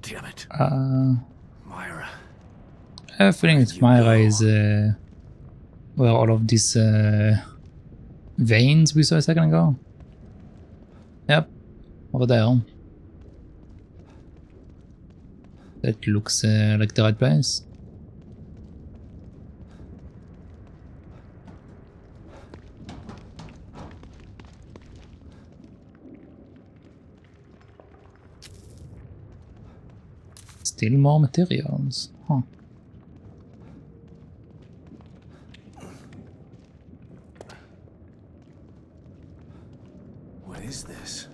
Damn it. Myra. I have a feeling that Myra is where all of these veins we saw a second ago. Yep, over there. That looks like the right place. Still more materials, huh? What is this?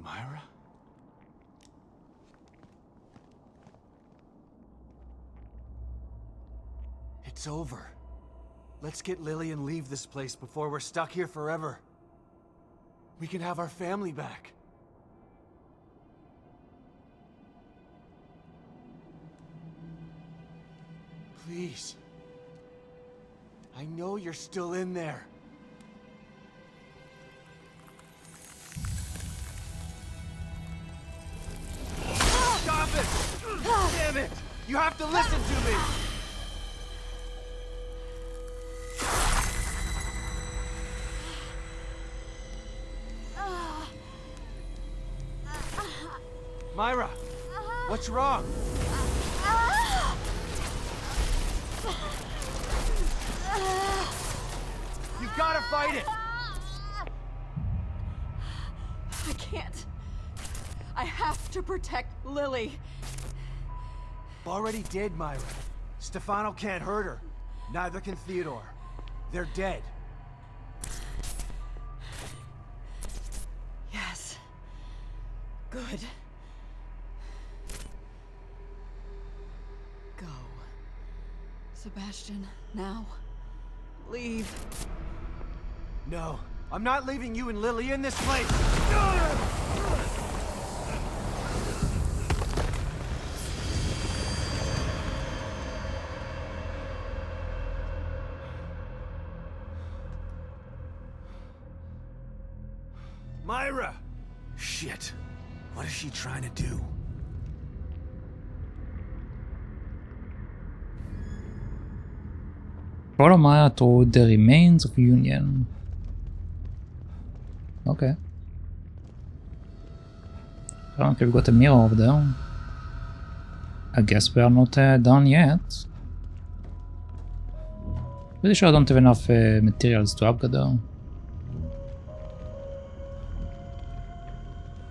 Myra? It's over. Let's get Lily and leave this place before we're stuck here forever. We can have our family back. Please. I know you're still in there. Stop it! Damn it! You have to listen to me! Myra! What's wrong? You've got to fight it! I can't. I have to protect Lily. Already did, Myra. Stefano can't hurt her. Neither can Theodore. They're dead. Yes. Good. Go. Sebastian, now. Leave. No, I'm not leaving you and Lily in this place! Myra! Shit. What is she trying to do? Follow Myra toward the remains of Union. Okay. Apparently we've got a mirror over there. I guess we are not done yet. Pretty sure I don't have enough materials to upgrade though.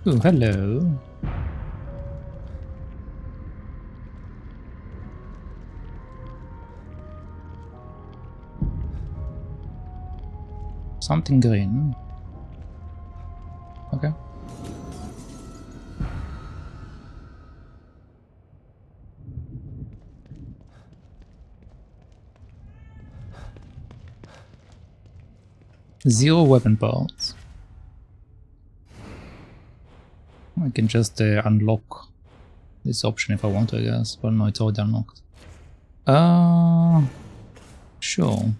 Oh, hello. Something green. Okay. 0 weapon parts. I can just unlock this option if I want to, I guess. Well, no, it's already unlocked. Sure.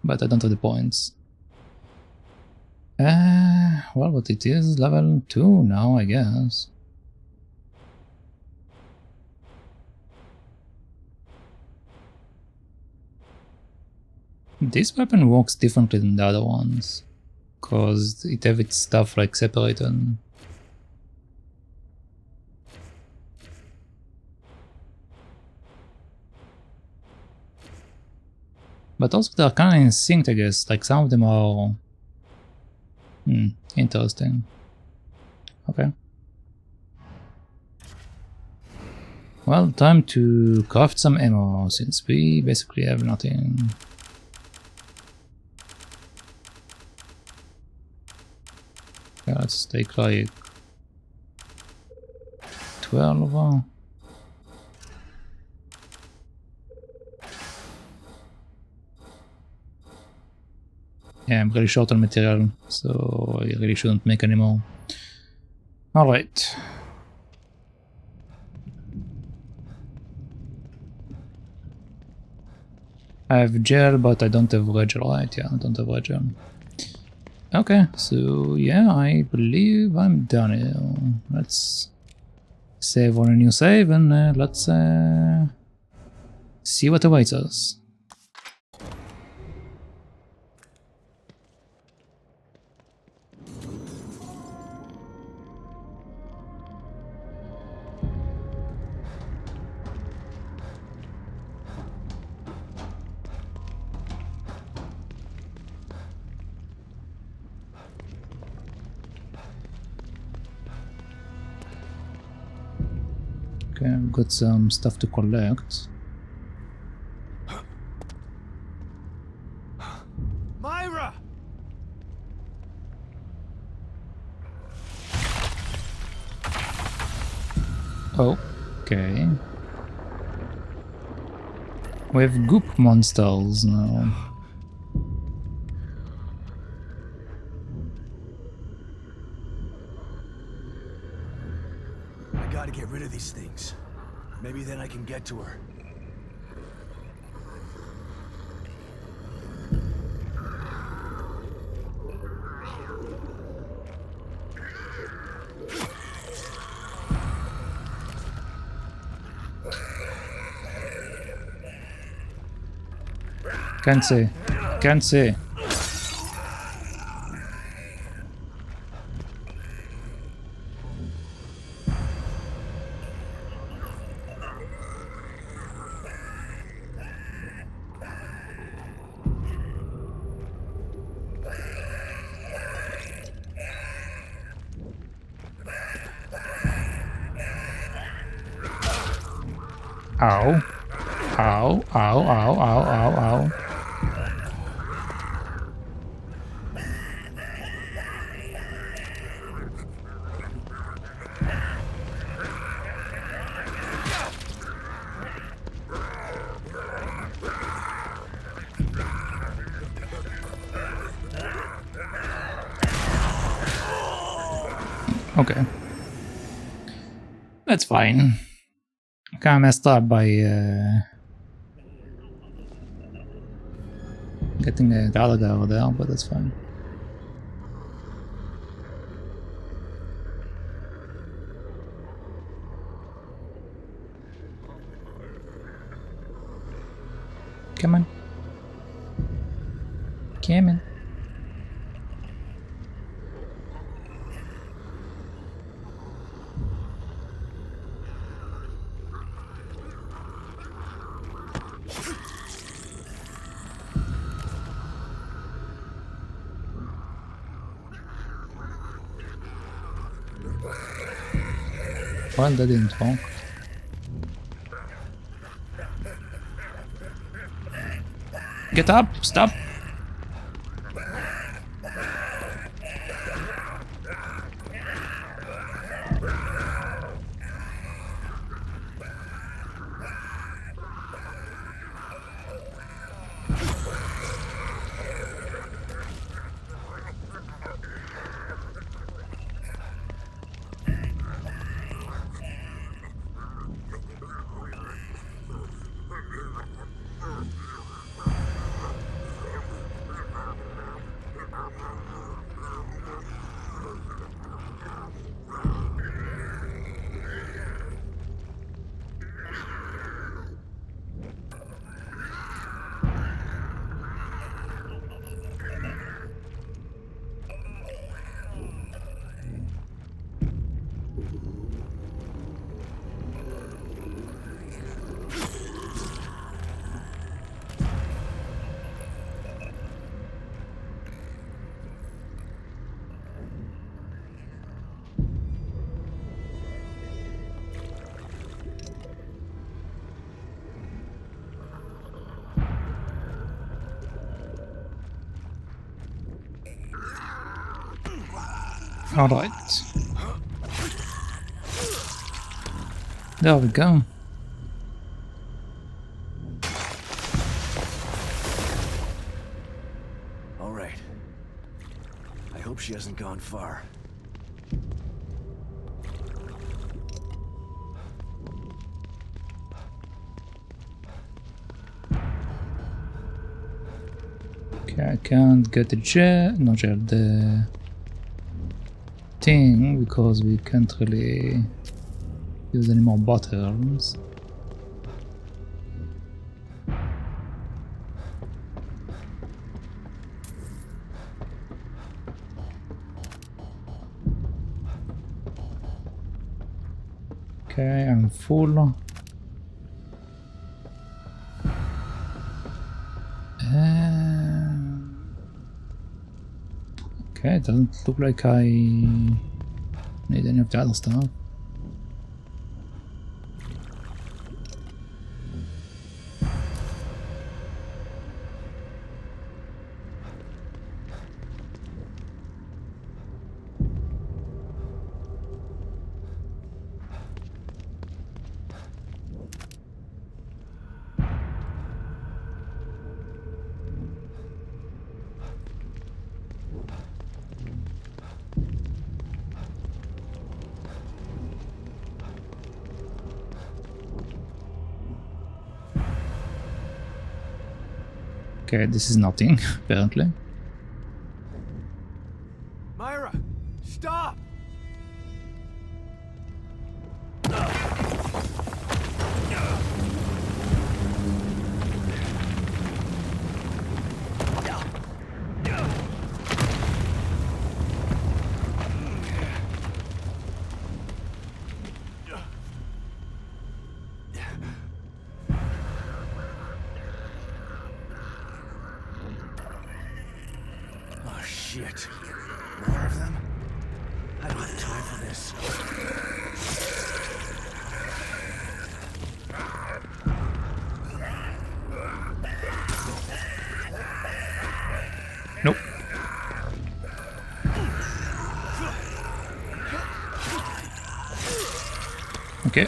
But I don't have the points. Well, what it is, level 2 now, I guess. This weapon works differently than the other ones, because it has its stuff like separated. But also they're kind of in sync, I guess, like some of them are... interesting. Okay. Well, time to craft some ammo, since we basically have nothing. Okay, let's take like 12. Yeah, I'm really short on material, so I really shouldn't make any more. Alright. I have gel, but I don't have regel, right? Yeah, I don't have regel. Okay, so yeah, I believe I'm done here. Let's save on a new save and let's see what awaits us. Okay, I've got some stuff to collect. Myra! Okay. We have goop monsters now. I gotta get rid of these things. Maybe then I can get to her. Can't see. Can't see. Ow. Ow, ow, ow, ow, ow, ow. Okay. That's fine. Kinda messed up by getting the other guy over there, but that's fine. Come on. Come on. Well, that didn't work. Get up! Stop! Alright. There we go. All right. I hope she hasn't gone far. Okay, I can't get the the thing because we can't really use any more buttons. Okay, I'm full. Okay, it doesn't look like I need any of the other stuff. Okay, this is nothing, apparently. Myra, stop! Shit. More of them? I don't have time for this. Nope. Okay.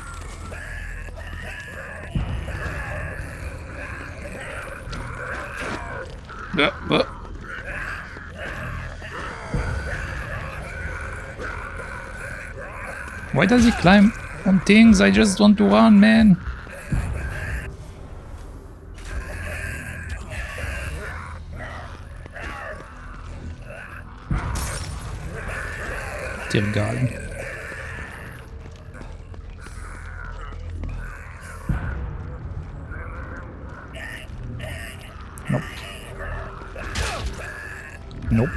Why does he climb on things? I just want to run, man. Dear God. Nope. Nope.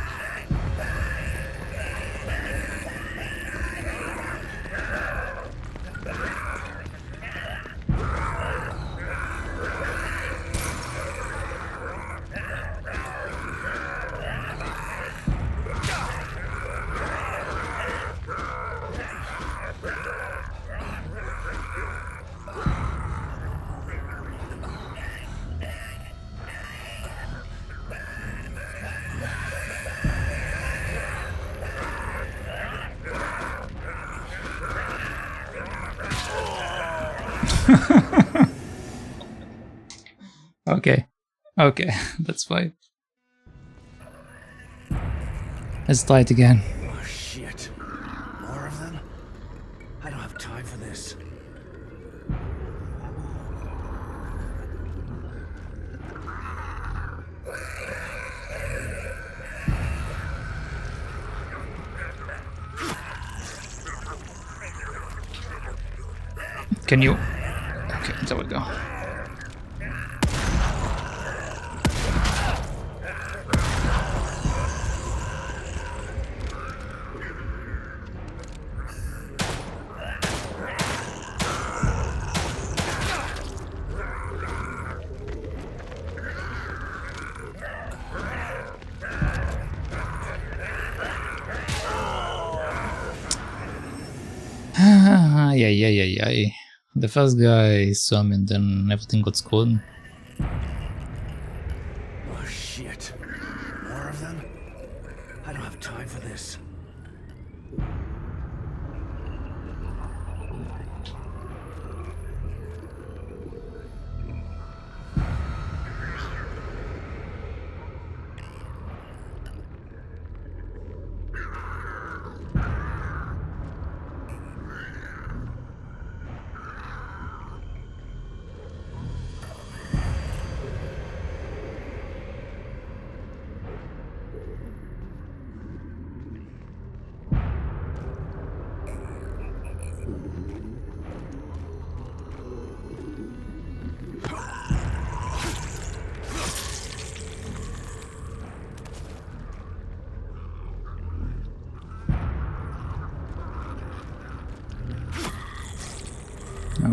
Okay. Okay, that's fine. Let's try it again. Oh shit. More of them? I don't have time for this. Can you? Okay, there we go. Yeah. The first guy saw me and then everything got screwed. Oh shit. More of them? I don't have time for this.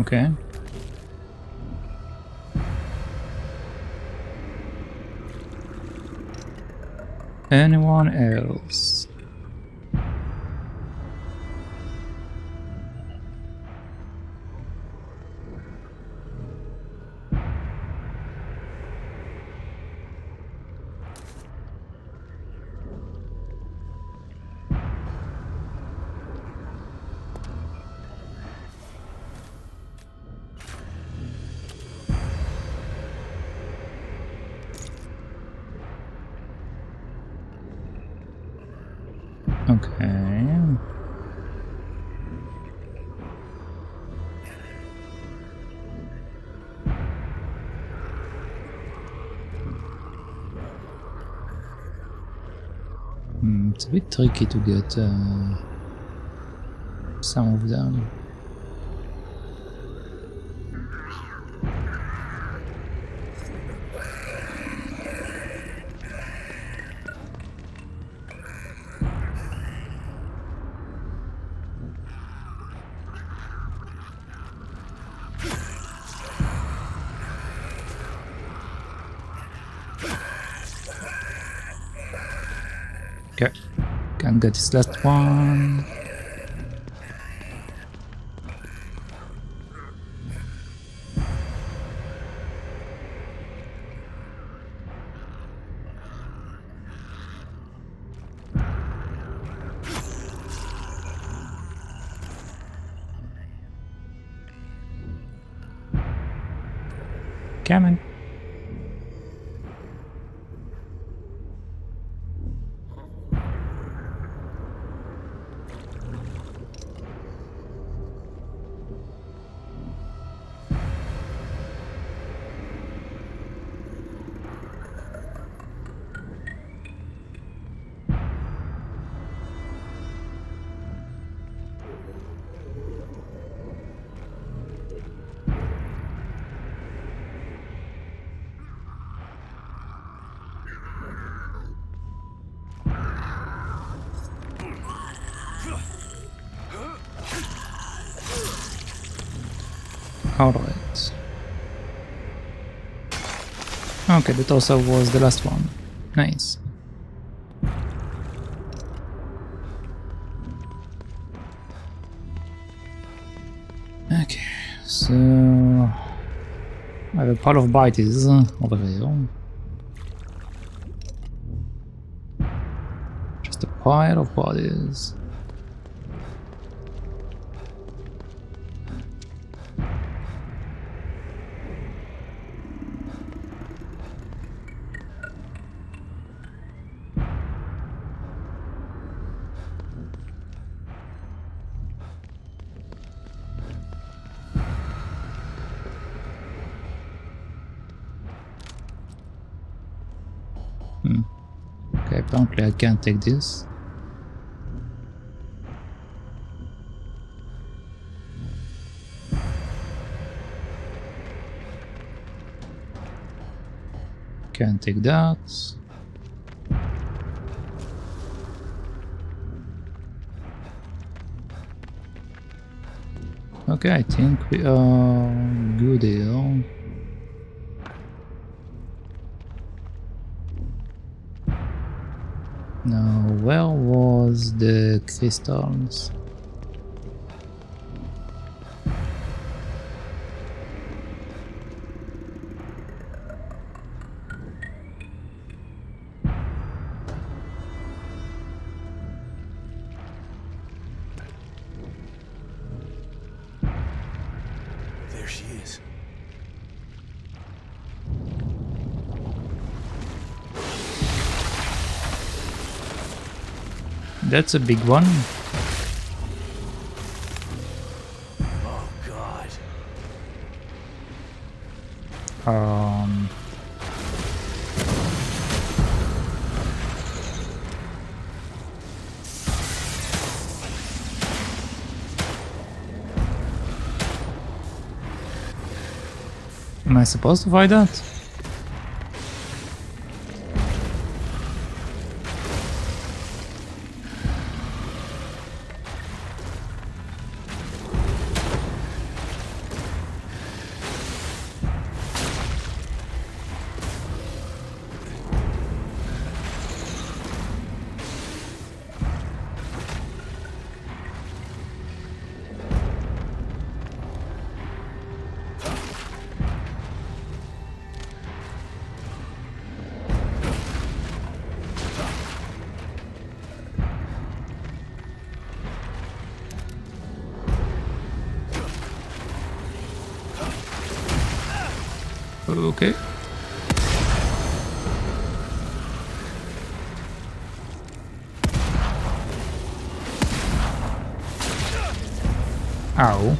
Okay. Anyone else? Okay. It's a bit tricky to get some of them. Okay, can't get this last one. Coming. Alright. Okay, that also was the last one. Nice. Okay, so I have a pile of bodies over here. Just a pile of bodies. Okay, apparently I can't take this. Can't take that. Okay, I think we are good here. Now, where was the crystals? There she is. That's a big one. Oh God. Am I supposed to fight that? Okay. Ow.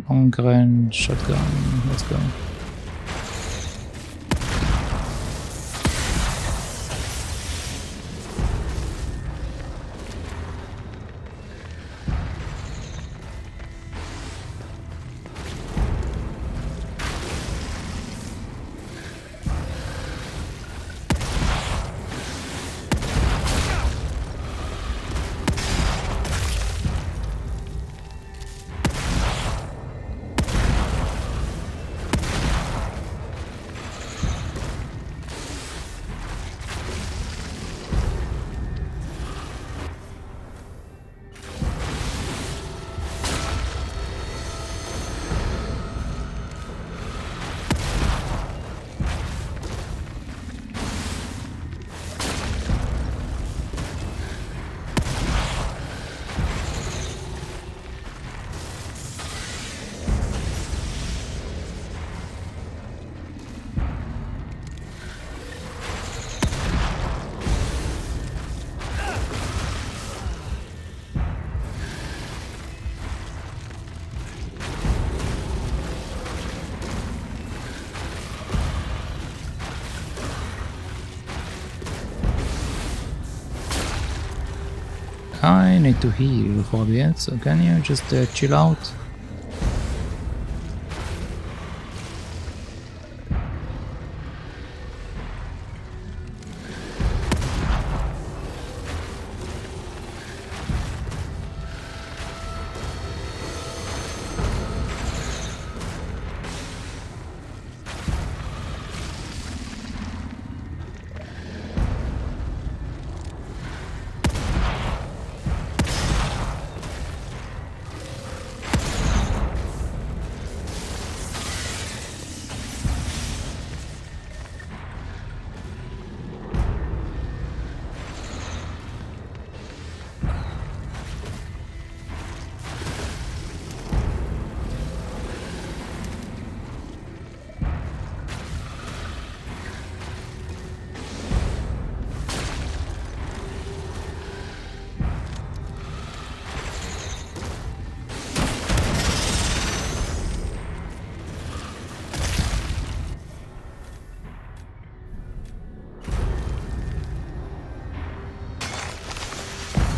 Long range shotgun. Let's go. I need to heal for a bit, so can you just chill out?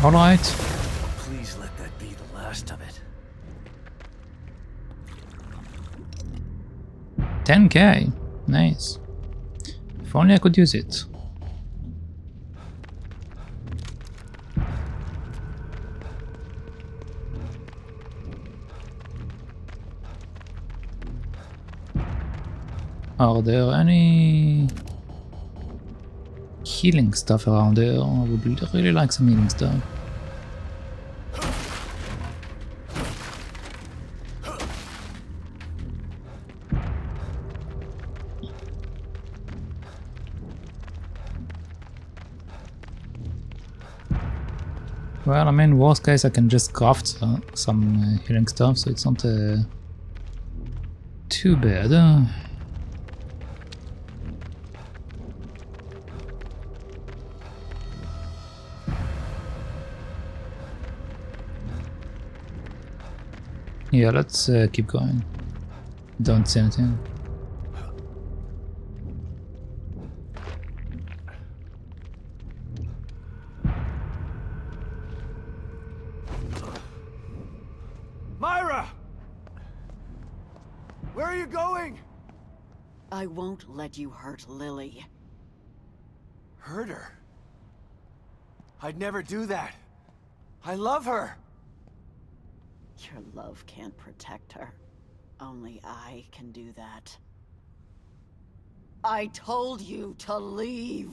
Alright. Please let that be the last of it. 10k. Nice. If only I could use it. Are there any healing stuff around there? I would really like some healing stuff. Well, I mean, worst case I can just craft some healing stuff, so it's not too bad. Yeah, let's keep going. Don't see anything. Myra! Where are you going? I won't let you hurt Lily. Hurt her? I'd never do that. I love her. Your love can't protect her. Only I can do that. I told you to leave!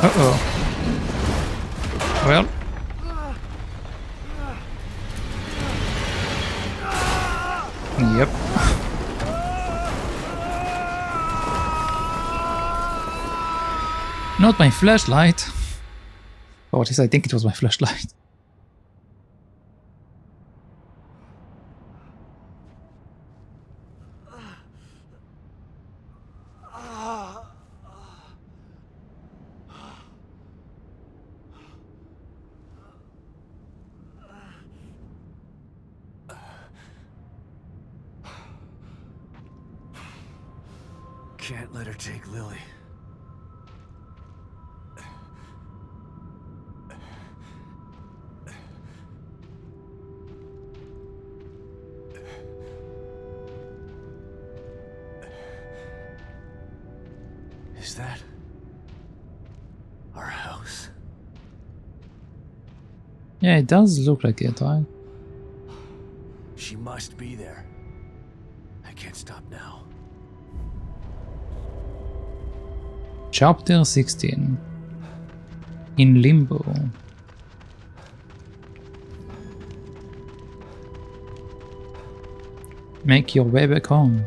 Uh-oh. Well. Yep. Not my flashlight. Or at least I think it was my flashlight. Can't let her take Lily. Is that our house? Yeah, it does look like it, right? She must be there. I can't stop now. Chapter 16. In Limbo. Make your way back home.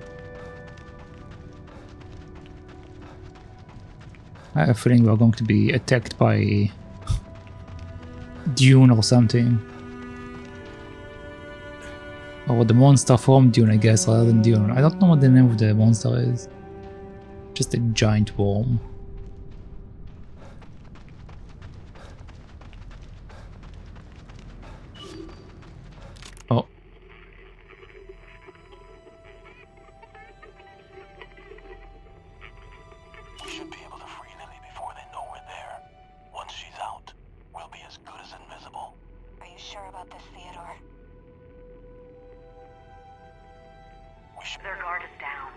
I have a feeling we're going to be attacked by Dune or something. Or the monster from Dune, I guess, rather than Dune. I don't know what the name of the monster is. Just a giant worm. Oh. We should be able to free Lily before they know we're there. Once she's out, we'll be as good as invisible. Are you sure about this, Theodore? Their guard is down.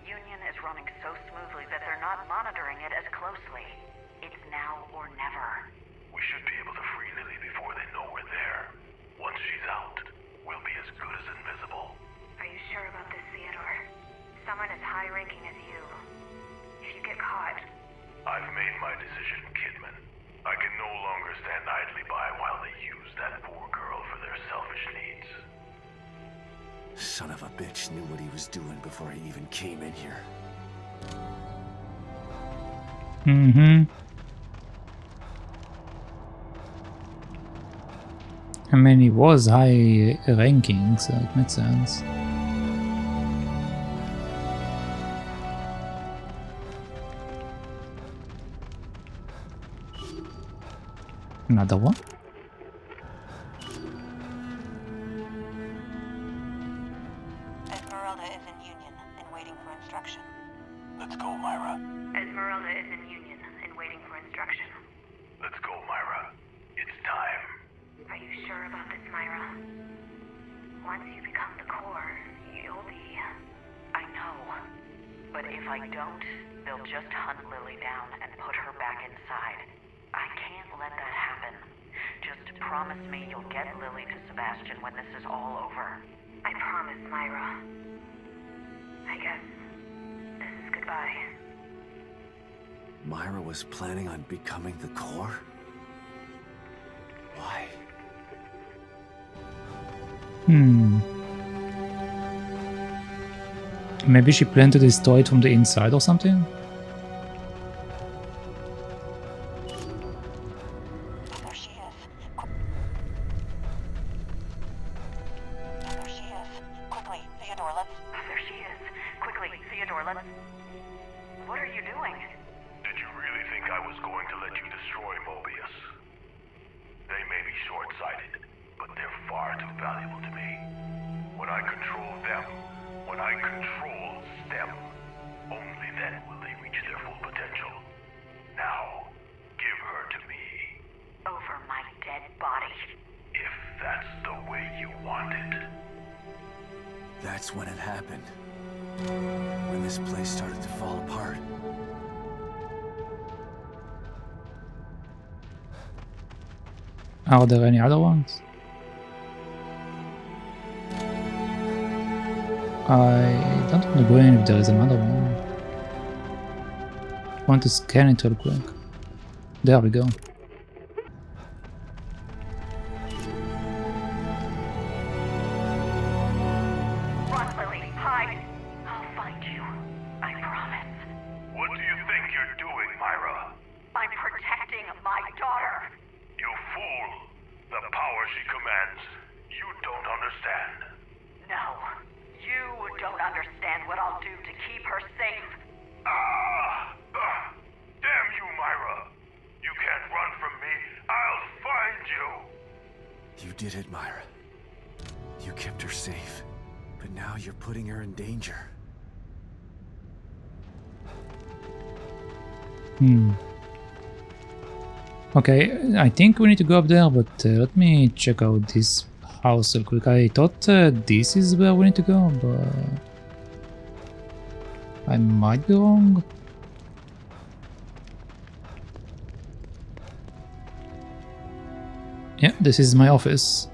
Union is running so smoothly that they're not monitoring it as closely. It's now or never. We should be able to free Lily before they know we're there. Once she's out, we'll be as good as invisible. Are you sure about this, Theodore? Someone as high-ranking as you. If you get caught... I've made my decision, Kidman. I can no longer stand idly by while they use that poor girl for their selfish needs. Son of a bitch knew what he was doing before he even came in here. Mm-hmm. I mean, he was high ranking, so it makes sense. Another one? Esmeralda is in Union and waiting for instruction. Let's go, Myra. Esmeralda is in Union and waiting for instruction. Let's go, Myra. It's time. Are you sure about this, Myra? Once you become the core, you'll be... I know. But if I don't, they'll just hunt Lily down and put her back inside. I can't let that happen. Just promise me you'll get Lily to Sebastian when this is all over. I promise, Myra. I guess this is goodbye. Myra was planning on becoming the core? Why? Maybe she planned to destroy it from the inside or something? There she is. There she is. Quickly, Theodore, let's... There she is. Quickly, Theodore, let's... What are you doing? Did you really think I was going to let you destroy Mobius? They may be short-sighted, but they're far too valuable to me. When I control them, when I control STEM, only then will they reach their full potential. Now, give her to me. Over my dead body. If that's the way you want it. That's when it happened. When this place started to fall apart. Are there any other ones? I don't want to go in if there is another one. I want to scan it real quick. There we go. Run, Lily. Hide. I'll find you. I promise. What do you think you're doing, Myra? I'm protecting my daughter. You fool! The power she commands, you don't understand. No. You don't understand what I'll do to keep her safe. Damn you, Myra! You can't run from me. I'll find you! You did it, Myra. You kept her safe. But now you're putting her in danger. Okay, I think we need to go up there, but let me check out this house real quick. I thought this is where we need to go, but I might be wrong. Yeah, this is my office.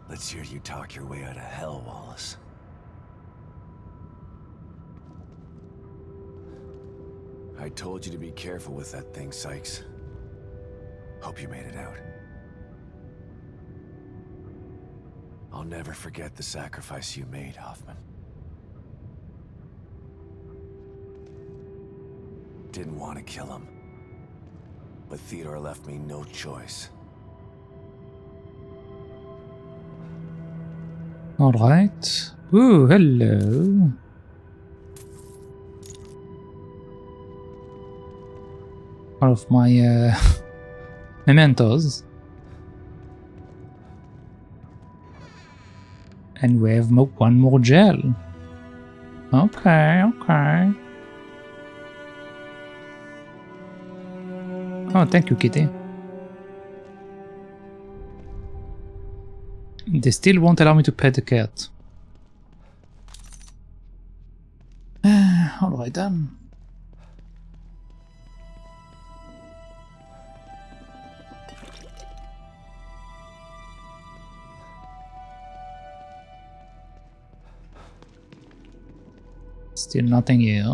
Let's hear you talk your way out of hell, Wallace. I told you to be careful with that thing, Sykes. Hope you made it out. I'll never forget the sacrifice you made, Hoffman. Didn't want to kill him, but Theodore left me no choice. Alright. Ooh, hello. All of my mementos. And we have one more gel. Okay, okay. Oh, thank you, Kitty. They still won't allow me to pet the cat. Alright then. Still nothing here.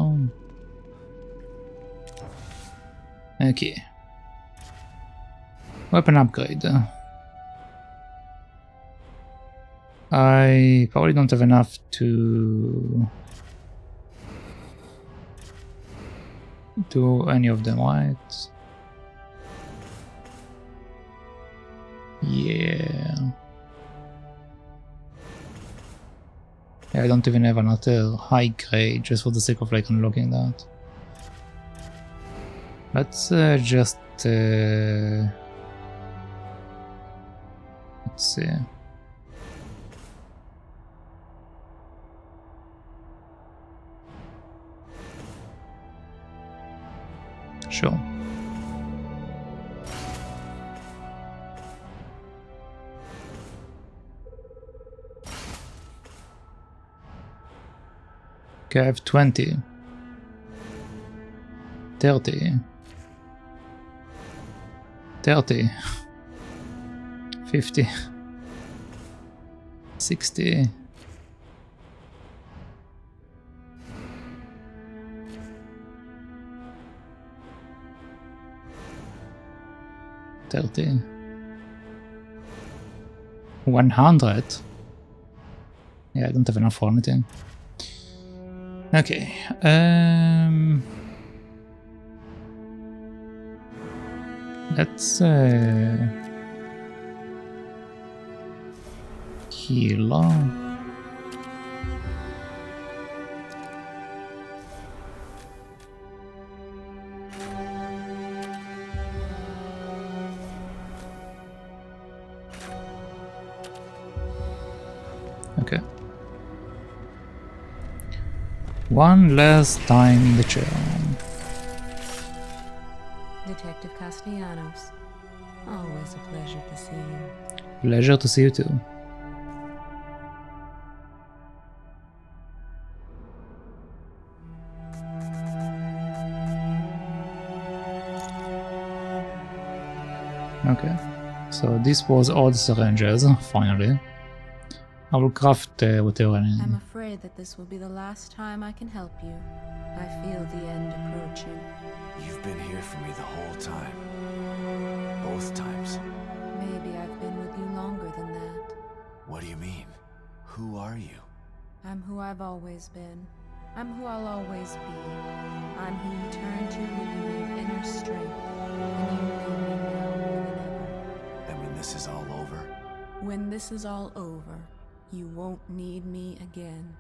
Okay. Weapon upgrade. I probably don't have enough to do any of them, right? Yeah. I don't even have another high grade just for the sake of like unlocking that. Let's just let's see. Sure. Okay, I have 20, 30, 30, 50, 60, 30, 100. Yeah, I don't have enough for anything. Okay, let's heal. Okay. One last time in the chair. Detective Castellanos, always a pleasure to see you. Pleasure to see you too. Okay, so this was all the syringes, finally. I will craft whatever I need. I'm afraid that this will be the last time I can help you. I feel the end approaching. You've been here for me the whole time. Both times. Maybe I've been with you longer than that. What do you mean? Who are you? I'm who I've always been. I'm who I'll always be. I'm who you turn to when you need inner strength. And you need me now more than ever. And when this is all over? When this is all over, you won't need me again.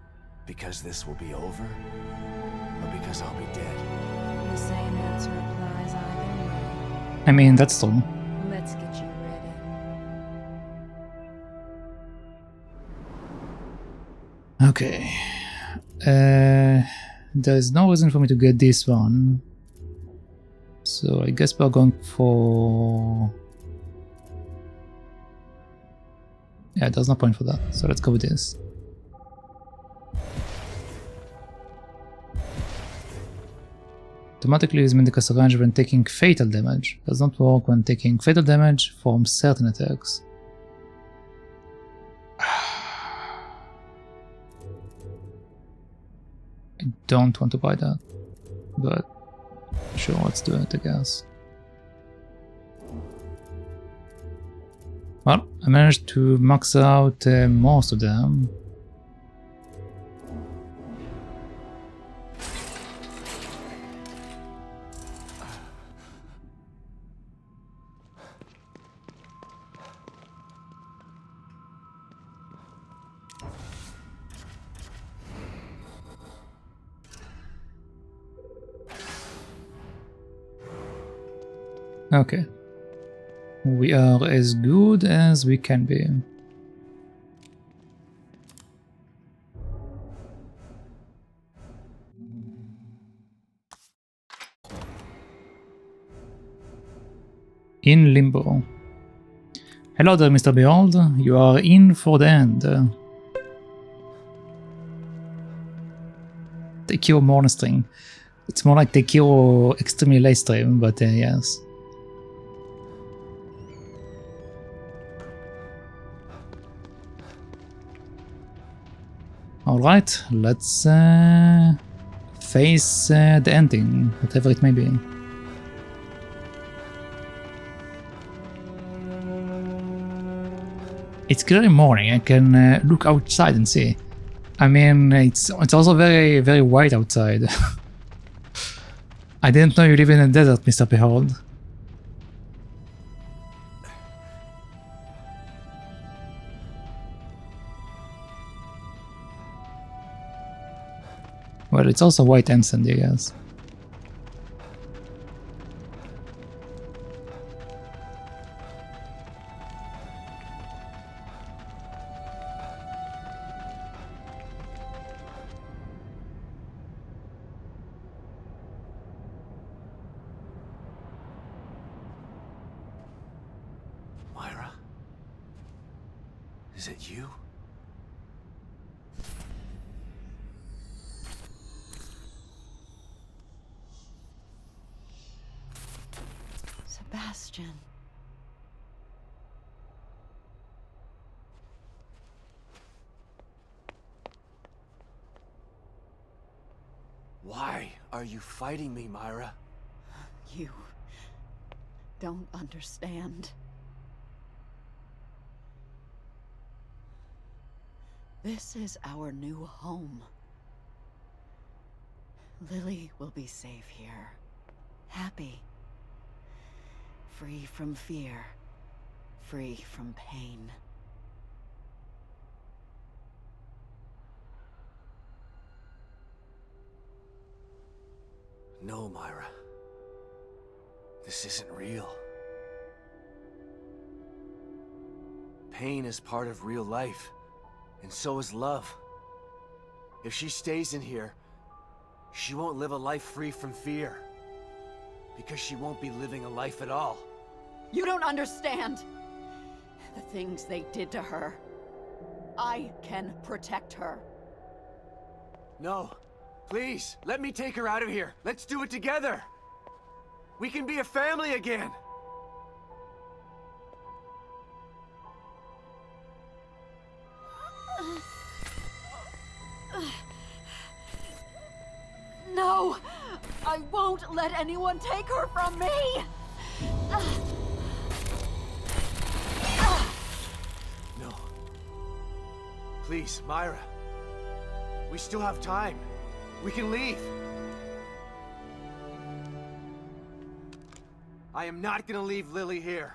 Because this will be over? Or because I'll be dead? The same answer applies either way. I mean, that's true. Let's get you ready. Okay. There's no reason for me to get this one. So I guess we're going for... Yeah, there's no point for that. So let's go with this. Automatically use Mendicus range when taking fatal damage. Does not work when taking fatal damage from certain attacks. I don't want to buy that, but sure, let's do it, I guess. Well, I managed to max out most of them. Okay. We are as good as we can be. In limbo. Hello there, Mr. Behold. You are in for the end. Tykirou Morning String. It's more like Tykirou extremely late stream, but yes. Alright, let's face the ending, whatever it may be. It's clearly morning, I can look outside and see. I mean, it's also very, very white outside. I didn't know you live in a desert, Mr. Behold. Well, it's also white and sandy, I guess. Myra? Is it you? Sebastian. Why are you fighting me, Myra? You don't understand. This is our new home. Lily will be safe here. Happy. Free from fear. Free from pain. No, Myra. This isn't real. Pain is part of real life, and so is love. If she stays in here, she won't live a life free from fear. Because she won't be living a life at all. You don't understand the things they did to her. I can protect her. No. Please, let me take her out of here. Let's do it together. We can be a family again. No! I won't let anyone take her from me! No. Please, Myra. We still have time. We can leave. I am not gonna leave Lily here.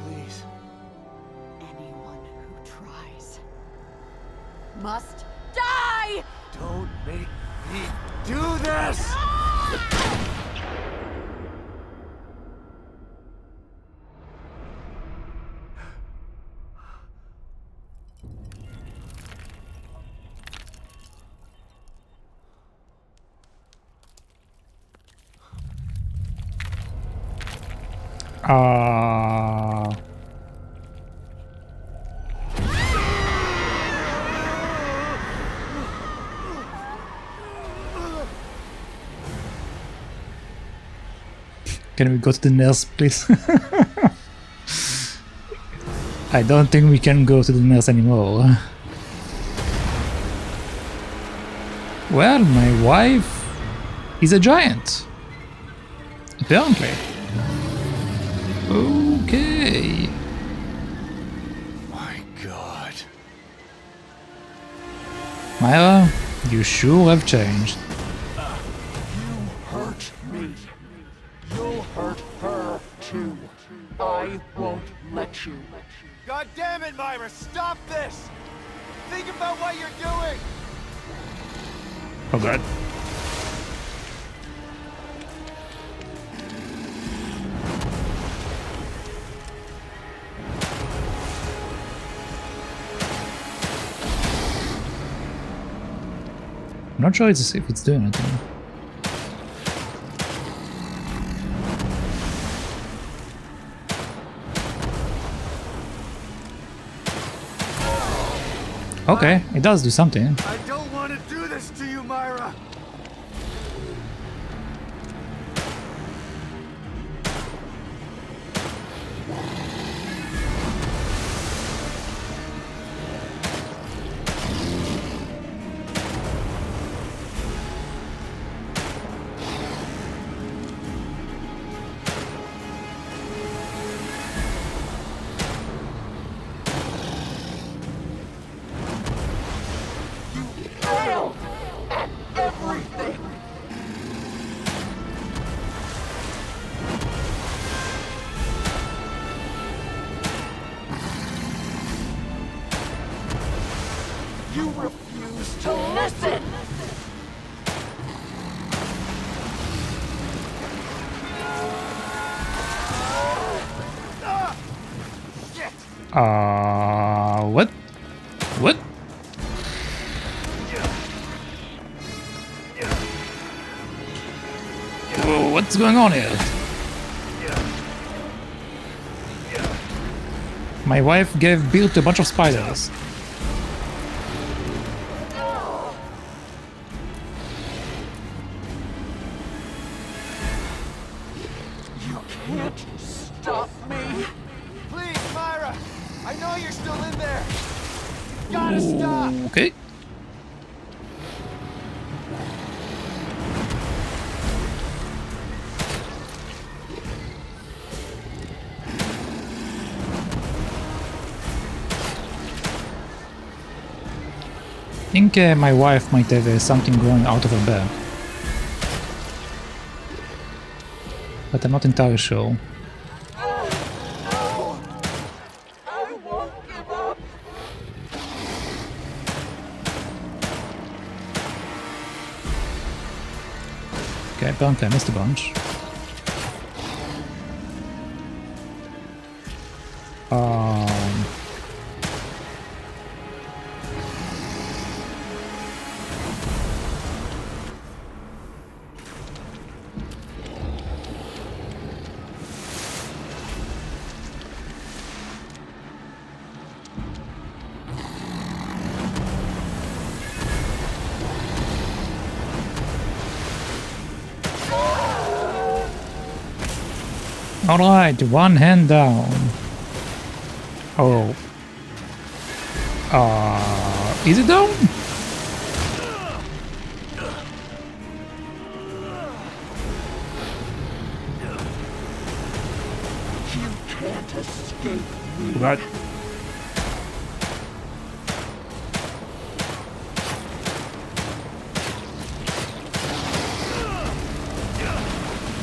Please. Anyone who tries must die! Don't make me do this! Can we go to the nurse, please? I don't think we can go to the nurse anymore. Well, my wife is a giant. Apparently. Okay. My God. Myra, you sure have changed. You hurt me. You'll hurt her, too. I won't let you. God damn it, Myra! Stop this! Think about what you're doing! Oh god. I'm not sure if it's doing anything. Okay, it does do something. I don't want to do this to you, Myra! You refuse to listen! What? What? Whoa, what's going on here? My wife gave birth to a bunch of spiders. Can't stop me! Please, Myra! I know you're still in there! You gotta stop! Okay. I think my wife might have something growing out of her back. But I'm not entirely sure. Okay, apparently I missed a bunch. Alright, one hand down. Oh. Is it down? You can't escape me. What?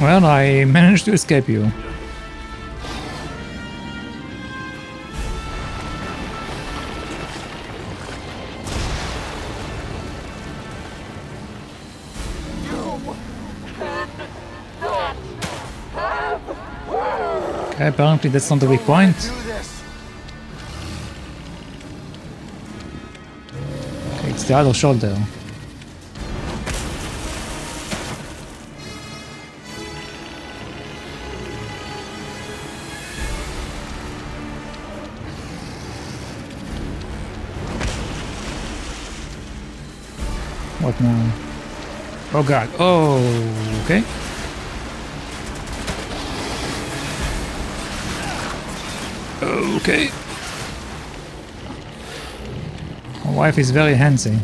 Well, I managed to escape you. Okay, apparently that's not the weak point. Okay, it's the other shoulder. What now? Oh god. Oh, okay. Okay. My wife is very handsy.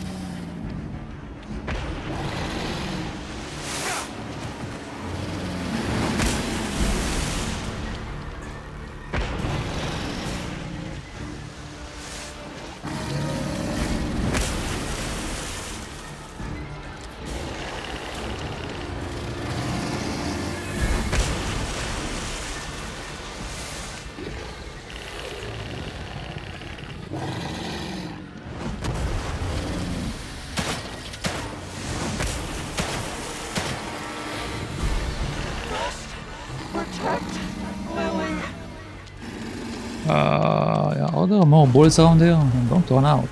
Yeah, are there more balls around here? I'm going to run out.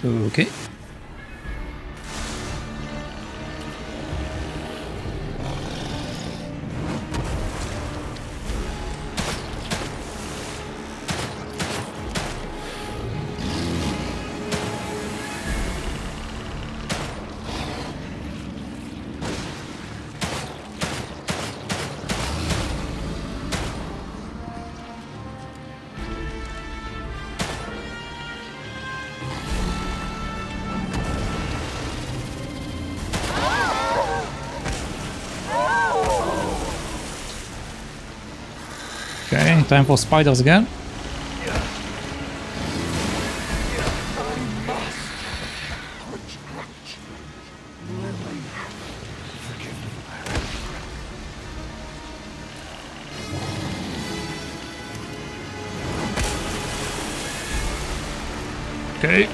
Okay. Okay, time for spiders again. Okay.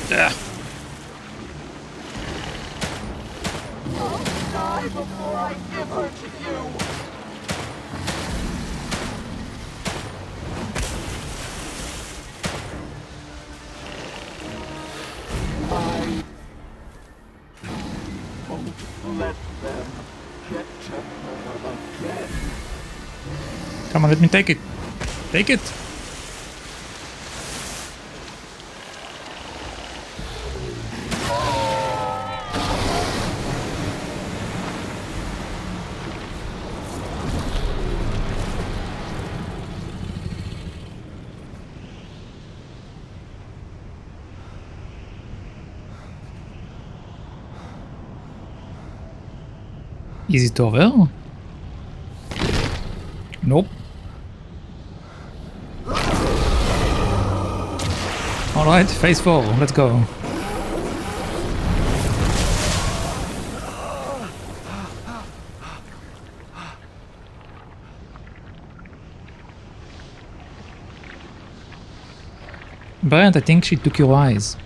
Yeah. I'll die before I give her to you. I won't let them get to her again. Come on, let me take it. Take it. Is it over? Nope. Alright, phase 4, let's go. Brent, I think she took your eyes.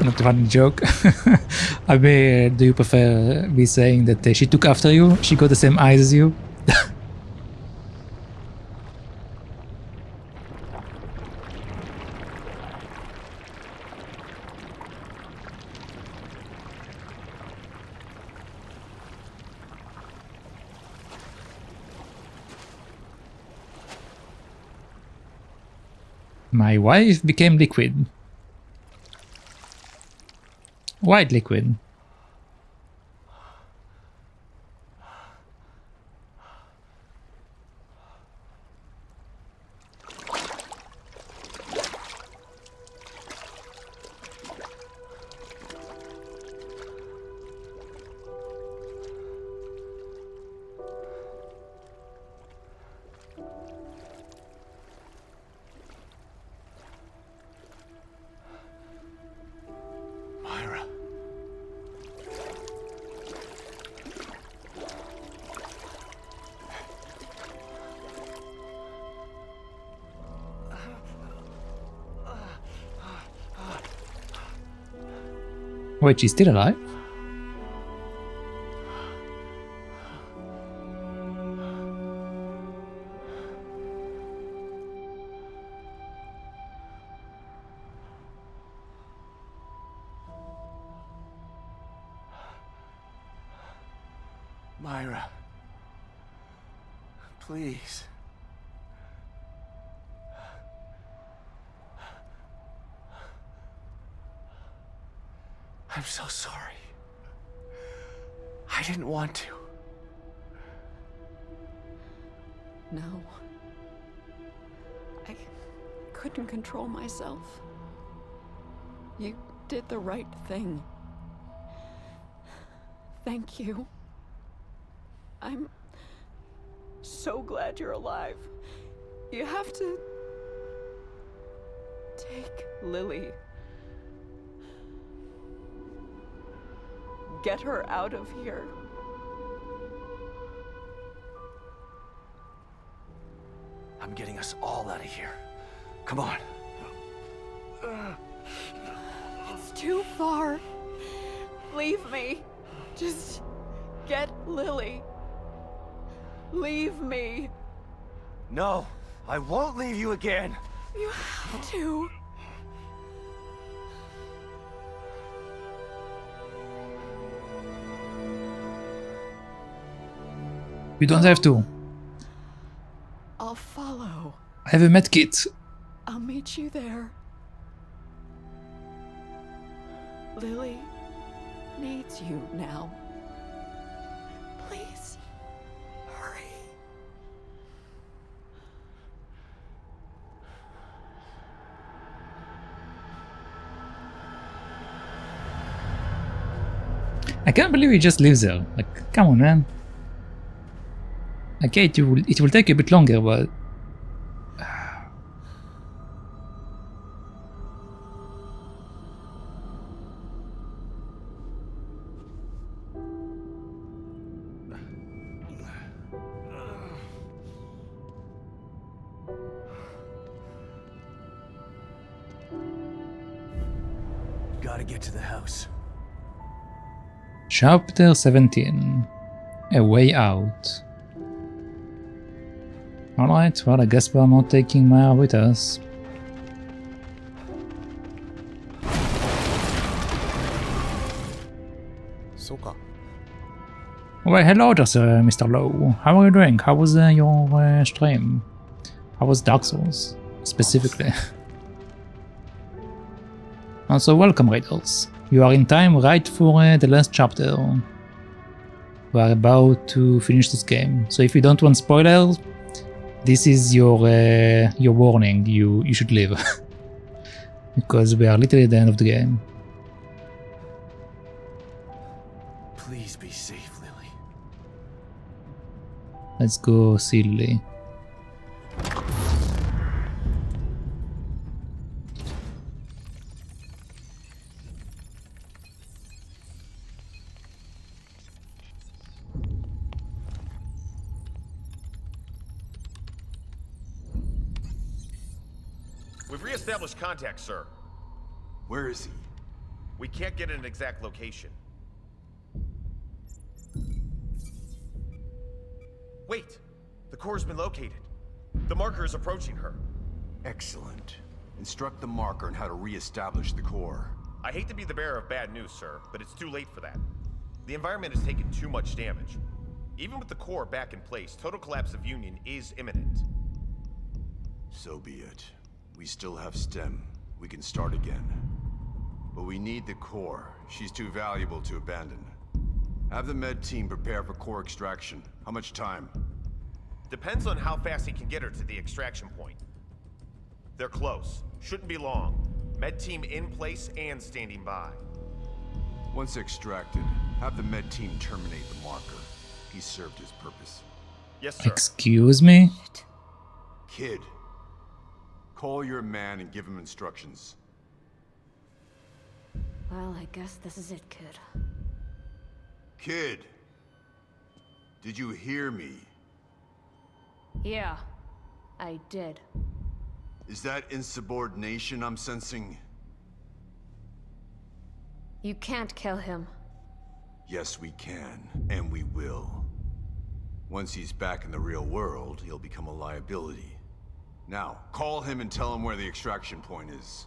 Not a funny joke. I mean, do you prefer me saying that she took after you? She got the same eyes as you? My wife became liquid. White liquid. Wait, she's still alive? Myra. Please. I'm so sorry. I didn't want to. No. I couldn't control myself. You did the right thing. Thank you. I'm so glad you're alive. You have to take Lily. Get her out of here. I'm getting us all out of here. Come on. It's too far. Leave me. Just get Lily. Leave me. No, I won't leave you again. You have to. You don't have to. I'll follow. I have a medkit. I'll meet you there. Lily needs you now. Please, hurry. I can't believe he just lives there. Like, come on, man. Okay, it will take a bit longer, but... Gotta get to the house. Chapter 17. A Way Out. Alright, well I guess we're not taking Maya with us. Well, hello there, Mr. Lowe. How are you doing? How was your stream? How was Dark Souls, specifically? Also, welcome, Raiders. You are in time right for the last chapter. We are about to finish this game, so if you don't want spoilers, this is your warning. You should leave. Because we are literally at the end of the game. Please be safe, Lily. Let's go see Lily. We've re-established contact, sir. Where is he? We can't get an exact location. Wait! The core's been located. The marker is approaching her. Excellent. Instruct the marker on how to re-establish the core. I hate to be the bearer of bad news, sir, but it's too late for that. The environment has taken too much damage. Even with the core back in place, total collapse of Union is imminent. So be it. We still have STEM. We can start again. But we need the core. She's too valuable to abandon. Have the med team prepare for core extraction. How much time? Depends on how fast he can get her to the extraction point. They're close. Shouldn't be long. Med team in place and standing by. Once extracted, have the med team terminate the marker. He served his purpose. Yes, sir. Excuse me? Kid, call your man and give him instructions. Well, I guess this is it, kid. Kid, did you hear me? Yeah, I did. Is that insubordination I'm sensing? You can't kill him. Yes, we can, and we will. Once he's back in the real world, he'll become a liability. Now, call him and tell him where the extraction point is.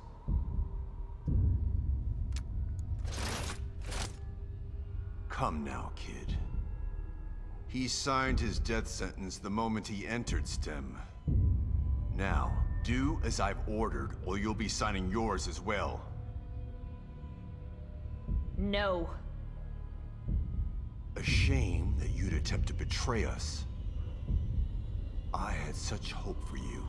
Come now, kid. He signed his death sentence the moment he entered STEM. Now, do as I've ordered, or you'll be signing yours as well. No. A shame that you'd attempt to betray us. I had such hope for you.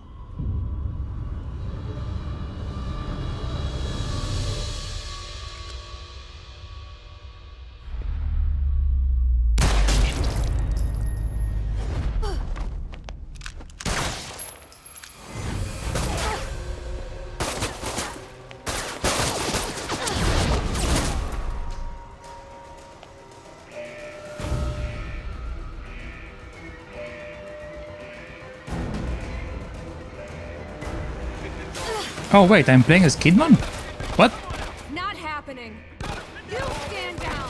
Oh wait, I'm playing as Kidman? What? Not happening. You stand down.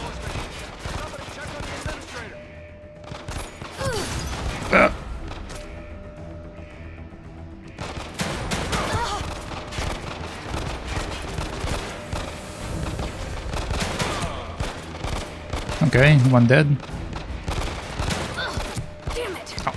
Okay, one dead. Damn it. Oh.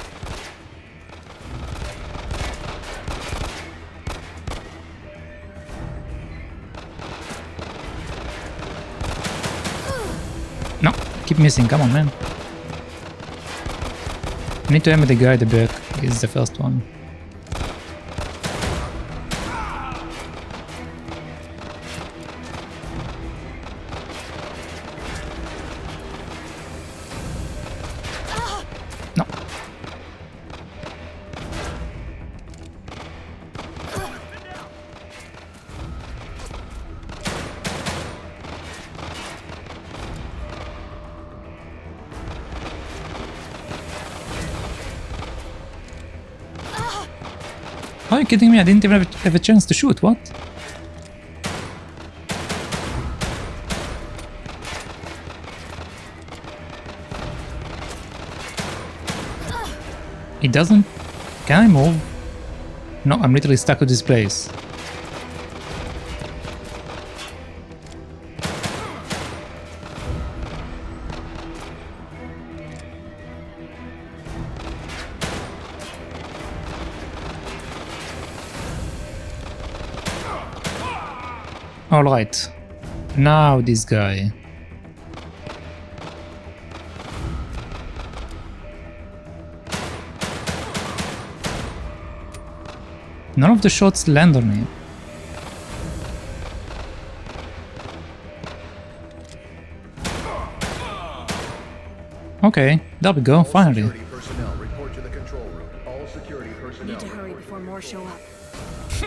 No, keep missing, come on man. I need to aim at the guy at the back, he's the first one. No. Are you kidding me? I didn't even have a chance to shoot, what? It doesn't... Can I move? No, I'm literally stuck to this place. Alright, now this guy. None of the shots land on me. Okay, there we go, finally. Personnel, report or show up.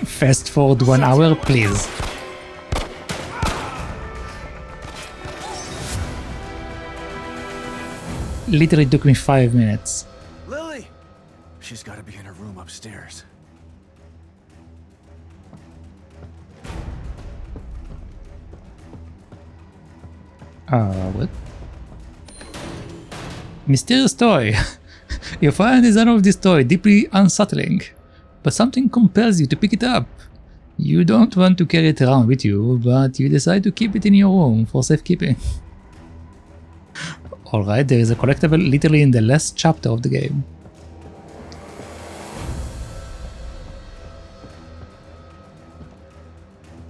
Fast forward 1 hour, please. Literally took me 5 minutes. Lily! She's gotta be in her room upstairs. What? Mysterious toy. You find the design of this toy deeply unsettling, but something compels you to pick it up. You don't want to carry it around with you, but you decide to keep it in your room for safekeeping. Alright, there is a collectible literally in the last chapter of the game.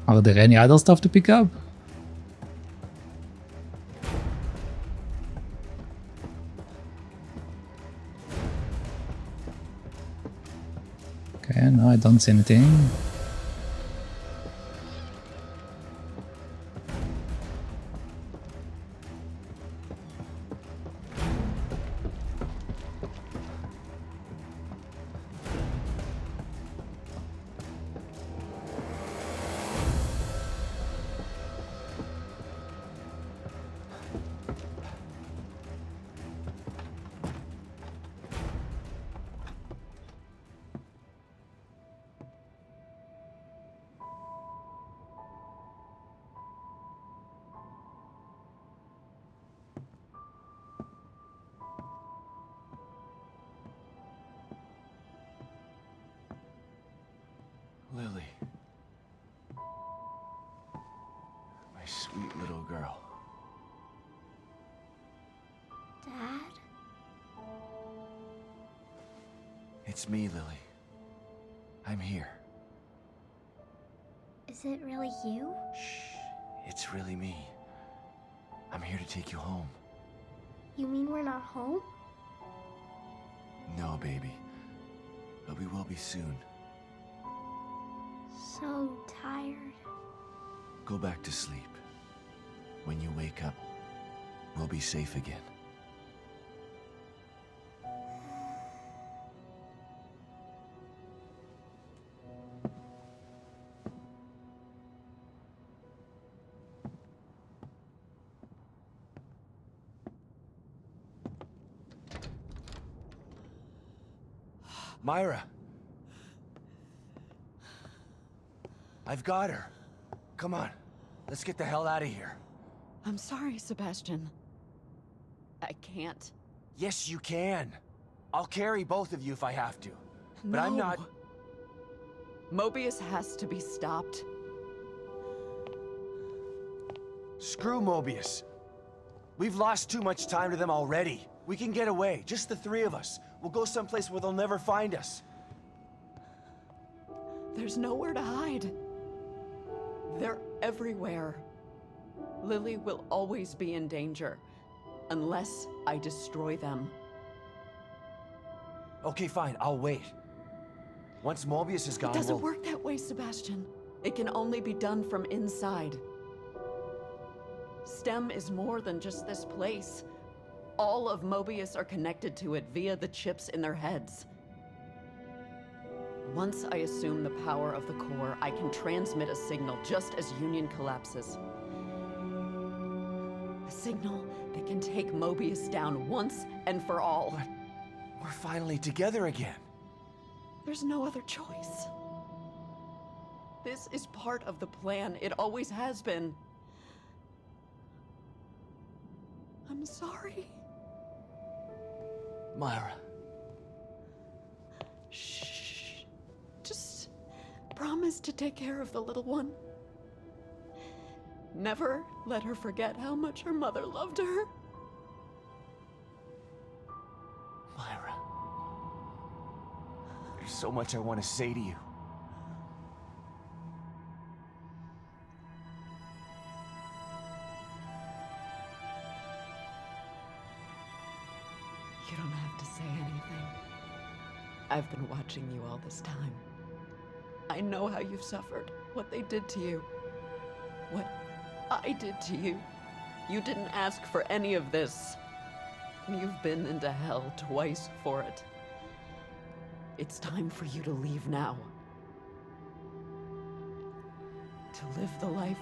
Are there any other stuff to pick up? Okay, no, I don't see anything. Lily. My sweet little girl. Dad? It's me, Lily. I'm here. Is it really you? It's really me. I'm here to take you home. You mean we're not home? No, baby. But we will be soon. So tired. Go back to sleep. When you wake up, we'll be safe again. Myra! I've got her. Come on, let's get the hell out of here. I'm sorry, Sebastian. I can't. Yes, you can. I'll carry both of you if I have to. But No. I'm not... Mobius has to be stopped. Screw Mobius. We've lost too much time to them already. We can get away, just the three of us. We'll go someplace where they'll never find us. There's nowhere to hide. They're everywhere. Lily will always be in danger, unless I destroy them. Okay, fine, I'll wait. Once Mobius is gone, It doesn't work that way, Sebastian. It can only be done from inside. STEM is more than just this place. All of Mobius are connected to it via the chips in their heads. Once I assume the power of the core, I can transmit a signal just as Union collapses. A signal that can take Mobius down once and for all. But we're finally together again. There's no other choice. This is part of the plan. It always has been. I'm sorry. Myra. Shh. Just promise to take care of the little one. Never let her forget how much her mother loved her. Myra. There's so much I want to say to you. You don't have to say anything. I've been watching you all this time. I know how you've suffered, what they did to you, what I did to you. You didn't ask for any of this. You've been into hell twice for it. It's time for you to leave now. To live the life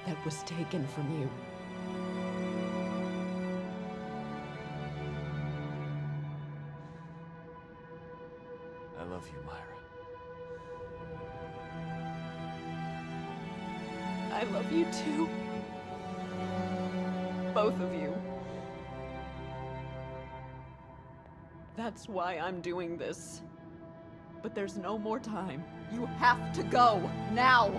that was taken from you. I love you, Myra. I love you too. Both of you. That's why I'm doing this. But there's no more time. You have to go, now!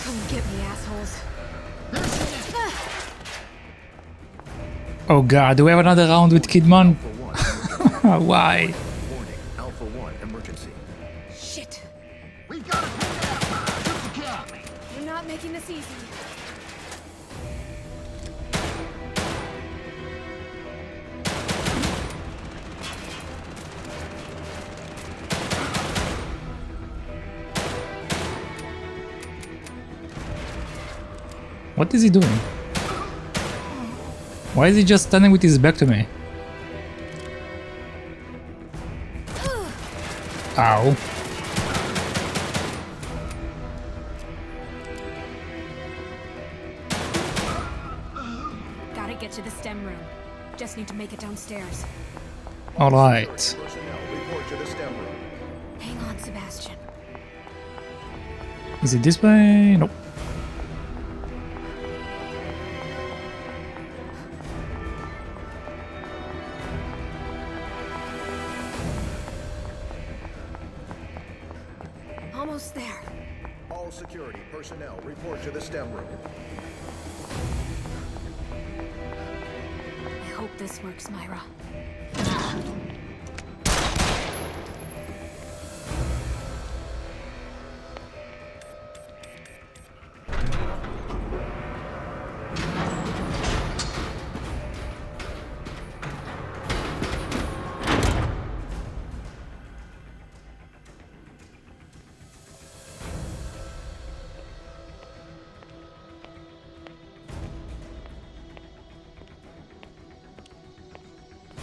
Come get me, assholes. Oh god, do we have another round with Kidman? Why? Warning, Alpha 1, emergency. Shit. We've got to take it out. Just the cap. You're not making this easy. What is he doing? Why is he just standing with his back to me? Ow. Gotta get to the STEM room. Just need to make it downstairs. Alright. Personnel, report to the STEM room. Hang on, Sebastian. Is it this way? Nope. Almost there. All security personnel, report to the STEM room. I hope this works, Myra.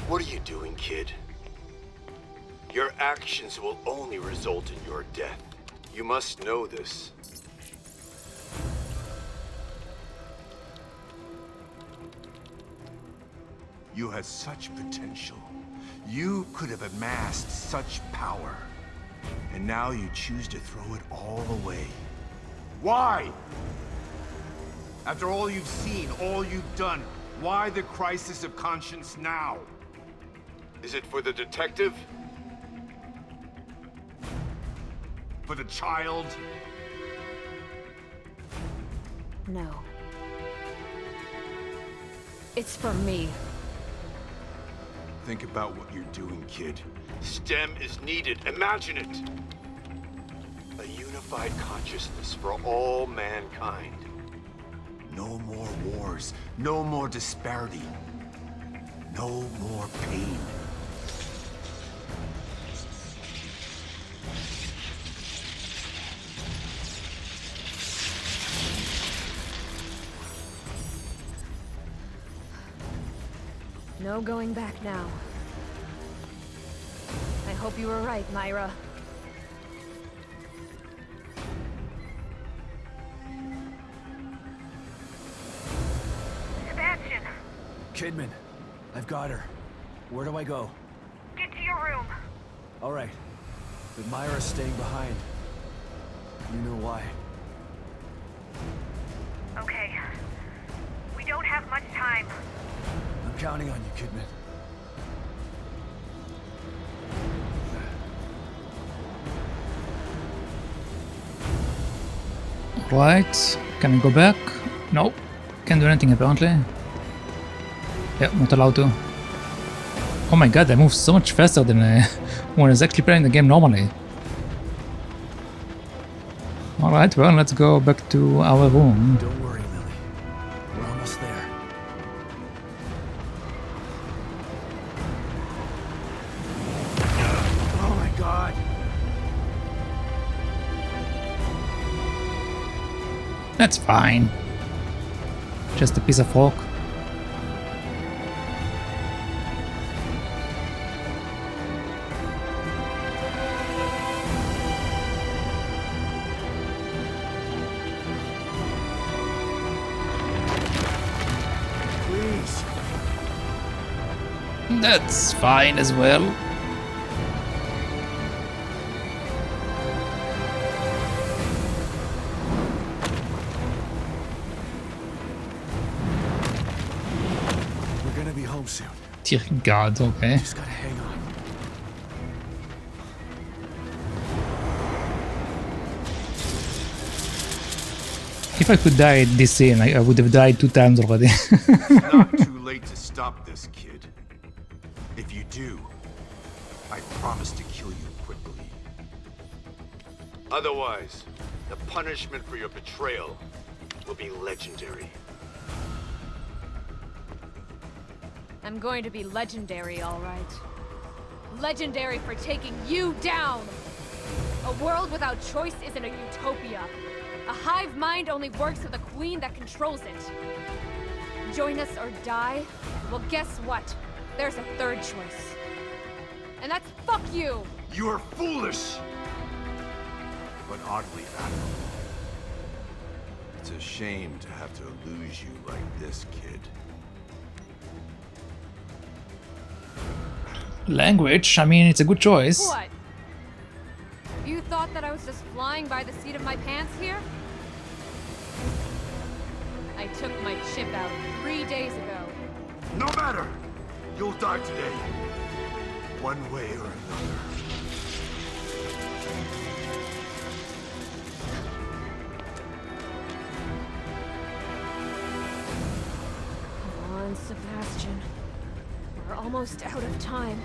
What are you doing, kid? Your actions will only result in your death. You must know this. You had such potential. You could have amassed such power. And now you choose to throw it all away. Why? After all you've seen, all you've done, why the crisis of conscience now? Is it for the detective? For the child? No. It's for me. Think about what you're doing, kid. STEM is needed. Imagine it. A unified consciousness for all mankind. No more wars. No more disparity. No more pain. No going back now. I hope you were right, Myra. Sebastian, Kidman, I've got her. Where do I go? get to your room. All right. But Myra's staying behind. You know why. Okay. We don't have much time. I'm counting on you, Kidman. Right. Can I go back? Nope. Can't do anything apparently. Yeah, not allowed to. Oh my god, I move so much faster than when I was actually playing the game normally. Alright, well, let's go back to our room. Don't worry, Lily. We're almost there. That's fine. Just a piece of rock. Please. That's fine as well. We're gonna be home soon. Dear God, okay. Just gotta hang on. If I could die at this scene, I would have died 2 times already. It's not too late to stop this, kid. If you do, I promise to kill you quickly. Otherwise, the punishment for your betrayal will be legendary. I'm going to be legendary, all right. Legendary for taking you down! A world without choice isn't a utopia. A hive mind only works with a queen that controls it. Join us or die? Well, guess what? There's a third choice. And that's fuck you! You're foolish! But oddly admirable. It's a shame to have to lose you like this, kid. Language, I mean, it's a good choice. What? You thought that I was just flying by the seat of my pants here? I took my chip out 3 days ago. No matter! You'll die today. One way or another. Come on, Sebastian. We're almost out of time.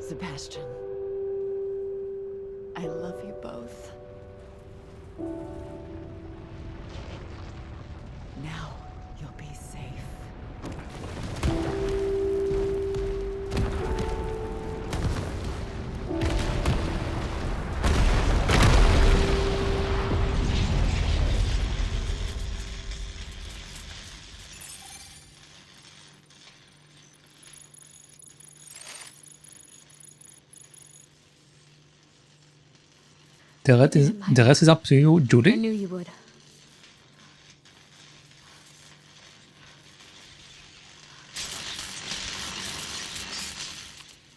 Sebastian, I love you both. Now you'll be safe. The rest is up to you, Julie. I knew you would.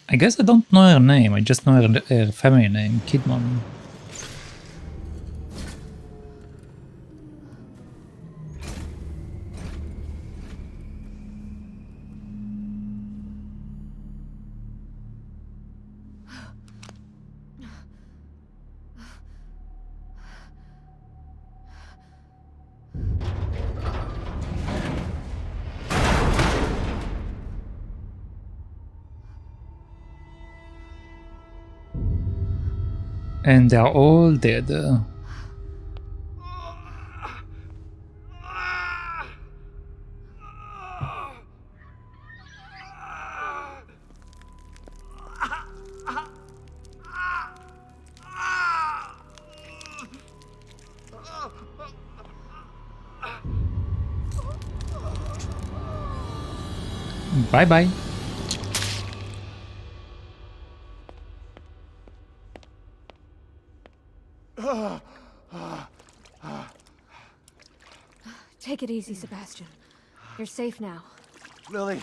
I guess I don't know her name, I just know her family name, Kidman. And they are all dead. Bye bye. Take it easy, Sebastian. You're safe now. Lily!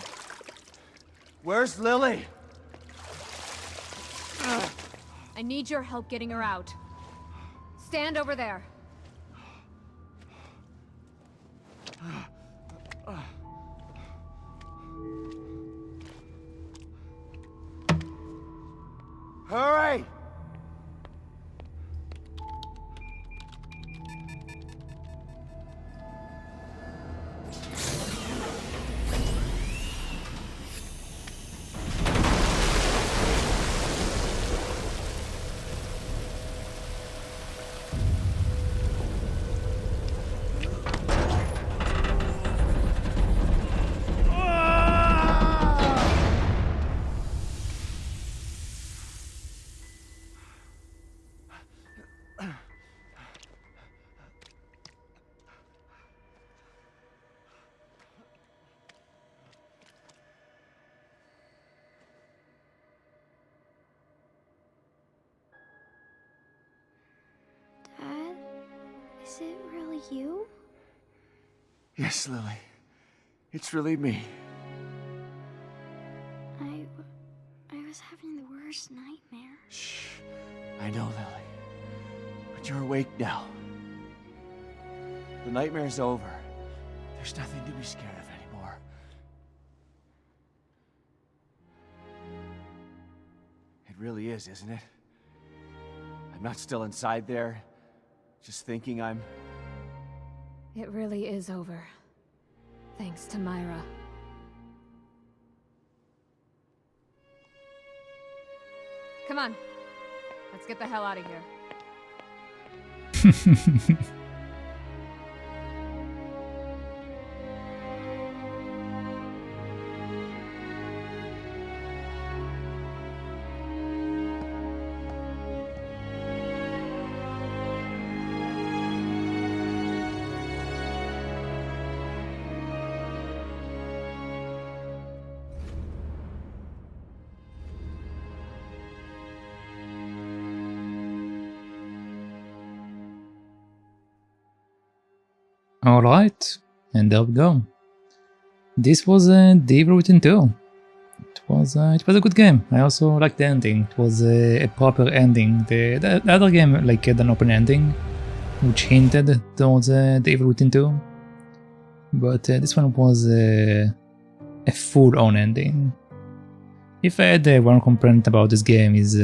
Where's Lily? I need your help getting her out. Stand over there. Hurry! Dad? Is it really you? Yes, Lily. It's really me. I was having the worst nightmare. Shh. I know, Lily. But you're awake now. The nightmare's over. There's nothing to be scared of anymore. It really is, isn't it? I'm not still inside there, just thinking I'm... It really is over. Thanks to Myra. Come on. Let's get the hell out of here. Alright, and there we go. This was The Evil Within 2. It was a good game. I also liked the ending. It was a proper ending. The other game like had an open ending, which hinted towards The Evil Within 2. But this one was a full-on ending. If I had one complaint about this game is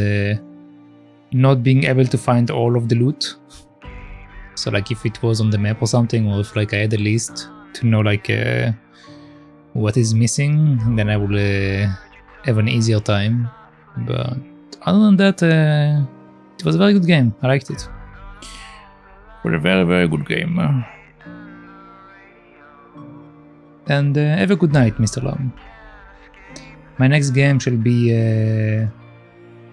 not being able to find all of the loot. So like if it was on the map or something, or if like I had a list to know like what is missing, then I would have an easier time. But other than that, it was a very good game. I liked it. For a very, very good game. And have a good night, Mr. Lam. My next game shall be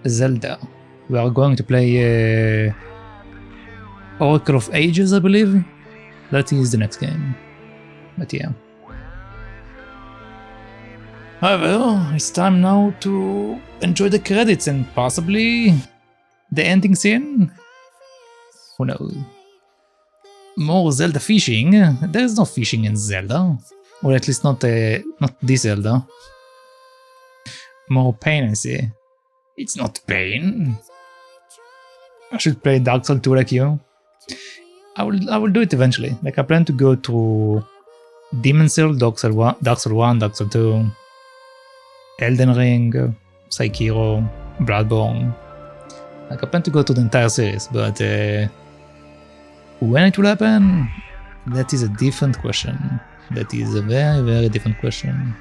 Zelda. We are going to play Oracle of Ages, I believe. That is the next game. But yeah. However, it's time now to enjoy the credits and possibly the ending scene. Who knows? More Zelda fishing. There is no fishing in Zelda. Or at least not this Zelda. More pain, I see. It's not pain. I should play Dark Souls 2 like you. I will do it eventually. Like I plan to go to Demon Souls, Dark Souls 1, Dark Souls 2, Elden Ring, Tykirou, Bloodborne. Like I plan to go to the entire series, but when it will happen, that is a different question. That is a very, very different question.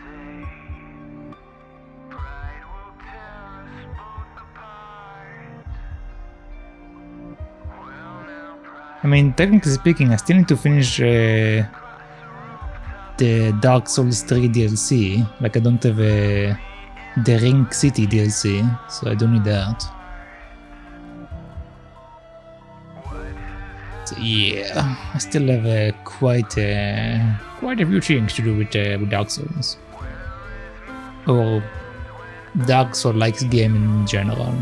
I mean, technically speaking, I still need to finish the Dark Souls 3 DLC. Like, I don't have the Ring City DLC, so I don't need that. So yeah, I still have quite a few things to do with Dark Souls. Or Dark Souls-like game in general.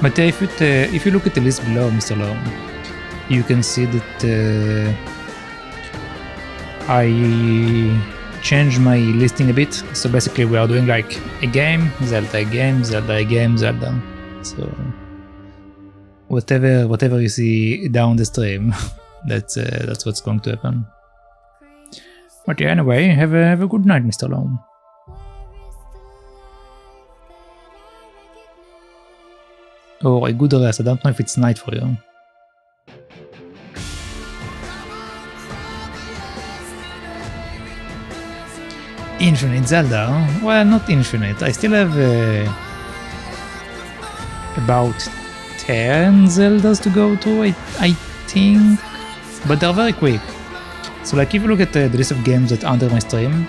But if you look at the list below, Mr. Lowe, you can see that I changed my listing a bit. So basically we are doing like a game, Zelda, a game, Zelda, a game, Zelda. So whatever you see down the stream, that's what's going to happen. But yeah, anyway, have a good night, Mr. Lowe. Or a good rest. I don't know if it's night for you. Infinite Zelda? Well, not infinite. I still have about 10 Zeldas to go through, I think. But they're very quick. So like if you look at the list of games that are under my stream,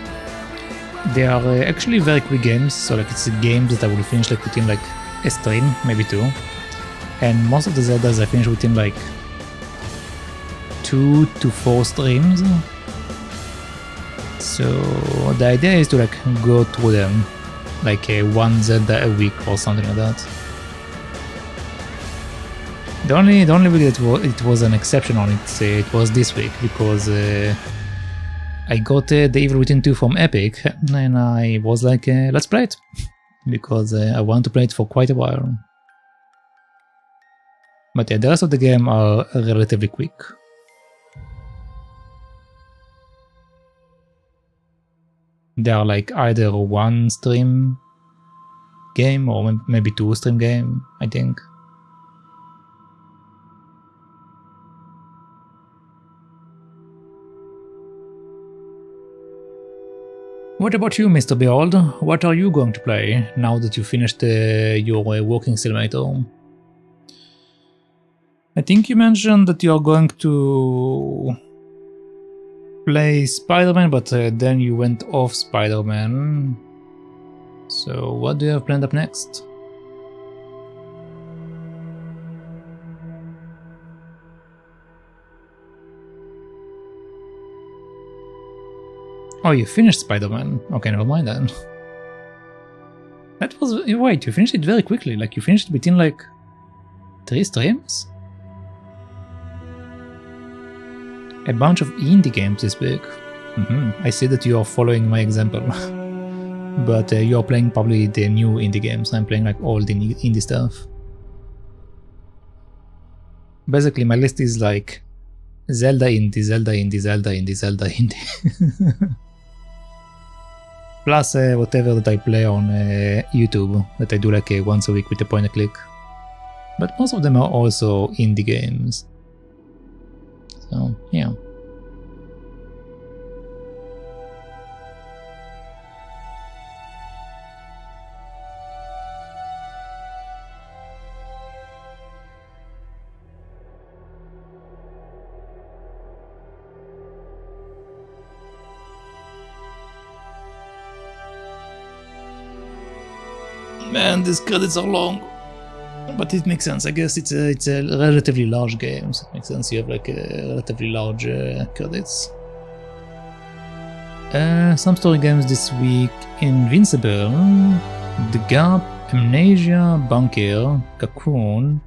they are actually very quick games. So like it's games that I will finish like within like a stream, maybe 2. And most of the Zeldas I finish within like 2 to 4 streams. So the idea is to like go through them like one Zelda a week or something like that. The only week that it was an exception on it was this week, because I got the Evil Within 2 from Epic and I was like, let's play it, because I want to play it for quite a while. But yeah, the rest of the game are relatively quick. They are like either one stream game or maybe 2 stream game, I think. What about you, Mr. Behold? What are you going to play now that you finished your walking simulator? I think you mentioned that you are going to play Spider-Man, but then you went off Spider-Man. So what do you have planned up next? Oh, you finished Spider-Man. Okay, never mind then. That was... wait, you finished it very quickly. Like, you finished it within like 3 streams? A bunch of indie games this week. I see that you are following my example. But you are playing probably the new indie games. I'm playing like all the indie stuff. Basically, my list is like Zelda indie, Zelda indie, Zelda indie, Zelda indie. Plus whatever that I play on YouTube, that I do like once a week with a point and click. But most of them are also indie games. So, yeah. Man, these credits are long. But it makes sense. I guess it's a relatively large game, so it makes sense you have like a relatively large credits. Some story games this week: Invincible, The Gap, Amnesia, Bunker, Cocoon,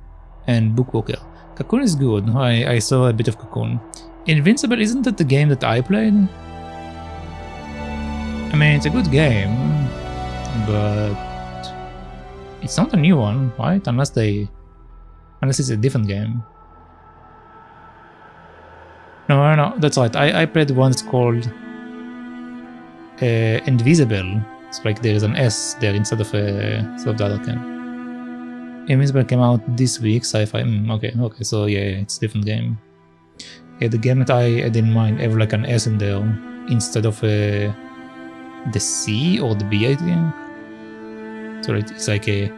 and Bookwalker. Cocoon is good. I saw a bit of Cocoon. Invincible, isn't that the game that I played? I mean, it's a good game, but it's not a new one, right? Unless it's a different game. No, that's right. I played one that's called Invisible. It's like there is an S there instead of the other game. Invisible came out this week, sci-fi. Okay, so yeah, it's a different game. Yeah, the game that I had in mind have like an S in there instead of the C or the B, I think. So it's like a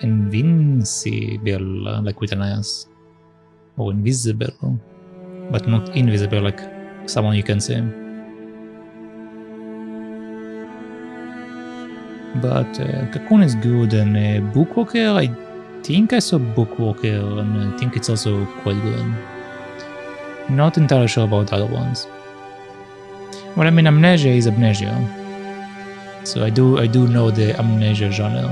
invincible, like with an S, or invisible, but not invisible, like someone you can see. But Cocoon is good, and Bookwalker, I think I saw Bookwalker, and I think it's also quite good. Not entirely sure about other ones. Well, I mean, Amnesia is Amnesia, so I do know the Amnesia genre.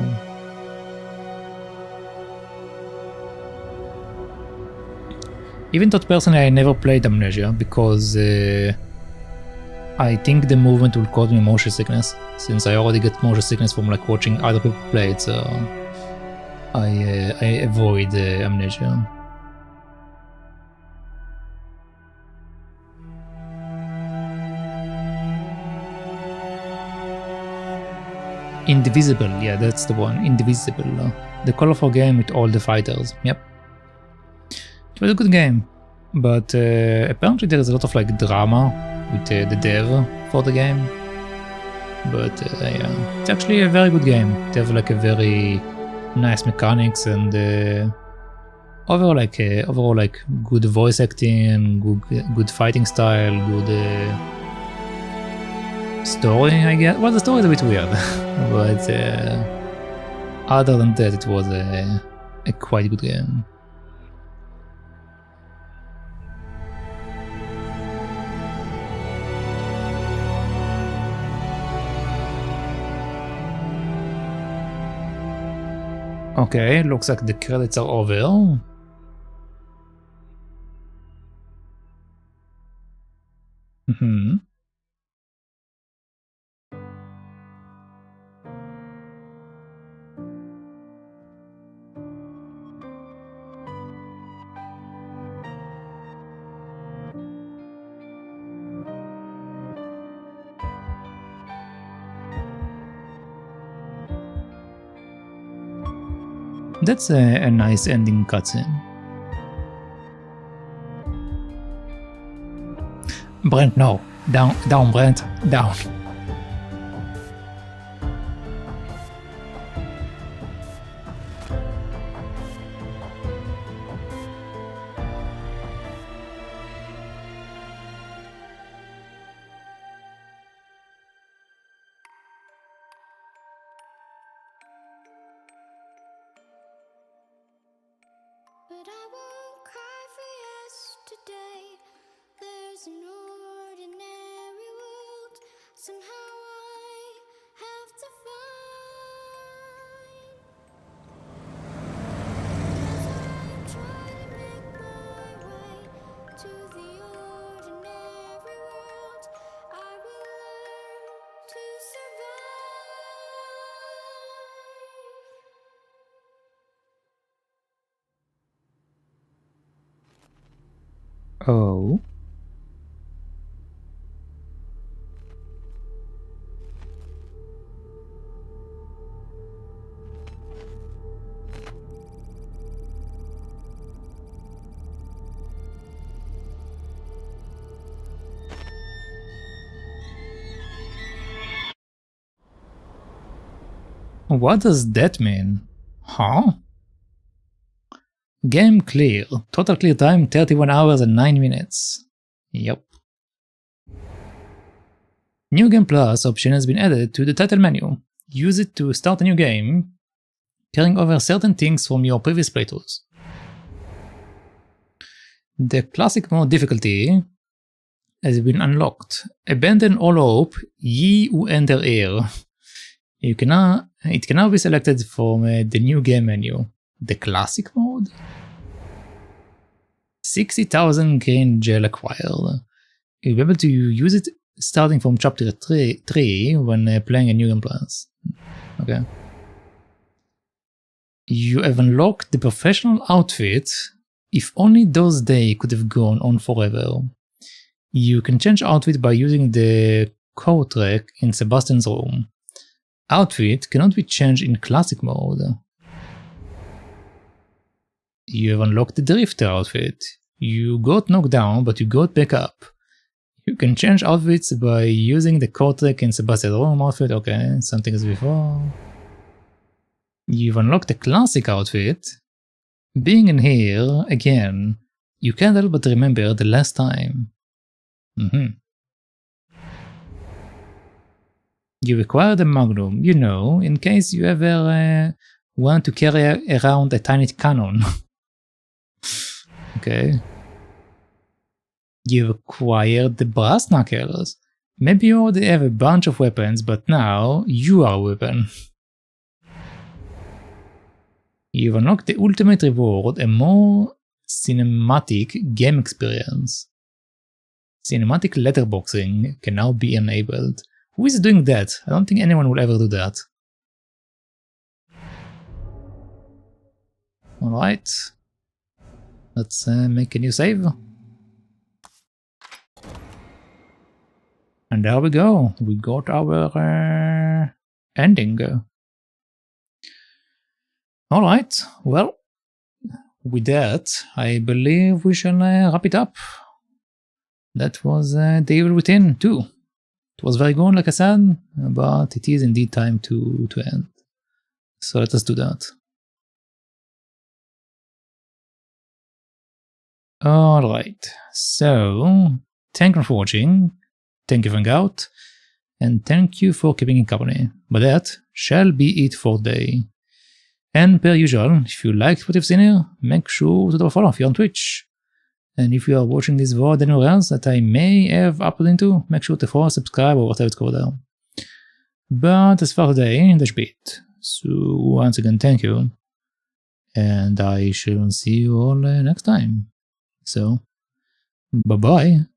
Even though personally I never played Amnesia because I think the movement will cause me motion sickness, since I already get motion sickness from like watching other people play it, so I avoid Amnesia. Indivisible, yeah, that's the one. Indivisible. The colorful game with all the fighters. Yep. It was a good game, but apparently there is a lot of like drama with the dev for the game. But yeah, it's actually a very good game. They have like a very nice mechanics and overall like good voice acting, good fighting style, good story, I guess. Well, the story is a bit weird, but other than that, it was a quite good game. Okay, looks like the credits are over. That's a nice ending cutscene. Brent, no. Down, Brent. Down. But I won't cry for yesterday. There's an ordinary world. Somehow I have to find. As I try to make my way to the ordinary world, I will learn to survive. Oh. What does that mean? Huh? Game clear. Total clear time 31 hours and 9 minutes. Yep. New Game Plus option has been added to the title menu. Use it to start a new game, carrying over certain things from your previous playthroughs. The classic mode difficulty has been unlocked. Abandon all hope, ye who enter here. It can now be selected from the new game menu. The classic mode? 60,000 green gel acquired. You'll be able to use it starting from chapter 3 when playing a new game plus. Okay. You have unlocked the professional outfit. If only those days could have gone on forever. You can change outfit by using the coat rack in Sebastian's room. Outfit cannot be changed in classic mode. You have unlocked the drifter outfit. You got knocked down, but you got back up. You can change outfits by using the coat rack in Sebastian's room outfit. Okay, something as before. You've unlocked the classic outfit. Being in here, again, you can't help but remember the last time. You require the Magnum, you know, in case you ever want to carry around a tiny cannon. Okay. You acquired the brass knuckles. Maybe you already have a bunch of weapons, but now you are a weapon. You've unlocked the ultimate reward, a more cinematic game experience. Cinematic letterboxing can now be enabled. Who is doing that? I don't think anyone will ever do that. Alright. Let's make a new save. And there we go. We got our ending. Alright, well, with that, I believe we shall wrap it up. That was The Evil Within 2. It was very good, like I said, but it is indeed time to end. So let us do that. Alright, so thank you for watching, thank you for hanging out, and thank you for keeping in company. But that shall be it for today. And per usual, if you liked what you've seen here, make sure to do a follow if you're on Twitch. And if you are watching this VOD anywhere else that I may have uploaded into, make sure to follow, subscribe, or whatever it's called there. But as for today, that's it. So once again, thank you. And I shall see you all next time. So, bye-bye.